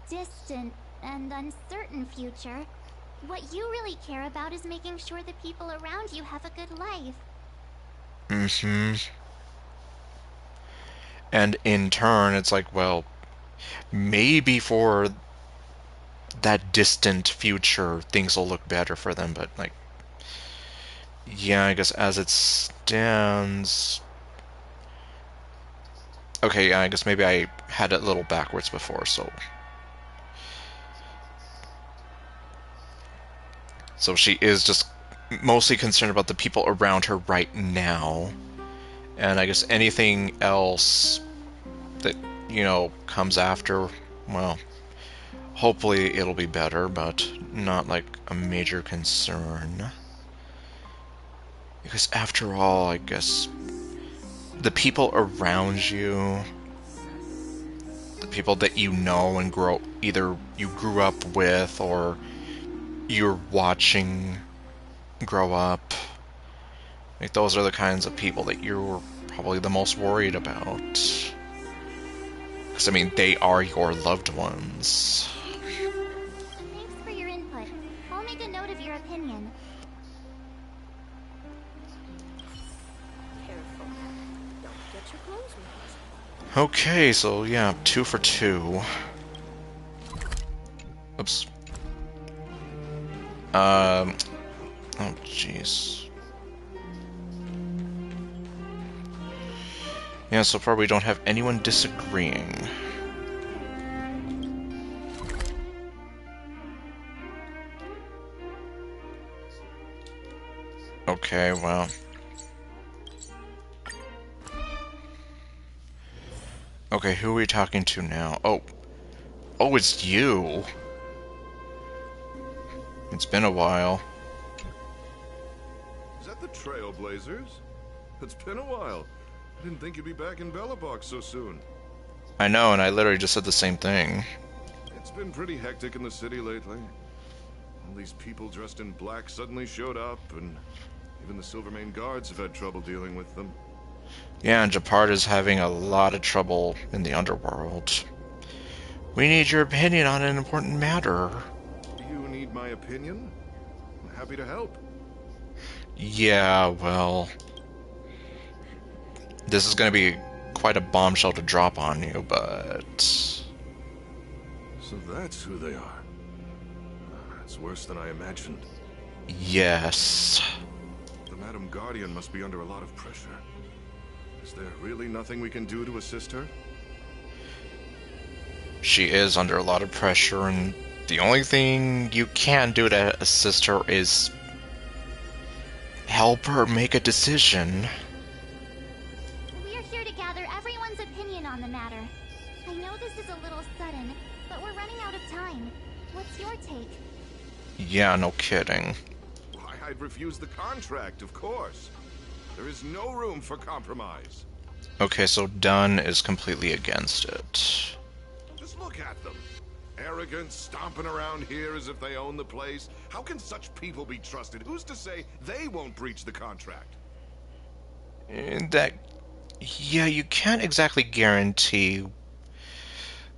distant and uncertain future, what you really care about is making sure the people around you have a good life. Mm-hmm. And in turn, it's like, well, maybe for that distant future, things will look better for them, but, like, yeah, I guess as it stands... Okay, yeah, I guess maybe I had it a little backwards before, so... So she is just mostly concerned about the people around her right now. And I guess anything else that, you know, comes after, well, hopefully it'll be better, but not like a major concern. Because after all, I guess the people around you, the people that you know and either you grew up with or you're watching grow up, Like, those are the kinds of people that you're probably the most worried about. Because, I mean, they are your loved ones. Thanks for your input. I'll make a note of your opinion. Careful. Don't get your clothes wet. Okay, so yeah, 2 for 2. Oops. Oh, jeez. Yeah, so far we don't have anyone disagreeing. Okay, well. Okay, who are we talking to now? Oh. Oh, it's you! It's been a while. Is that the Trailblazers? It's been a while. I didn't think you'd be back in Belobog so soon. I know, and I literally just said the same thing. It's been pretty hectic in the city lately. All these people dressed in black suddenly showed up, and even the Silvermane guards have had trouble dealing with them. Yeah, and Japard is having a lot of trouble in the underworld. We need your opinion on an important matter. You need my opinion? I'm happy to help. Yeah, well... This is gonna be quite a bombshell to drop on you, but... So that's who they are. It's worse than I imagined. Yes. The Madam Guardian must be under a lot of pressure. Is there really nothing we can do to assist her? She is under a lot of pressure, and the only thing you can do to assist her is help her make a decision. We're here to gather everyone's opinion on the matter. I know this is a little sudden, but we're running out of time. What's your take? Yeah, no kidding. Why, I'd refuse the contract, of course. There is no room for compromise. Okay, so Dunn is completely against it. Just look at them. Arrogant, stomping around here as if they own the place. How can such people be trusted? Who's to say they won't breach the contract? And that... Yeah, you can't exactly guarantee,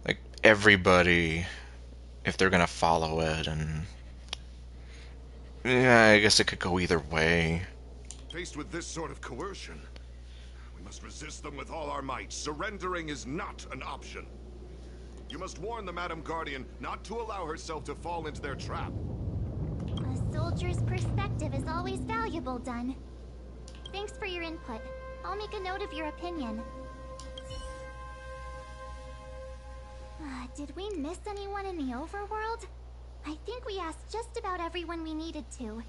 like, everybody if they're gonna follow it, and... Yeah, I guess it could go either way. Faced with this sort of coercion, we must resist them with all our might. Surrendering is not an option. You must warn the Madam Guardian not to allow herself to fall into their trap. A soldier's perspective is always valuable, Dunn. Thanks for your input. I'll make a note of your opinion. Did we miss anyone in the overworld? I think we asked just about everyone we needed to.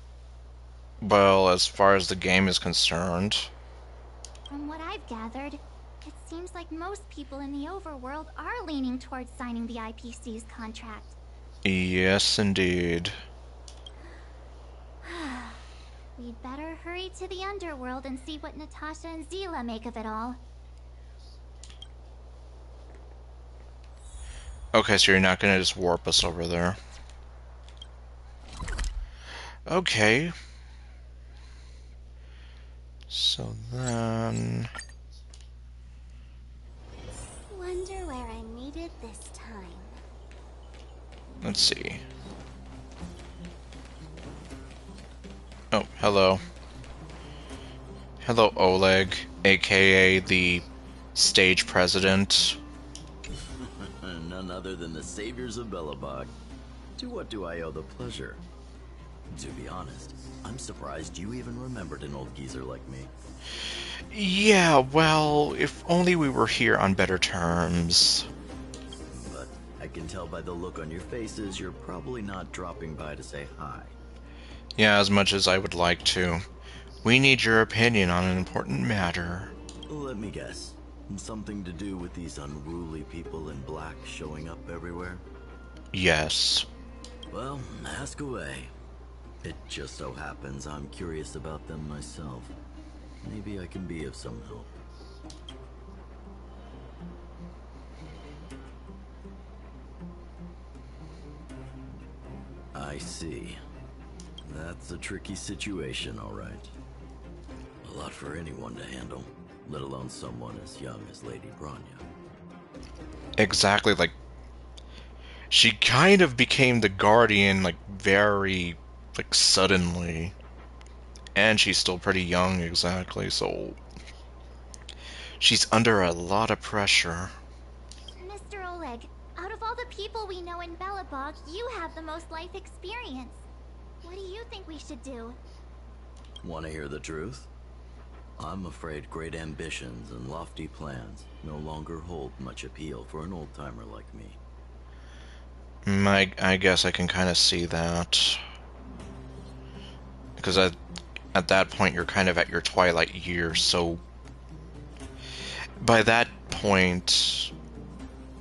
Well, as far as the game is concerned... From what I've gathered, it seems like most people in the overworld are leaning towards signing the IPC's contract. Yes, indeed. We'd better hurry to the underworld and see what Natasha and Zila make of it all. Okay, so you're not gonna just warp us over there. Okay. So then... Wonder where I'm needed this time. Let's see. Oh, hello. Hello, Oleg, aka the stage president. None other than the saviors of Belobog. To what do I owe the pleasure? To be honest, I'm surprised you even remembered an old geezer like me. Yeah, well, if only we were here on better terms. But I can tell by the look on your faces you're probably not dropping by to say hi. Yeah, as much as I would like to. We need your opinion on an important matter. Let me guess. Something to do with these unruly people in black showing up everywhere? Yes. Well, ask away. It just so happens I'm curious about them myself. Maybe I can be of some help. I see. That's a tricky situation, all right. lot for anyone to handle, let alone someone as young as Lady Bronya. Exactly, like, she kind of became the Guardian, like, very, like, suddenly. And she's still pretty young, exactly, so... she's under a lot of pressure. Mr. Oleg, out of all the people we know in Belobog, you have the most life experience. What do you think we should do? Want to hear the truth? I'm afraid great ambitions and lofty plans no longer hold much appeal for an old-timer like me. I guess I can kind of see that. Because at that point, you're kind of at your twilight years, so... by that point,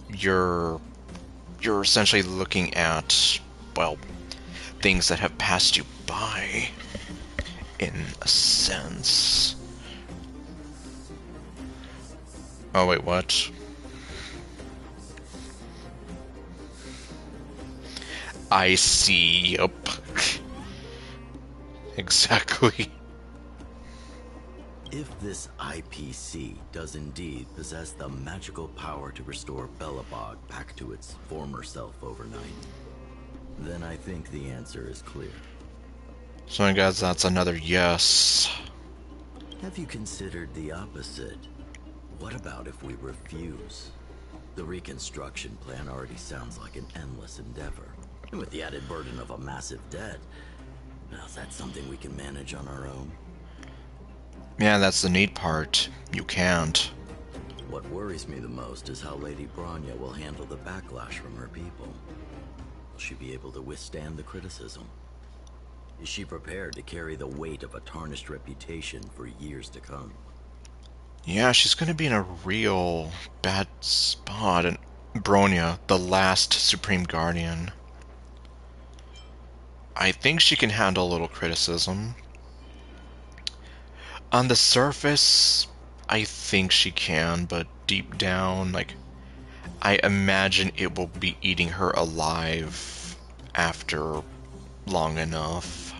you're essentially looking at, well, things that have passed you by, in a sense. Oh, wait, what? I see, yup. Exactly. If this IPC does indeed possess the magical power to restore Belobog back to its former self overnight, then I think the answer is clear. So I guess that's another yes. Have you considered the opposite? What about if we refuse? The reconstruction plan already sounds like an endless endeavor. And with the added burden of a massive debt, now is that something we can manage on our own? Yeah, that's the neat part. You can't. What worries me the most is how Lady Bronya will handle the backlash from her people. Will she be able to withstand the criticism? Is she prepared to carry the weight of a tarnished reputation for years to come? Yeah, she's gonna be in a real bad spot. And Bronya, the last Supreme Guardian. I think she can handle a little criticism. On the surface, I think she can, but deep down, like, I imagine it will be eating her alive after long enough.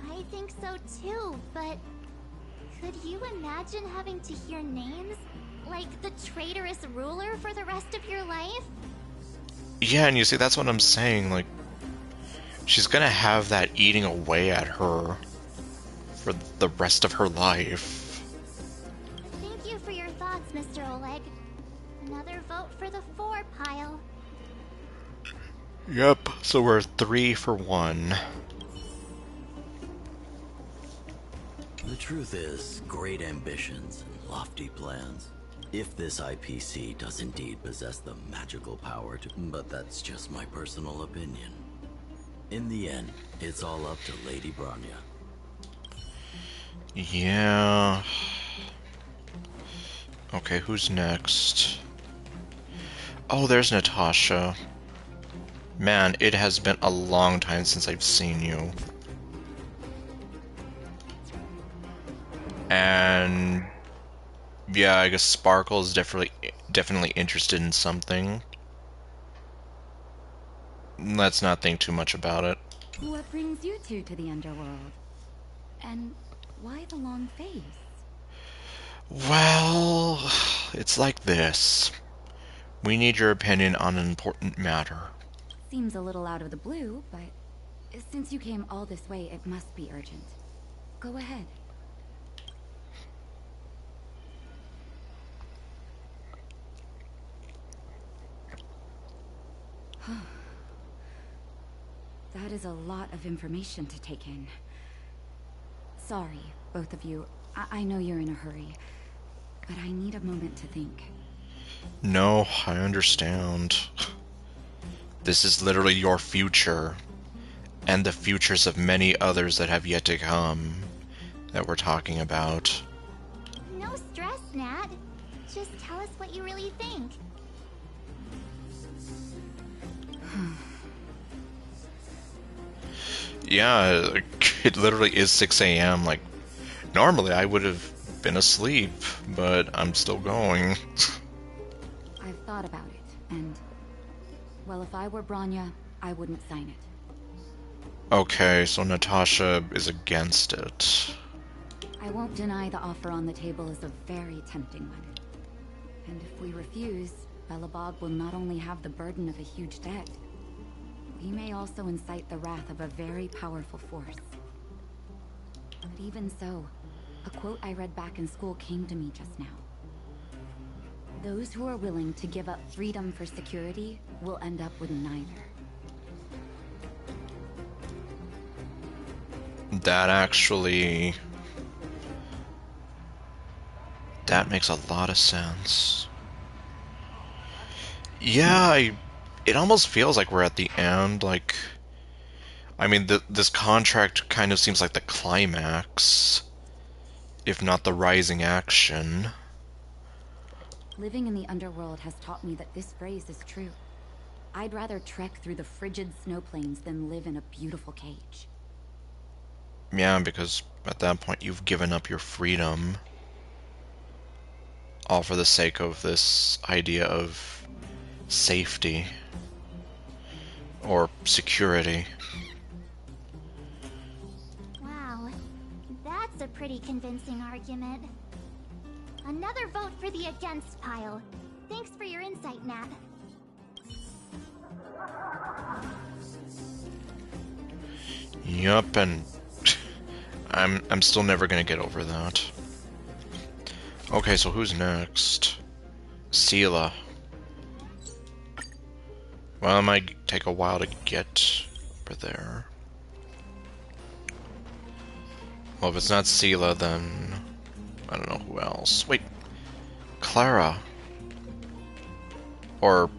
I think so too, but could you imagine having to hear names? Like the traitorous ruler for the rest of your life? Yeah, and you see, that's what I'm saying, like, she's gonna have that eating away at her for the rest of her life. Thank you for your thoughts, Mr. Oleg. Another vote for the 4 pile. Yep, so we're 3 for 1. The truth is, great ambitions and lofty plans. If this IPC does indeed possess the magical power to... But that's just my personal opinion. In the end, it's all up to Lady Bronya. Yeah... Okay, who's next? Oh, there's Natasha. Man, it has been a long time since I've seen you. And... yeah, I guess Sparkle is definitely interested in something. Let's not think too much about it. What brings you two to the underworld? And why the long face? Well, it's like this. We need your opinion on an important matter. Seems a little out of the blue, but since you came all this way, it must be urgent. Go ahead. That is a lot of information to take in. Sorry, both of you. I know you're in a hurry, but I need a moment to think. No, I understand. This is literally your future, and the futures of many others that have yet to come, that we're talking about. No stress, Nat. Just tell us what you really think. Yeah, it literally is 6 a.m. Like, normally I would have been asleep, but I'm still going. I've thought about it, and... well, if I were Bronya, I wouldn't sign it. Okay, so Natasha is against it. I won't deny the offer on the table is a very tempting one. And if we refuse, Belobog will not only have the burden of a huge debt, we may also incite the wrath of a very powerful force. But even so, a quote I read back in school came to me just now. Those who are willing to give up freedom for security will end up with neither. That actually... that makes a lot of sense. Yeah, it almost feels like we're at the end, like... I mean, this contract kind of seems like the climax, if not the rising action. Living in the underworld has taught me that this phrase is true. I'd rather trek through the frigid snow plains than live in a beautiful cage. Yeah, because at that point you've given up your freedom. All for the sake of this idea of safety. Or security. Wow, that's a pretty convincing argument. Another vote for the against pile. Thanks for your insight, Nat. Yup, and I'm still never gonna get over that. Okay, so who's next? Sela. Well, it might take a while to get over there. Well, if it's not Sela, then I don't know who else. Wait, Clara. Or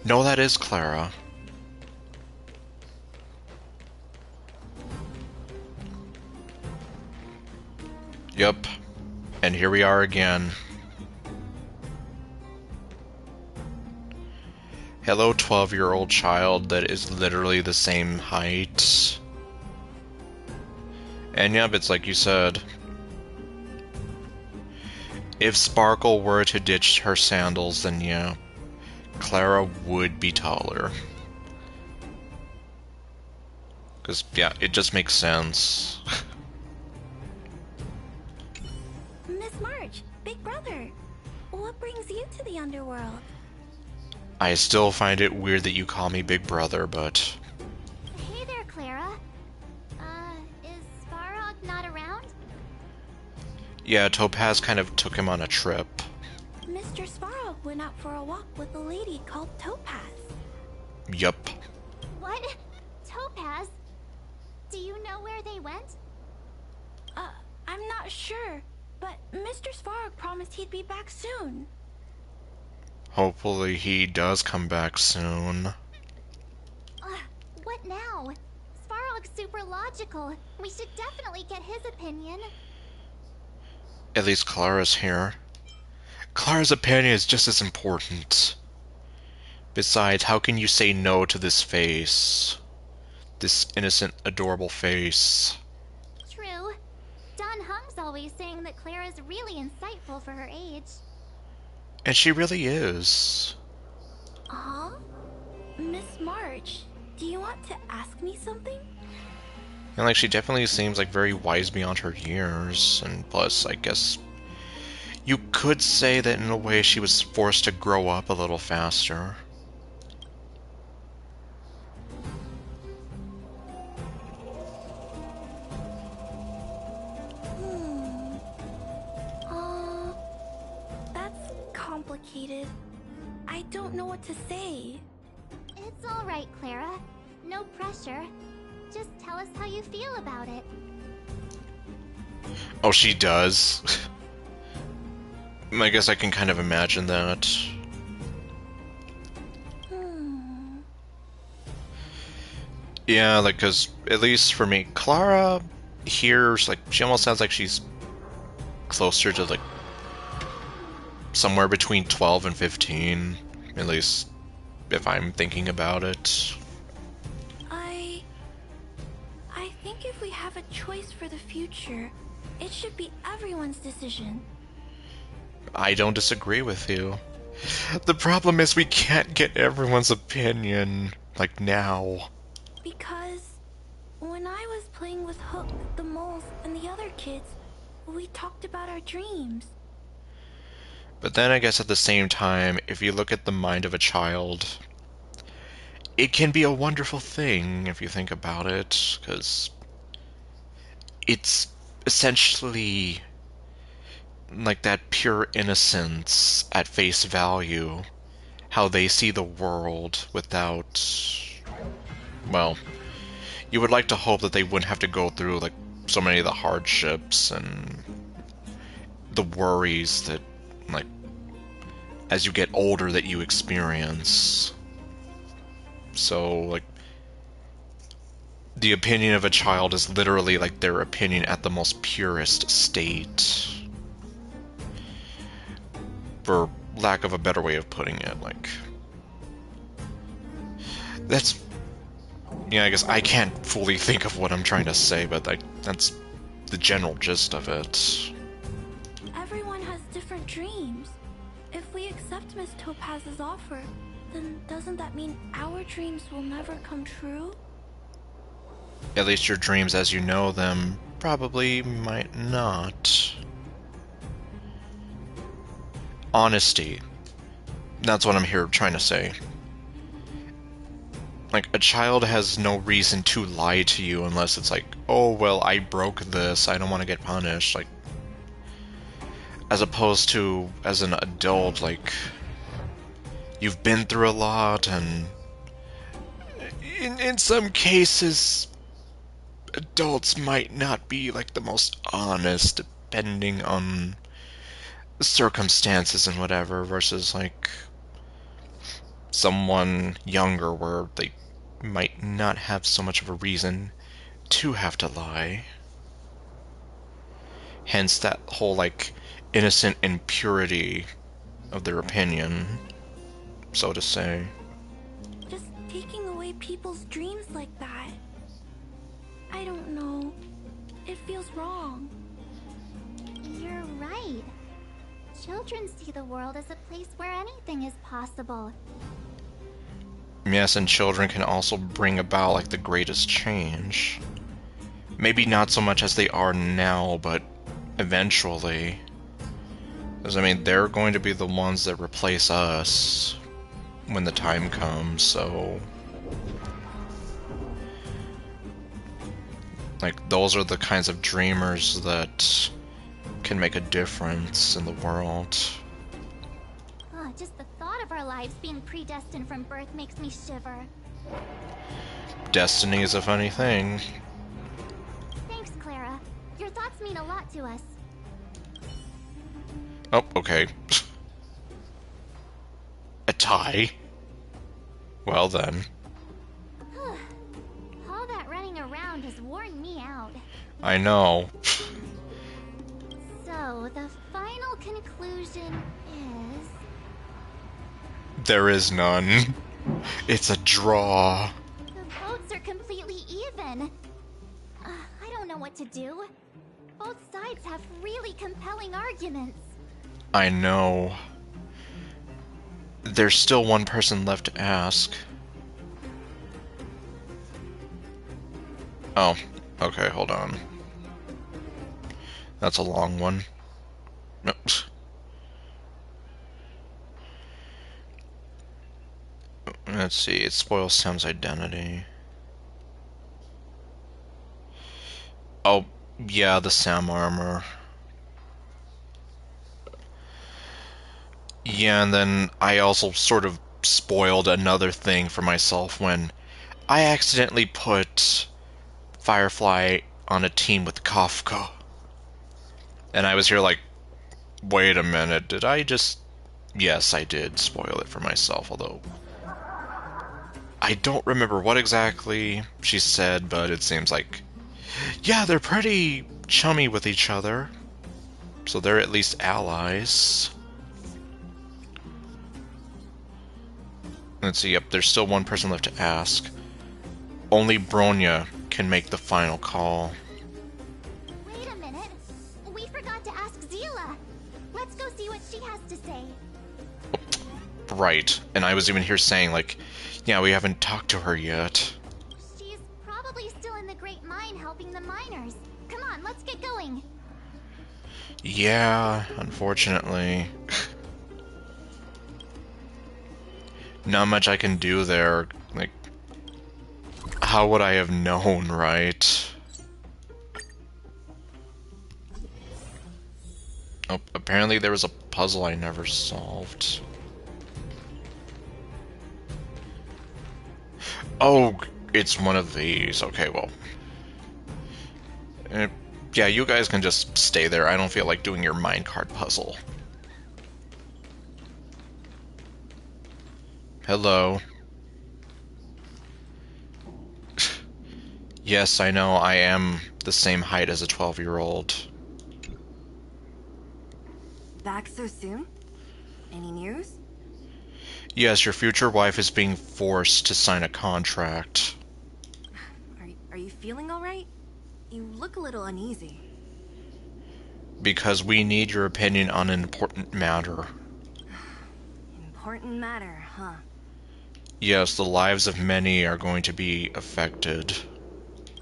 no, that is Clara. Yep. And here we are again. Hello, 12-year-old child that is literally the same height. And yep, it's like you said. If Sparkle were to ditch her sandals, then yeah, Clara would be taller. Because, yeah, it just makes sense. Miss March, Big Brother, what brings you to the underworld? I still find it weird that you call me Big Brother, but... Hey there, Clara. Is Svarog not around? Yeah, Topaz kind of took him on a trip. Mr. Svarog went out for a walk with a lady called Topaz. Yup. What? Topaz? Do you know where they went? I'm not sure, but Mr. Svarog promised he'd be back soon. Hopefully he does come back soon. What now? Svarog's super logical. We should definitely get his opinion. At least Clara's here. Clara's opinion is just as important. Besides, how can you say no to this face? This innocent, adorable face. True. Don Hung's always saying that Clara's really insightful for her age. And she really is. Huh? Miss March, do you want to ask me something? And like, she definitely seems like very wise beyond her years. And plus, I guess you could say that in a way she was forced to grow up a little faster. That's complicated. I don't know what to say. It's all right, Clara. No pressure. Just tell us how you feel about it. Oh, she does? I guess I can kind of imagine that. Yeah, like, cause at least for me, Clara here's like, she almost sounds like she's closer to like somewhere between 12 and 15, at least if I'm thinking about it. I think if we have a choice for the future, it should be everyone's decision. I don't disagree with you. The problem is we can't get everyone's opinion, like, now. Because when I was playing with Hook, the moles, and the other kids, we talked about our dreams. But then I guess at the same time, if you look at the mind of a child, it can be a wonderful thing if you think about it, because it's essentially like that pure innocence at face value, how they see the world without, well, you would like to hope that they wouldn't have to go through like so many of the hardships and the worries that, like, as you get older that you experience. So, like, the opinion of a child is literally like their opinion at the most purest state. For lack of a better way of putting it, like... That's... Yeah, I guess I can't fully think of what I'm trying to say, but that's the general gist of it. Everyone has different dreams. If we accept Miss Topaz's offer, then doesn't that mean our dreams will never come true? At least your dreams as you know them probably might not. Honesty. That's what I'm here trying to say. Like, a child has no reason to lie to you unless it's like, oh, well, I broke this, I don't want to get punished. Like, as opposed to, as an adult, like, you've been through a lot, and in some cases, adults might not be, like, the most honest, depending on circumstances and whatever, versus, like, someone younger where they might not have so much of a reason to have to lie. Hence that whole, like, innocent impurity of their opinion, so to say. Just taking away people's dreams like that. I don't know. It feels wrong. You're right. Children see the world as a place where anything is possible. Yes, and children can also bring about, like, the greatest change. Maybe not so much as they are now, but eventually. Because, I mean, they're going to be the ones that replace us when the time comes, so... Like, those are the kinds of dreamers that can make a difference in the world. Oh, just the thought of our lives being predestined from birth makes me shiver. Destiny is a funny thing. Thanks, Clara. Your thoughts mean a lot to us. Oh, okay. A tie? Well then. All that running around has worn me out. I know. So, the final conclusion is... There is none. It's a draw. The votes are completely even. I don't know what to do. Both sides have really compelling arguments. I know. There's still one person left to ask. Oh, okay, hold on. That's a long one. Nope. Let's see, it spoils Sam's identity. Oh, yeah, the Sam armor. Yeah, and then I also sort of spoiled another thing for myself when I accidentally put Firefly on a team with Kafka. And I was here like, wait a minute, did I just... Yes, I did spoil it for myself, although... I don't remember what exactly she said, but it seems like... Yeah, they're pretty chummy with each other. So they're at least allies. Let's see, yep, there's still one person left to ask. Only Bronya can make the final call. Wait a minute. We forgot to ask Zila. Let's go see what she has to say. Right, and I was even here saying, like, yeah, we haven't talked to her yet. She's probably still in the Great the miners. Come on, let's get going. Yeah, unfortunately. Not much I can do there. Like, how would I have known, right? Oh, apparently there was a puzzle I never solved. Oh, it's one of these. Okay, well. Yeah, you guys can just stay there. I don't feel like doing your minecart puzzle. Hello. Yes, I know, I am the same height as a 12-year-old. Back so soon? Any news? Yes, your future wife is being forced to sign a contract. Are you feeling alright? You look a little uneasy. Because we need your opinion on an important matter. Important matter, huh? Yes, the lives of many are going to be affected.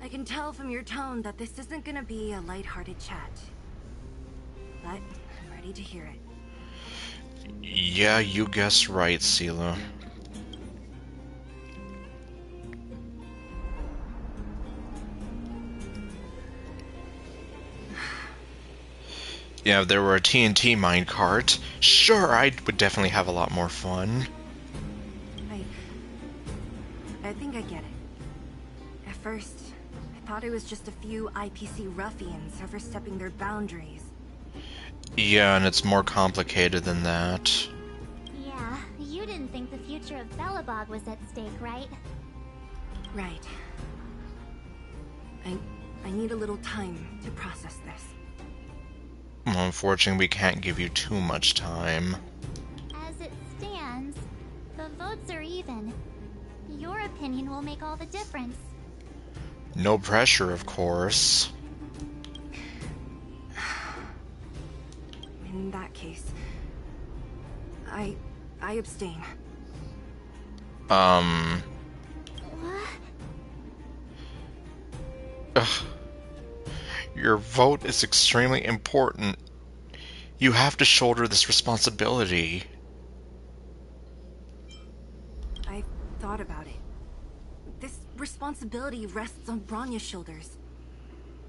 I can tell from your tone that this isn't gonna be a lighthearted chat. But I'm ready to hear it. Yeah, you guessed right, Sela. Yeah, if there were a TNT minecart, sure, I would definitely have a lot more fun. I think I get it. At first, I thought it was just a few IPC ruffians overstepping their boundaries. Yeah, and it's more complicated than that. Yeah, you didn't think the future of Belobog was at stake, right? Right. I need a little time to process this. Well, unfortunately, we can't give you too much time. As it stands, the votes are even. Your opinion will make all the difference. No pressure, of course. In that case, I abstain. What? Ugh. Your vote is extremely important. You have to shoulder this responsibility. I thought about it. This responsibility rests on Bronya's shoulders,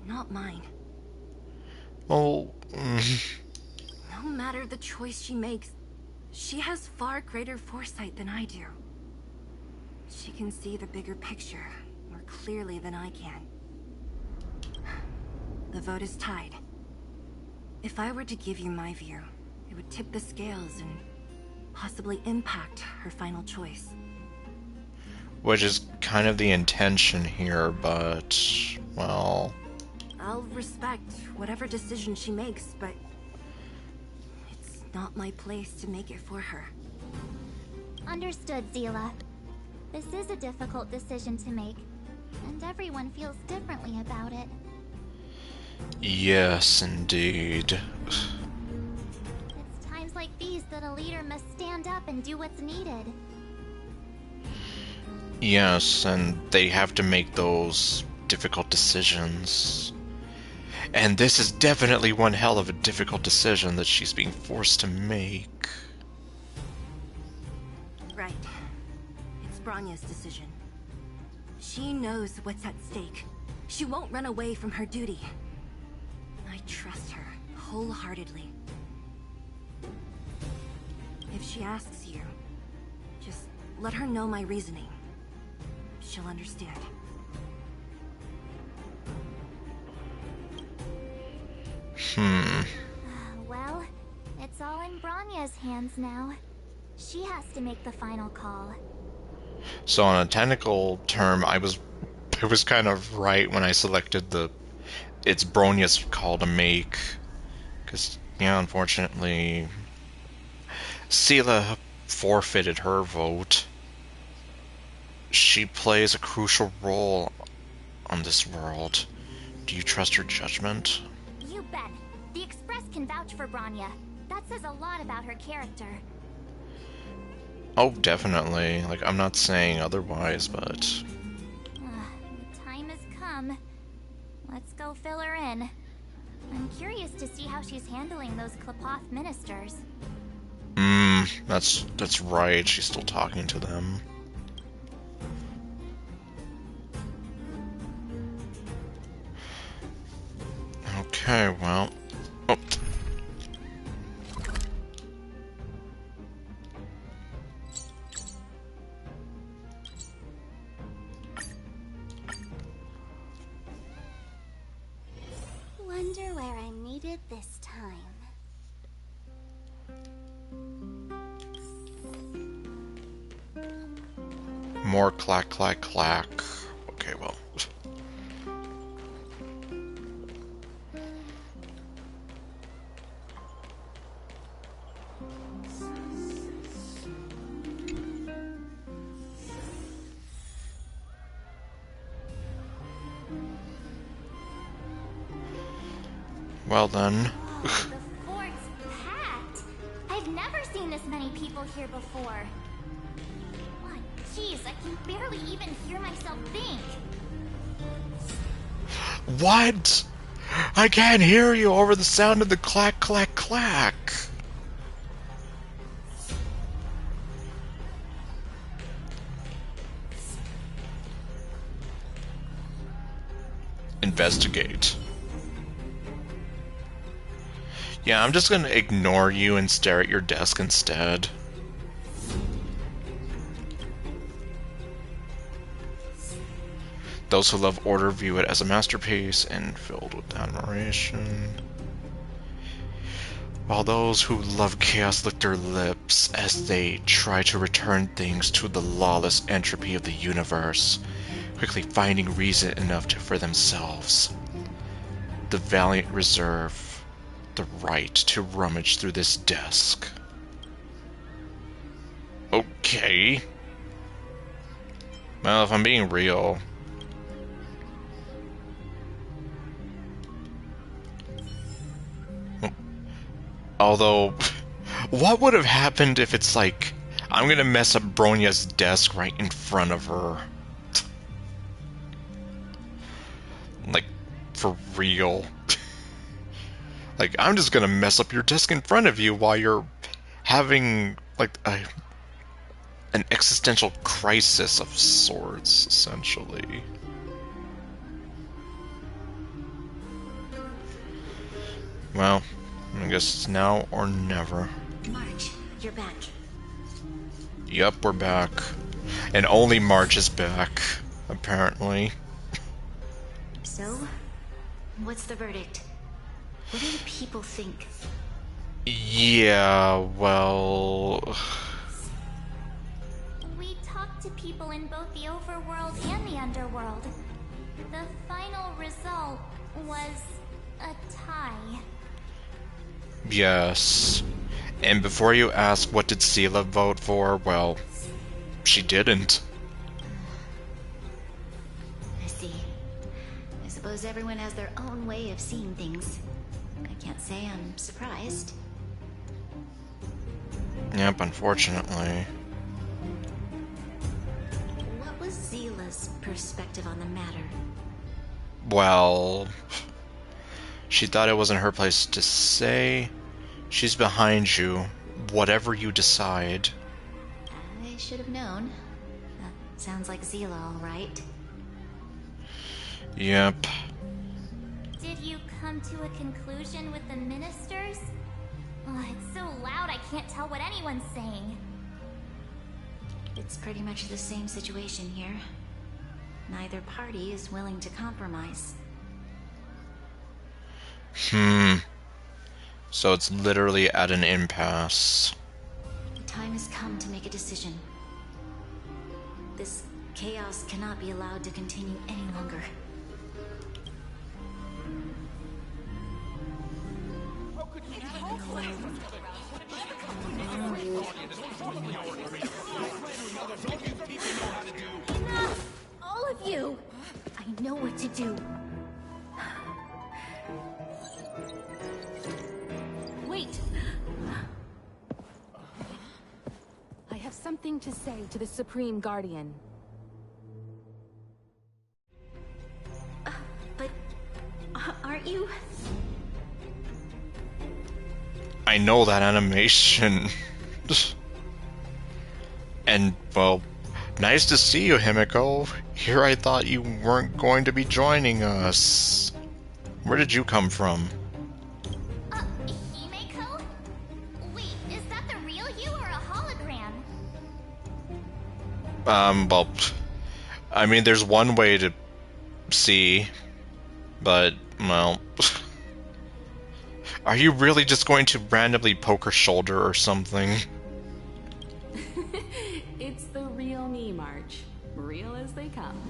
not mine. Oh. No matter the choice she makes, she has far greater foresight than I do. She can see the bigger picture more clearly than I can. The vote is tied. If I were to give you my view, it would tip the scales and possibly impact her final choice. Which is kind of the intention here, but, well... I'll respect whatever decision she makes, but it's not my place to make it for her. Understood, Zila. This is a difficult decision to make, and everyone feels differently about it. Yes, indeed. It's times like these that a leader must stand up and do what's needed. Yes, and they have to make those difficult decisions. And this is definitely one hell of a difficult decision that she's being forced to make. Right. It's Bronya's decision. She knows what's at stake. She won't run away from her duty. I trust her wholeheartedly. If she asks you, just let her know my reasoning. She'll understand. Well, it's all in Bronya's hands now. She has to make the final call. So on a technical term, I was kind of right when I selected it's Bronya's call to make. Because, yeah, unfortunately, Sela forfeited her vote. She plays a crucial role on this world. Do you trust her judgment? You bet. The Express can vouch for Bronya. That says a lot about her character. Oh, definitely. Like, I'm not saying otherwise, but... The time has come. Let's go fill her in. I'm curious to see how she's handling those Klapoth ministers. That's right. She's still talking to them. Okay, well. Oh. Wonder where I'm needed this time. More clack, clack, clack. Okay, well. Well then. The fort's packed. I've never seen this many people here before. What? Jeez, I can barely even hear myself think. What? I can't hear you over the sound of the clack, clack, clack. Investigate. Yeah, I'm just gonna ignore you and stare at your desk instead. Those who love order view it as a masterpiece and filled with admiration. While those who love chaos lick their lips as they try to return things to the lawless entropy of the universe, quickly finding reason enough for themselves. The valiant reserve the right to rummage through this desk. Okay. Well, if I'm being real... Although, what would have happened if it's like, I'm gonna mess up Bronya's desk right in front of her? Like, for real. Like, I'm just gonna mess up your desk in front of you while you're having, like, an existential crisis of sorts, essentially. Well, I guess it's now or never. March, you're back. Yup, we're back. And only March is back, apparently. So, what's the verdict? What do the people think? Yeah, well... We talked to people in both the overworld and the underworld. The final result was a tie. Yes. And before you ask what did Sela vote for, well, she didn't. I see. I suppose everyone has their own way of seeing things. I can't say I'm surprised. Yep, unfortunately. What was Zila's perspective on the matter? Well... She thought it wasn't her place to say. She's behind you, whatever you decide. I should have known. That sounds like Zila, all right. Yep. Did you come to a conclusion with the ministers? Oh, it's so loud I can't tell what anyone's saying. It's pretty much the same situation here. Neither party is willing to compromise. So it's literally at an impasse. The time has come to make a decision. This chaos cannot be allowed to continue any longer. Enough! All of you! I know what to do. Wait! I have something to say to the Supreme Guardian. But I know that animation. And, well, nice to see you, Himiko. Here I thought you weren't going to be joining us. Where did you come from? Himeko? Wait, is that the real you or a hologram? Well, I mean, there's one way to see, but, well... Are you really just going to randomly poke her shoulder or something? It's the real me, March. Real as they come.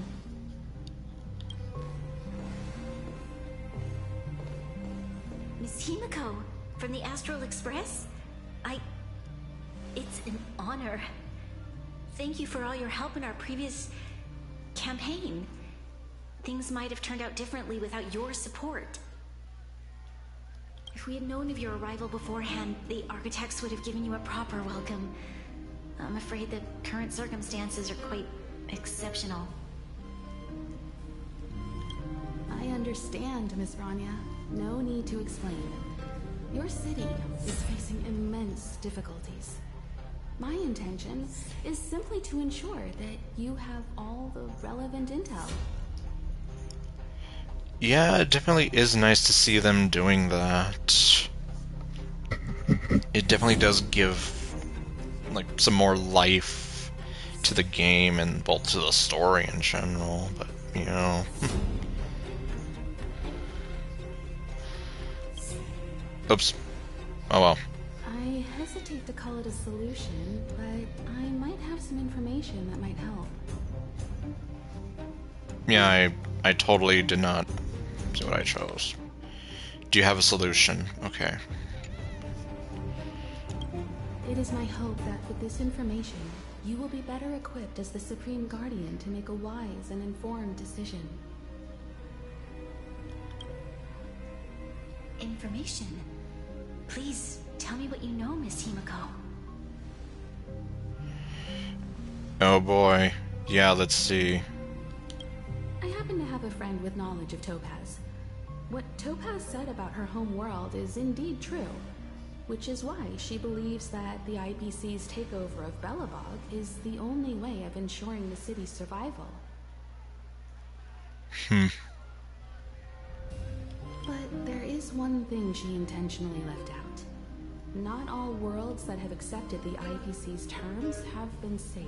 Miss Himiko, from the Astral Express? It's an honor. Thank you for all your help in our previous campaign. Things might have turned out differently without your support. If we had known of your arrival beforehand, the architects would have given you a proper welcome. I'm afraid the current circumstances are quite exceptional. I understand, Miss Rania. No need to explain. Your city is facing immense difficulties. My intention is simply to ensure that you have all the relevant intel. Yeah, it definitely is nice to see them doing that. It definitely does give, like, some more life to the game and, well, to the story in general, but, you know... Oops. Oh well. I hesitate to call it a solution, but I might have some information that might help. Yeah, I totally did not see what I chose. Do you have a solution? Okay. It is my hope that with this information, you will be better equipped as the Supreme Guardian to make a wise and informed decision. Information? Please, tell me what you know, Miss Himiko. Oh boy. Yeah, let's see. I happen to have a friend with knowledge of Topaz. What Topaz said about her home world is indeed true, which is why she believes that the IPC's takeover of Belobog is the only way of ensuring the city's survival. But there is one thing she intentionally left out. Not all worlds that have accepted the IPC's terms have been saved.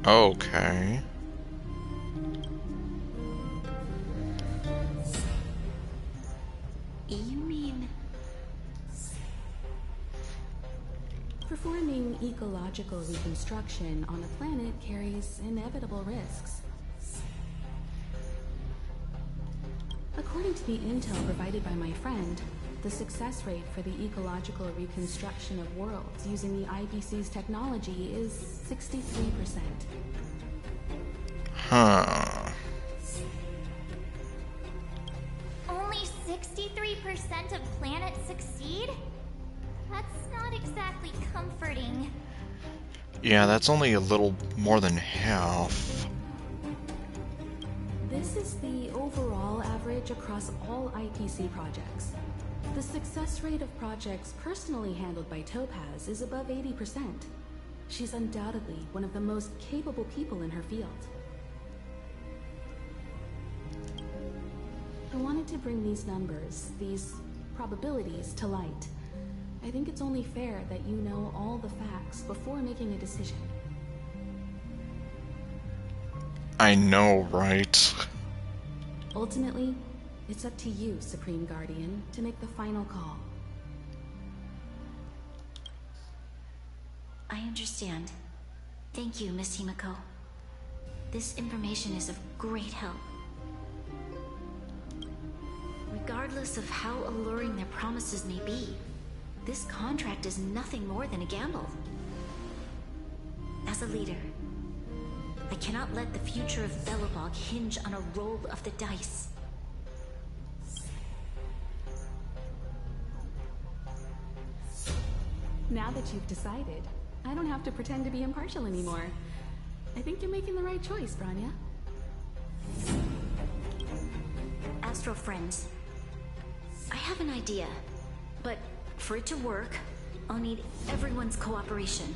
Okay. You mean... Performing ecological reconstruction on a planet carries inevitable risks. According to the intel provided by my friend, the success rate for the ecological reconstruction of worlds using the IPC's technology is 63%. Huh. Only 63% of planets succeed? That's not exactly comforting. Yeah, that's only a little more than half. This is the overall average across all IPC projects. The success rate of projects personally handled by Topaz is above 80%. She's undoubtedly one of the most capable people in her field. I wanted to bring these numbers, these probabilities, to light. I think it's only fair that you know all the facts before making a decision. I know, right? Ultimately, it's up to you, Supreme Guardian, to make the final call. I understand. Thank you, Miss Himiko. This information is of great help. Regardless of how alluring their promises may be, this contract is nothing more than a gamble. As a leader, I cannot let the future of Belobog hinge on a roll of the dice. Now that you've decided, I don't have to pretend to be impartial anymore. I think you're making the right choice, Branya. Astro friends, I have an idea. But for it to work, I'll need everyone's cooperation.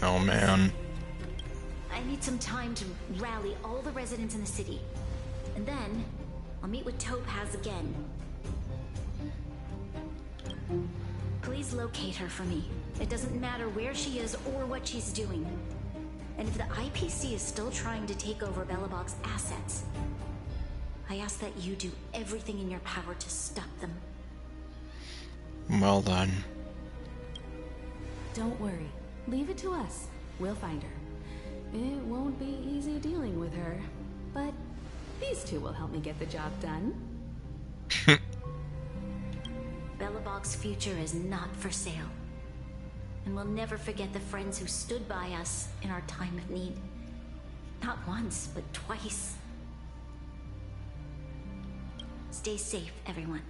Oh man. I need some time to rally all the residents in the city. And then, I'll meet with Topaz again. Please locate her for me. It doesn't matter where she is or what she's doing. And if the IPC is still trying to take over Belobog's assets, I ask that you do everything in your power to stop them. Well then. Don't worry. Leave it to us. We'll find her. It won't be easy dealing with her, but these two will help me get the job done. Belobog's future is not for sale. And we'll never forget the friends who stood by us in our time of need. Not once, but twice. Stay safe, everyone.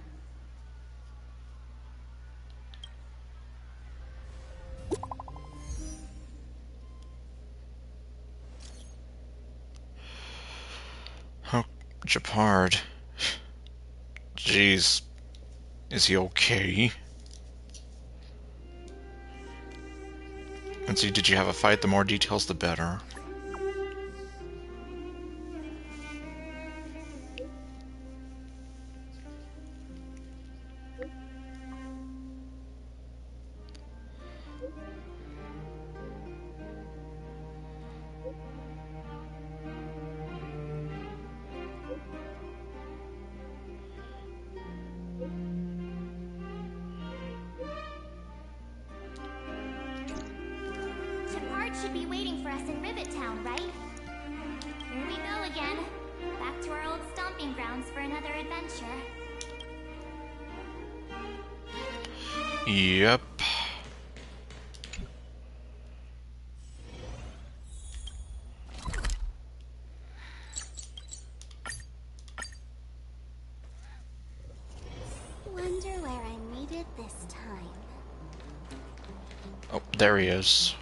Oh, Japard. Jeez. Is he okay? Let's see, did you have a fight? The more details, the better. Should be waiting for us in Rivet Town, right? Here we go again. Back to our old stomping grounds for another adventure. Yep. Wonder where I'm needed this time. Oh, there he is.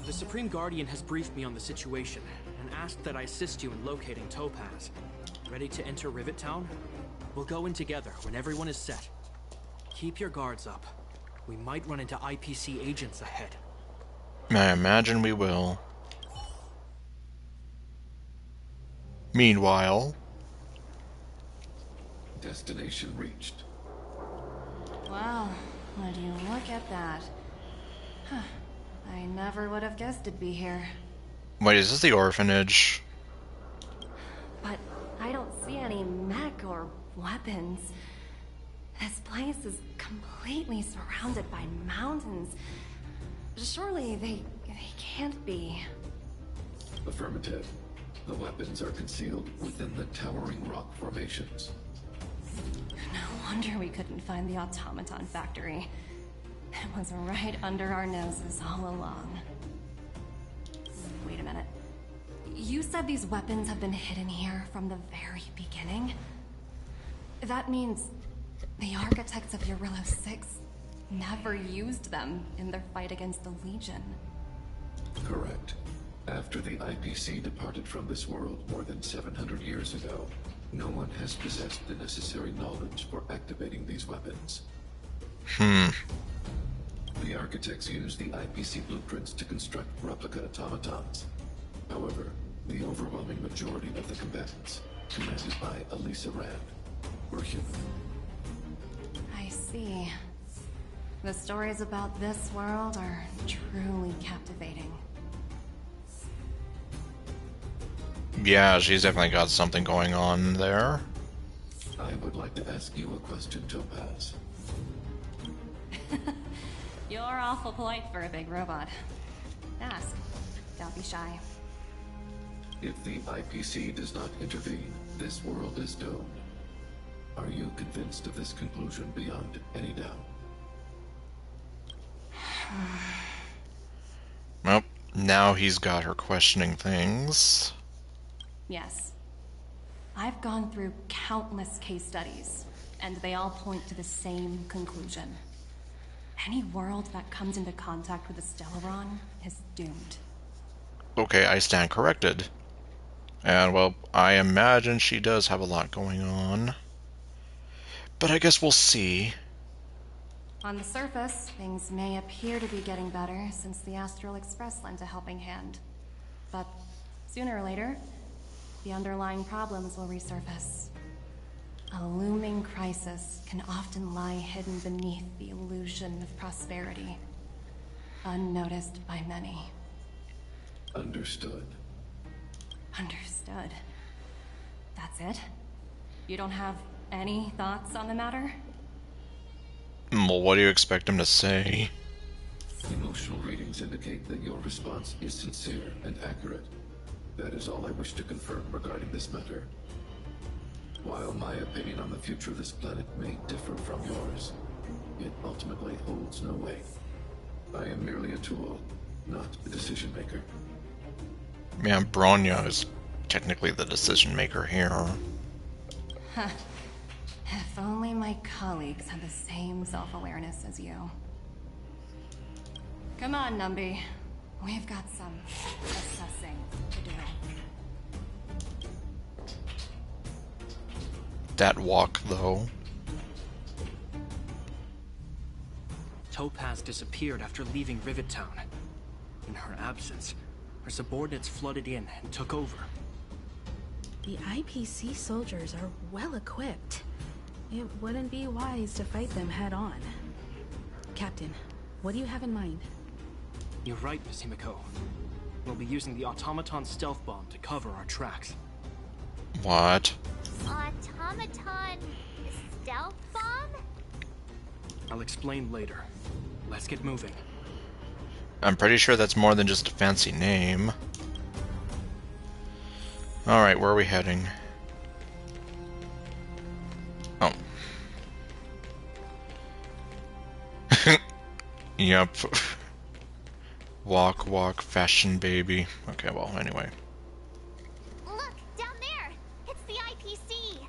The Supreme Guardian has briefed me on the situation and asked that I assist you in locating Topaz. Ready to enter Rivet Town? We'll go in together when everyone is set. Keep your guards up. We might run into IPC agents ahead. I imagine we will. Meanwhile... Destination reached. Wow, would you look at that? Huh. I never would have guessed it'd be here. Wait, is this the orphanage? But I don't see any mech or weapons. This place is completely surrounded by mountains. Surely they can't be. Affirmative. The weapons are concealed within the towering rock formations. No wonder we couldn't find the automaton factory. It was right under our noses all along. Wait a minute. You said these weapons have been hidden here from the very beginning? That means the architects of Eurillo 6 never used them in their fight against the Legion. Correct. After the IPC departed from this world more than 700 years ago, no one has possessed the necessary knowledge for activating these weapons. The architects used the IPC blueprints to construct replica automatons. However, the overwhelming majority of the combatants, commanded by Elisa Rand, were human. I see. The stories about this world are truly captivating. Yeah, she's definitely got something going on there. I would like to ask you a question, Topaz. You're awful polite for a big robot. Ask. Don't be shy. If the IPC does not intervene, this world is doomed. Are you convinced of this conclusion beyond any doubt? Well, now he's got her questioning things. Yes. I've gone through countless case studies, and they all point to the same conclusion. Any world that comes into contact with a Stellaron is doomed. Okay, I stand corrected. And, well, I imagine she does have a lot going on. But I guess we'll see. On the surface, things may appear to be getting better since the Astral Express lent a helping hand. But sooner or later, the underlying problems will resurface. A looming crisis can often lie hidden beneath the illusion of prosperity, unnoticed by many. Understood. Understood. That's it? You don't have any thoughts on the matter? Well, what do you expect him to say? Emotional readings indicate that your response is sincere and accurate. That is all I wish to confirm regarding this matter. While my opinion on the future of this planet may differ from yours, it ultimately holds no weight. I am merely a tool, not a decision maker. Yeah, Bronya is technically the decision maker here. Huh. If only my colleagues had the same self-awareness as you. Come on, Numby. We've got some assessing to do. That walk, though. Topaz disappeared after leaving Rivet Town. In her absence, her subordinates flooded in and took over. The IPC soldiers are well equipped. It wouldn't be wise to fight them head on. Captain, what do you have in mind? You're right, Miss Himiko. We'll be using the automaton stealth bomb to cover our tracks. What? Automaton stealth bomb? I'll explain later. Let's get moving. I'm pretty sure that's more than just a fancy name. Alright, where are we heading? Oh. Yep. Walk, walk, fashion baby. Okay, well, anyway. Look, down there! It's the IPC!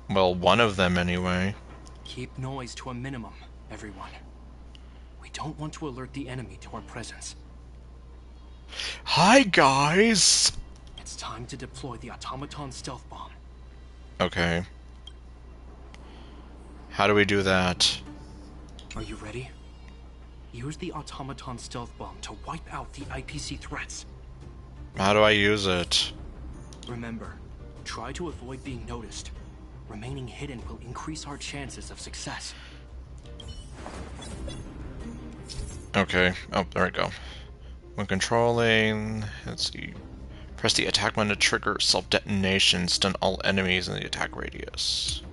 Well, one of them anyway. Keep noise to a minimum, everyone. We don't want to alert the enemy to our presence. Hi, guys! It's time to deploy the automaton stealth bomb. Okay. How do we do that? Are you ready? Use the automaton stealth bomb to wipe out the IPC threats. How do I use it? Remember, try to avoid being noticed. Remaining hidden will increase our chances of success. Okay. Oh, there we go. When controlling, let's see. Press the attack button to trigger self-detonation, stun all enemies in the attack radius.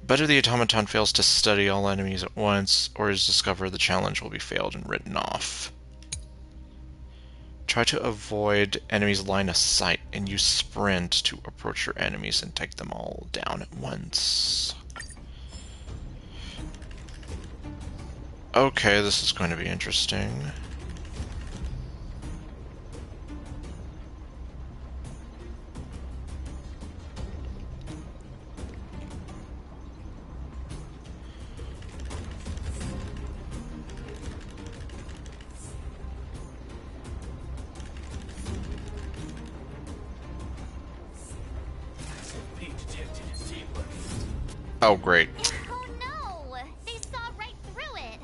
But if the automaton fails to study all enemies at once, or is discovered, the challenge will be failed and written off. Try to avoid enemies' line of sight and use sprint to approach your enemies and take them all down at once. Okay, this is going to be interesting. Oh, great. Oh no! They saw right through it!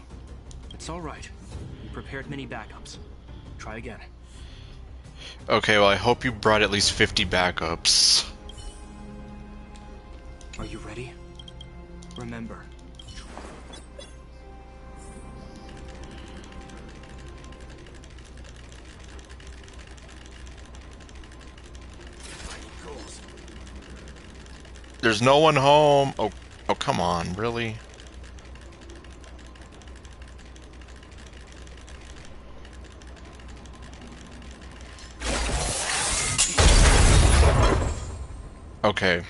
It's alright. We prepared many backups. Try again. Okay, well, I hope you brought at least 50 backups. Are you ready? Remember. There's no one home. Oh, come on, really? Okay,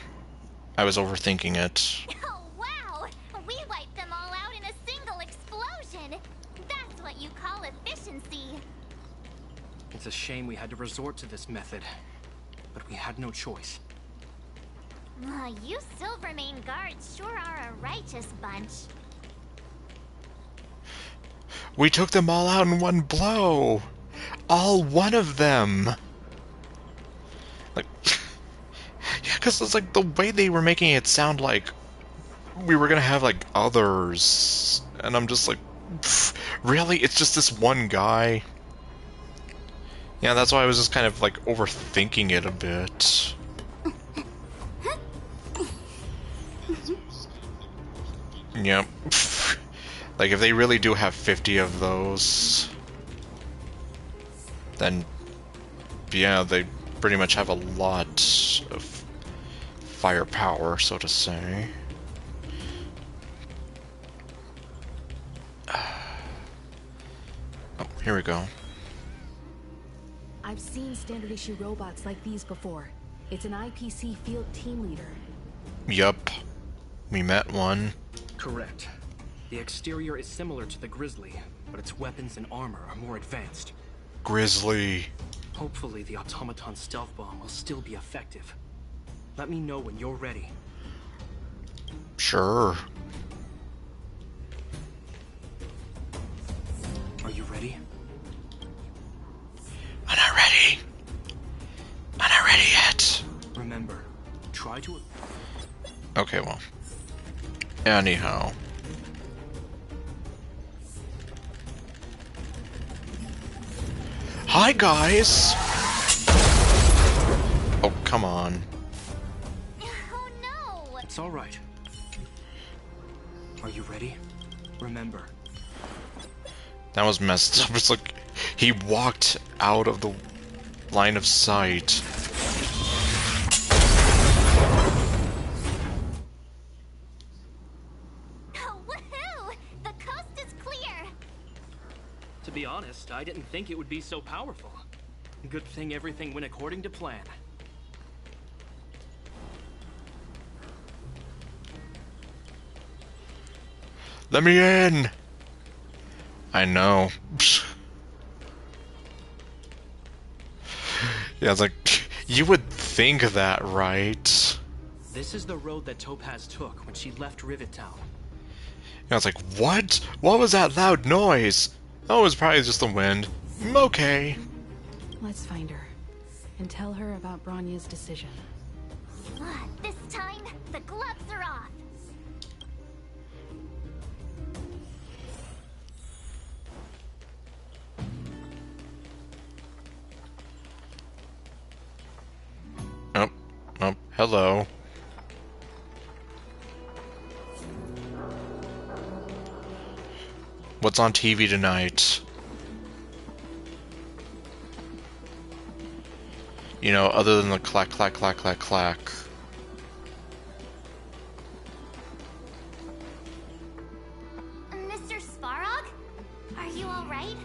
I was overthinking it. Oh wow! We wiped them all out in a single explosion! That's what you call efficiency! It's a shame we had to resort to this method, but we had no choice. You Silvermane guards sure are a righteous bunch. We took them all out in one blow! All one of them! Like, yeah, because it's like the way they were making it sound like we were gonna have like others, and I'm just like, really? It's just this one guy? Yeah, that's why I was just kind of like overthinking it a bit. Yep. Like, if they really do have 50 of those, then yeah, they pretty much have a lot of firepower, so to say. Oh, here we go. I've seen standard issue robots like these before. It's an IPC field team leader. Yup. We met one. Correct. The exterior is similar to the Grizzly, but its weapons and armor are more advanced. Grizzly. Hopefully the automaton stealth bomb will still be effective. Let me know when you're ready. Sure. Are you ready? I'm not ready. I'm not ready yet. Remember, try to... Okay, well. Anyhow. Hi, guys! Oh, come on. Oh no! It's alright. Are you ready? Remember. That was messed up. It's like he walked out of the line of sight. Oh, woohoo! The coast is clear! To be honest, I didn't think it would be so powerful. Good thing everything went according to plan. Let me in! I know. Yeah, it's like, you would think that, right? This is the road that Topaz took when she left Rivet Town. Yeah, it's like, what? What was that loud noise? Oh, it was probably just the wind. Okay. Let's find her and tell her about Bronya's decision. This time, the gloves are off. Oh, oh, hello. What's on TV tonight? You know, other than the clack, clack, clack, clack, clack. Mr. Svarog? Are you alright?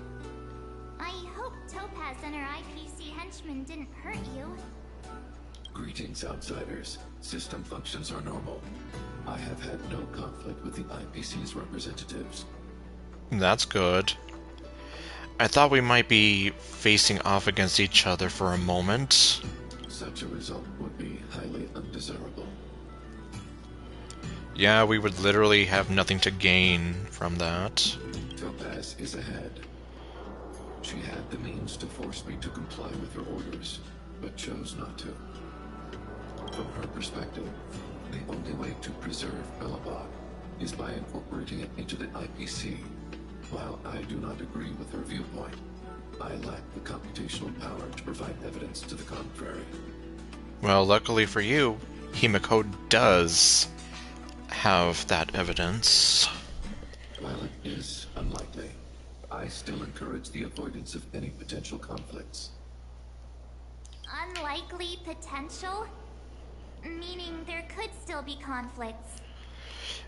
I hope Topaz and her IPC henchmen didn't hurt you. Greetings, outsiders. System functions are normal. I have had no conflict with the IPC's representatives. That's good. I thought we might be facing off against each other for a moment. Such a result would be highly undesirable. Yeah, we would literally have nothing to gain from that. Topaz is ahead. She had the means to force me to comply with her orders, but chose not to. From her perspective, the only way to preserve Belobog is by incorporating it into the IPC. While I do not agree with her viewpoint, I lack the computational power to provide evidence to the contrary. Well, luckily for you, Himiko does have that evidence. While it is unlikely, I still encourage the avoidance of any potential conflicts. Unlikely potential? Meaning there could still be conflicts.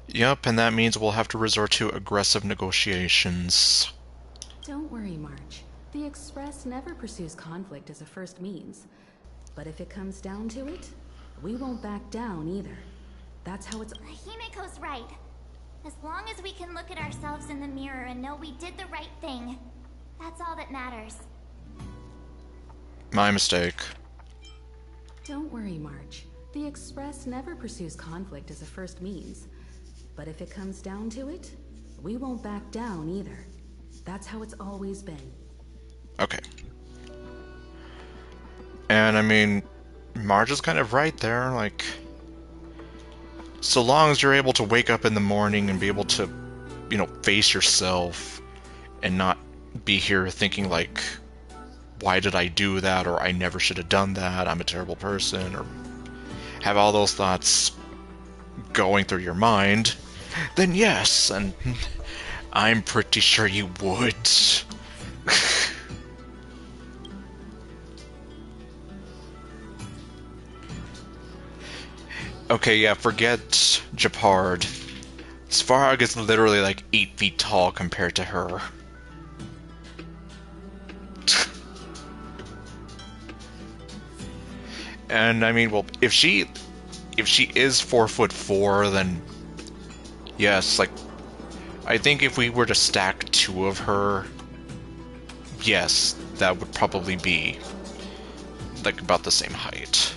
Yep, and that means we'll have to resort to aggressive negotiations. Don't worry, March. The Express never pursues conflict as a first means. But if it comes down to it, we won't back down either. That's how it's... Himiko's right. As long as we can look at ourselves in the mirror and know we did the right thing, that's all that matters. My mistake. Don't worry, March. The Express never pursues conflict as a first means. But if it comes down to it, we won't back down either. That's how it's always been. Okay. And I mean, Marge is kind of right there, like, so long as you're able to wake up in the morning and be able to, you know, face yourself and not be here thinking like, why did I do that, or I never should have done that, I'm a terrible person, or have all those thoughts going through your mind, then yes, and I'm pretty sure you would. Okay, yeah, forget Japard. Svarog is literally like 8 feet tall compared to her. And I mean, well, if she is 4'4", then yes, like, I think if we were to stack 2 of her, yes, that would probably be like about the same height.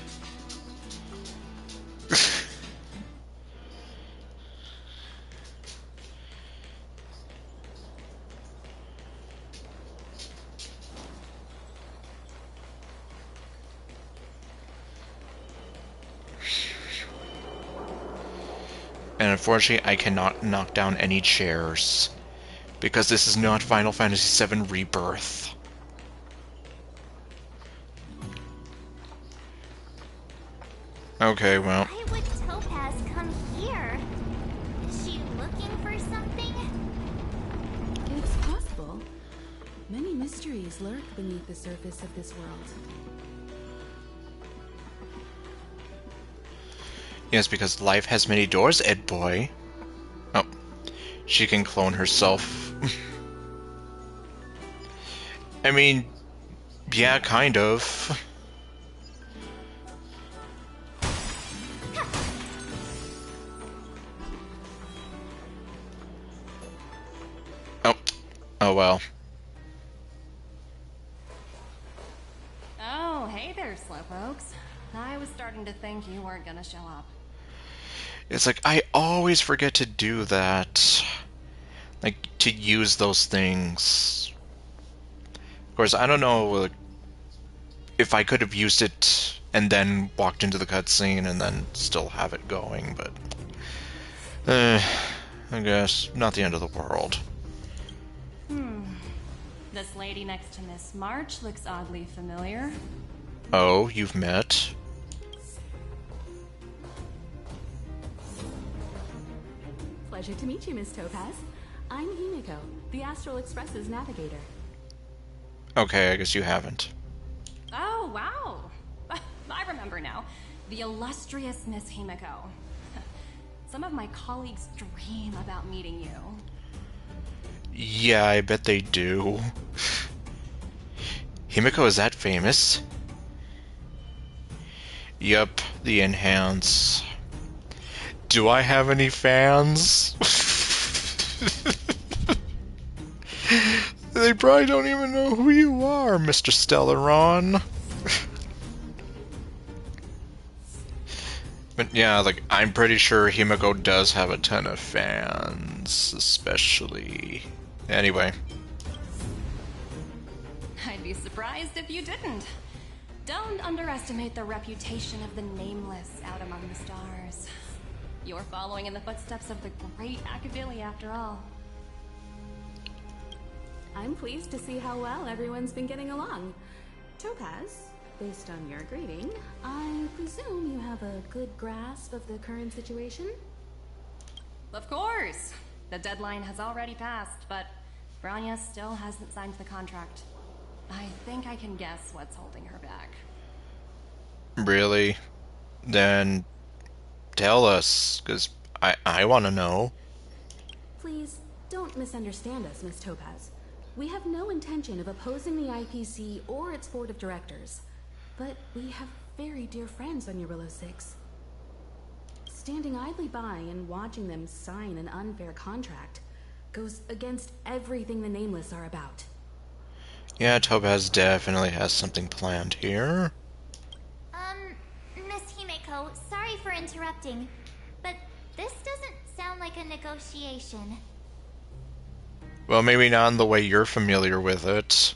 And unfortunately, I cannot knock down any chairs, because this is not Final Fantasy VII Rebirth. Okay, well. Why would Topaz come here? Is she looking for something? It's possible. Many mysteries lurk beneath the surface of this world. Yes, because life has many doors, Ed boy. Oh, she can clone herself. I mean, yeah, kind of. Oh well. Oh, hey there, slowpokes. I was starting to think you weren't gonna show up. It's like, I always forget to do that. Like, to use those things. Of course, I don't know like, if I could have used it and then walked into the cutscene and then still have it going, but... I guess, not the end of the world. This lady next to Miss March looks oddly familiar. Oh, you've met? Pleasure to meet you, Miss Topaz. I'm Himiko, the Astral Express's navigator. Okay, I guess you haven't. Oh, wow. I remember now. The illustrious Miss Himiko. Some of my colleagues dream about meeting you. Yeah, I bet they do. Himiko is that famous? Yup, the Enhance. Do I have any fans? They probably don't even know who you are, Mr. Stellaron. But yeah, like, I'm pretty sure Himiko does have a ton of fans, especially... Anyway. I'd be surprised if you didn't. Don't underestimate the reputation of the Nameless out among the stars. You're following in the footsteps of the great Akavili, after all. I'm pleased to see how well everyone's been getting along. Topaz, based on your greeting, I presume you have a good grasp of the current situation? Of course! The deadline has already passed, but Branya still hasn't signed the contract. I think I can guess what's holding her back. Really? Then tell us, because I want to know. Please, don't misunderstand us, Miss Topaz. We have no intention of opposing the IPC or its board of directors, but we have very dear friends on Eurillo 6. Standing idly by and watching them sign an unfair contract goes against everything the Nameless are about. Yeah, Topaz definitely has something planned here. Miss Himiko, sorry for interrupting, but this doesn't sound like a negotiation. Well, maybe not in the way you're familiar with it.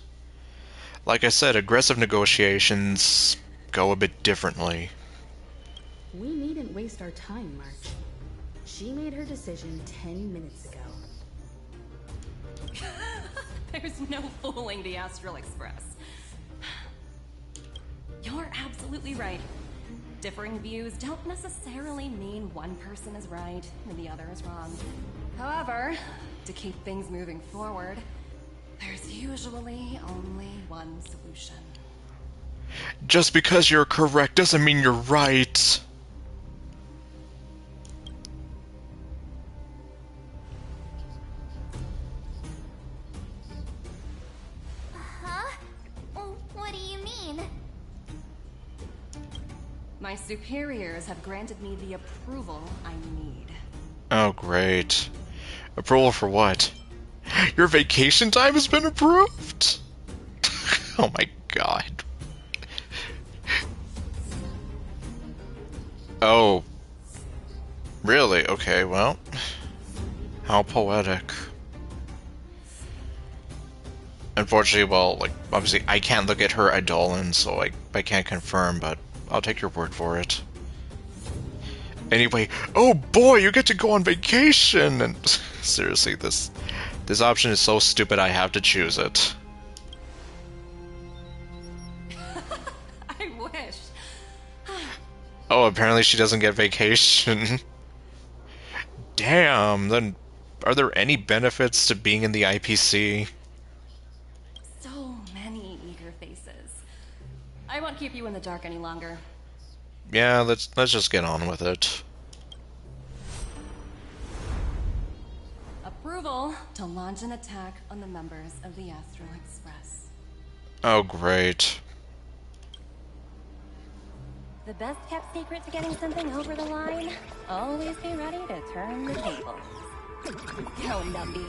Like I said, aggressive negotiations go a bit differently. We needn't waste our time, March. She made her decision 10 minutes ago. There's no fooling the Astral Express. You're absolutely right. Differing views don't necessarily mean one person is right and the other is wrong. However, to keep things moving forward, there's usually only one solution. Just because you're correct doesn't mean you're right. Huh? What do you mean? My superiors have granted me the approval I need. Oh, great. Approval for what? Your vacation time has been approved? Oh my god. Oh. Really? Okay, well. How poetic. Unfortunately, well, like, obviously I can't look at her Eidolon, so I can't confirm, but I'll take your word for it. Anyway, oh boy, you get to go on vacation! And seriously, this option is so stupid I have to choose it. I wish. Oh, apparently she doesn't get vacation. Damn, then are there any benefits to being in the IPC? So many eager faces. I won't keep you in the dark any longer. Yeah, let's just get on with it. Approval to launch an attack on the members of the Astral Express. Oh, great. The best kept secret to getting something over the line? Always be ready to turn the tables. Go, Numby.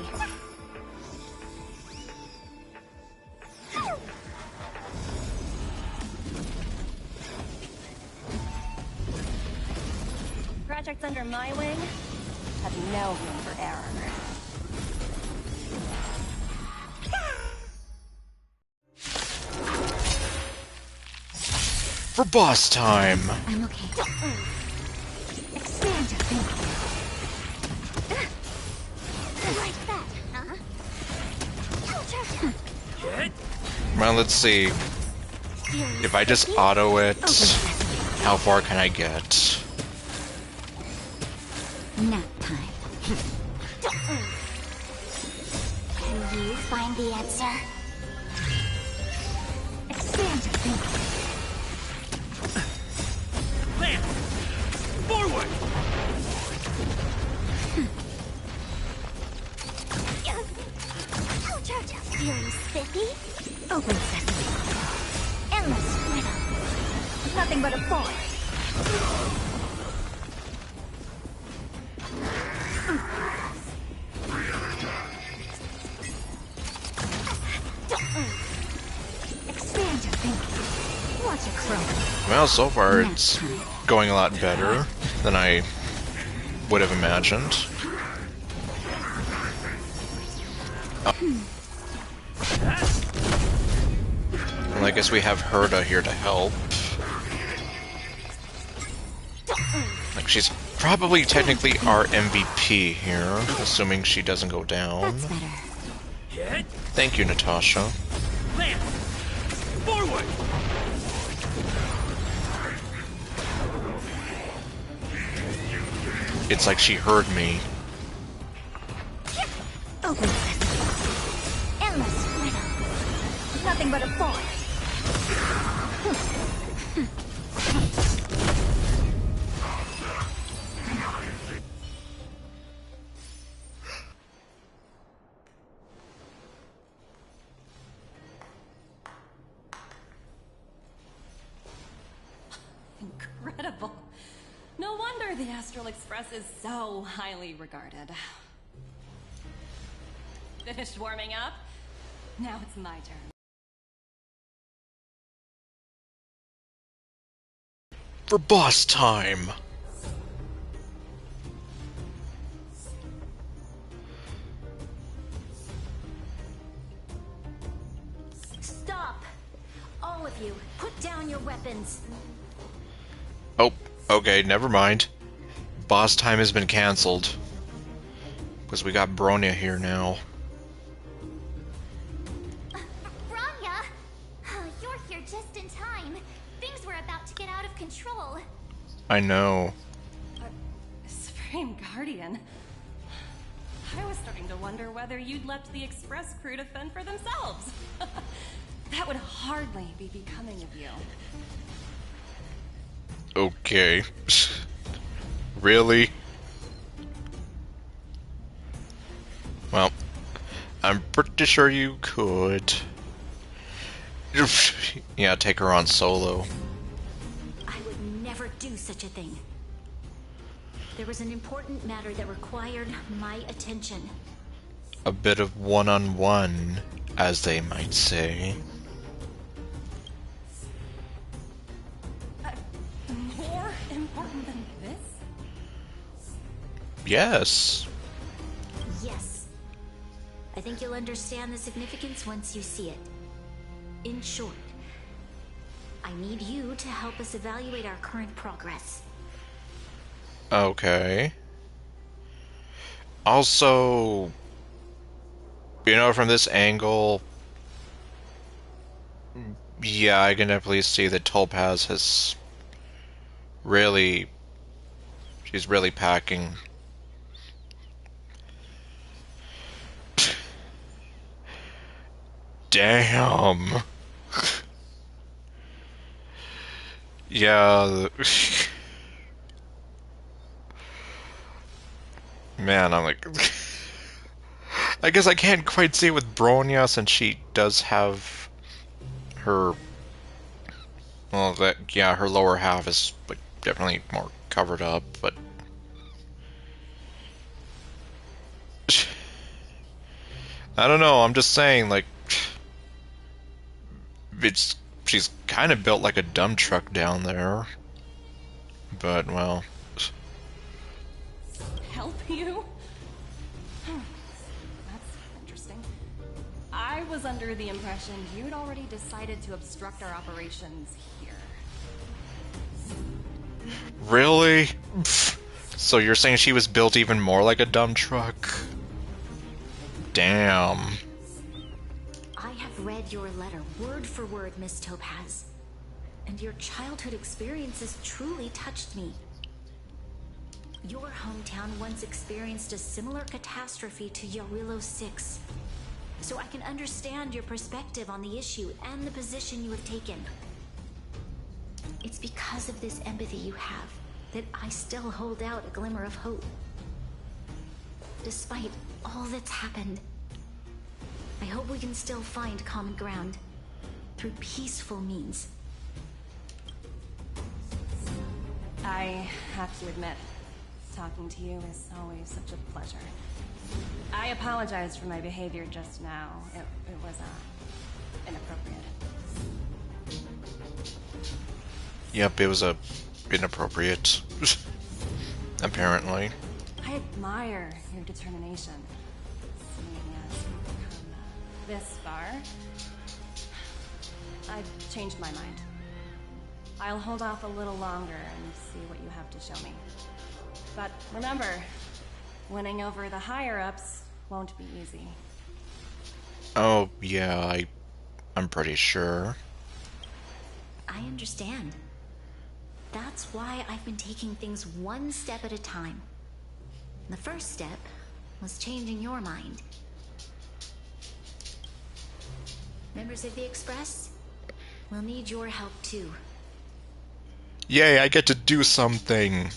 Projects under my wing have no room for error. For boss time! I'm okay. Expand your thinking. Like that, huh? Well, let's see. If I just auto it, how far can I get? Nap time. Can you find the answer? Expand your thinking. Land! Forward! Feeling spiffy? Open sesame. Endless riddle. Nothing but a force. Expand your thinking. Watch it grow. Well, so far it's going a lot better than I would have imagined. Well, I guess we have Herda here to help. Like, she's probably technically our MVP here, assuming she doesn't go down. Thank you, Natasha. Land! Forward! It's like she heard me. Open sesame. Endless riddle. Nothing but a force. Incredible. No wonder the Astral Express is so highly regarded. Finished warming up? Now it's my turn. For boss time! Stop! All of you, put down down your weapons. Oh, okay, never mind. Boss time has been cancelled. Because we got Bronya here now. Bronya! You're here just in time. Things were about to get out of control. I know. Supreme Guardian. I was starting to wonder whether you'd left the Express crew to fend for themselves. That would hardly be becoming of you. Okay. Really? Well, I'm pretty sure you could. Yeah, take her on solo. I would never do such a thing. There was an important matter that required my attention. A bit of one-on-one, as they might say. More important than this? Yes. Yes. I think you'll understand the significance once you see it. In short, I need you to help us evaluate our current progress. Okay. Also, you know, from this angle, yeah, I can definitely see that Topaz has really, she's really packing. Damn. Yeah. Man, I'm like... I guess I can't quite see with Bronya since she does have her... Well, that, yeah, her lower half is like, definitely more covered up, but... I don't know, I'm just saying, like... She's kind of built like a dump truck down there. But, well... Help you? That's interesting. I was under the impression you'd already decided to obstruct our operations here. Really? So you're saying she was built even more like a dump truck? Damn. I have read your letter word for word, Miss Topaz. And your childhood experiences truly touched me. Your hometown once experienced a similar catastrophe to Yarillo 6. So I can understand your perspective on the issue and the position you have taken. It's because of this empathy you have that I still hold out a glimmer of hope. Despite all that's happened, I hope we can still find common ground through peaceful means. I have to admit, talking to you is always such a pleasure. I apologize for my behavior just now. It was inappropriate. Yep, it was inappropriate. Apparently. I admire your determination. Seeing as you've come this far, I've changed my mind. I'll hold off a little longer and see what you have to show me. But remember, winning over the higher-ups won't be easy. Oh, yeah, I'm pretty sure. I understand. That's why I've been taking things one step at a time. The first step was changing your mind. Members of the Express, we'll need your help too. Yay, I get to do something!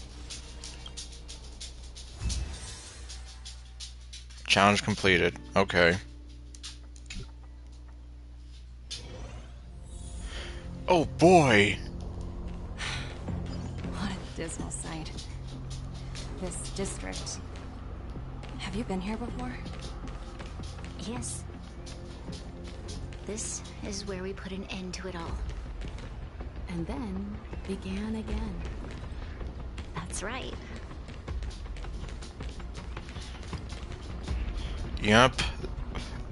Challenge completed. Okay. Oh boy! What a dismal sight. This district. Have you been here before? Yes. This is where we put an end to it all. And then began again. That's right. Yep.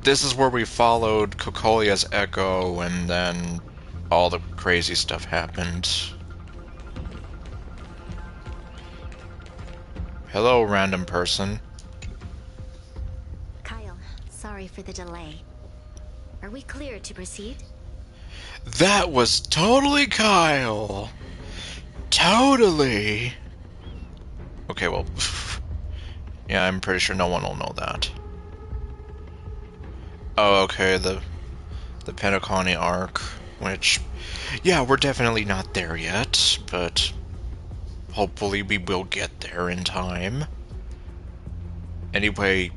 This is where we followed Kokolia's echo and then all the crazy stuff happened. Hello, random person. Kyle, sorry for the delay. Are we clear to proceed? That was totally Kyle. Totally. Okay, well, yeah, I'm pretty sure no one will know that. Oh, okay, the Pentaconi arc, which, yeah, we're definitely not there yet, but hopefully we will get there in time. Anyway,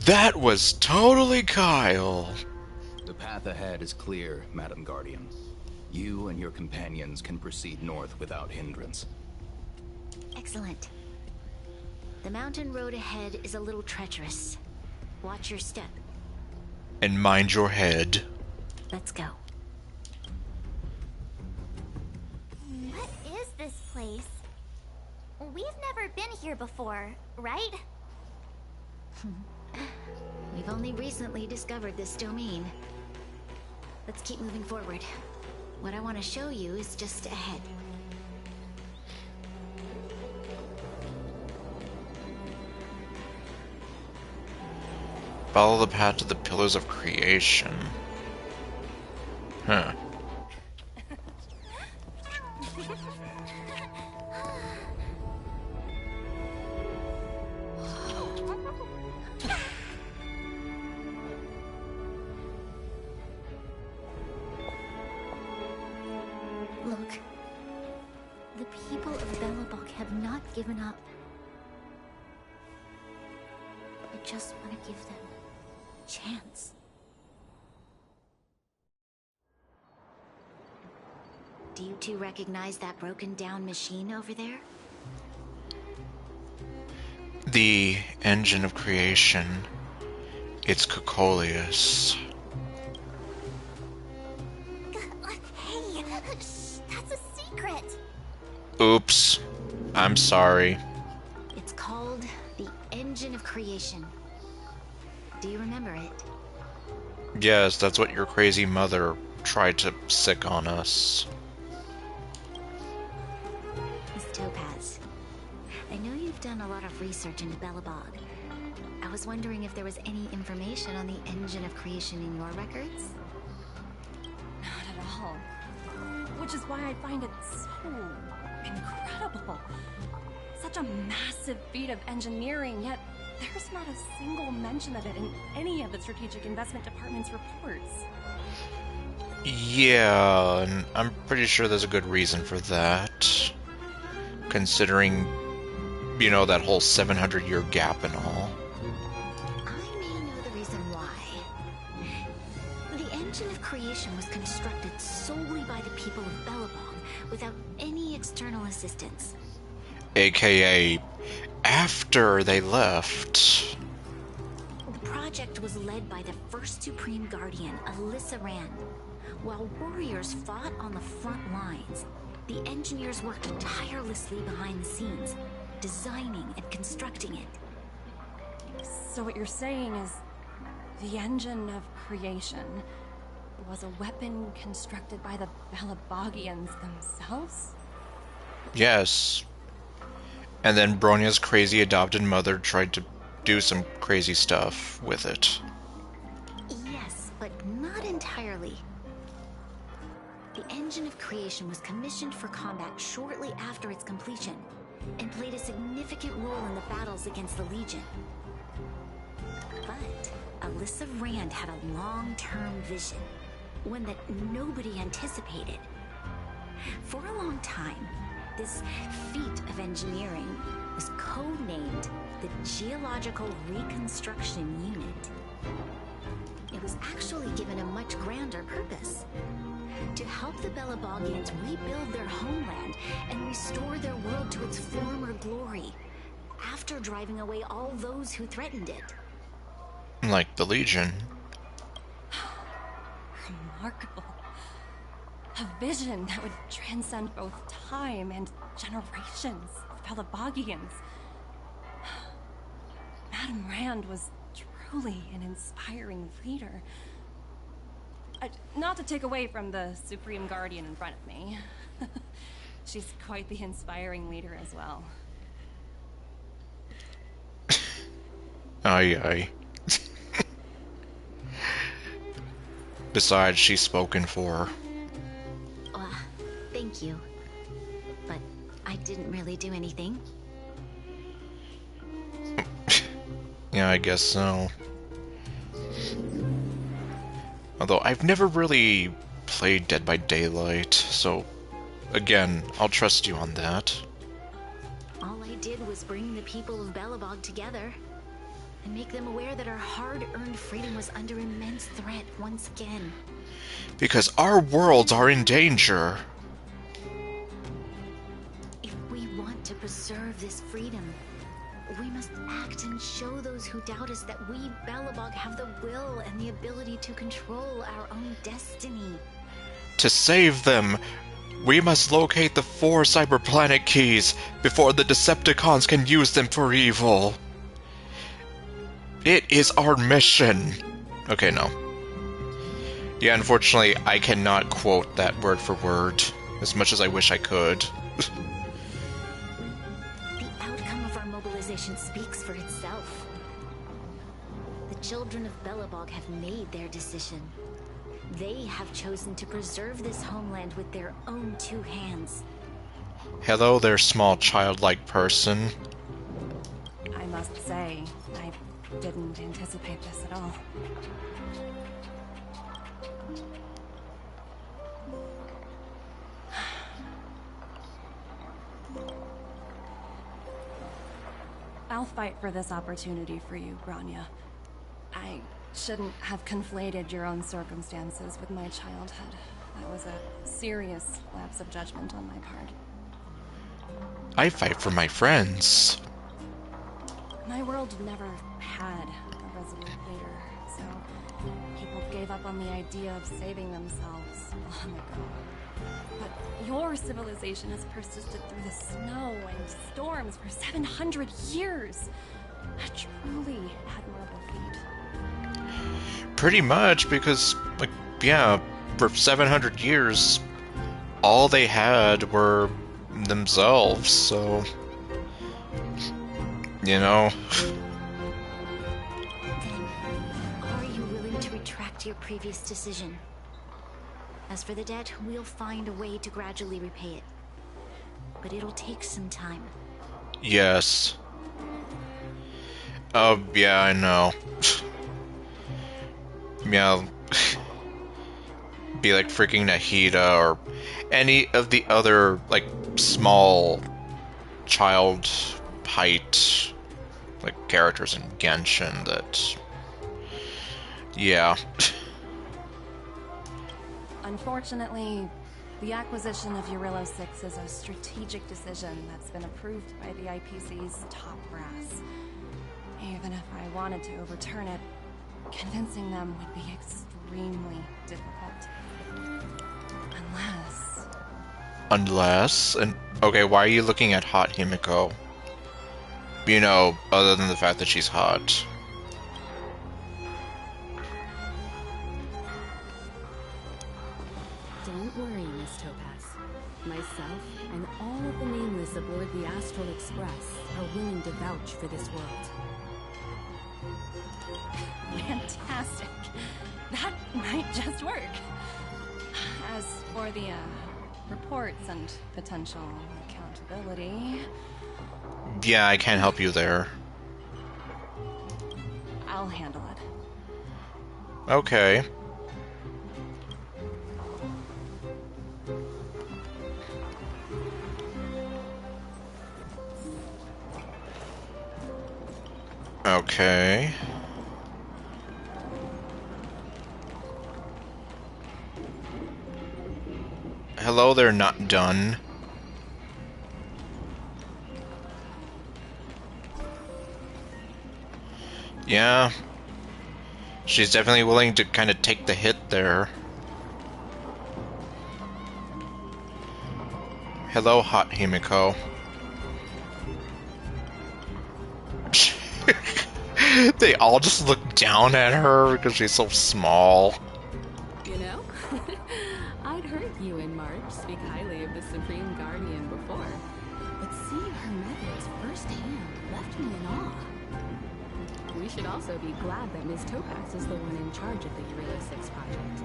that was totally Kyle. The path ahead is clear, Madam Guardian. You and your companions can proceed north without hindrance. Excellent. The mountain road ahead is a little treacherous. Watch your step. And mind your head. Let's go. What is this place? We've never been here before, right? We've only recently discovered this domain. Let's keep moving forward. What I want to show you is just ahead. Follow the path to the pillars of creation. Huh. Look. The people of Belobog have not given up. I just want to give them a chance. Do you two recognize that broken down machine over there? The engine of creation. It's Cocoleus. Hey, shh, that's a secret. Oops. I'm sorry. It's called the Engine of Creation. Do you remember it? Yes, that's what your crazy mother tried to sick on us. Miss Topaz, I know you've done a lot of research into Belobog. I was wondering if there was any information on the Engine of Creation in your records? Not at all. Which is why I find it so incredible. Such a massive feat of engineering, yet there's not a single mention of it in any of the Strategic Investment Department's reports. Yeah, and I'm pretty sure there's a good reason for that. Considering, you know, that whole 700-year gap and all. I may know the reason why. The Engine of Creation was constructed solely by the people of Belobog, without any external assistance. AKA, after they left. The project was led by the first Supreme Guardian, Alyssa Rand. While warriors fought on the front lines, the engineers worked tirelessly behind the scenes, designing and constructing it. So what you're saying is the Engine of Creation was a weapon constructed by the Belabogians themselves? Yes. And then Bronya's crazy adopted mother tried to do some crazy stuff with it. Yes, but not entirely. The Engine of Creation was commissioned for combat shortly after its completion, and played a significant role in the battles against the Legion. But Alyssa Rand had a long-term vision, one that nobody anticipated. For a long time, this feat of engineering was codenamed the Geological Reconstruction Unit. It was actually given a much grander purpose: to help the Belabogians rebuild their homeland and restore their world to its former glory, after driving away all those who threatened it. Like the Legion. Remarkable. A vision that would transcend both time and generations of Belabogians. Madame Rand was truly an inspiring leader. Not to take away from the Supreme Guardian in front of me. She's quite the inspiring leader as well. Aye, aye. Besides, she's spoken for. Thank you. But I didn't really do anything. Yeah, I guess so. Although, I've never really played Dead by Daylight, so... Again, I'll trust you on that. All I did was bring the people of Belobog together and make them aware that our hard-earned freedom was under immense threat once again. Because our worlds are in danger. If we want to preserve this freedom, we must act and show those who doubt us that we, Belobog, have the will and the ability to control our own destiny. To save them, we must locate the 4 cyberplanet keys before the Decepticons can use them for evil. It is our mission. Okay, no. Yeah, unfortunately, I cannot quote that word for word, as much as I wish I could. The outcome of our mobilization speaks for itself. The children of Belobog have made their decision. They have chosen to preserve this homeland with their own 2 hands. Hello there, small childlike person. I must say, I didn't anticipate this at all. I'll fight for this opportunity for you, Grania. I shouldn't have conflated your own circumstances with my childhood. That was a serious lapse of judgment on my part. I fight for my friends. My world never had a resolute leader, so people gave up on the idea of saving themselves long ago. But your civilization has persisted through the snow and storms for 700 years. A truly admirable feat. Pretty much, because, like, yeah, for 700 years, all they had were themselves, so... You know... Are you willing to retract your previous decision? As for the debt, we'll find a way to gradually repay it. But it'll take some time. Yes. Yeah, I know. Yeah. Be like freaking Nahida or any of the other, like, small child height, like, characters in Genshin that... Yeah. Unfortunately, the acquisition of Eurillo 6 is a strategic decision that's been approved by the IPC's top brass. Even if I wanted to overturn it, convincing them would be extremely difficult. Unless... And, okay, why are you looking at hot Himiko? You know, other than the fact that she's hot. Don't worry, Miss Topaz. Myself and all of the nameless aboard the Astral Express are willing to vouch for this world. Fantastic. That might just work. As for the reports and potential accountability... Yeah, I can't help you there. I'll handle it. Okay. Okay. Hello, they're not done. Yeah. She's definitely willing to kind of take the hit there. Hello, hot Himiko. They all just look down at her because she's so small. You know, Supreme Guardian before, but seeing her methods firsthand left me in awe. We should also be glad that Ms. Topaz is the one in charge of the Eureka 6 project.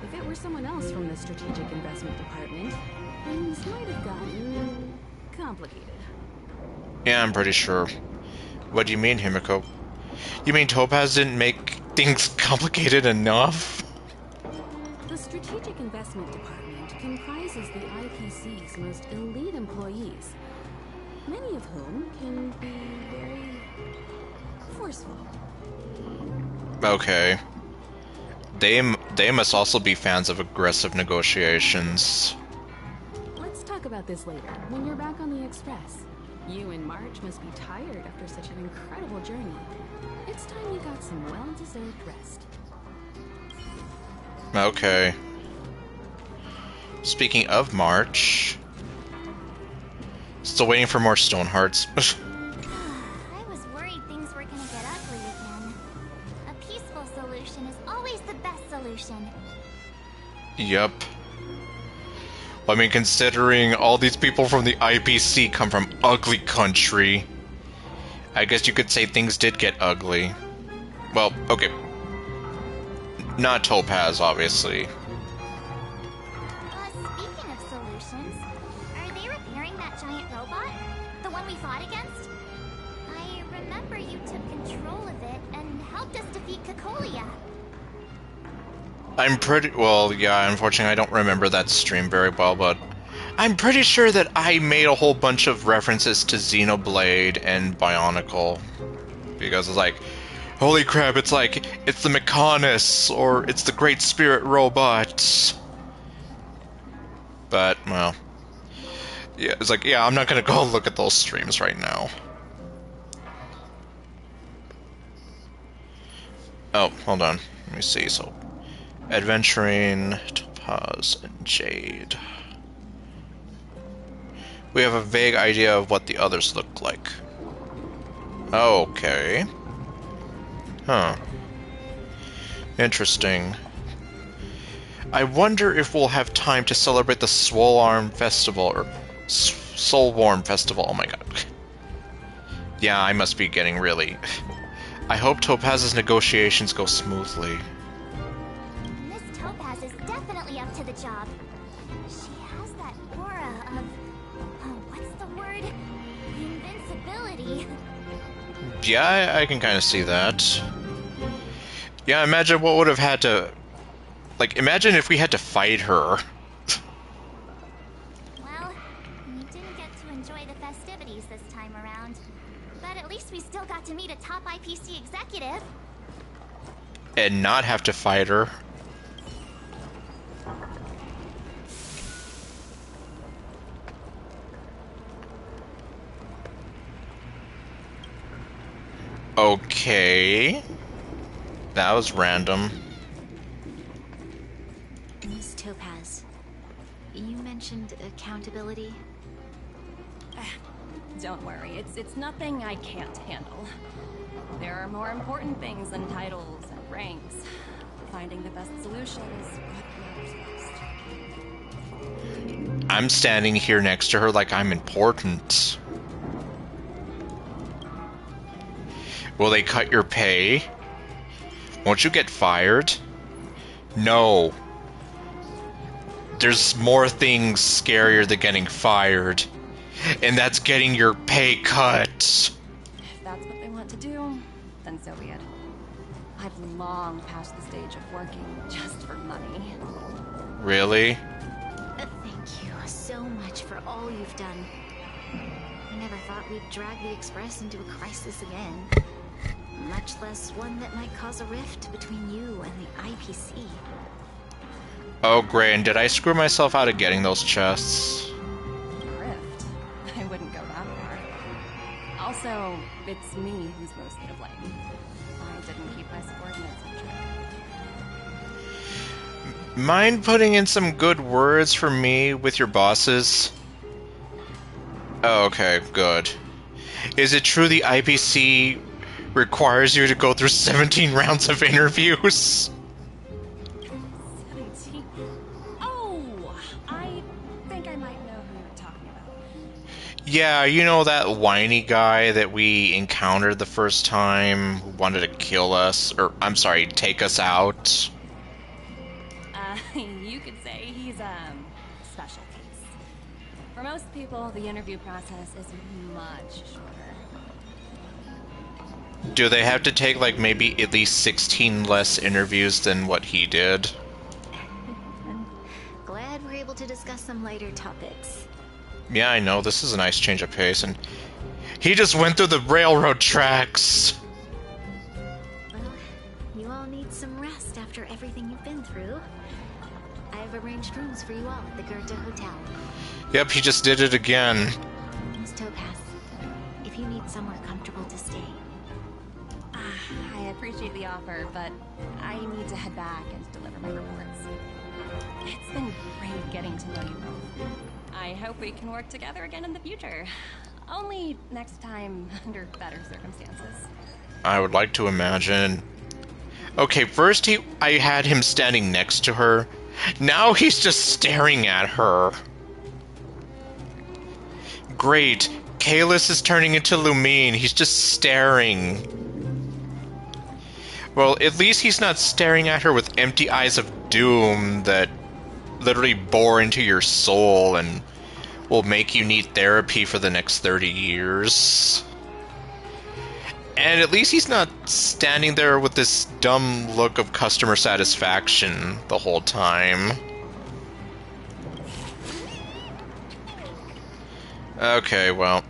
If it were someone else from the Strategic Investment Department, things might have gotten complicated. Yeah, I'm pretty sure. What do you mean, Himiko? You mean Topaz didn't make things complicated enough? The Strategic Investment Department comprises the IPC's most elite employees, many of whom can be very forceful. Okay. They must also be fans of aggressive negotiations. Let's talk about this later, when you're back on the Express. You and March must be tired after such an incredible journey. It's time you got some well-deserved rest. Okay. Speaking of March... Still waiting for more stone hearts. I was worried things were gonna get ugly again. A peaceful solution is always the best solution. Yep. I mean, considering all these people from the IPC come from ugly country, I guess you could say things did get ugly. Well, okay. Not Topaz, obviously. Speaking of solutions, are they repairing that giant robot? The one we fought against? I remember you took control of it and helped us defeat Cocolia. I'm pretty... Well, yeah, unfortunately I don't remember that stream very well, but... I'm pretty sure that I made a whole bunch of references to Xenoblade and Bionicle. Because it's like, holy crap, it's like, it's the Mechanis, or it's the Great Spirit Robot. But, well... Yeah, it's like, yeah, I'm not gonna go look at those streams right now. Oh, hold on. Let me see, so... Adventuring, Topaz, and Jade. We have a vague idea of what the others look like. Okay. Huh. Interesting. I wonder if we'll have time to celebrate the Swolarm Festival, or Soulworm Festival. Oh my god. Yeah, I must be getting really... I hope Topaz's negotiations go smoothly. Miss Topaz is definitely up to the job. She has that aura of... what's the word? Invincibility. Yeah, I can kind of see that. Yeah, imagine what would have had to... Like, imagine if we had to fight her. Well, we didn't get to enjoy the festivities this time around. But at least we still got to meet a top IPC executive. And not have to fight her. Okay. That was random. Miss Topaz, you mentioned accountability. Don't worry, it's nothing I can't handle. There are more important things than titles and ranks. Finding the best solution is what matters most. I'm standing here next to her like I'm important. Will they cut your pay? Won't you get fired? No. There's more things scarier than getting fired. And that's getting your pay cut. If that's what they want to do, then so be it. I've long passed the stage of working just for money. Really? Thank you so much for all you've done. I never thought we'd drag the Express into a crisis again. Much less one that might cause a rift between you and the IPC. Oh, great. And did I screw myself out of getting those chests? Rift? I wouldn't go that far. Also, it's me who's mostly to blame. I didn't keep my subordinates in check. Mind putting in some good words for me with your bosses? Oh, okay, good. Is it true the IPC requires you to go through 17 rounds of interviews? 17? Oh! I think I might know who you're Yeah, you know that whiny guy that we encountered the first time who wanted to kill us, or I'm sorry, take us out? You could say he's, special case. For most people, the interview process is much shorter. Do they have to take, like, maybe at least 16 less interviews than what he did? I'm glad we're able to discuss some lighter topics. Yeah, I know, this is a nice change of pace, and he just went through the railroad tracks! Well, you all need some rest after everything you've been through. I've arranged rooms for you all at the Goethe Hotel. Yep, he just did it again. Miss Topaz, if you need somewhere comfortable to stay. I appreciate the offer, but I need to head back and deliver my reports. It's been great getting to know you both. I hope we can work together again in the future. Only next time under better circumstances. I would like to imagine. Okay, first I had him standing next to her. Now he's just staring at her. Great. Kalis is turning into Lumine. He's just staring. Well, at least he's not staring at her with empty eyes of doom that literally bore into your soul and will make you need therapy for the next 30 years. And at least he's not standing there with this dumb look of customer satisfaction the whole time. Okay, well.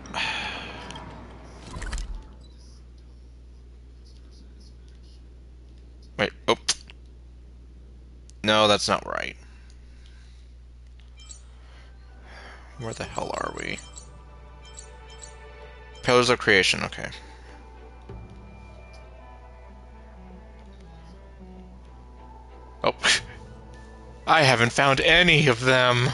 Wait, oh. No, that's not right. Where the hell are we? Pillars of Creation, okay. Oh. I haven't found any of them.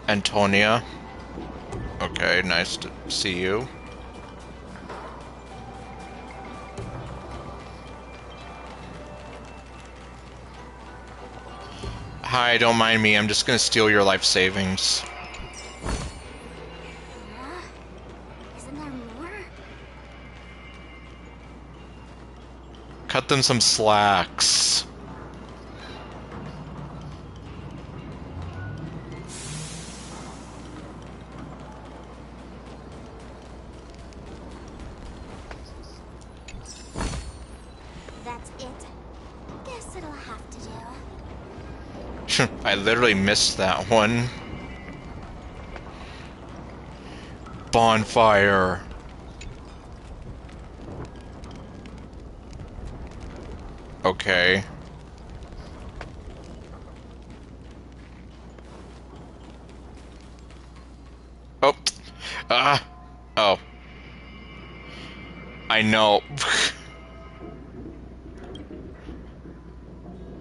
Antonia. Okay, nice to see you. Hi, don't mind me. I'm just gonna steal your life savings. Isn't there more? Cut them some slacks. That's it. Guess it'll have to do. I literally missed that one. Bonfire. Okay. Oh. Ah. Oh. I know.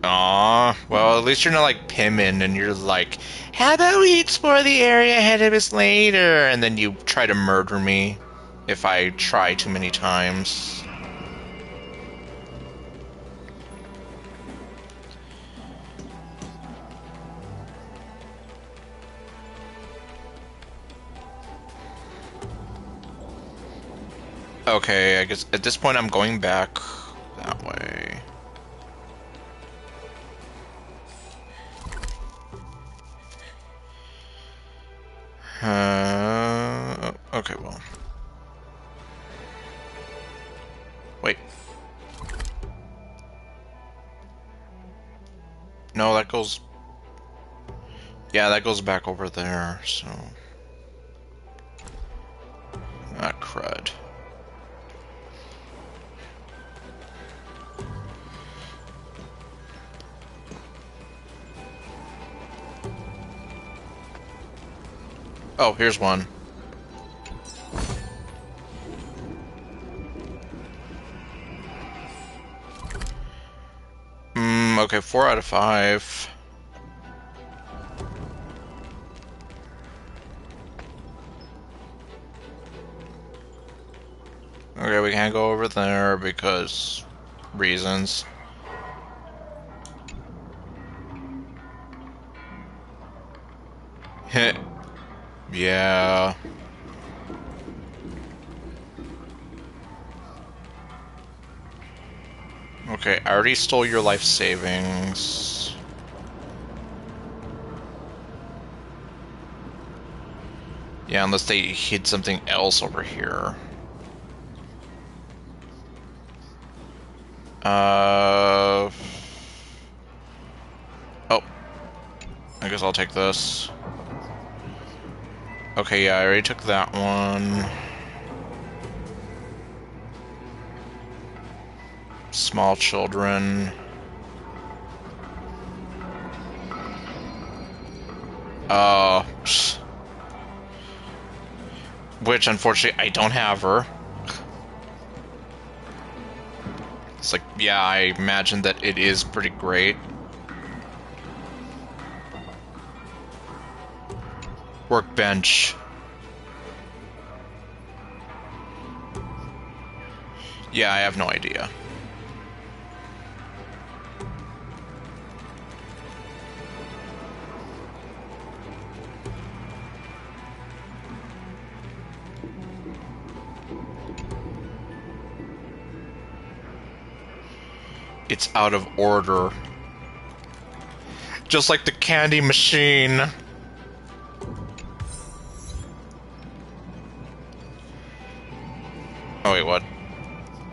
Aw, well, at least you're not like Pimmon and you're like, how about we explore the area ahead of us later? And then you try to murder me if I try too many times. Okay, I guess at this point I'm going back that way. Okay, well. Wait. No, that goes... Yeah, that goes back over there, so... Ah, crud. Oh, here's one. Okay, 4 out of 5. Okay, we can't go over there because reasons. Heh. Yeah. Okay, I already stole your life savings. Yeah, unless they hid something else over here. Oh. I guess I'll take this. Okay, yeah, I already took that one. Small children. Which, unfortunately, I don't have her. It's like, yeah, I imagine that it is pretty great. Workbench. Yeah, I have no idea. It's out of order. Just like the candy machine. Oh wait, what?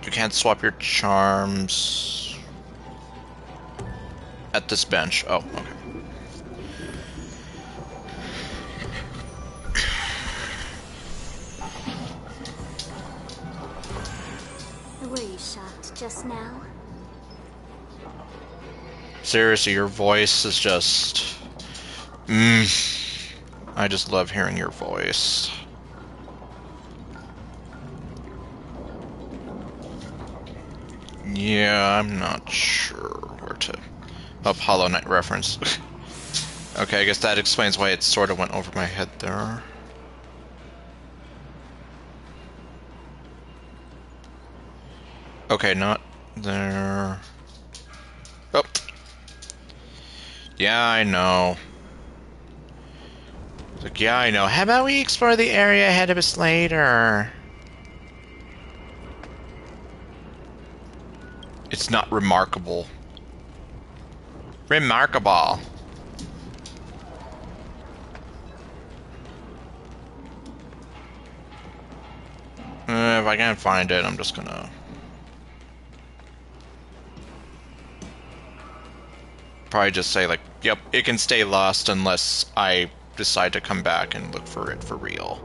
You can't swap your charms at this bench. Oh, okay. Were you shocked just now? Seriously, your voice is just... I just love hearing your voice. Yeah, I'm not sure where to... Oh, Hollow Knight reference. Okay, I guess that explains why it sort of went over my head there. Okay, not there. Oh. Yeah, I know. It's like, yeah, I know. How about we explore the area ahead of us later? It's not remarkable. Remarkable. If I can't find it, I'm just gonna... probably just say, like, yep, it can stay lost unless I decide to come back and look for it for real.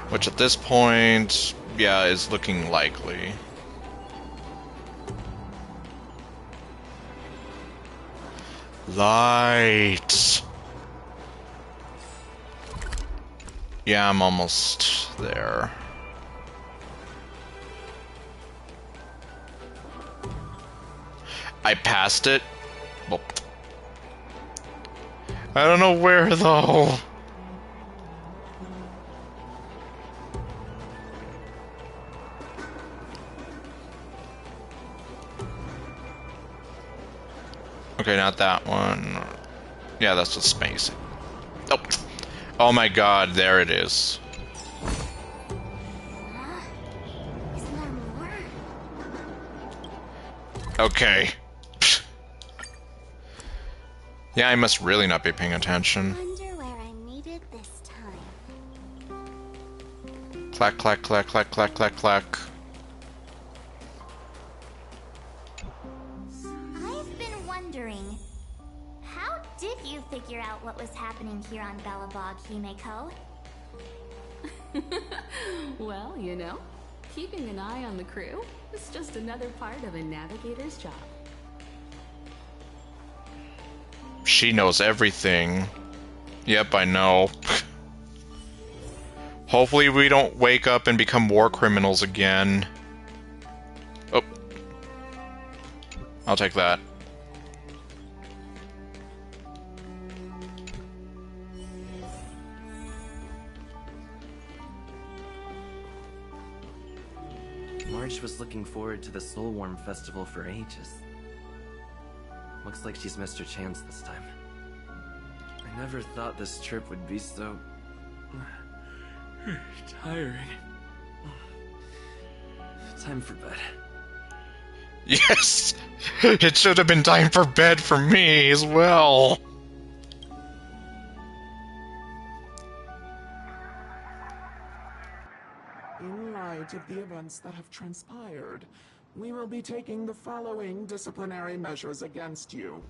Which at this point, yeah, is looking likely. Light! Yeah, I'm almost there. I passed it. Well, I don't know where, though. Okay, not that one. Yeah, that's the space. Oh. Oh my god, there it is. Isn't there more? Okay. Yeah, I must really not be paying attention. Wonder where I'm needed this time. Clack, clack, clack, clack, clack, clack, clack. I've been wondering, how did you figure out what was happening here on Belobog, Himeko? Well, you know, keeping an eye on the crew is just another part of a navigator's job. She knows everything. Yep, I know. Hopefully we don't wake up and become war criminals again. Oh. I'll take that. March was looking forward to the Soulworm Festival for ages. Looks like she's missed her chance this time. I never thought this trip would be so... tiring. Time for bed. Yes! It should have been time for bed for me as well. In light of the events that have transpired, we will be taking the following disciplinary measures against you.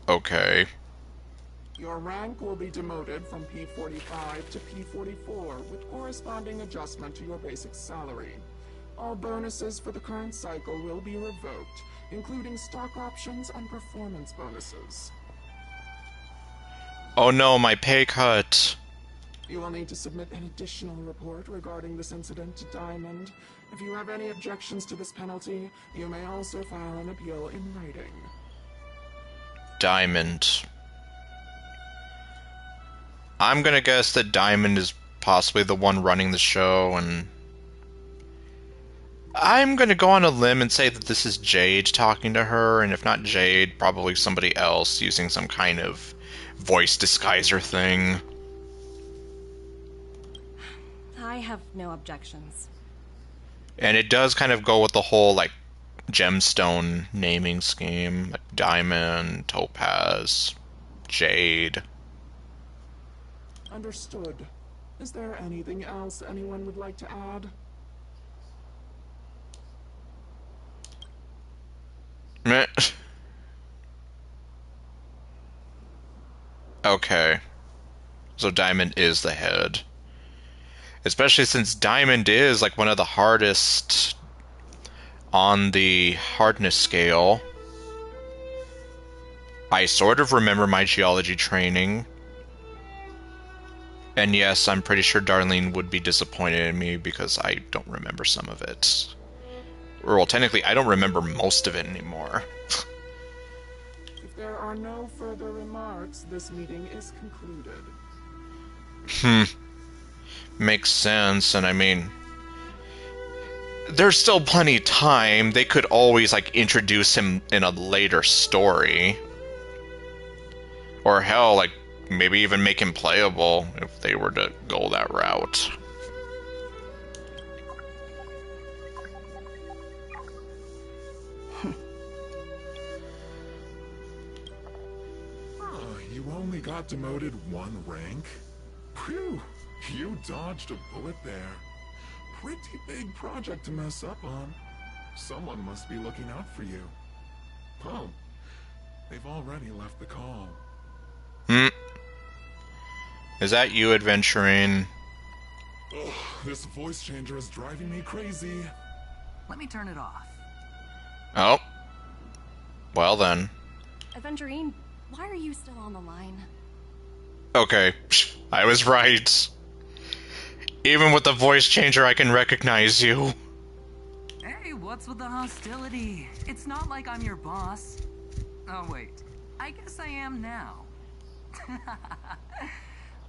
Okay. Your rank will be demoted from P45 to P44 with corresponding adjustment to your basic salary. All bonuses for the current cycle will be revoked, including stock options and performance bonuses. Oh no, my pay cut. You will need to submit an additional report regarding this incident to Diamond. If you have any objections to this penalty, you may also file an appeal in writing. Diamond. I'm gonna guess that Diamond is possibly the one running the show, and I'm gonna go on a limb and say that this is Jade talking to her, and if not Jade, probably somebody else using some kind of voice disguiser thing. I have no objections. And it does kind of go with the whole, like, gemstone naming scheme. Like Diamond, Topaz, Jade. Understood. Is there anything else anyone would like to add? Meh. Okay. So Diamond is the head. Especially since Diamond is, like, one of the hardest on the hardness scale. I sort of remember my geology training. And yes, I'm pretty sure Darlene would be disappointed in me because I don't remember some of it. Well, technically, I don't remember most of it anymore. If there are no further remarks, this meeting is concluded. Makes sense, and I mean, there's still plenty of time. They could always, like, introduce him in a later story. Or hell, like, maybe even make him playable if they were to go that route. You only got demoted one rank? Phew, you dodged a bullet there. Pretty big project to mess up on. Someone must be looking out for you. Oh, they've already left the call. Is that you adventuring? Ugh, this voice changer is driving me crazy. Let me turn it off. Oh. Well then. Aventurine, why are you still on the line? Okay, I was right. Even with the voice changer, I can recognize you. Hey, what's with the hostility? It's not like I'm your boss. Oh, wait. I guess I am now.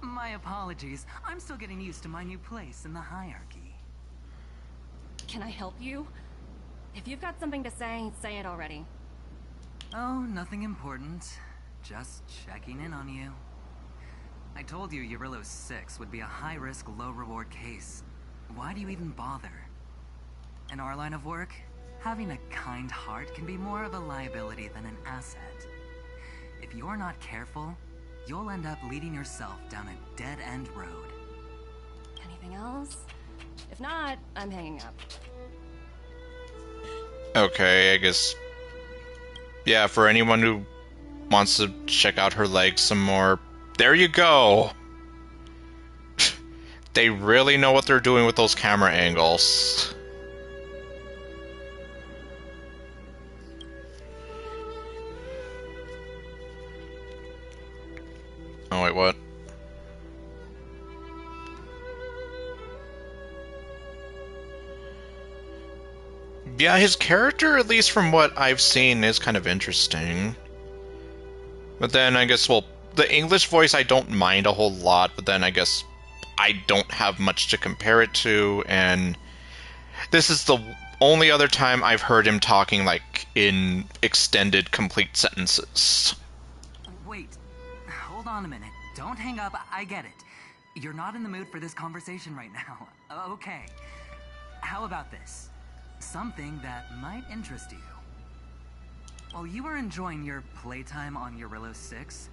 My apologies. I'm still getting used to my new place in the hierarchy. Can I help you? If you've got something to say it already. Oh, nothing important. Just checking in on you. I told you Eurylos 6 would be a high-risk, low-reward case. Why do you even bother? In our line of work, having a kind heart can be more of a liability than an asset. If you're not careful, you'll end up leading yourself down a dead-end road. Anything else? If not, I'm hanging up. Okay, I guess... Yeah, for anyone who wants to check out her legs some more, there you go! They really know what they're doing with those camera angles. Oh, wait, what? Yeah, his character, at least from what I've seen, is kind of interesting. But then I guess, well, the English voice I don't mind a whole lot, but then I guess I don't have much to compare it to, and this is the only other time I've heard him talking, like, in extended, complete sentences. Wait, hold on a minute. Don't hang up, I get it. You're not in the mood for this conversation right now. Okay. How about this? Something that might interest you. While you were enjoying your playtime on Eurillo 6,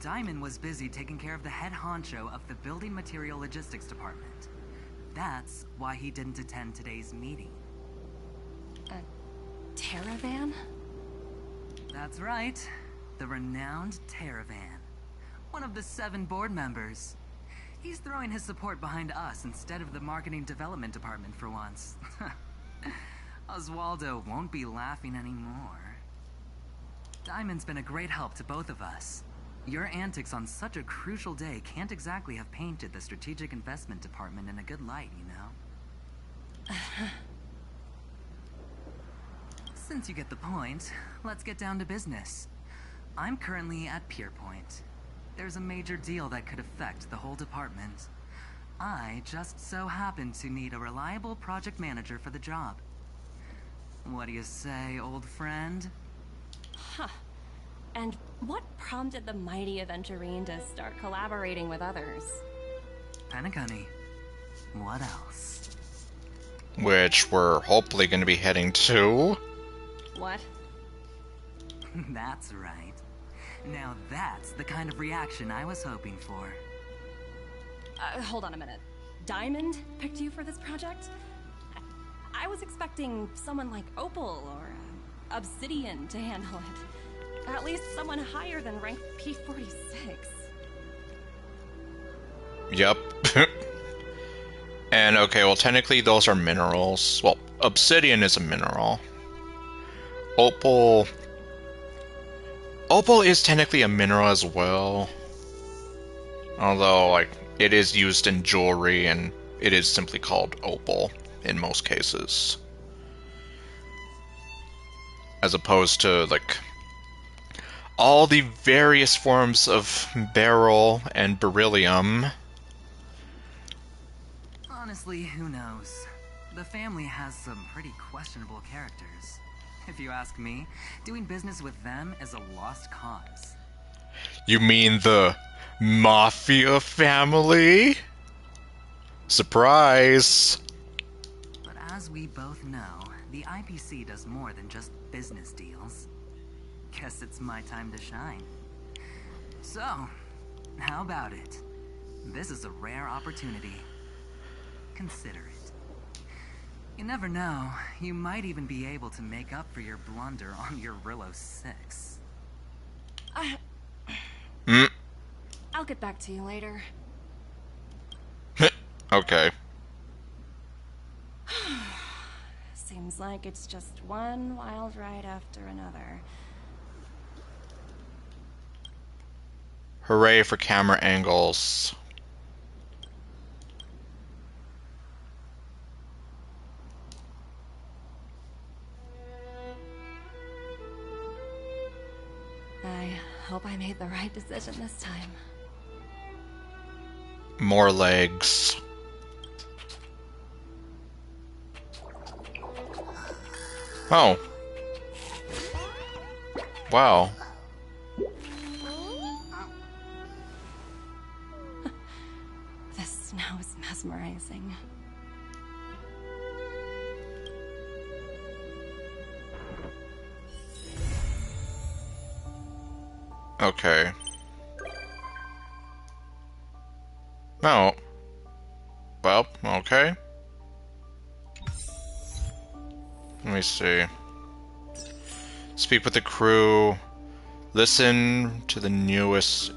Diamond was busy taking care of the head honcho of the Building Material Logistics Department. That's why he didn't attend today's meeting. A Terravan? That's right. The renowned Terravan. One of the 7 board members. He's throwing his support behind us instead of the Marketing Development Department for once. Oswaldo won't be laughing anymore. Diamond's been a great help to both of us. Your antics on such a crucial day can't exactly have painted the Strategic Investment Department in a good light, you know? Since you get the point, let's get down to business. I'm currently at Pierpoint. There's a major deal that could affect the whole department. I just so happen to need a reliable project manager for the job. What do you say, old friend? Huh. And what prompted the mighty Aventurine to start collaborating with others? Penacony. What else? Which we're hopefully going to be heading to. What? That's right. Now that's the kind of reaction I was hoping for. Hold on a minute. Diamond picked you for this project? I was expecting someone like Opal or Obsidian to handle it. At least someone higher than rank P46. Yep. And okay, well technically those are minerals. Well, obsidian is a mineral. Opal is technically a mineral as well. Although, like, it is used in jewelry and it is simply called opal in most cases. As opposed to, like, all the various forms of beryl and beryllium. Honestly, who knows? The family has some pretty questionable characters. If you ask me, doing business with them is a lost cause. You mean the Mafia family? Surprise! But as we both know, the IPC does more than just business deals. Guess it's my time to shine. So, how about it? This is a rare opportunity. Consider it. You never know, you might even be able to make up for your blunder on Eurillo 6. I'll get back to you later. Okay. Seems like it's just one wild ride after another. Hooray for camera angles. I hope I made the right decision this time. More legs. Oh. Wow. The snow is mesmerizing. Okay. Oh. Well, okay. Let me see. Speak with the crew. Listen to the newest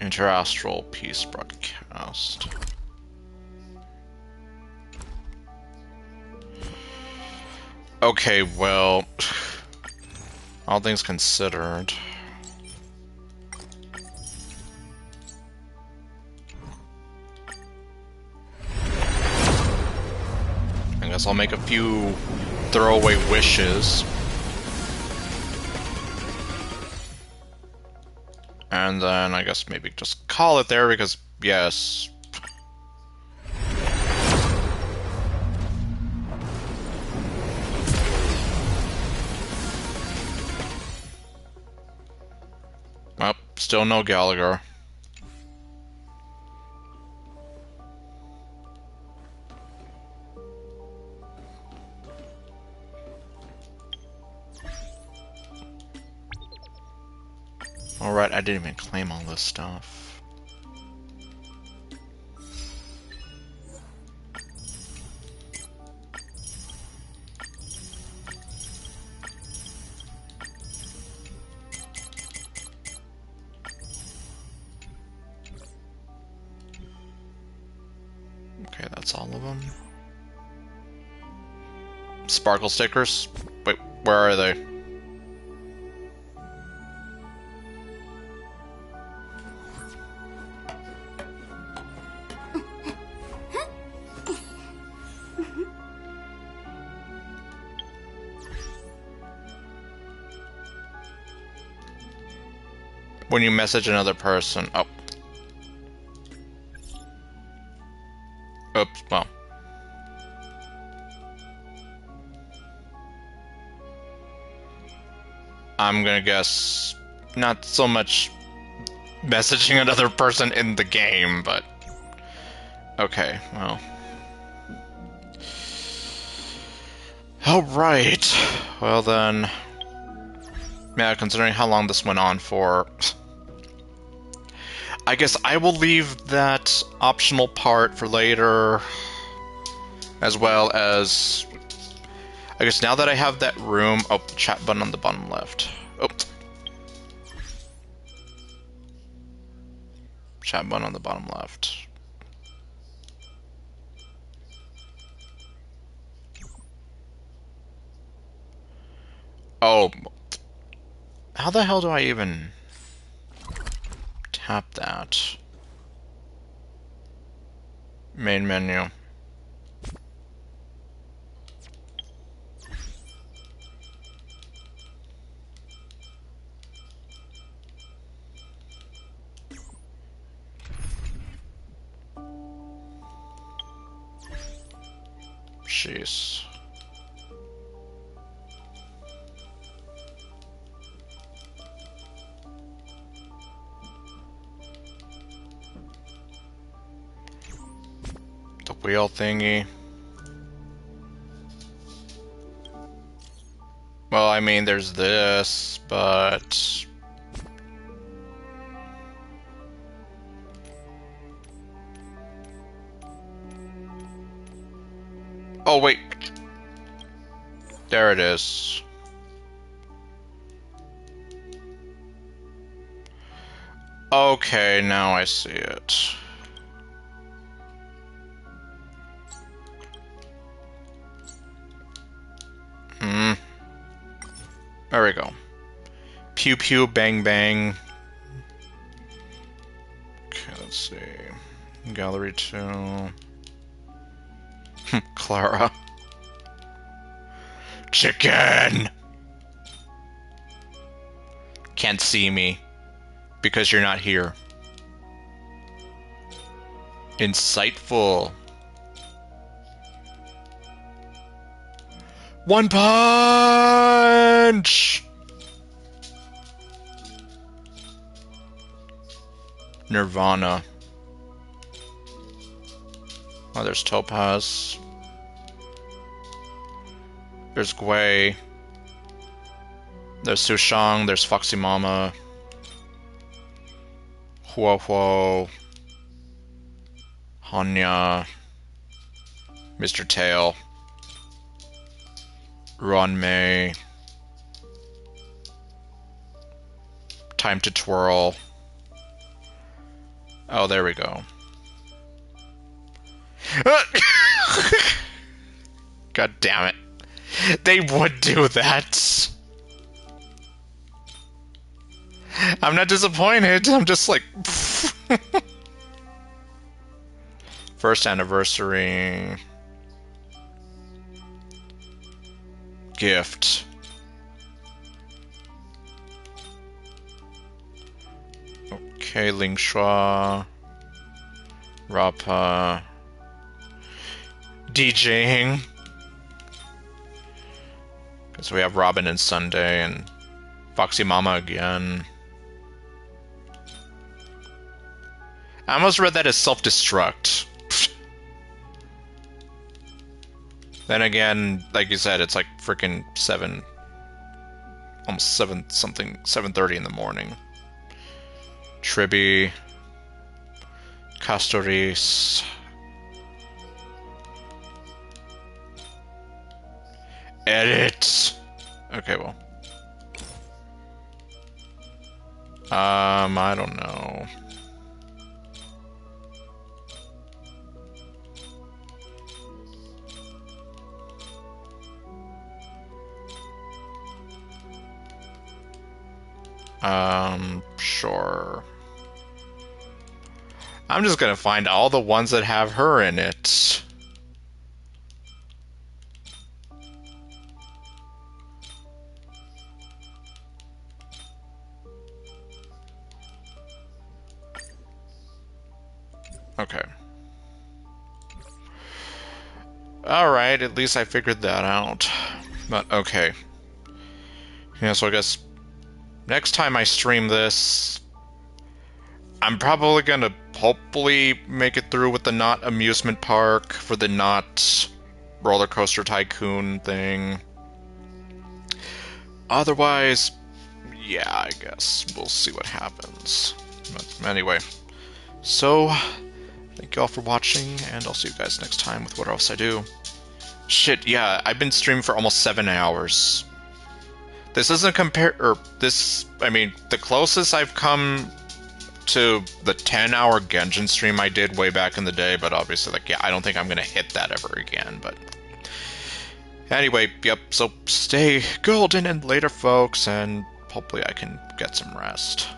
interastral peace broadcast. Okay, well, all things considered. I guess I'll make a few throwaway wishes. And then I guess maybe just call it there because, yes. Oh, still no Gallagher. Alright, I didn't even claim all this stuff. Okay, that's all of them. Sparkle stickers? Wait, where are they? When you message another person. Oh. Oops, well. I'm gonna guess not so much messaging another person in the game, but... Okay, well. Alright. Well then... Yeah, considering how long this went on for... I guess I will leave that optional part for later. As well as... I guess now that I have that room... Oh, chat button on the bottom left. Oh. Chat button on the bottom left. Oh. How the hell do I even tap that? Main menu. Jeez. The wheel thingy. Well, I mean, there's this, but... Oh, wait. There it is. Okay, now I see it. There we go. Pew pew bang bang. Okay, let's see. Gallery 2. Clara. Chicken! Can't see me. Because you're not here. Insightful. One punch! Nirvana. Oh, there's Topaz. There's Gui. There's Sushang. There's Foxy Mama. Huo Huo. Hanya. Mr. Tail. Ron May. Time to twirl. Oh, there we go. God damn it. They would do that. I'm not disappointed. I'm just like... First anniversary. gift. Okay, Ling Shua, Rappa, DJing. So we have Robin and Sunday and Foxy Mama again. I almost read that as self-destruct. Then again, like you said, it's like freaking 7, almost 7 something, 7:30 in the morning. Tribby, Castoris, edit. Okay, well, I don't know. Sure. I'm just gonna find all the ones that have her in it. Okay. Alright, at least I figured that out. But, okay. Yeah, so I guess next time I stream this, I'm probably gonna hopefully make it through with the not amusement park for the not roller coaster tycoon thing. Otherwise, yeah, I guess we'll see what happens. But anyway, so thank you all for watching, and I'll see you guys next time with what else I do. Shit, yeah, I've been streaming for almost 7 hours. This isn't I mean, the closest I've come to the 10-hour Genshin stream I did way back in the day, but obviously, like, yeah, I don't think I'm gonna hit that ever again, but anyway, yep, so stay golden and later, folks, and hopefully I can get some rest.